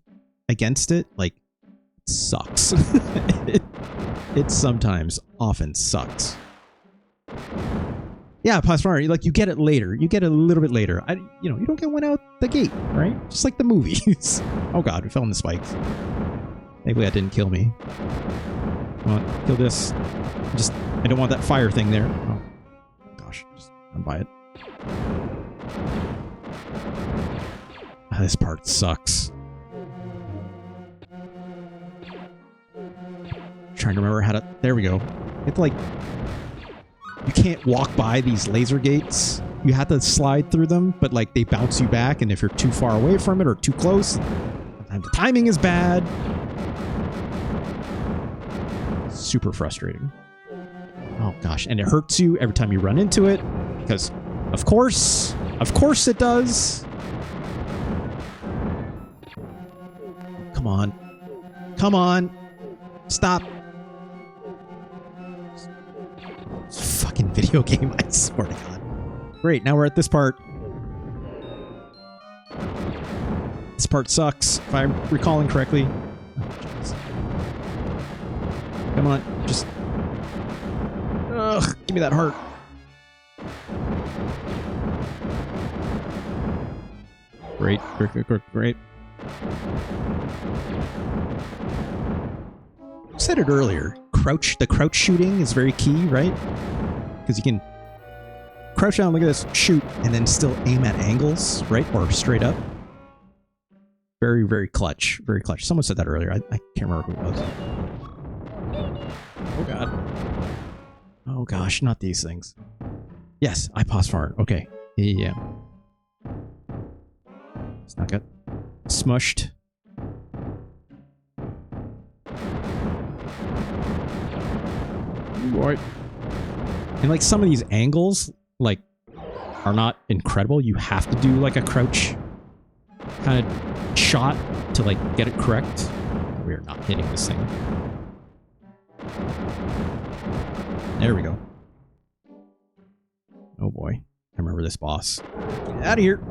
against it. Like, it sucks. It sometimes, often sucks. Yeah, Pasmar, like, you get it later. You get it a little bit later. You know, you don't get one out the gate, right? Just like the movies. Oh god, we fell in the spikes. Thankfully that didn't kill me. Come on, kill this. I don't want that fire thing there. Oh, gosh, just unbuy it. Ah, this part sucks. Trying to remember how to... There we go. It's like... You can't walk by these laser gates. You have to slide through them, but like they bounce you back, and if you're too far away from it or too close, sometimes the timing is bad. Super frustrating. Oh gosh, and it hurts you every time you run into it, because of course it does. Come on. Come on. Stop. Fucking video game, I swear to god. Great, now we're at this part. This part sucks, if I'm recalling correctly. Oh, come on, just... Ugh, give me that heart. Great, great, great, great, great. I said it earlier. The crouch shooting is very key, right? Because you can crouch down, look at this, shoot, and then still aim at angles, right? Or straight up. Very, very clutch. Very clutch. Someone said that earlier. I can't remember who it was. Oh, God. Oh, gosh. Not these things. Yes, I paused far. Okay. Yeah. It's not good. Smushed. Right. And like some of these angles, like, are not incredible. You have to do like a crouch kind of shot to like get it correct. We are not hitting this thing. There we go. Oh boy. I remember this boss. Get out of here.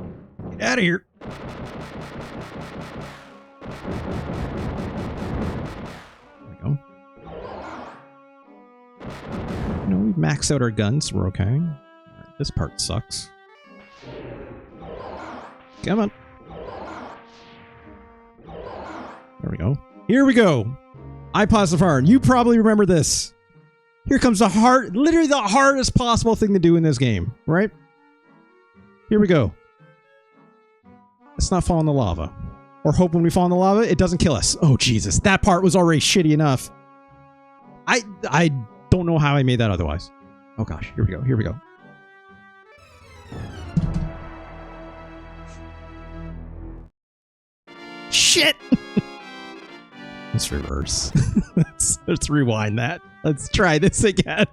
Get out of here. There we go. You know, we've maxed out our guns. We're okay. Right, this part sucks. Come on. There we go. Here we go. I paused the far. You probably remember this. Here comes the literally the hardest possible thing to do in this game, right? Here we go. Let's not fall in the lava. Or hope when we fall in the lava, it doesn't kill us. Oh, Jesus. That part was already shitty enough. I don't know how I made that otherwise. Oh, gosh. Here we go. Here we go. Shit! Let's reverse. let's rewind that. Let's try this again.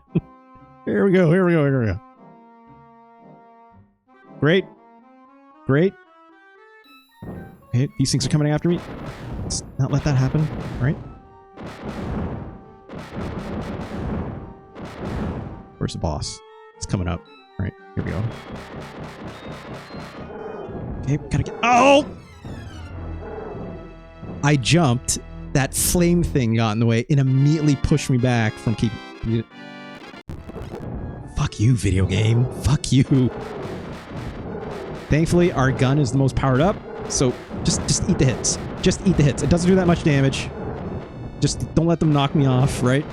Here we go. Here we go. Here we go. Great. Great. Okay, these things are coming after me. Let's not let that happen, right? Where's the boss? It's coming up. All right, here we go. Okay, gotta get... Oh! I jumped. That flame thing got in the way and immediately pushed me back from keeping... Fuck you, video game. Fuck you. Thankfully, our gun is the most powered up, so just eat the hits. Just eat the hits. It doesn't do that much damage. Just don't let them knock me off, right?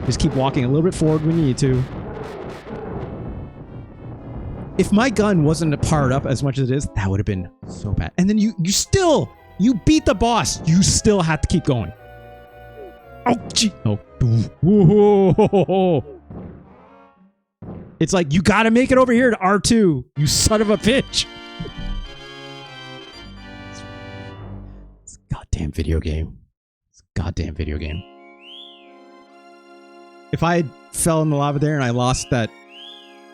Just keep walking a little bit forward when you need to. If my gun wasn't powered up as much as it is, that would have been so bad. And then you beat the boss. You still have to keep going. Oh, gee. Oh. Whoa. It's like, you gotta make it over here to R2. You son of a bitch. It's a goddamn video game. It's a goddamn video game. If I fell in the lava there and I lost that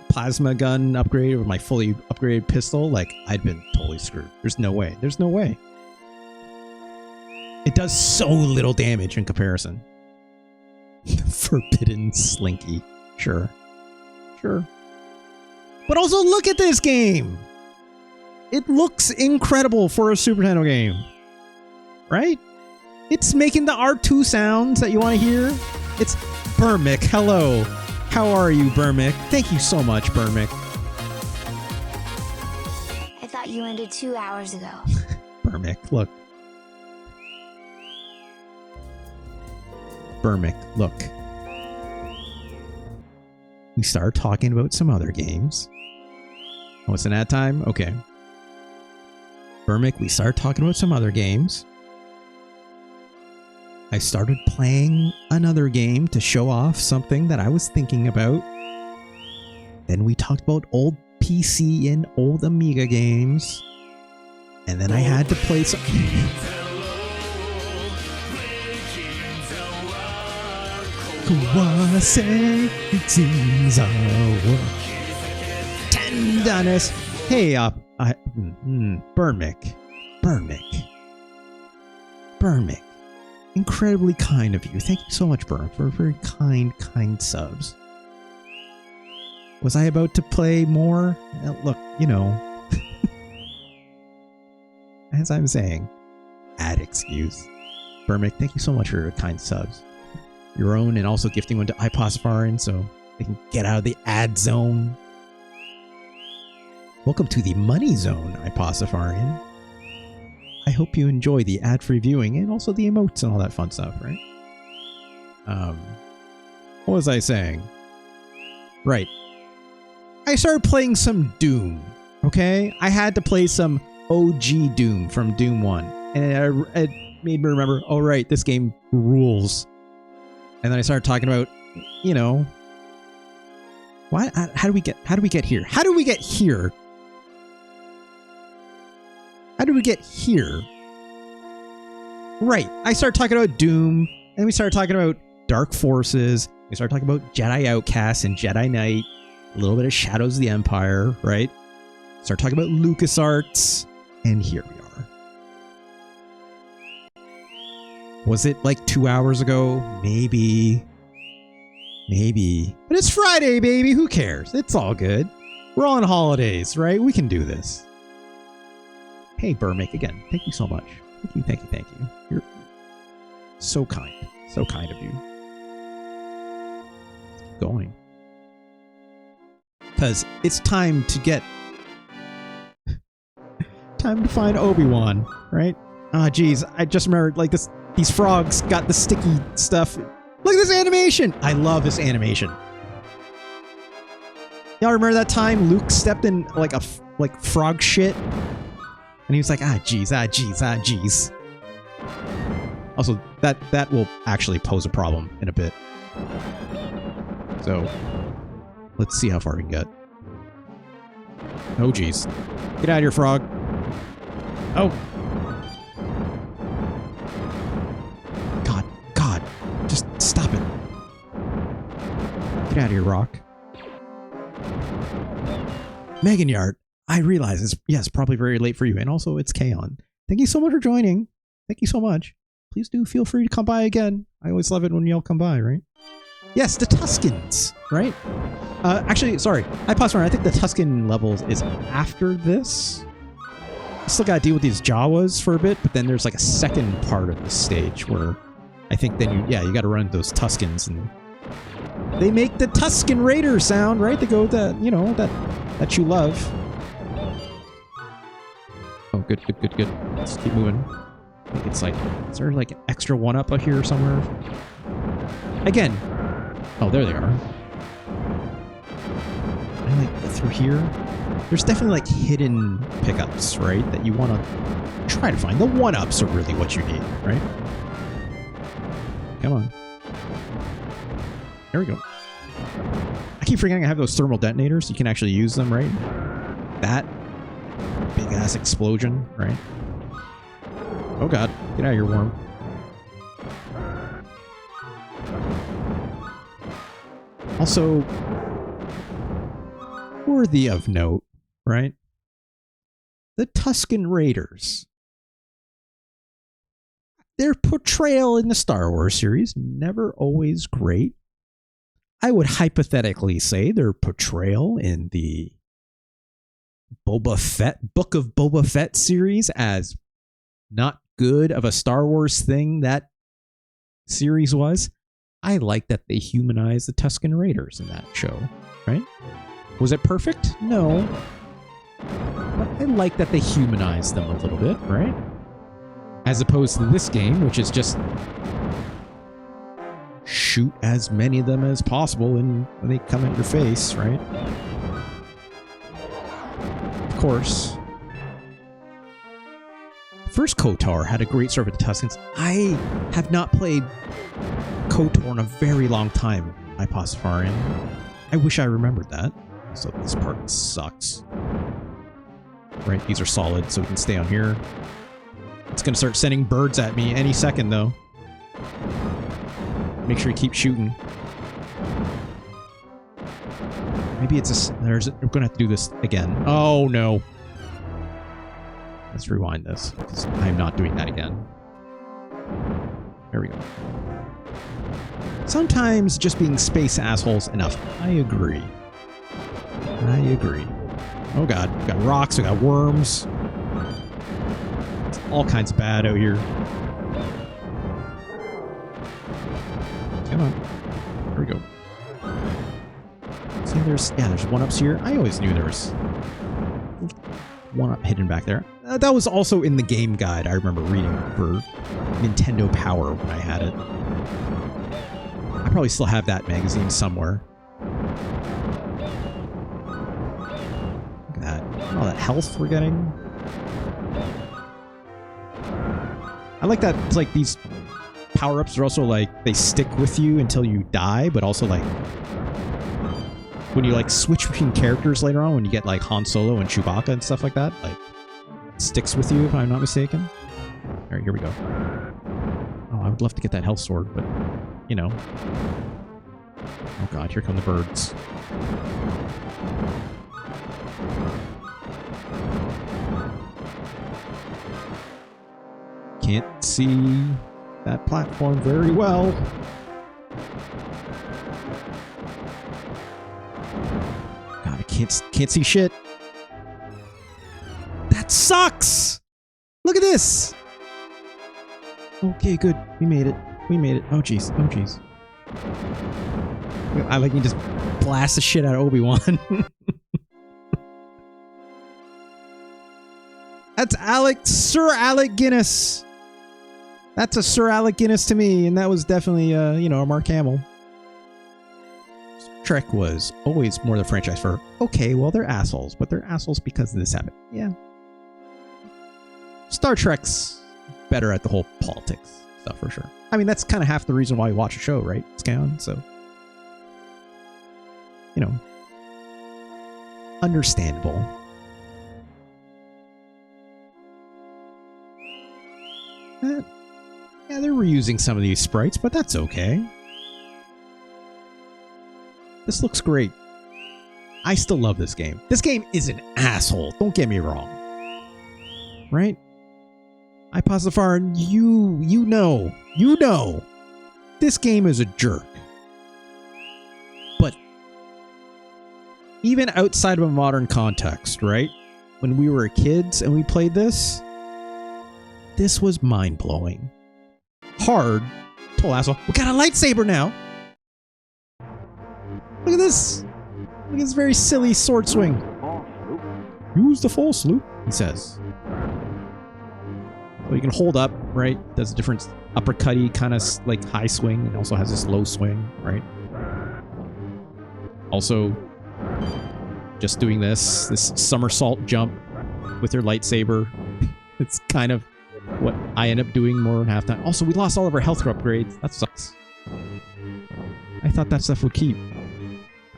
plasma gun upgrade with my fully upgraded pistol, like, I'd been totally screwed. There's no way. There's no way. It does so little damage in comparison. Forbidden Slinky. Sure. Sure. But also look at this game! It looks incredible for a Super Nintendo game. Right? It's making the R2 sounds that you want to hear. It's Burmick. Hello. How are you, Burmick? Thank you so much, Burmick. I thought you ended 2 hours ago. Burmick, look. Burmick, look. We start talking about some other games. Oh, it's an ad time? Okay. Burmick, we start talking about some other games. I started playing another game to show off something that I was thinking about. Then we talked about old PC and old Amiga games. And then I had to play some... Tenderness. Hey, Burmick. Incredibly kind of you. Thank you so much, Burmick, for very kind subs. Was I about to play more? Look, you know. As I'm saying, ad excuse. Burmick, thank you so much for your kind subs. Your own, and also gifting one to iPosfarin so they can get out of the ad zone. Welcome to the Money Zone, Ipostafarian. I hope you enjoy the ad-free viewing and also the emotes and all that fun stuff, right? What was I saying? Right. I started playing some Doom, okay? I had to play some OG Doom from Doom 1. And it made me remember, oh right, this game rules. And then I started talking about, you know, why? How do we get here? How do we get here? How do we get here? Right. I started talking about Doom, and we started talking about Dark Forces. We started talking about Jedi Outcast and Jedi Knight. A little bit of Shadows of the Empire, right? Start talking about LucasArts, and here we are. Was it like 2 hours ago? Maybe. Maybe. But it's Friday, baby. Who cares? It's all good. We're on holidays, right? We can do this. Hey, Burmick, again, thank you so much. Thank you, thank you, thank you. You're so kind. So kind of you. Let's keep going. Because it's time to get... time to find Obi-Wan, right? Ah, geez, I just remembered, like, these frogs got the sticky stuff. Look at this animation! I love this animation. Y'all remember that time Luke stepped in, like, frog shit? And he was like, ah, geez. Also, that will actually pose a problem in a bit. So, let's see how far we can get. Oh, geez. Get out of here, frog. Oh. God. Just stop it. Get out of here, rock. Megan Yard. I realize it's probably very late for you, and also it's Kaon. Thank you so much for joining. Thank you so much. Please do feel free to come by again. I always love it when y'all come by, right? Yes, the Tuscans, right? Actually, sorry. I think the Tuscan levels is after this. I still gotta deal with these Jawas for a bit, but then there's like a second part of the stage where I think then you gotta run those Tuscans, and they make the Tuscan Raider sound, right? They go the, you know, that you love. Oh, good. Let's keep moving. I think it's like, is there like an extra one-up up here somewhere? Again. Oh, there they are. Can I like go through here? There's definitely like hidden pickups, right? That you want to try to find. The one-ups are really what you need, right? Come on. There we go. I keep forgetting I have those thermal detonators. You can actually use them, right? That big ass explosion, right? Oh god, get out of here, worm. Also, worthy of note, right? The Tuscan Raiders. Their portrayal in the Star Wars series, never always great. I would hypothetically say their portrayal in the Book of Boba Fett series as not good of a Star Wars thing that series was. I like that they humanized the Tuscan Raiders in that show, right? Was it perfect? No. But I like that they humanized them a little bit, right? As opposed to this game, which is just shoot as many of them as possible and when they come at your face, right? Of course. First KOTOR had a great start with the Tuscans. I have not played KOTOR in a very long time, Ipostafarian. I wish I remembered that. So this part sucks. Right, these are solid, so we can stay on here. It's gonna start sending birds at me any second, though. Make sure you keep shooting. Maybe it's we're gonna have to do this again. Oh no. Let's rewind this, because I'm not doing that again. There we go. Sometimes just being space assholes enough. I agree. Oh god, we got rocks, we got worms. It's all kinds of bad out here. Come on. There we go. See, there's one-ups here. I always knew there was one up hidden back there. That was also in the game guide I remember reading for Nintendo Power when I had it. I probably still have that magazine somewhere. Look at that. All that health we're getting. I like that it's like these power-ups are also like they stick with you until you die, but also like when you like switch between characters later on, when you get like Han Solo and Chewbacca and stuff like that, like it sticks with you if I'm not mistaken. Alright, here we go. Oh, I would love to get that health sword, but you know. Oh god, here come the birds. Can't see that platform very well. God, I can't see shit. That sucks! Look at this! Okay, good. We made it. We made it. Oh jeez. Oh jeez. I like you just blast the shit out of Obi-Wan. That's Sir Alec Guinness. That's a Sir Alec Guinness to me, and that was definitely, you know, a Mark Hamill. Trek was always more the franchise for, okay, well, they're assholes, but they're assholes because of this happened. Yeah. Star Trek's better at the whole politics stuff for sure. I mean, that's kind of half the reason why we watch a show, right, Scan? So, you know, understandable. Yeah, they're reusing some of these sprites, but that's okay. This looks great. I still love this game. This game is an asshole. Don't get me wrong. Right? iPosifar, you know. This game is a jerk. But even outside of a modern context, right? When we were kids and we played this was mind-blowing. Hard. Pull asshole. We got a lightsaber now. Look at this. Look at this very silly sword swing. Use the Force, Luke, he says. Well, you can hold up, right? Does a different uppercutty kind of like high swing, and also has this low swing, right? Also, just doing this somersault jump with your lightsaber. It's kind of what I end up doing more than half time. Also, we lost all of our health upgrades. That sucks. I thought that stuff would keep.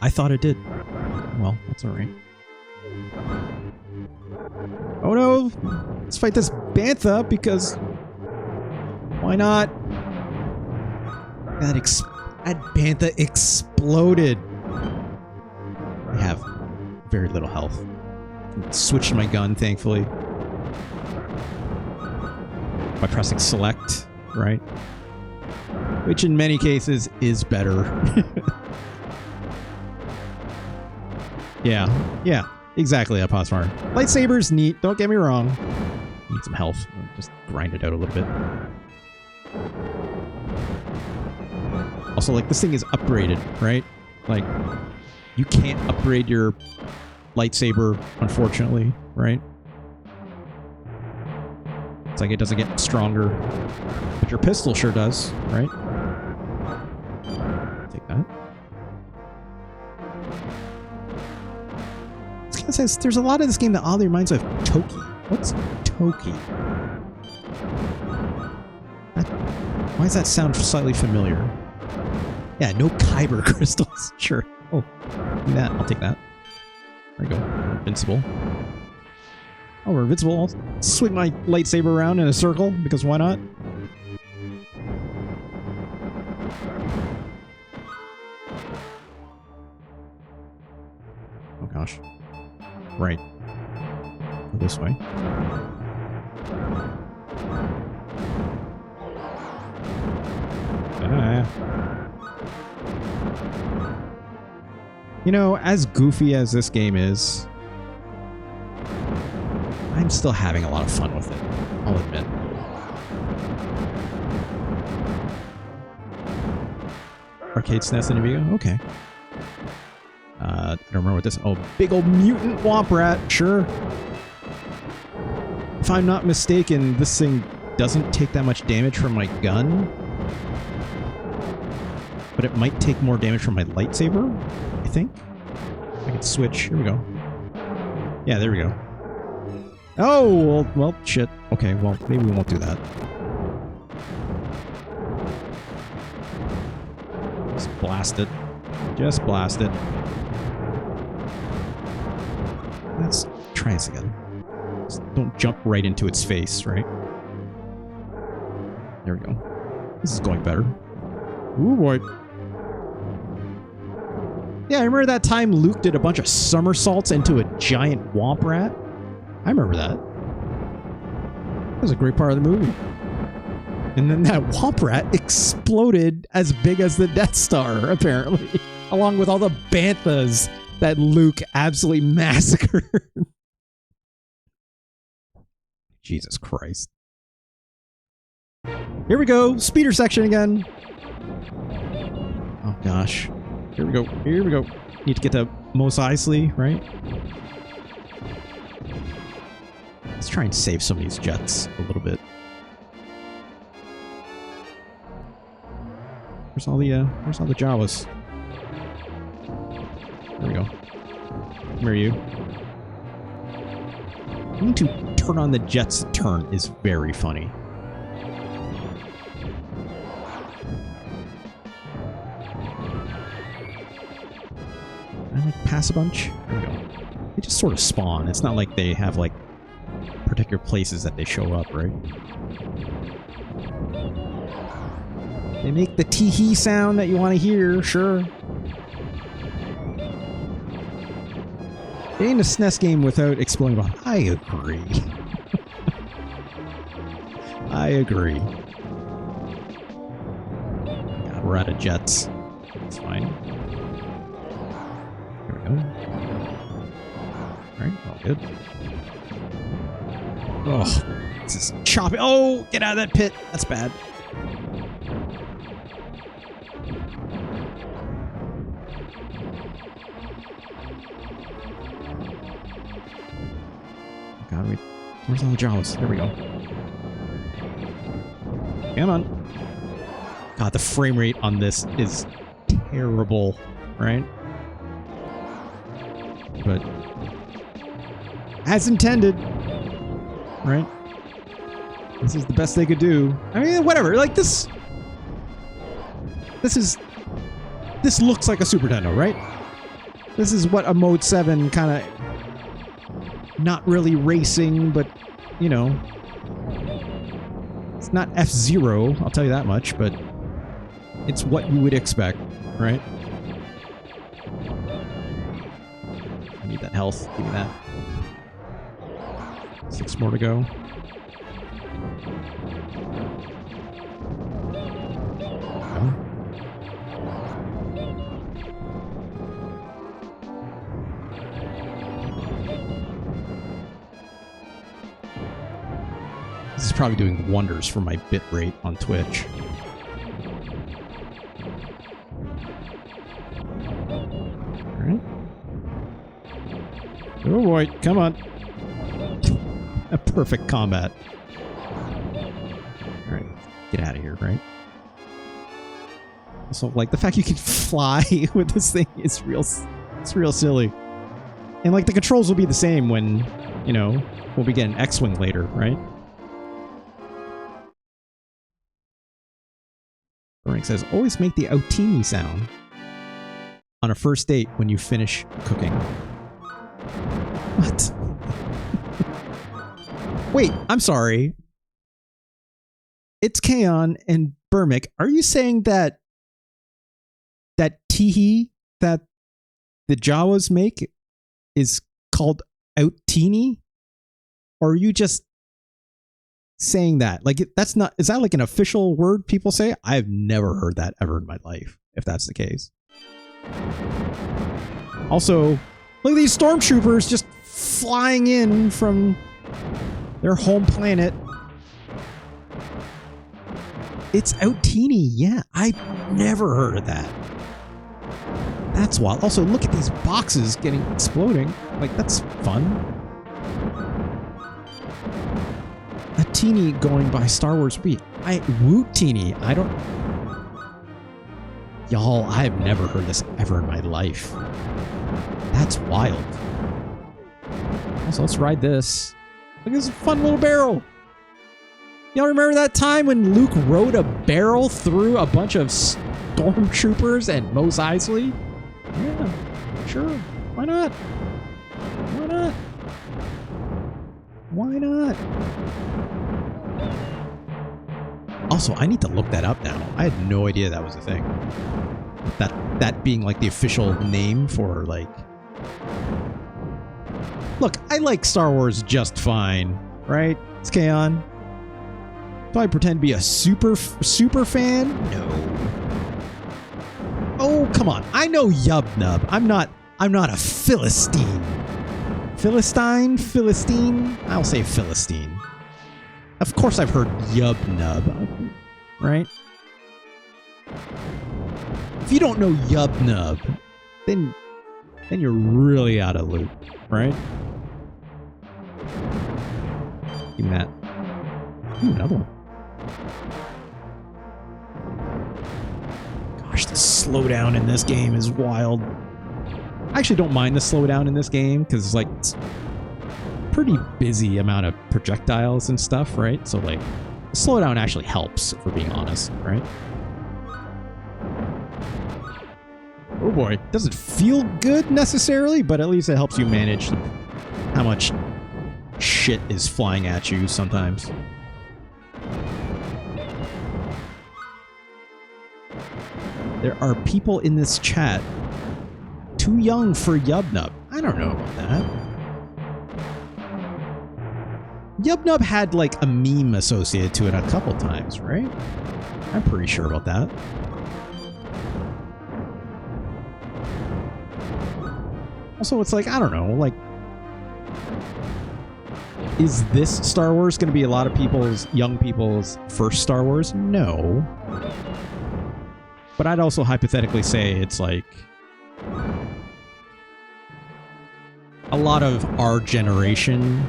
I thought it did. Well, that's alright. Oh no! Let's fight this Bantha, because why not? That Bantha exploded. I have very little health. Switched my gun, thankfully. By pressing select, right? Which in many cases is better. Yeah, exactly, Aposmar. Lightsaber's neat, don't get me wrong. Need some health. Just grind it out a little bit. Also, like, this thing is upgraded, right? Like, you can't upgrade your lightsaber, unfortunately, right? It's like it doesn't get stronger. But your pistol sure does, right? Take that. It says there's a lot of this game that oddly reminds me of Toki. What's Toki? Why does that sound slightly familiar? Yeah, no Kyber crystals. Sure. Oh, give me that. I'll take that. There we go. We're invincible. Oh, we're invincible. I'll swing my lightsaber around in a circle, because why not? Oh gosh. Right. Go this way. You know, as goofy as this game is, I'm still having a lot of fun with it, I'll admit. Arcade SNES and Amiga? Okay. I don't remember what this... Oh, big old mutant womp rat. Sure. if I'm not mistaken, this thing doesn't take that much damage from my gun. But it might take more damage from my lightsaber, I think. I can switch. Here we go. Yeah, there we go. Oh, well, shit. Okay, well, maybe we won't do that. Just blast it. Just blast it. Let's try this again. Just don't jump right into its face, right? There we go. This is going better. Ooh, boy. Yeah, I remember that time Luke did a bunch of somersaults into a giant womp rat. I remember that. That was a great part of the movie. And then that womp rat exploded as big as the Death Star, apparently. Along with all the banthas that Luke absolutely massacred. Jesus Christ. Here we go. Speeder section again. Oh, gosh. Here we go. Here we go. Need to get to Mos Eisley, right? Let's try and save some of these jets a little bit. Where's all the Jawas? There we go. Where are you? Need to turn on the jets to turn is very funny. I like pass a bunch. There we go. They just sort of spawn. It's not like they have like particular places that they show up, right? They make the tee-hee sound that you want to hear, sure. It ain't a SNES game without exploding bomb. I agree. I agree. God, we're out of jets. It's fine. There we go. Alright, all good. Oh, this is choppy. Oh, get out of that pit. That's bad. God, wait. Where's all the Jawas? There we go. Come on. God, the frame rate on this is terrible, right? But as intended, right? This is the best they could do. I mean, whatever. Like this looks like a Super Nintendo, right? This is what a Mode 7 kind of not really racing, but you know, it's not F-Zero, I'll tell you that much, but it's what you would expect, right? I need that health. Give me that. 6 more to go. Okay. This is probably doing wonders for my bit rate on Twitch. Alright. Oh boy, come on. A perfect combat. Alright, get out of here, right? Also, like, the fact you can fly with this thing is it's real silly. And, like, the controls will be the same when, you know, we'll be getting X-Wing later, right? Frank says, always make the outini sound on a first date when you finish cooking. What? Wait, I'm sorry. It's Kaon and Burmick. Are you saying that teehee that the Jawas make is called outini? Or are you just saying that? Like, that's not, is that like an official word people say? I've never heard that ever in my life, if that's the case. Also, look at these stormtroopers just flying in from their home planet. It's outini, yeah. I've never heard of that. That's wild. Also, look at these boxes getting exploding. Like, that's fun. a teeny going by Star Wars beat. Woot teeny. I don't... Y'all, I have never heard this ever in my life. That's wild. So let's ride this. Look at this fun little barrel. Y'all remember that time when Luke rode a barrel through a bunch of stormtroopers and Mos Eisley? Yeah, sure. Why not? Why not? Why not? Also, I need to look that up now. I had no idea that was a thing. That being like the official name for like... Look, I like Star Wars just fine, right? It's Kaon. Do I pretend to be a super fan? No. Oh, come on. I know Yub Nub. I'm not a Philistine. Philistine? I'll say Philistine. Of course I've heard Yub Nub, right? If you don't know Yub Nub, then you're really out of loop, right? Give me that. Ooh, another one. Gosh, the slowdown in this game is wild. I actually don't mind the slowdown in this game because it's like it's pretty busy amount of projectiles and stuff, right? So like the slowdown actually helps, if we're being honest, right? Oh boy, doesn't feel good necessarily, but at least it helps you manage how much shit is flying at you sometimes. There are people in this chat too young for Yub Nub. I don't know about that. Yub Nub had like a meme associated to it a couple times, right? I'm pretty sure about that. Also, it's like, I don't know, like, is this Star Wars going to be a lot of young people's first Star Wars? No. But I'd also hypothetically say it's like a lot of our generation,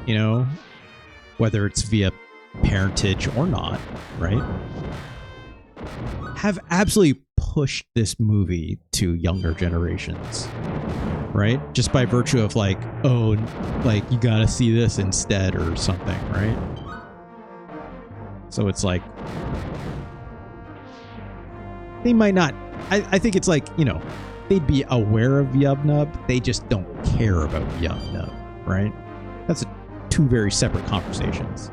you know, whether it's via parentage or not, right, have absolutely pushed this movie to younger generations, right? Just by virtue of like, oh, like you gotta see this instead or something, right? So it's like, they might not, I think it's like, you know, they'd be aware of Yub Nub, they just don't care about Yub Nub, right? That's two very separate conversations.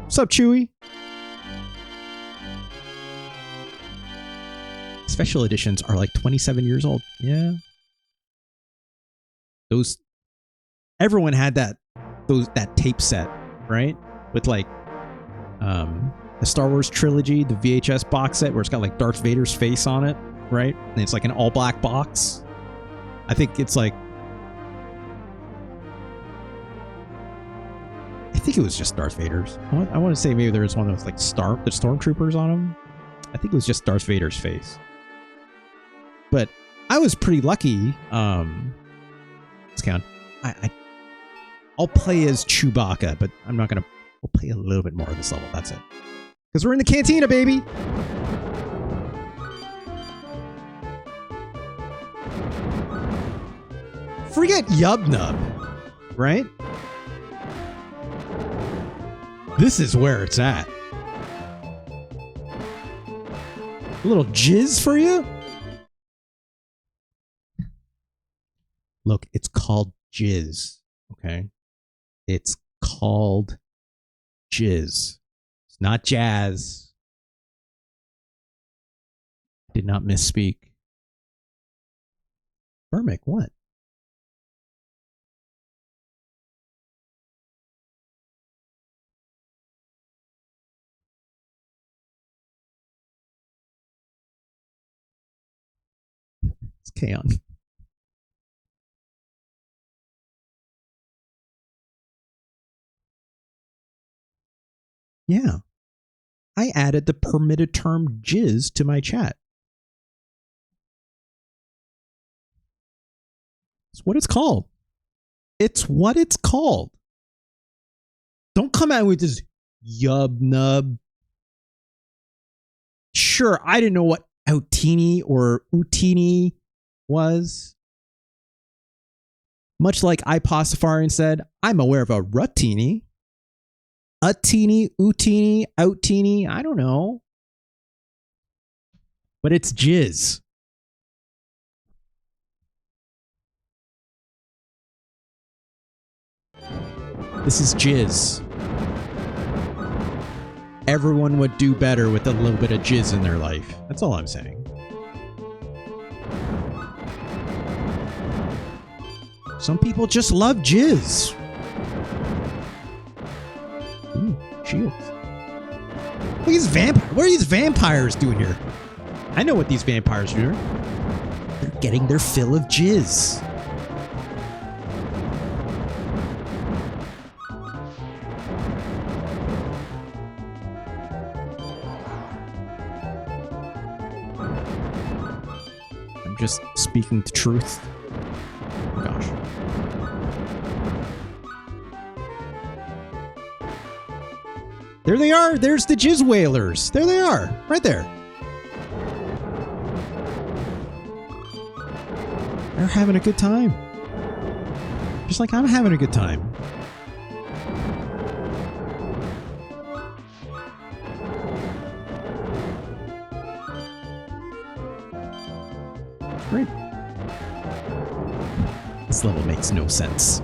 What's up, Chewie? Special editions are like 27 years old. Yeah. Everyone had that tape set, right? With like the Star Wars trilogy, the VHS box set where it's got like Darth Vader's face on it, right? And it's like an all black box. I think it's like, I think it was just Darth Vader's. I want to say maybe there was one that was like the stormtroopers on them. I think it was just Darth Vader's face. But I was pretty lucky. Let's count. I'll play as Chewbacca, but I'm not gonna. We'll play a little bit more of this level. That's it. Because we're in the cantina, baby. Forget Yub Nub, right? This is where it's at. A little jizz for you? Look, it's called jizz, okay? It's called jizz. It's not jazz. Did not misspeak. Burmick, what? It's Kaon. Yeah. I added the permitted term jizz to my chat. It's what it's called. It's what it's called. Don't come out with this yub nub. Sure, I didn't know what outini or utini was. Much like iPostafarian said, I'm aware of a rutini. Utini, utini, outtini, I don't know. But it's jizz. This is jizz. Everyone would do better with a little bit of jizz in their life. That's all I'm saying. Some people just love jizz. Ooh, shields. Look at these vampires. What are these vampires doing here? I know what these vampires are doing. They're getting their fill of jizz. I'm just speaking the truth. Oh, gosh. There they are. There's the jizz whalers. There they are. Right there. They're having a good time. Just like I'm having a good time. Great. This level makes no sense.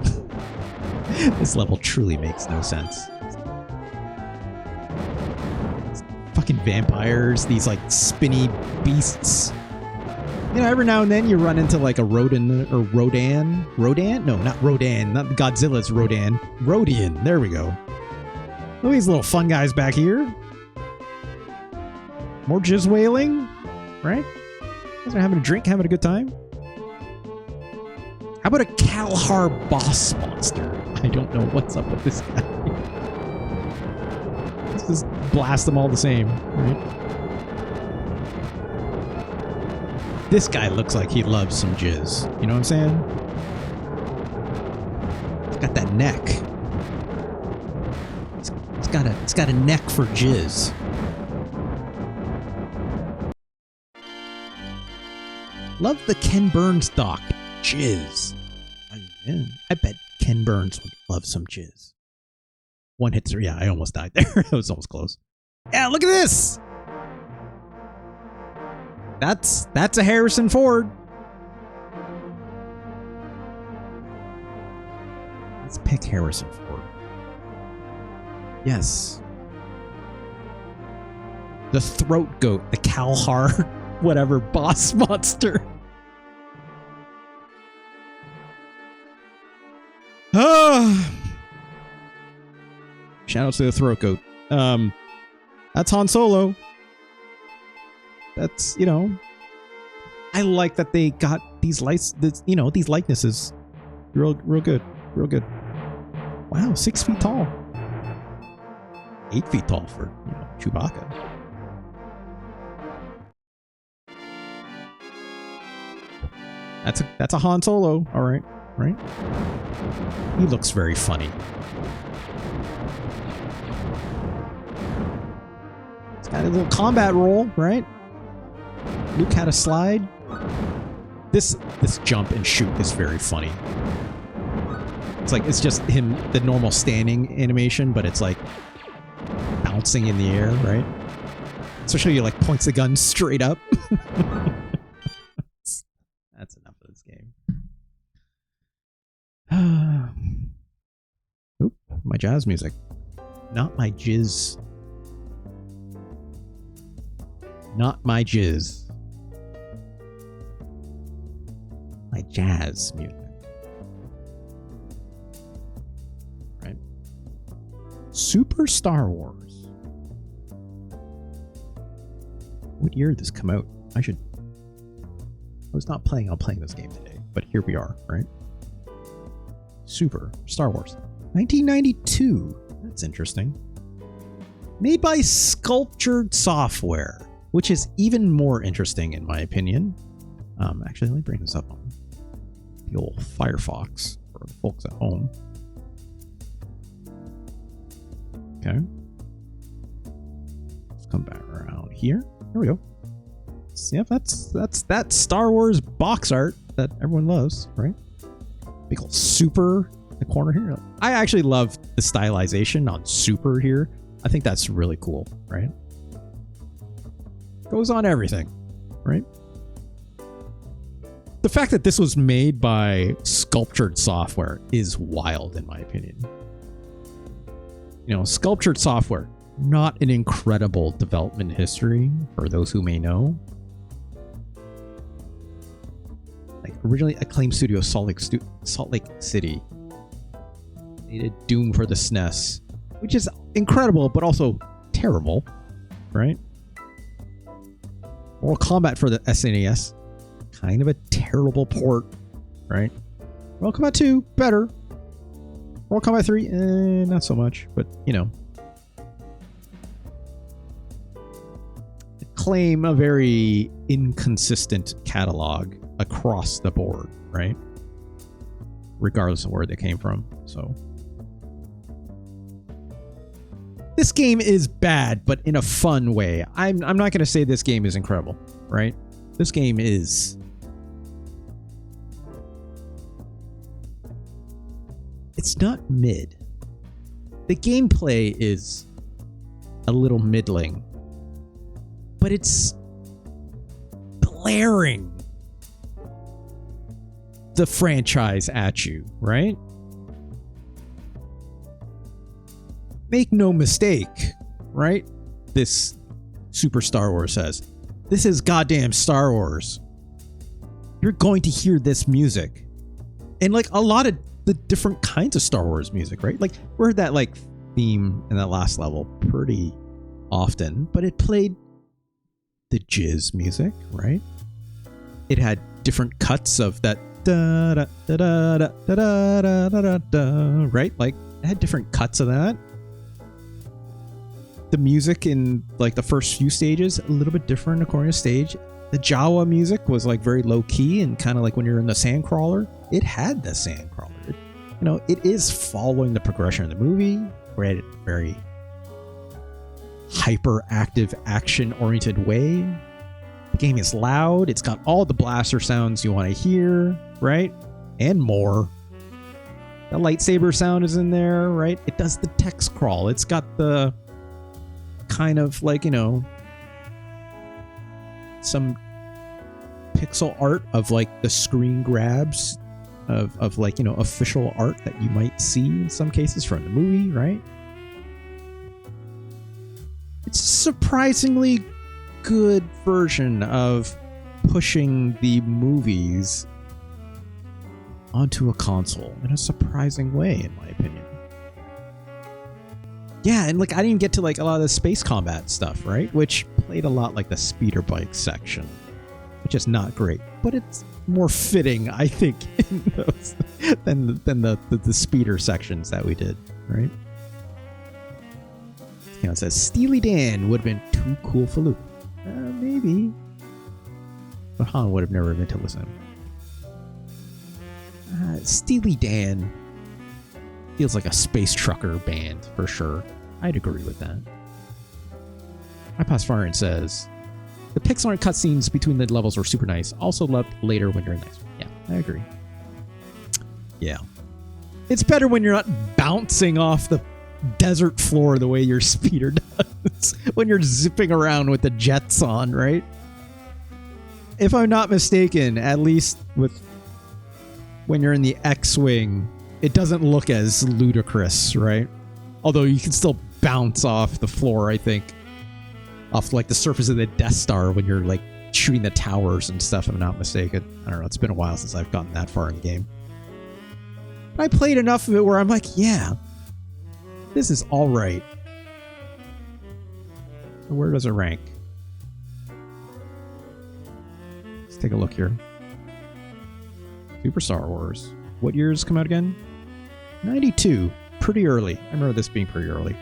This level truly makes no sense. Fucking vampires, these like spinny beasts. You know, every now and then you run into like a Rodin or Rodan. Rodan? No, not Rodan. Not Godzilla's Rodan. Rodian. There we go. Look at these little fun guys back here. More jizz whaling, right? You guys are having a drink, having a good time. How about a Kalhar boss monster? I don't know what's up with this guy. Let's just blast them all the same, right? This guy looks like he loves some jizz. You know what I'm saying? He's got that neck. It's got a neck for jizz. Love the Ken Burns doc. Jizz. I bet Ken Burns would love some jizz. One hit through. Yeah, I almost died there. It was almost close. Yeah, look at this. That's a Harrison Ford. Let's pick Harrison Ford. Yes. The throat goat, the Kalhar, whatever, boss monster. Shout out to the throat goat. That's Han Solo. That's, you know, I like that they got these these likenesses. Real good. Real good. Wow, 6 feet tall. 8 feet tall for, you know, Chewbacca. That's a Han Solo. All right. Right? He looks very funny. He's got a little combat roll, right? Luke had a slide. This jump and shoot is very funny. It's just him, the normal standing animation, but it's like bouncing in the air, right? Especially he like points the gun straight up. That's enough of this game. Oop, my jazz music. Not my jizz. Not my jizz. My jazz music. Right? Super Star Wars. What year did this come out? I was not planning on playing this game today, but here we are, right? Super Star Wars. 1992. That's interesting. Made by Sculptured Software, which is even more interesting in my opinion. Actually, let me bring this up on the old Firefox for the folks at home. Okay. Let's come back around here. There we go. So, yeah, that's that Star Wars box art that everyone loves, right? Big old Super in the corner here. I actually love the stylization on Super here. I think that's really cool, right? Goes on everything, right? The fact that this was made by Sculptured Software is wild, in my opinion. You know, Sculptured Software, not an incredible development history for those who may know. Like, originally acclaimed studio Salt Lake City. They did Doom for the SNES, which is incredible, but also terrible, right? Mortal Kombat for the SNES. Kind of a terrible port, right? Mortal Kombat 2, better. Mortal Kombat 3, not so much, but you know. Claim a very inconsistent catalog across the board, right? Regardless of where they came from. So this game is bad, but in a fun way. I'm not going to say this game is incredible, right? This game is... It's not mid. The gameplay is a little middling, but it's blaring the franchise at you, right? Make no mistake, right? This Super Star Wars says, this is goddamn Star Wars. You're going to hear this music. And like a lot of the different kinds of Star Wars music, right? Like we heard that like theme in that last level pretty often, but it played the jizz music, right? It had different cuts of that da da da da da da da da da, right? Like it had different cuts of that. The music in like the first few stages a little bit different according to stage. The Jawa music was like very low key and kind of like when you're in the sandcrawler, it had the sandcrawler. You know, it is following the progression of the movie, right? Very hyperactive, action-oriented way. The game is loud. It's got all the blaster sounds you want to hear, right? And more. The lightsaber sound is in there, right? It does the text crawl. It's got the kind of like, you know, some pixel art of like the screen grabs of like, you know, official art that you might see in some cases from the movie, right? It's a surprisingly good version of pushing the movies onto a console in a surprising way, in my opinion. Yeah, and like I didn't even get to like a lot of the space combat stuff, right? Which played a lot like the speeder bike section, which is not great, but it's more fitting, I think, in those than the speeder sections that we did, right? You know, it says Steely Dan would have been too cool for Luke. Maybe, but Han would have never been to listen. Steely Dan feels like a space trucker band for sure. I'd agree with that. iPassFarian says the pixel art cutscenes between the levels were super nice. Also loved later when you're nice. Yeah, I agree. Yeah, it's better when you're not bouncing off the desert floor the way your speeder does when you're zipping around with the jets on, right? If I'm not mistaken, at least with when you're in the X-Wing, it doesn't look as ludicrous, right? Although you can still bounce off the floor, I think, off like the surface of the Death Star when you're like shooting the towers and stuff, if I'm not mistaken. I don't know, it's been a while since I've gotten that far in the game. But I played enough of it where I'm like, yeah, this is all right. So where does it rank? Let's take a look here. Super Star Wars. What years come out again? 92. Pretty early. I remember this being pretty early.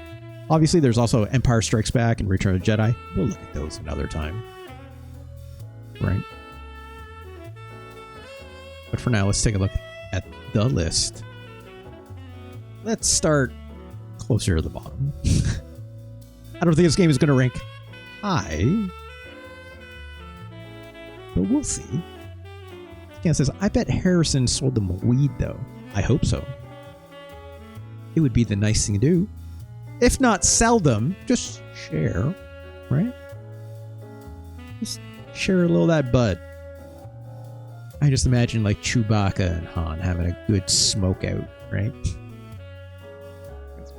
Obviously, there's also Empire Strikes Back and Return of the Jedi. We'll look at those another time. Right? But for now, let's take a look at the list. Let's start closer to the bottom. I don't think this game is going to rank high. But we'll see. Scan says, I bet Harrison sold them weed, though. I hope so. It would be the nice thing to do. If not sell them, just share, right? Just share a little of that bud. I just imagine like Chewbacca and Han having a good smoke out, right?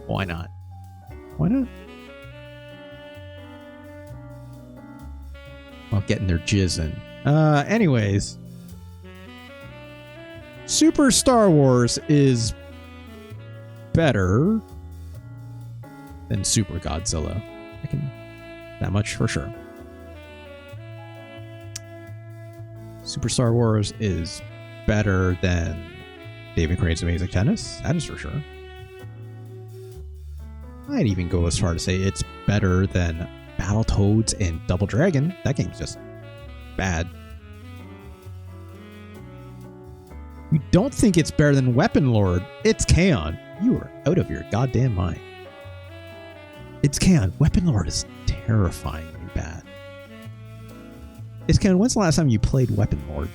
Why not? Why not? While getting their jizz in. Anyways. Super Star Wars is better than Super Godzilla. I can that much for sure. Super Star Wars is better than David Crane's Amazing Tennis. That is for sure. I'd even go as far to say it's better than Battletoads and Double Dragon. That game's just bad. You don't think it's better than Weapon Lord? It's Kaon. You are out of your goddamn mind. It's Kaon. Weapon Lord is terrifyingly bad. It's Kaon. When's the last time you played Weapon Lord?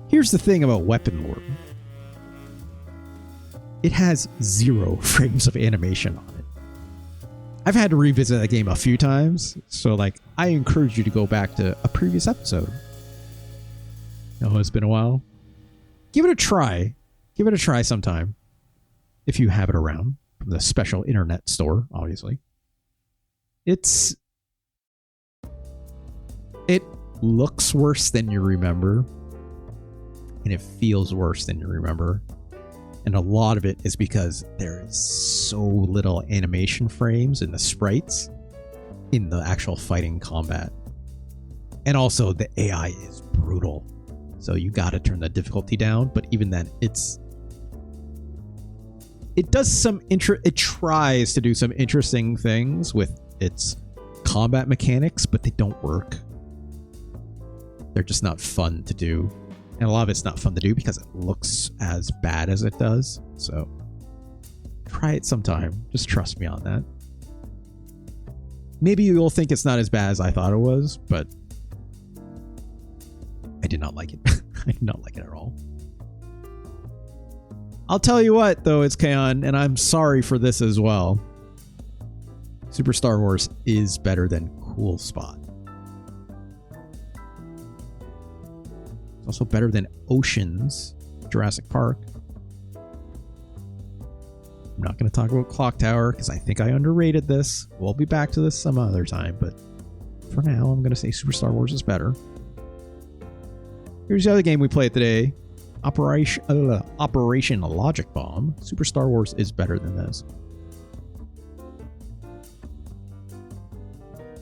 Here's the thing about Weapon Lord. It has 0 frames of animation on it. I've had to revisit that game a few times, so like I encourage you to go back to a previous episode. Oh, it's been a while. Give it a try. Give it a try sometime. If you have it around from the special internet store, obviously. It looks worse than you remember. And it feels worse than you remember. And a lot of it is because there is so little animation frames in the sprites in the actual fighting combat. And also the AI is brutal. So you got to turn the difficulty down, but even then it tries to do some interesting things with its combat mechanics, but they don't work. They're just not fun to do. And a lot of it's not fun to do because it looks as bad as it does. So try it sometime. Just trust me on that. Maybe you'll think it's not as bad as I thought it was, but I did not like it. I did not like it at all. I'll tell you what, though, it's Kaon, and I'm sorry for this as well. Super Star Wars is better than Cool Spot. It's also better than Oceans, Jurassic Park. I'm not going to talk about Clock Tower because I think I underrated this. We'll be back to this some other time, but for now, I'm going to say Super Star Wars is better. Here's the other game we played today. Operation Logic Bomb. Super Star Wars is better than this.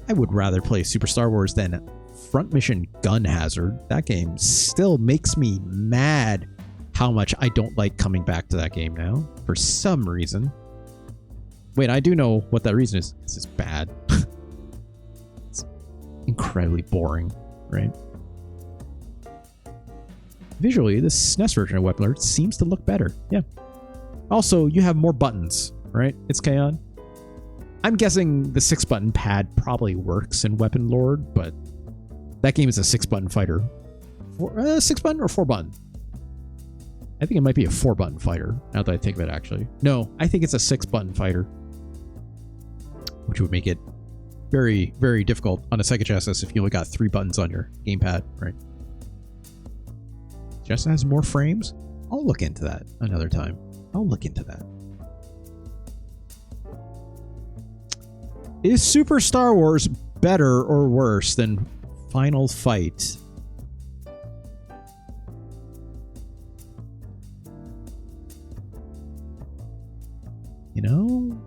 I would rather play Super Star Wars than Front Mission Gun Hazard. That game still makes me mad how much I don't like coming back to that game now. For some reason. Wait, I do know what that reason is. This is bad. It's incredibly boring, right? Visually, the SNES version of Weapon Lord seems to look better. Yeah. Also, you have more buttons, right? It's Kaon. I'm guessing the 6-button pad probably works in Weapon Lord, but that game is a 6-button fighter. 6-button or 4-button? I think it might be a 4-button fighter, now that I think of it, actually. No, I think it's a 6-button fighter, which would make it very, very difficult on a Sega Genesis if you only got 3 buttons on your gamepad, right? Just has more frames? I'll look into that another time. I'll look into that. Is Super Star Wars better or worse than Final Fight? You know?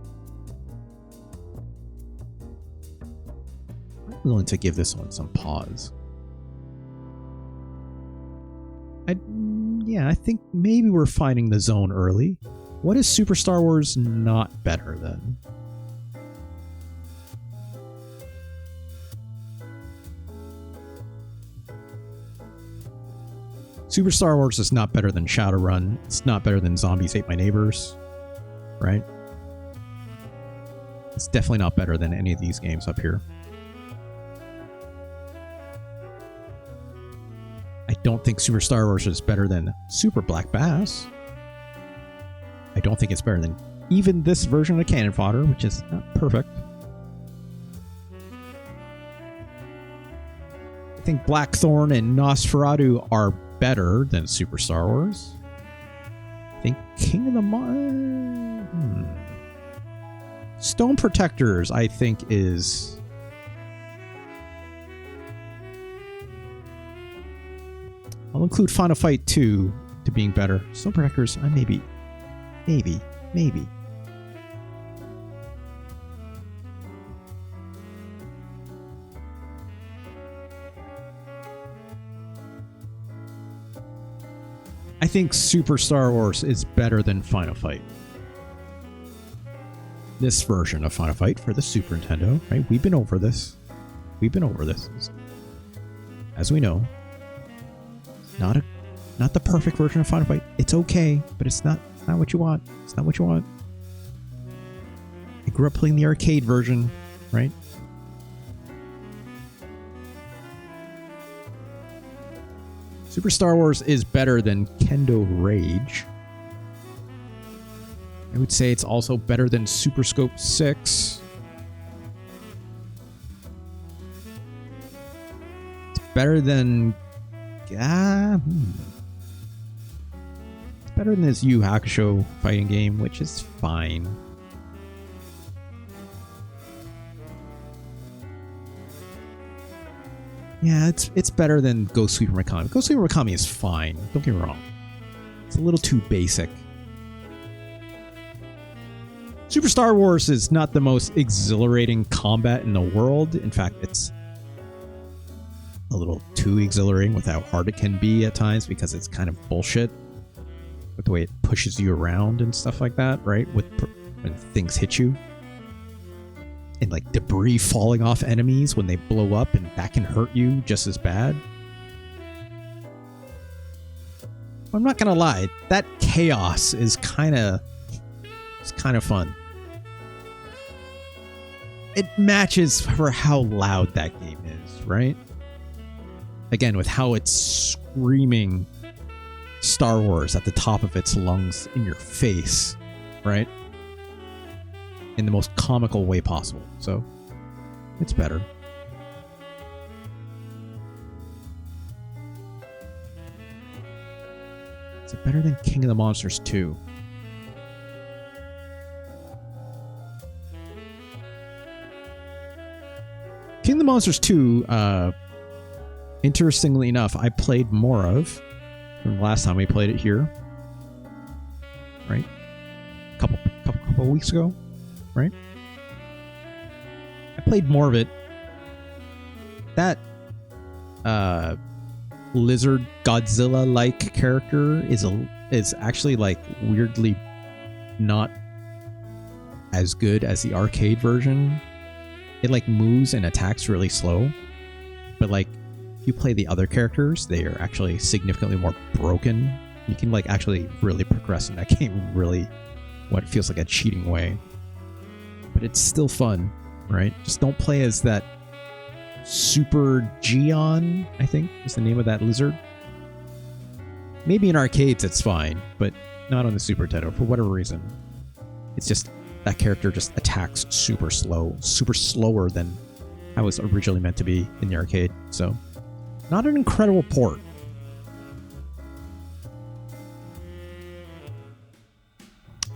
I'm willing to give this one some pause. I think maybe we're finding the zone early. What is Super Star Wars not better than? Super Star Wars is not better than Shadowrun. It's not better than Zombies Ate My Neighbors, right? It's definitely not better than any of these games up here. I don't think Super Star Wars is better than Super Black Bass. I don't think it's better than even this version of Cannon Fodder, which is not perfect. I think Blackthorn and Nosferatu are better than Super Star Wars. I think King of the Stone Protectors, I think, is... I'll include Final Fight 2 to being better. Stone Protectors, maybe. I think Super Star Wars is better than Final Fight. This version of Final Fight for the Super Nintendo, right? We've been over this. As we know, not the perfect version of Final Fight. It's okay, but it's not what you want. It's not what you want. I grew up playing the arcade version, right? Super Star Wars is better than Kendo Rage. I would say it's also better than Super Scope 6. It's better than... It's better than this Yu Hakusho fighting game, which is fine. Yeah, it's better than Ghost Sweeper Mikami. Ghost Sweeper Mikami is fine. Don't get me wrong. It's a little too basic. Super Star Wars is not the most exhilarating combat in the world. In fact, it's a little too exhilarating with how hard it can be at times because it's kind of bullshit with the way it pushes you around and stuff like that, right? When things hit you. And like debris falling off enemies when they blow up, and that can hurt you just as bad. I'm not gonna lie, that chaos is kind of fun. It matches for how loud that game is, right? Again, with how it's screaming Star Wars at the top of its lungs in your face, right? In the most comical way possible. So, it's better. Is it better than King of the Monsters 2? King of the Monsters 2, interestingly enough, I played more of from the last time we played it here. Right? A couple weeks ago. Right? I played more of it. That lizard Godzilla-like character is actually like weirdly not as good as the arcade version. It like moves and attacks really slow, but like if you play the other characters, they are actually significantly more broken. You can like actually really progress in that game really what feels like a cheating way. But it's still fun, right? Just don't play as that Super Geon, I think is the name of that lizard. Maybe in arcades it's fine, but not on the Super Nintendo for whatever reason. It's just that character just attacks super slow, super slower than I was originally meant to be in the arcade. So, not an incredible port.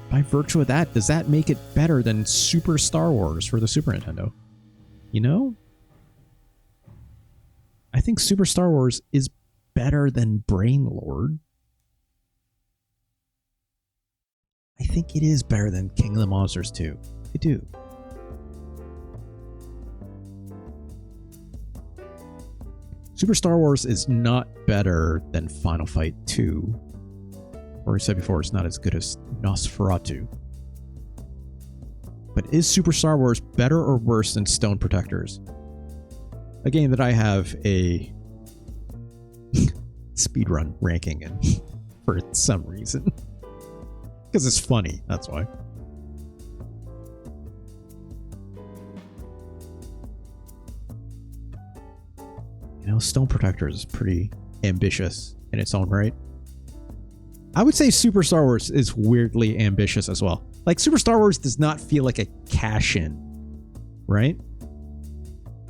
By virtue of that, does that make it better than Super Star Wars for the Super Nintendo? You know? I think Super Star Wars is better than Brain Lord. I think it is better than King of the Monsters 2. I do. Super Star Wars is not better than Final Fight 2. Or I said before, it's not as good as Nosferatu. But is Super Star Wars better or worse than Stone Protectors? A game that I have a speedrun ranking in for some reason. Because it's funny, that's why. know, Stone Protector is pretty ambitious in its own right. I would say Super Star Wars is weirdly ambitious as well. Like, Super Star Wars does not feel like a cash-in, right?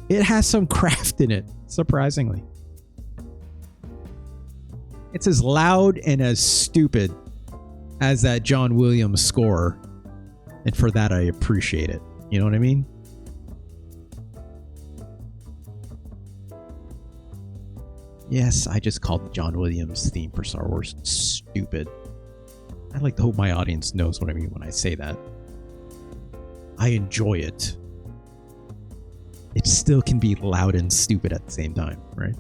It has some craft in it, surprisingly. It's as loud and as stupid as that John Williams score, and for that I appreciate it. You know what I mean? Yes, I just called the John Williams theme for Star Wars stupid. I like to hope my audience knows what I mean when I say that. I enjoy it. It still can be loud and stupid at the same time, right?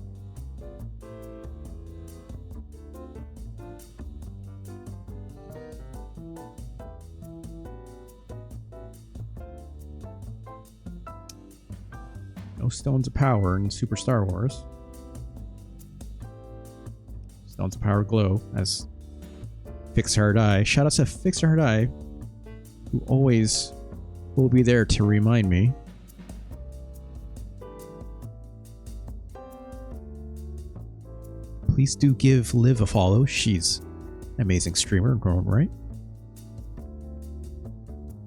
No Stones of Power in Super Star Wars. Stones of Power glow as Fix Hard Eye. Shout out to Fix Hard Eye, who always will be there to remind me. Please do give Liv a follow. She's an amazing streamer and growing, right?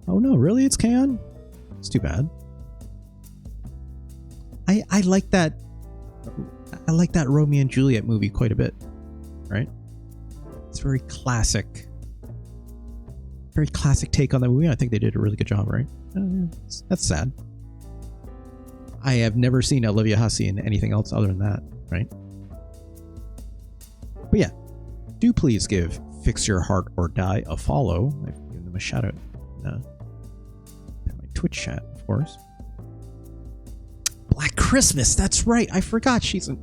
Oh no, really? It's Kaon? It's too bad. I like that. I like that Romeo and Juliet movie quite a bit, right? It's very classic. Very classic take on that movie. I think they did a really good job, right? That's sad. I have never seen Olivia Hussey in anything else other than that, right? But yeah, do please give Fix Your Heart or Die a follow. I've given them a shout out in my Twitch chat, of course. Black Christmas, that's right. I forgot she's in...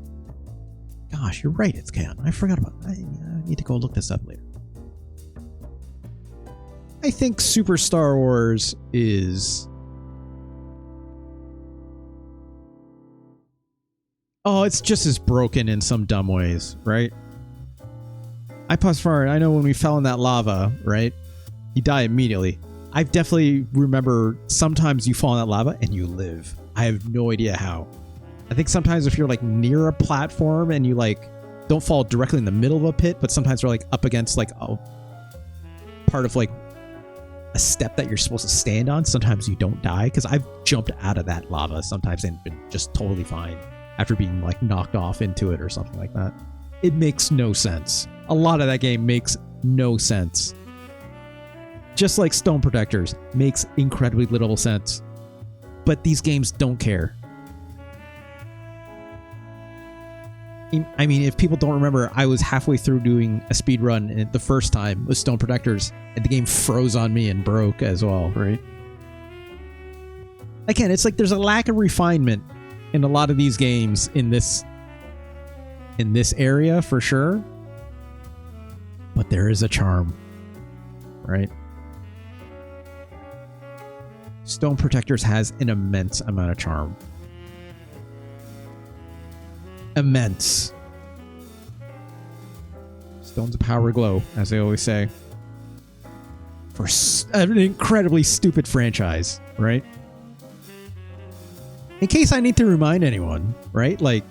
Gosh, you're right, it's Can. I forgot about that. I need to go look this up later. I think Super Star Wars is... Oh, it's just as broken in some dumb ways, right? I paused forward. I know when we fell in that lava, right? You die immediately. I definitely remember sometimes you fall in that lava and you live. I have no idea how. I think sometimes if you're like near a platform and you like don't fall directly in the middle of a pit, but sometimes you're like up against like a part of like a step that you're supposed to stand on, sometimes you don't die, because I've jumped out of that lava sometimes and been just totally fine after being like knocked off into it or something like that. It makes no sense. A lot of that game makes no sense. Just like Stone Protectors makes incredibly little sense. But these games don't care. I mean, if people don't remember, I was halfway through doing a speed run the first time with Stone Protectors, and the game froze on me and broke as well, right? Again, it's like there's a lack of refinement in a lot of these games in this area for sure. But there is a charm, right? Stone Protectors has an immense amount of charm. Immense. Stones of Power glow, as they always say. For an incredibly stupid franchise, right? In case I need to remind anyone, right? Like,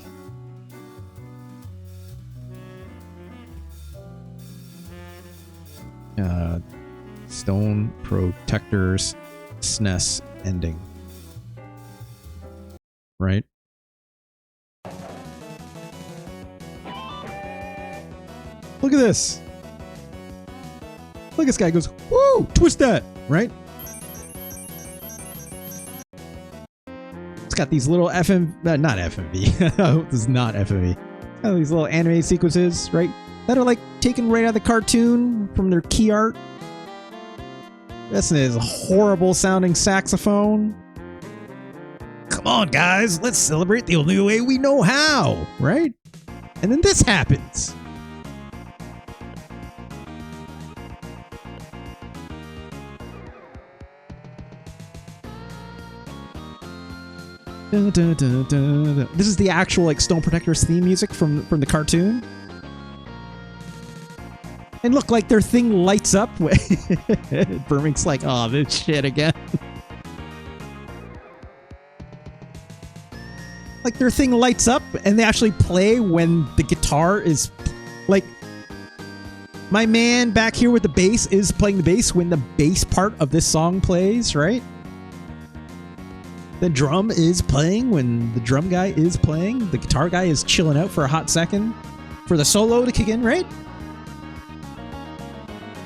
Stone Protectors SNES ending, right? Look at this. Look, this guy goes, woo, twist that, right? It's got these little not FMV. I hope this is not FMV. It's got these little anime sequences, right? That are like taken right out of the cartoon from their key art. This is a horrible sounding saxophone. Come on, guys, let's celebrate the only way we know how, right? And then this happens. Dun, dun, dun, dun, dun. This is the actual like Stone Protectors theme music from the cartoon. And look, like their thing lights up. Burming's like, oh, this shit again. Like their thing lights up and they actually play when the guitar is like my man back here with the bass is playing the bass when the bass part of this song plays, right? The drum is playing when the drum guy is playing. The guitar guy is chilling out for a hot second for the solo to kick in, right?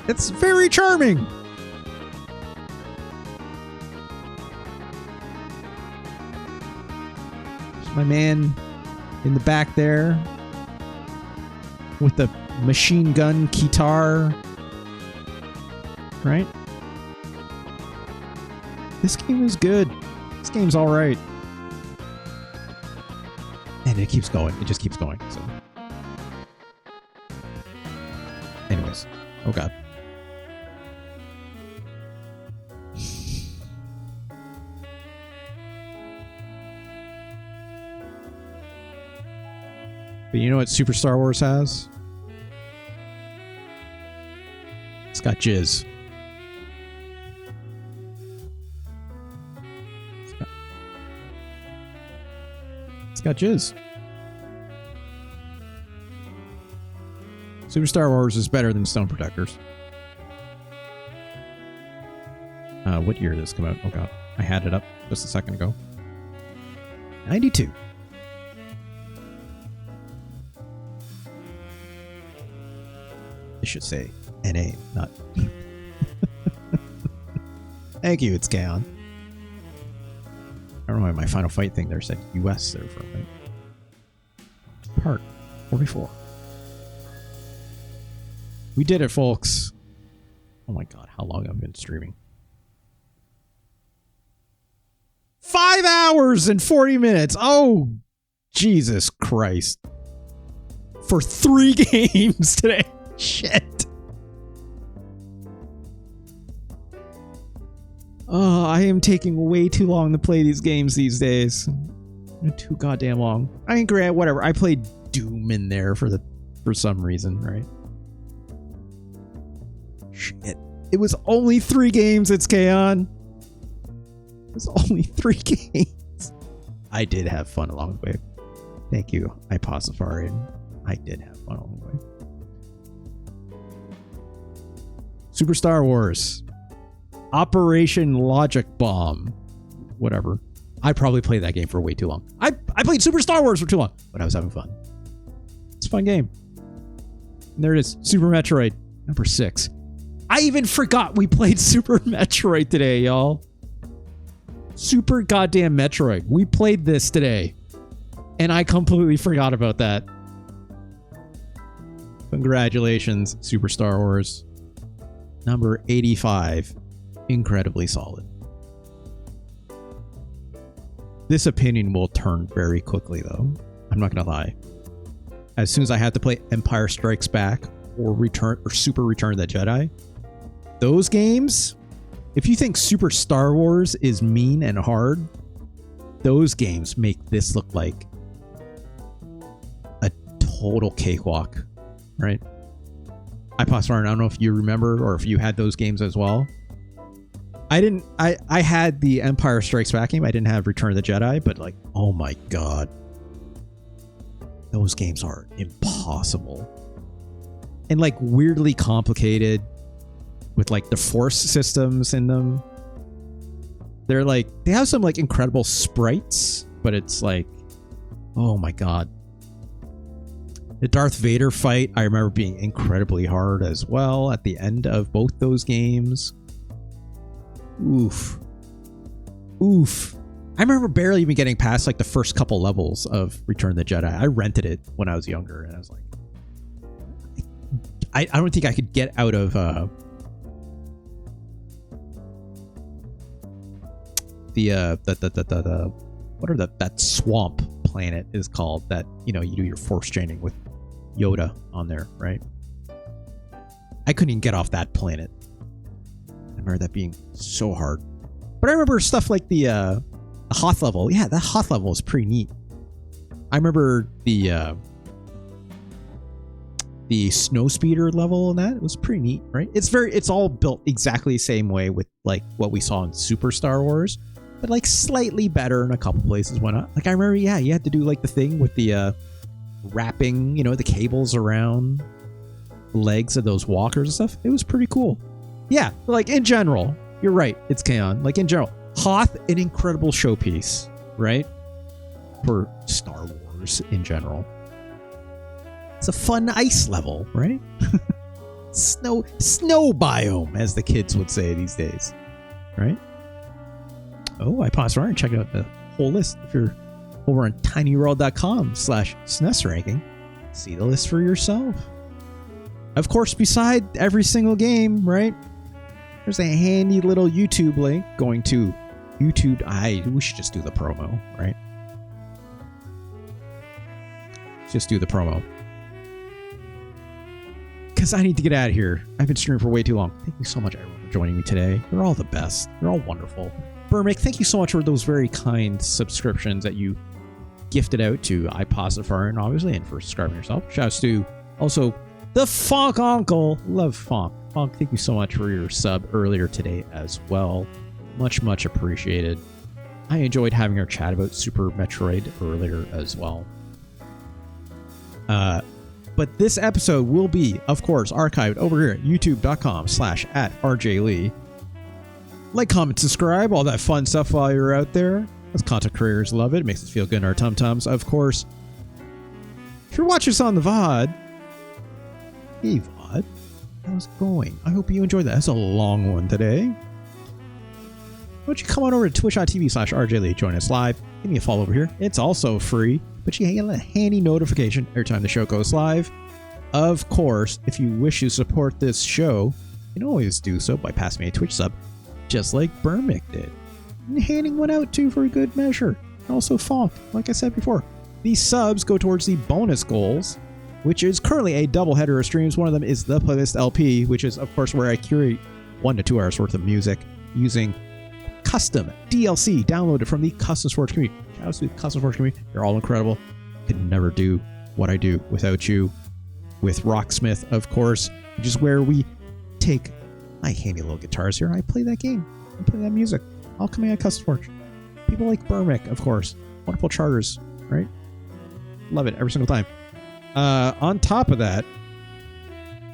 It's very charming. My man in the back there with the machine gun guitar, right? This game is good. This game's all right. And it keeps going. It just keeps going. So, anyways, oh god. But you know what Super Star Wars has? It's got jizz. It's got jizz. Super Star Wars is better than Stone Protectors. What year did this come out? Oh god. I had it up just a second ago. 92. I should say NA, not. Thank you, it's Kaon. I don't know why my Final Fight thing there said US there for a minute. Part 44. We did it, folks. Oh my god, how long I've been streaming. 5 hours and 40 minutes. Oh, Jesus Christ. For 3 games today. Shit. Oh, I am taking way too long to play these games these days. Too goddamn long. I mean, great, whatever. I played Doom in there for some reason, right? Shit. It was only 3 games, it's Kaon. It was only 3 games. I did have fun along the way. Thank you, Iposifarian. I did have fun along the way. Super Star Wars. Operation Logic Bomb. Whatever. I probably played that game for way too long. I played Super Star Wars for too long, but I was having fun. It's a fun game. And there it is. Super Metroid. Number 6. I even forgot we played Super Metroid today, y'all. Super goddamn Metroid. We played this today. And I completely forgot about that. Congratulations, Super Star Wars. Number 85. Incredibly solid. This opinion will turn very quickly, though. I'm not going to lie. As soon as I had to play Empire Strikes Back or Super Return of the Jedi, those games, if you think Super Star Wars is mean and hard, those games make this look like a total cakewalk, right? I don't know if you remember or if you had those games as well. I had the Empire Strikes Back game. I didn't have Return of the Jedi, but like, oh my god. Those games are impossible. And like weirdly complicated with like the force systems in them. They're like, they have some like incredible sprites, but it's like, oh my god. The Darth Vader fight, I remember being incredibly hard as well at the end of both those games. Oof. Oof. I remember barely even getting past like the first couple levels of Return of the Jedi. I rented it when I was younger and I was like, I don't think I could get out of that swamp planet is called that, you know, you do your force chaining with Yoda on there, right? I couldn't even get off that planet. I remember that being so hard. But I remember stuff like the Hoth level. Yeah, that Hoth level was pretty neat. I remember the snowspeeder level and that. It was pretty neat, right? It's all built exactly the same way with like what we saw in Super Star Wars. but like slightly better in a couple places. Why not? Like I remember, yeah, you had to do like the thing with the wrapping, you know, the cables around legs of those walkers and stuff. It was pretty cool. Yeah, like in general, you're right. It's Kaon. Like in general, Hoth, an incredible showpiece, right? For Star Wars in general. It's a fun ice level, right? snow biome, as the kids would say these days, right? Oh, I paused around and check out the whole list. If you're over on tinyworld.com/SNES ranking, see the list for yourself. Of course, beside every single game, right? There's a handy little YouTube link going to YouTube. We should just do the promo, right? Just do the promo. Because I need to get out of here. I've been streaming for way too long. Thank you so much, everyone, for joining me today. You're all the best. You're all wonderful. Burmick, thank you so much for those very kind subscriptions that you gifted out to iPosifar, and obviously, and for subscribing yourself. Shouts to also the Fonk Uncle. Love Fonk. Fonk, thank you so much for your sub earlier today as well. Much, much appreciated. I enjoyed having our chat about Super Metroid earlier as well. But this episode will be, of course, archived over here at youtube.com/@RJLee. Like, comment, subscribe, all that fun stuff while you're out there. As content creators love it. It makes us feel good in our tum-tums. Of course, if you're watching us on the VOD, hey VOD, how's it going? I hope you enjoyed that. That's a long one today. Why don't you come on over to twitch.tv/RJLee, join us live. Give me a follow over here. It's also free, but you get a handy notification every time the show goes live. Of course, if you wish to support this show, you can always do so by passing me a Twitch sub, just like Burmick did. And handing one out too for a good measure. And also Fonk, like I said before. These subs go towards the bonus goals, which is currently a double header of streams. One of them is the Playlist LP, which is, of course, where I curate 1 to 2 hours worth of music using custom DLC downloaded from the Custom Forge community. Shout out to the Custom Forge community. You're all incredible. Could never do what I do without you. With Rocksmith, of course, which is where we take my handy little guitars here. I play that game. I play that music. All coming out of Custom Forge. People like Burmick, of course. Wonderful charters, right? Love it every single time. On top of that,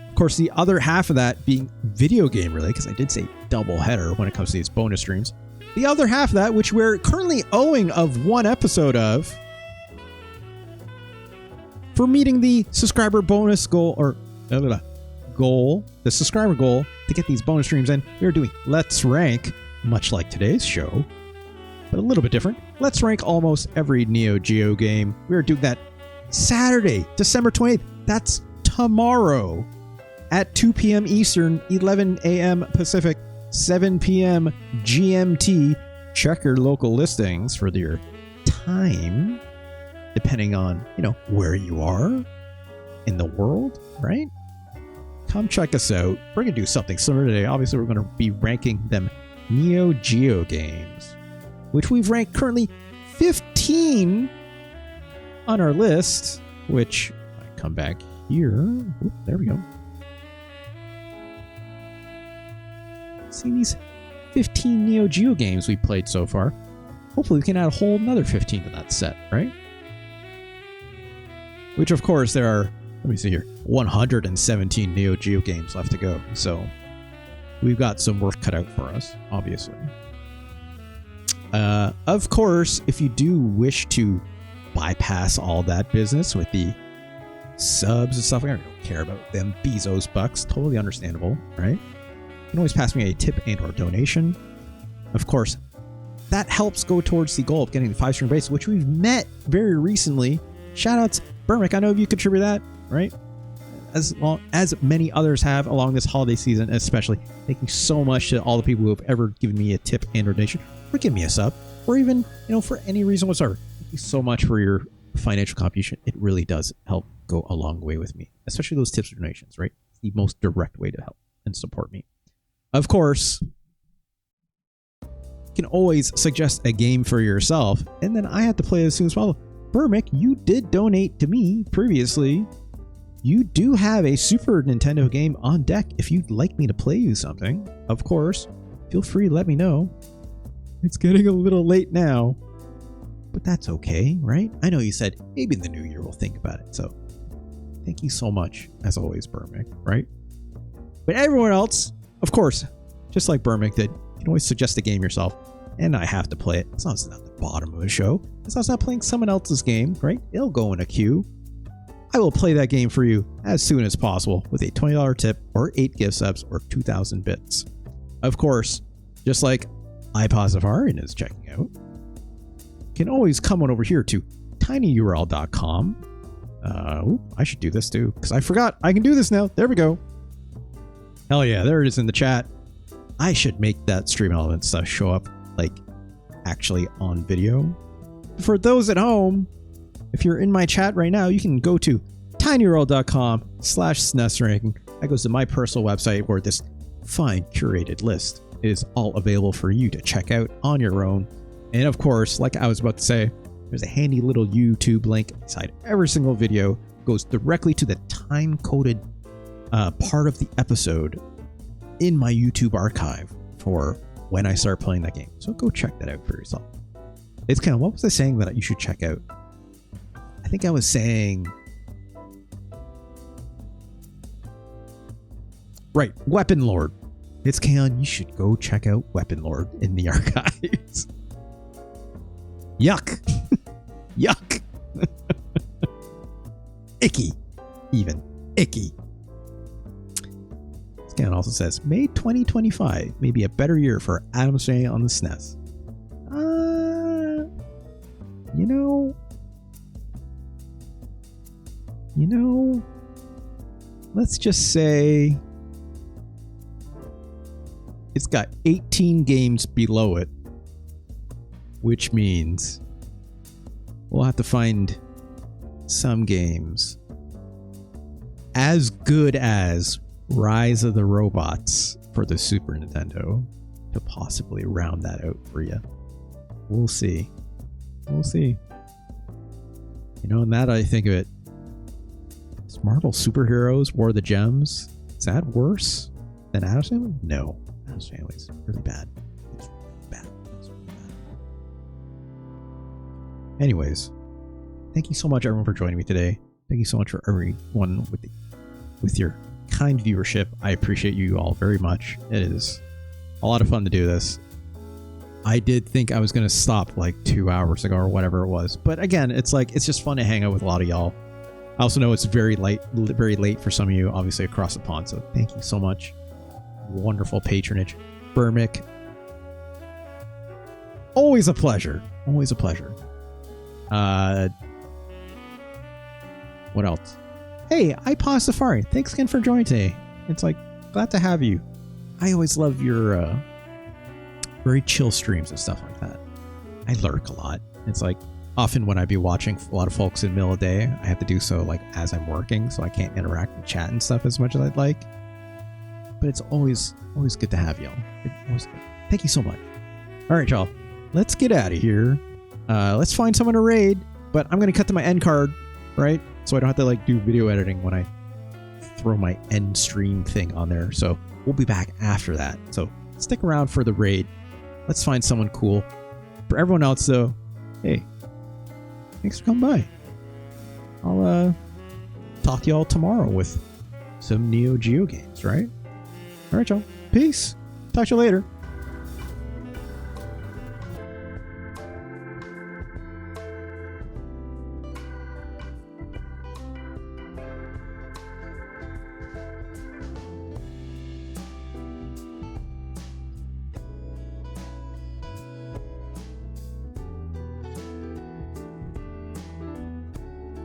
of course, the other half of that being video game related, because I did say double header when it comes to these bonus streams. The other half of that, which we're currently owing of 1 episode of, for meeting the subscriber bonus goal, or the subscriber goal to get these bonus streams in, we are doing Let's Rank, much like today's show, but a little bit different. Let's rank almost every Neo Geo game. We are doing that Saturday, December 28th. That's tomorrow at 2 p.m. Eastern, 11 a.m. Pacific, 7 p.m. GMT. Check your local listings for your time, depending on, where you are in the world, right? Come check us out. We're going to do something similar today. Obviously, we're going to be ranking them Neo Geo games, which we've ranked currently 15 on our list, which I come back here. Oop, there we go. See these 15 Neo Geo games we played so far. Hopefully we can add a whole another 15 to that set, right? Which, of course, there are, let me see here, 117 Neo Geo games left to go. So we've got some work cut out for us, obviously. Of course, if you do wish to bypass all that business with the subs and stuff, I don't care about them Bezos bucks. Totally understandable, right? You can always pass me a tip and or donation. Of course, that helps go towards the goal of getting the 5-stream base, which we've met very recently. Shoutouts, Burmick, I know you contribute that, right? As long as many others have along this holiday season, especially. Thank you so much to all the people who have ever given me a tip and or donation, or give me a sub, or even, for any reason whatsoever. Thank you so much for your financial contribution. It really does help go a long way with me, especially those tips or donations, right? It's the most direct way to help and support me. Of course, you can always suggest a game for yourself, and then I have to play it as soon as possible. Burmick, you did donate to me previously. You do have a Super Nintendo game on deck if you'd like me to play you something. Of course, feel free to let me know. It's getting a little late now. But that's okay, right? I know you said maybe in the new year we'll think about it. So thank you so much, as always, Burmick, right? But everyone else, of course, just like Burmick did, you can always suggest a game yourself. And I have to play it. As long as it's not the bottom of the show. As long as I'm not playing someone else's game, right? It'll go in a queue. I will play that game for you as soon as possible with a $20 tip or 8 gift subs or 2,000 bits. Of course, just like iPosifarian is checking out, you can always come on over here to tinyurl.com. I should do this too, because I forgot I can do this now. There we go. Hell yeah, there it is in the chat. I should make that stream element stuff show up like actually on video. For those at home, if you're in my chat right now, you can go to tinyurl.com/SNES ranking. That goes to my personal website where this fine curated list is all available for you to check out on your own. And of course, like I was about to say, there's a handy little YouTube link inside every single video. It goes directly to the time-coded part of the episode in my YouTube archive for when I start playing that game. So go check that out for yourself. It's kind of, what was I saying that you should check out? I think I was saying, right, Weapon Lord. It's Kaon, you should go check out Weapon Lord in the archives. Yuck. Yuck. Icky. Even. Icky. Scan also says, May 2025 may be a better year for Adam's Family on the SNES. You know, let's just say it's got 18 games below it, which means we'll have to find some games as good as Rise of the Robots for the Super Nintendo to possibly round that out for you. We'll see. We'll see. You know, and that I think of it, is Marvel Superheroes War of the Gems, is that worse than Addams Family? No. Addams Family is really bad. It's really bad. It's really bad. Anyways, thank you so much everyone for joining me today. Thank you so much for everyone with your kind viewership. I appreciate you all very much. It is a lot of fun to do this. I did think I was going to stop like 2 hours ago or whatever it was. But again, it's just fun to hang out with a lot of y'all. I also know it's very late for some of you, obviously across the pond. So thank you so much. Wonderful patronage. Burmick. Always a pleasure. Always a pleasure. What else? Hey, iPosifari. Thanks again for joining today. It's like, glad to have you. I always love your very chill streams and stuff like that. I lurk a lot. It's like often when I be watching a lot of folks in the middle of the day, I have to do so like as I'm working, so I can't interact and chat and stuff as much as I'd like. But it's always good to have y'all. Always good. Thank you so much. All right, y'all. Let's get out of here. Let's find someone to raid, but I'm gonna cut to my end card, right? So I don't have to like do video editing when I throw my end stream thing on there. So we'll be back after that. So stick around for the raid. Let's find someone cool. For everyone else though, hey, thanks for coming by. I'll talk to y'all tomorrow with some Neo Geo games, right? All right, y'all. Peace. Talk to you later.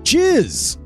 Jizz!